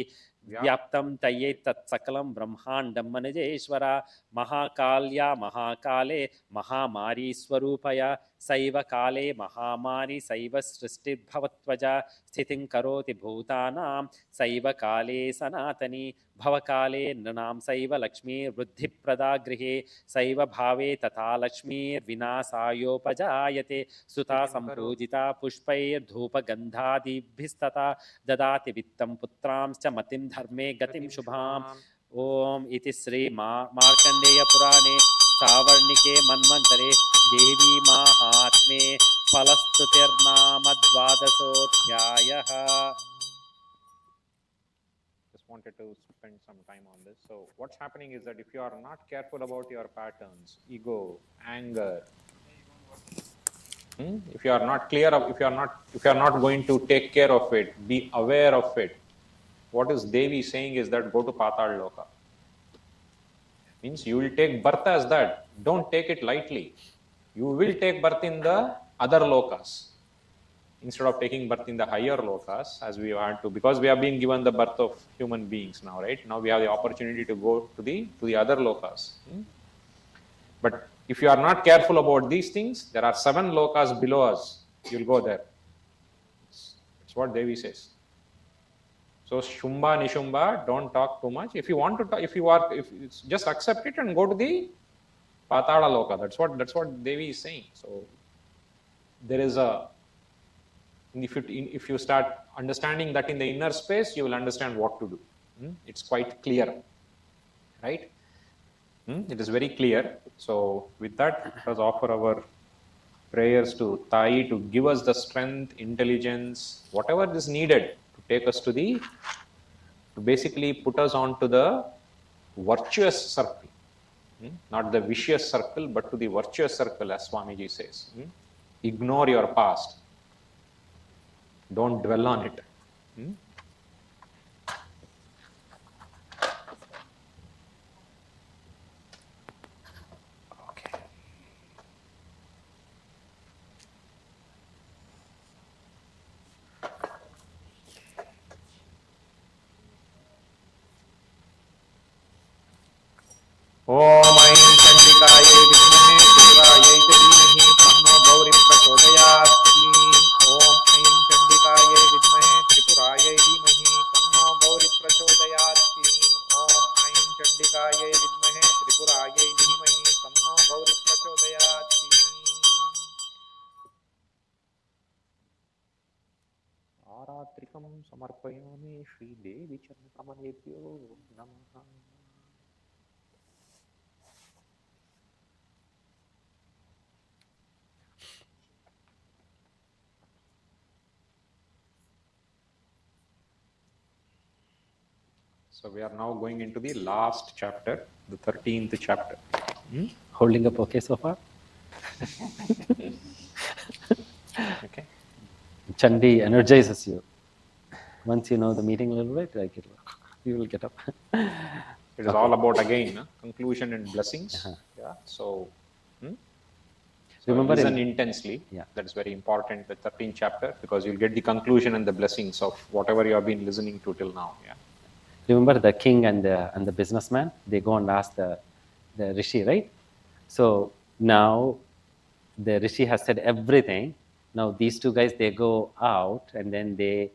व्याप्तं तये तत्सकलं ब्रह्माण्डं मनजेश्वरा महाकाल्या महाकाले महामारी स्वरूपया सैव काले महामारी सैव सृष्टिर्भवत्वजा स्थितिं करोति भूतानां सैव काले सनातनी भवकाले नृणां सैव लक्ष्मीर्वृद्धिप्रदा गृहे सैव भावे तथा लक्ष्मीर्विनाशायोपजायते सुता सम्पूजिता पुष्पैर्धूपगन्धादिभिस्तथा ददाति वित्तं पुत्रांश्च मतिं धर्मे गतिं शुभाम् ओम इति श्री मार्कंडेय पुराणे सावर्णिके मन्वन्तरे देवी माहात्म्ये फलस्तुतिर्नाम द्वादशोऽध्यायः. Just wanted to spend some time on this. So what's happening is that if you are not careful about your patterns, ego, anger, if you are not clear of, if you are not going to take care of it, be aware of it, what is Devi saying is that go to Patal Loka. Means you will take birth as that. Don't take it lightly. You will take birth in the other lokas. instead of taking birth in the higher lokas, as we had to, because we have been given the birth of human beings now, right? Now we have the opportunity to go to the other lokas. But if you are not careful about these things, there are 7 lokas below us. You'll go there. It's what Devi says. So Shumba, Nishumba, don't talk too much. If you want to talk, if it's just accept it and go to the Patala Loka. That's what Devi is saying. So there is if you start understanding that in the inner space, you will understand what to do. It's quite clear, right? It is very clear. So with that, let us offer our prayers to Thai to give us the strength, intelligence, whatever is needed to take us to basically put us onto the virtuous circle. Not the vicious circle, but to the virtuous circle, as Swamiji says. Ignore your past. Don't dwell on it. Okay. Om Aim Chandikaye Vidmahe Shivaye Dhimahi Tanno Gauri Prachodayat. Om Aim Chandikaye Vidmahe Tripuraye Dhimahi Tanno Gauri Prachodayat. Om Aim Chandikaye Vidmahe Tripuraye Dhimahi Tanno Gauri Prachodayat. Aratrikam samarpayami Shri Devi Chandrakamanebhyo Namaha. So we are now going into the last chapter, the 13th chapter. Holding up okay so far? Okay. Chandi energizes you. Once you know the meeting a little bit, like you will get up. It is all about, again, conclusion and blessings. Yeah. So remember listen intensely. Yeah. That is very important, the 13th chapter, because you'll get the conclusion and the blessings of whatever you have been listening to till now. Yeah. Remember the king and the businessman? They go and ask the rishi, right? So now the rishi has said everything. Now these two guys, they go out and then they,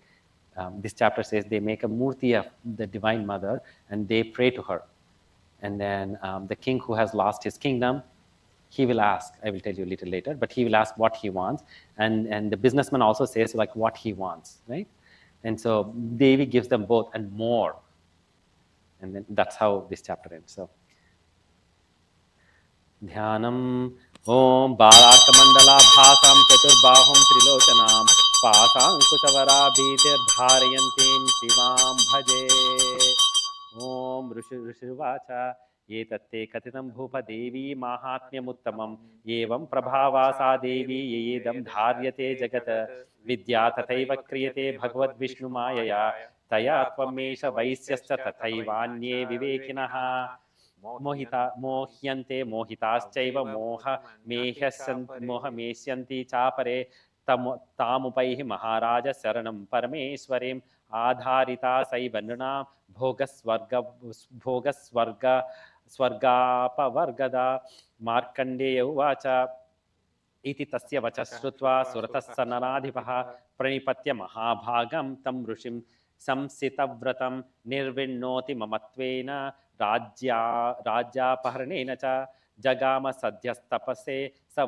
this chapter says they make a murti of the Divine Mother and they pray to her. And then the king who has lost his kingdom, he will ask, I will tell you a little later, but he will ask what he wants. And the businessman also says like what he wants, right? And so Devi gives them both and more. And then that's how this chapter ends. So, Dhyanam Om Balakamandala Bhasam Chaturbahum Trilochanam Pasankusavara Bhitir Dharayantim Shivam Bhaje Om Rushirvacha Yetatte Katitam Bhupa Devi Mahatmyamuttamam Evam Prabhavasa Devi Yedam Dharyate Jagata Vidya Tathaiva Kriyate Bhagavad Vishnu Mayaya Taya Tvamesha Vaisyascha Tathaivaanye Vivekinaha मोह्यन्ते मोहिताश्चैव मोहमेष्यन्ति चापरे तामुपैः महाराज शरणं परमेश्वरीं आधारिता सैव नृणां भोगस्वर्गापवर्गदा मार्कण्डेय उवाच इति तस्य वचः श्रुत्वा सुरतः स नराधिपः प्रणिपत्य महाभागं तं ऋषिं संसितव्रतं निर्विण्णोति ममत्वेन राज्यापहरणेन च जगाम सद्यस्तपसे स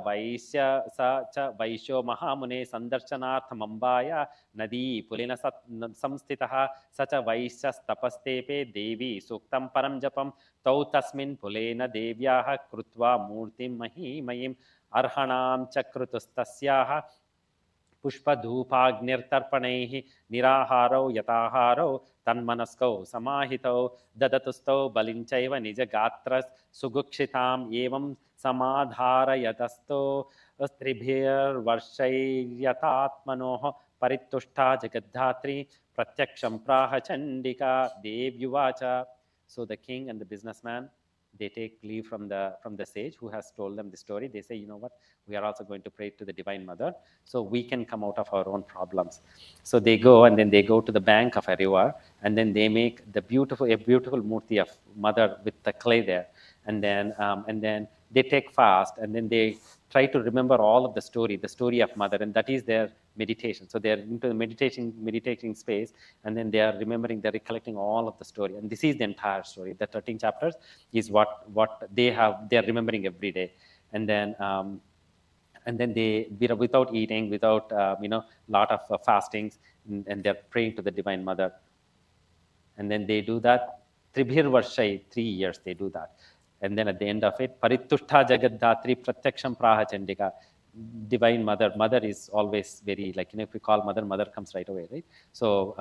च वैश्यो महामुने सन्दर्शनार्थमम्बाया नदी पुलिन संस्थितः स च वैश्यस्तपस्तेपे देवी सूक्तं परं जपं तौ तस्मिन् पुलेन देव्याः कृत्वा मूर्तिं महीमयीम् अर्हणां च कृतस्तस्याः पुष्पधूपाग्निर्तर्पणैः निराहारौ यताहारौ तन्मनस्कौ समाहितौ ददतुस्तौ बलिं चैव निजगात्र सुगुक्षिताम् एवं समाधारयतस्तो स्त्रिभिर्वर्षैर्यतात्मनोः परितुष्टा जगद्धात्री प्रत्यक्षं प्राह Chandika देव्युवाच. So the king and the businessman, they take leave from the sage who has told them the story. They say, you know what, we are also going to pray to the Divine Mother so we can come out of our own problems. So they go, and then they go to the bank of a river, and then they make a beautiful murti of Mother with the clay there, and then they take fast, and then they try to remember all of the story of Mother, and that is their meditation. So they're into the meditating space, and then they are remembering, they're recollecting all of the story, and this is the entire story. The 13 chapters is what they're remembering every day. And then they, without eating, without lot of fastings, and they're praying to the Divine Mother. And then they do that Tribhir Varshai, 3 years they do that. And then at the end of it, Paritushta Jagaddatri Pratyaksham Praha Chandika. Divine Mother is always very, like, if we call Mother comes right away, right? So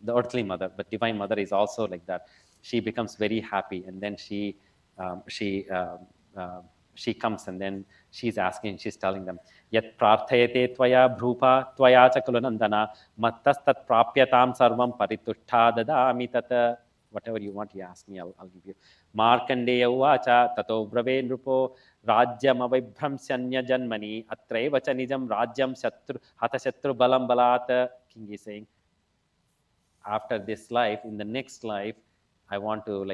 the earthly Mother, but Divine Mother is also like that. She becomes very happy, and then she comes, and then she's telling them, Yat prarthayate tvaya bhrupa tvaya cha kulanandana mattastat prapyatam sarvam paritushta dadami tata. Whatever you want, you ask me, I'll give you. Markandeya uvacha tato brave nrupo rajyam avibhramsyanya janmani atraiva cha nijam rajyam hata shatru balam balat. King is saying, after this life, in the next life, I want to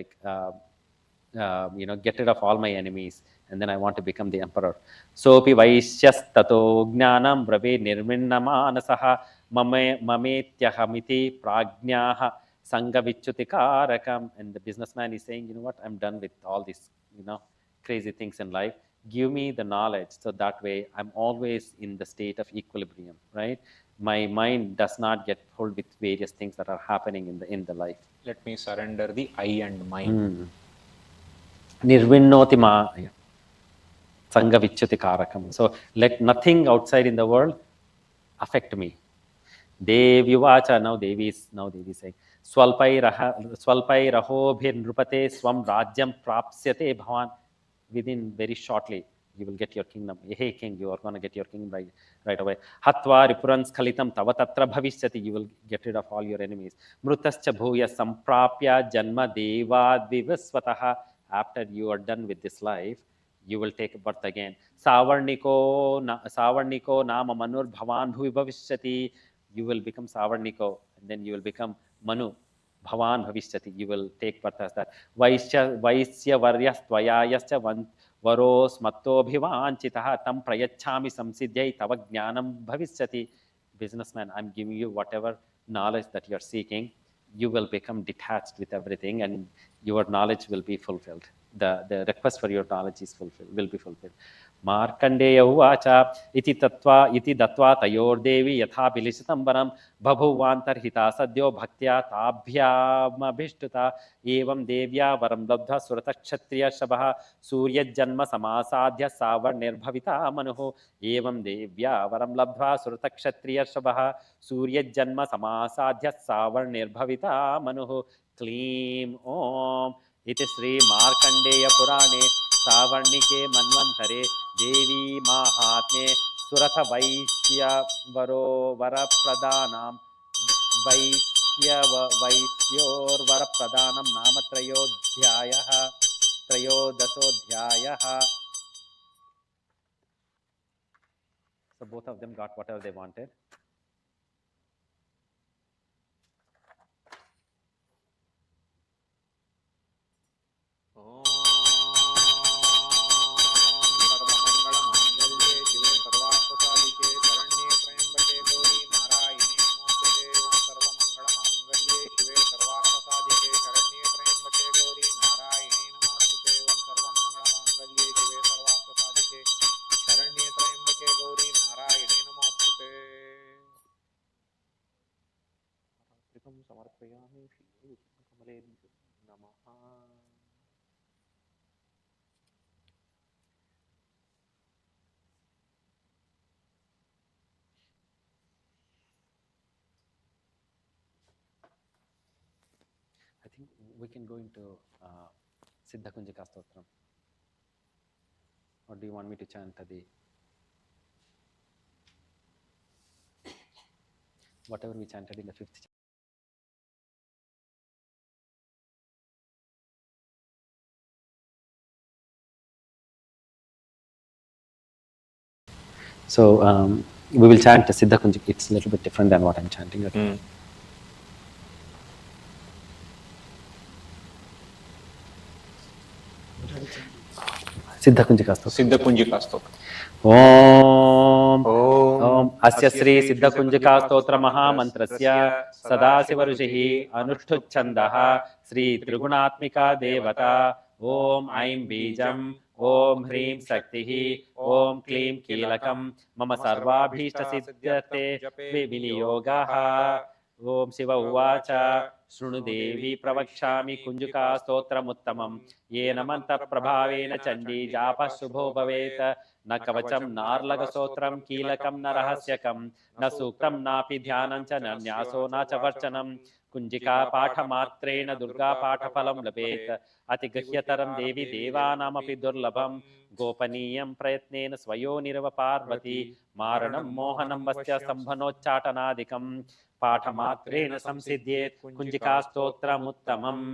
get rid of all my enemies, and then I want to become the emperor. Sopi vaishyas tato gnanam brave nirvinnamanasaha mametyahamiti pragnyaha sanghavichutikarakam. And the businessman is saying, you know what, I'm done with all these crazy things in life. Give me the knowledge, so that way I'm always in the state of equilibrium, right? My mind does not get pulled with various things that are happening in the life. Let me surrender the I and mine. Nirvinnotima Sanghavichuti Karakam. So let nothing outside in the world affect me. Devi Vacha, now Devi is saying, Swalpai Raho Bhir Nrupate Swam Rajyam Prapsyate Bhavan. Within very shortly, you will get your kingdom. Hey king, you are going to get your kingdom right away. Hatva Ripurans Khalitam Tavatatra Bhavishyati, you will get rid of all your enemies. Mrutascha Bhuya Samprapya Janma Deva Vivasvataha. After you are done with this life, you will take birth again. Savarniko Nama Manur Bhavan Bhuvi Bhavishyati. You will become Savarniko, and then you will become Manu. Bhavan Bhavishyati, you will take birth as that. Vaisya Varyas Tvayayascha Varos Mattobhivanchitaha Tam Prayachami Samsidyai Tava Jnanam Bhavishyati. Businessman, I'm giving you whatever knowledge that you're seeking. You will become detached with everything, and your knowledge will be fulfilled. The request for your knowledge will be fulfilled. Markandeya uvacha iti datva tayor devi yatha bilishitam vanam babhuvantarhita sadyo bhaktya tabhyamabhishtuta evam devya varam labdha surata kshatriya shabaha surya janma samasadhya savarnirbhavita manuho evam devya varam labdha surata kshatriya shabaha surya janma samasadhya savarnirbhavita manuho. Klim Om. Iti Sri Markandeya Purane Savarnike Manvantare Devi Mahatme Suratha Vaishya Varo Vara Pradhanam Vaishyor Vara Pradhanam Nama Trayodasodhyayaha. So both of them got whatever they wanted. I think we can go into Siddha Kunjika Stotram. Or do you want me to chant whatever we chanted in the 5th chapter? So we will chant Siddha Kunjika. It's a little bit different than what I'm chanting. Okay? Siddha Kunjika Stotram. Siddha Kunjika Stotram. Om Om Asya Sri Siddha Kunjika Stotra Mahamantrasya Sadasiva Rishihi Anushtuchandaha Sri Trigunatmika Devata Om Aim Bijam Om Hrim Shaktihi Om Klim Kilakam Mama Sarvabhishta Siddhyate Viniyogaha Om Shiva Uvacha Shrunu Devi Pravakshami Kunjika Stotramuttamam Yena Manta Prabhavena Chandi Japa Shubho Bhaveta न कवचम नार्लगसोत्रम कीलकम न रहस्यकम न सूक्तम नापि ध्यानं च न न्यासो न च वर्चनम कुंजिका पाठमात्रेण दुर्गा पाठफलं लभेत अतिगह्यतरं देवी देवानामपि दुर्लभं गोपनीयं प्रयत्नेन स्वयोनिरव पार्वती मारणं मोहनं वस्य स्तम्भनोच्चाटनादिकं पाठमात्रेण संसिद्ध्येत् कुंजिकास्तोत्रमुत्तमम्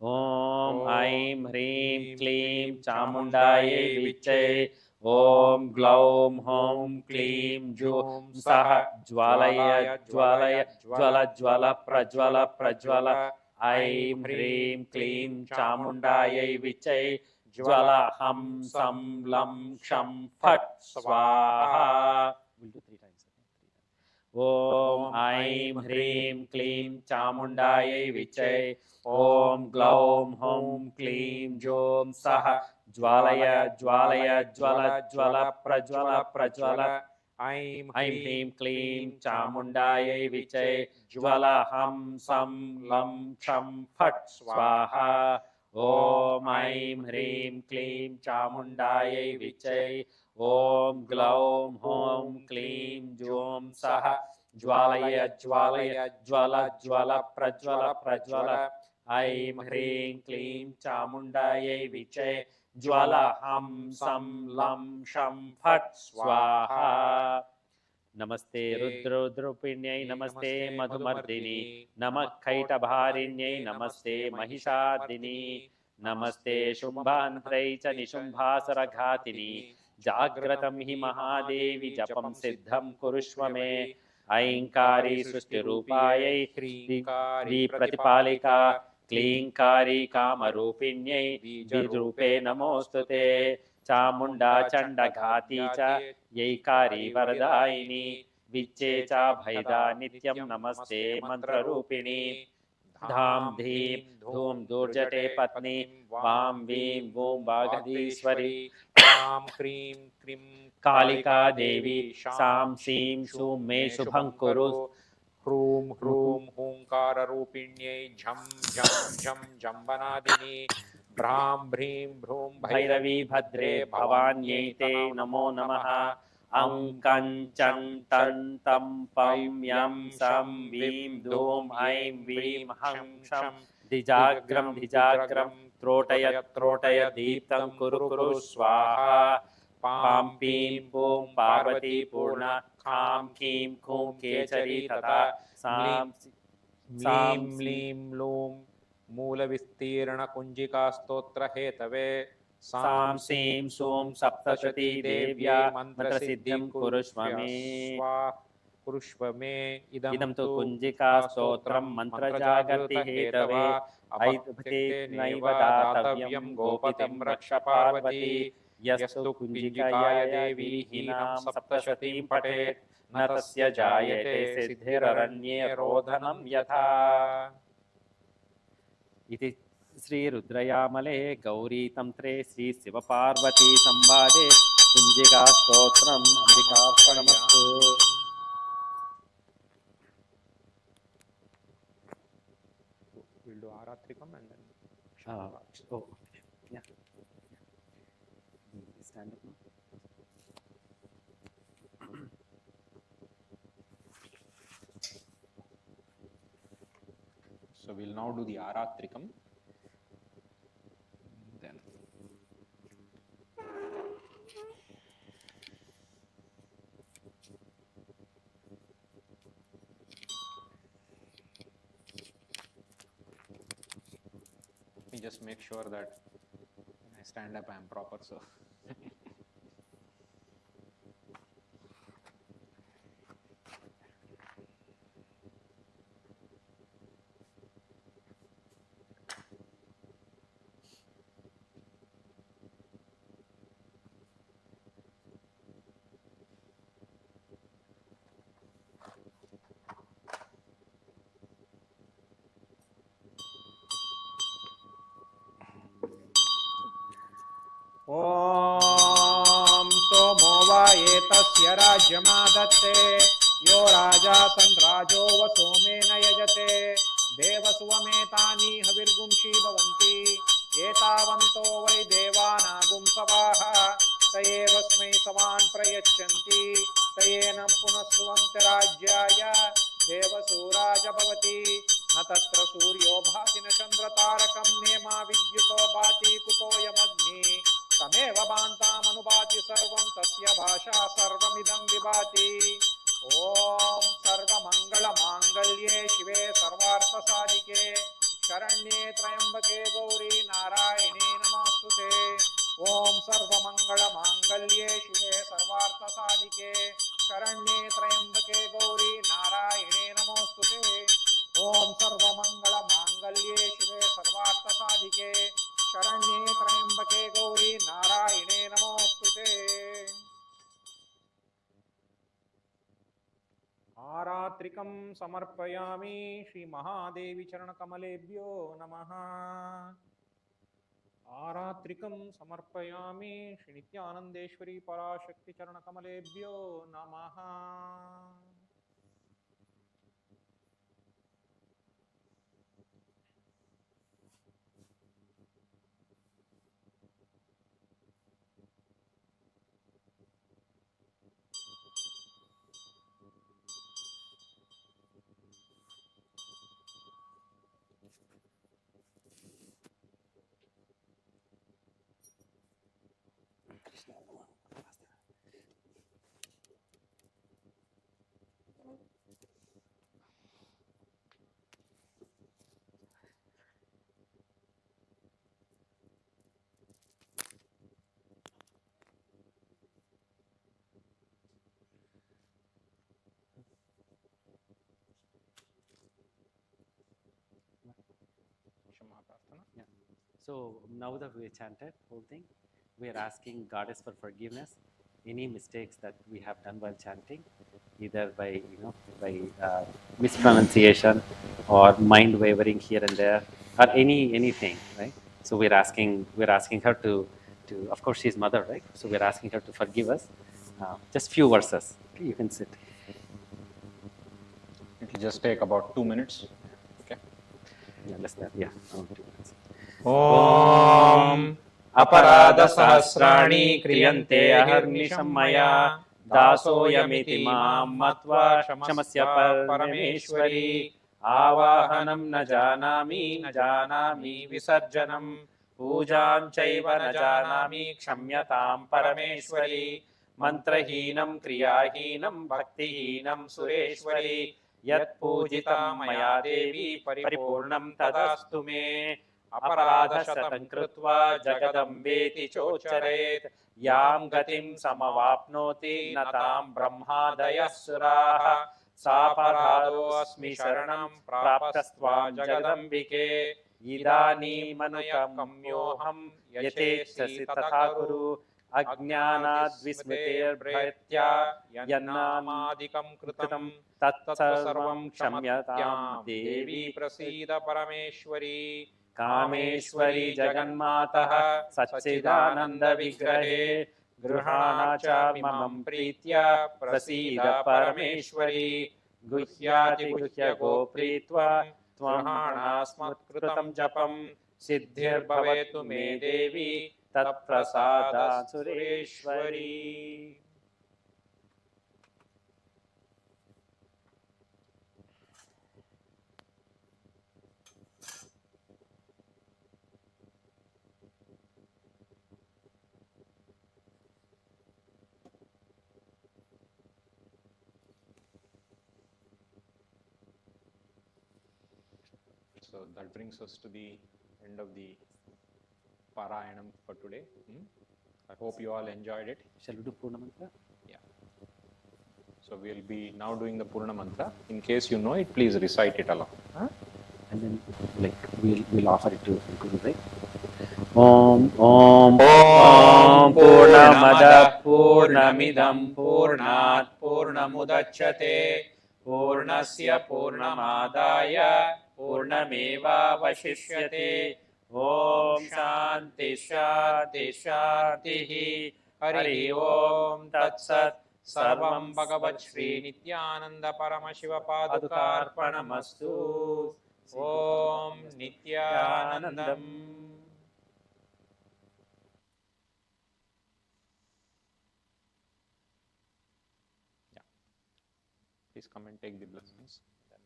ओम ऐं ह्रीं क्लीं चामुण्डायै विच्चे ओम ग्लौं हौं क्लीं जूं सः ज्वालय ज्वालय ज्वल ज्वल प्रज्वल प्रज्वल ऐं ह्रीं क्लीं चामुण्डायै विच्चे ज्वल हं सं लं क्षं फट् स्वाहा ओम ऐं ह्रीं क्लीं चामुण्डायै विच्चे ओम ग्लौं हौं क्लीं जूं सः ज्वालय ज्वालय ज्वल ज्वल प्रज्वल प्रज्वल ऐं ह्रीं क्लीं चामुण्डायै विच्चे ज्वल हं सं लं क्षं फट् स्वाहा ओम ऐं ह्रीं क्लीं चामुण्डायै विच्चे ओम ग्लौं हौं क्लीं जूं सः ज्वालय ज्वालय ज्वल ज्वल प्रज्वल प्रज्वल ऐं ह्रीं क्लीं चामुण्डायै विच्चे ज्वल हं सं लं क्षं फट् स्वाहा नमस्ते रुद्ररूपिण्यै नमस्ते मधुमर्दिनी नमः कैटभारिण्यै नमस्ते महिषादिनी नमस्ते शुम्भान्ध्रै च निशुम्भासुरघातिनी जाग्रतं हि महादेवी जपं सिद्धं कुरुष्व मे ऐंकारी सृष्टिरूपायै ह्रीं प्रतिपालिका क्लींकारी कामरूपिण्यै बीजरूपे नमोऽस्तुते चामुण्डा चण्डघाती च यैकारी वरदायिनी विच्चे च भैदा नित्यं नमस्ते मन्त्ररूपिणी धाम धीम धूम दुर्जटे पत्नी वां वीं वूं वागधीश्वरी वां क्रीं क्रीं कालिका देवी सां सीं शूं मे शुभं कुरु ह्रूं ह्रूं हूंकाररूपिण्यै झं झं झं जम्बनादिनी भ्रां भ्रीं भ्रूं भैरवी भद्रे भवान्यै ते नमो नमः अं कंचं तं तं पं यं सं वीं धूं ऐं वीं हं क्षं द्विजाग्रं द्विजाग्रं त्रोटय त्रोटय दीप्तं कुरु कुरु स्वाहा पां पीं पूं पार्वती पूर्ण खां कीं खूं केचरी तथा सां म्लीं म्लीं लूं मूलविस्तीर्णकुञ्जिकास्तोत्रहेतवे सां सीं सूं सप्तशती देव्या मन्त्रसिद्धिं कुरुष्व मे इदं तु कुञ्जिका स्तोत्रं मन्त्रजागृति हेतवे ऐते नैव दातव्यं गोपतिं रक्ष पार्वती यस्तु कुञ्जिकाया देवी हीनां सप्तशतीं पठेत् न तस्य जायते सिद्धिररण्ये रोदनं यथा इति श्री रुद्रयामले गौरी तंत्रे Shri Shivparvati संवादे Kunjika stotram अंबिकार्पणमस्तु We'll do Aratrikam and then yeah. Stand up now. So we'll now do the Aratrikam. Then let me just make sure that when I stand up I am proper, so ॐ सोमो वा एतस्य राज्यमादत्ते यो राजा संराजो व सोमेन यजते देवसुवमेतानि हविर्गुंषि भवन्ति एतावन्तो वै देवानागुं सवाः स एवस्मै सवान् प्रयच्छन्ति तयेन पुनस्रुवन्ति राज्याय देवसूराज भवति न तत्र सूर्यो भाति न चन्द्रतारकं नेमा विद्युतो भाति कुतोऽयमग्नि तमेव भान्तामनुभाति सर्वं तस्य भाषा सर्वमिदं विभाति ॐ सर्वमङ्गलमाङ्गल्ये शिवे सर्वार्थसाधिके शरण्ये त्र्यम्बके गौरी नारायणे नमोऽस्तुते ॐ सर्वमङ्गलमाङ्गल्ये शिवे सर्वार्थसाधिके शरण्ये त्र्यम्बके गौरी नारायणे नमोऽस्तुते ॐ सर्वमङ्गलमाङ्गल्ये शिवे सर्वार्थसाधिके शरण्ये त्र्यम्बके गौरी नारायणे नमोऽस्तुते आरात्रिकं समर्पयामि श्री महादेवी चरणकमलेभ्यो नमः आरात्रिकं समर्पयामि श्री नित्यानन्देश्वरी पराशक्ति चरणकमलेभ्यो नमः Yeah. So now that we chanted whole thing, we are asking Goddess for forgiveness. Any mistakes that we have done while chanting, either by by mispronunciation or mind wavering here and there, or anything, right? So we're asking her to of course she's mother, right? So we're asking her to forgive us. Just few verses. Okay, you can sit. It will just take about 2 minutes. Okay. Yeah, less than 2 minutes. ॐ अपराधसहस्राणि क्रियन्ते अहर्निशं मया दासोऽयमिति मां मत्वा क्षमस्य परमेश्वरी आवाहनं न जानामि विसर्जनं पूजां चैव न जानामि क्षम्यतां परमेश्वरी मन्त्रहीनं क्रियाहीनं भक्तिहीनं सुरेश्वरी यत्पूजितं मया देवी परिपूर्णं तदास्तु मे अपराधशतं कृत्वा जगदम्बेति चोच्चरेत् यां गतिं समवाप्नोति न तां ब्रह्मादयः सुराः सापराधोऽस्मि शरणं प्राप्तस्त्वां जगदम्बिके इदानीमनुगम्योऽहं यथेच्छसि तथा कुरु अज्ञानाद्विस्मृतेर्भृत्या यन्नामादिकं कृतं तत्सर्वं क्षम्यतां देवी प्रसीद परमेश्वरी कामेश्वरी जगन्मातः सच्चिदानंद विग्रहे गृहाणा च मम प्रीत्या प्रसीद परमेश्वरी गुह्यातिगुह्यगो प्रीत्वा त्वमाणास्मत्कृतं जपं सिद्धिर्भवेतु मे देवी तत्प्रसादात् Sureshwari. So that brings us to the end of the Parayanam for today. I hope you all enjoyed it. Shall we do Purna Mantra? Yeah. So we'll be now doing the Purna Mantra. In case you know it, please recite it along. And then we'll offer it to Guru, right? Om Purnamada Purnamidam Purnat Purnamudachyate Purnasya Purnamadaya Purnameva Vashishyate Om Shanti शांति शांति शांति हरि ओम तत्सत् सर्वं भगवत् श्री नित्यानंद परमशिव पादुकार्पणमस्तु। पादुकार्पणमस्तु। ओम Nityanandam. Please come and take the blessings. Then,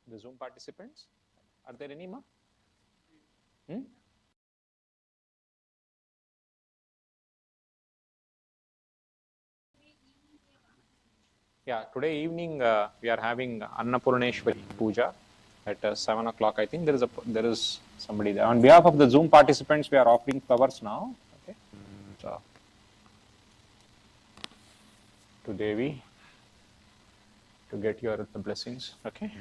the Zoom participants, are there any, ma? Yeah, today evening we are having Annapurneshwari Puja at 7 o'clock. I think there is somebody there. On behalf of the Zoom participants, we are offering flowers now. Okay, so to Devi to get your blessings. Okay.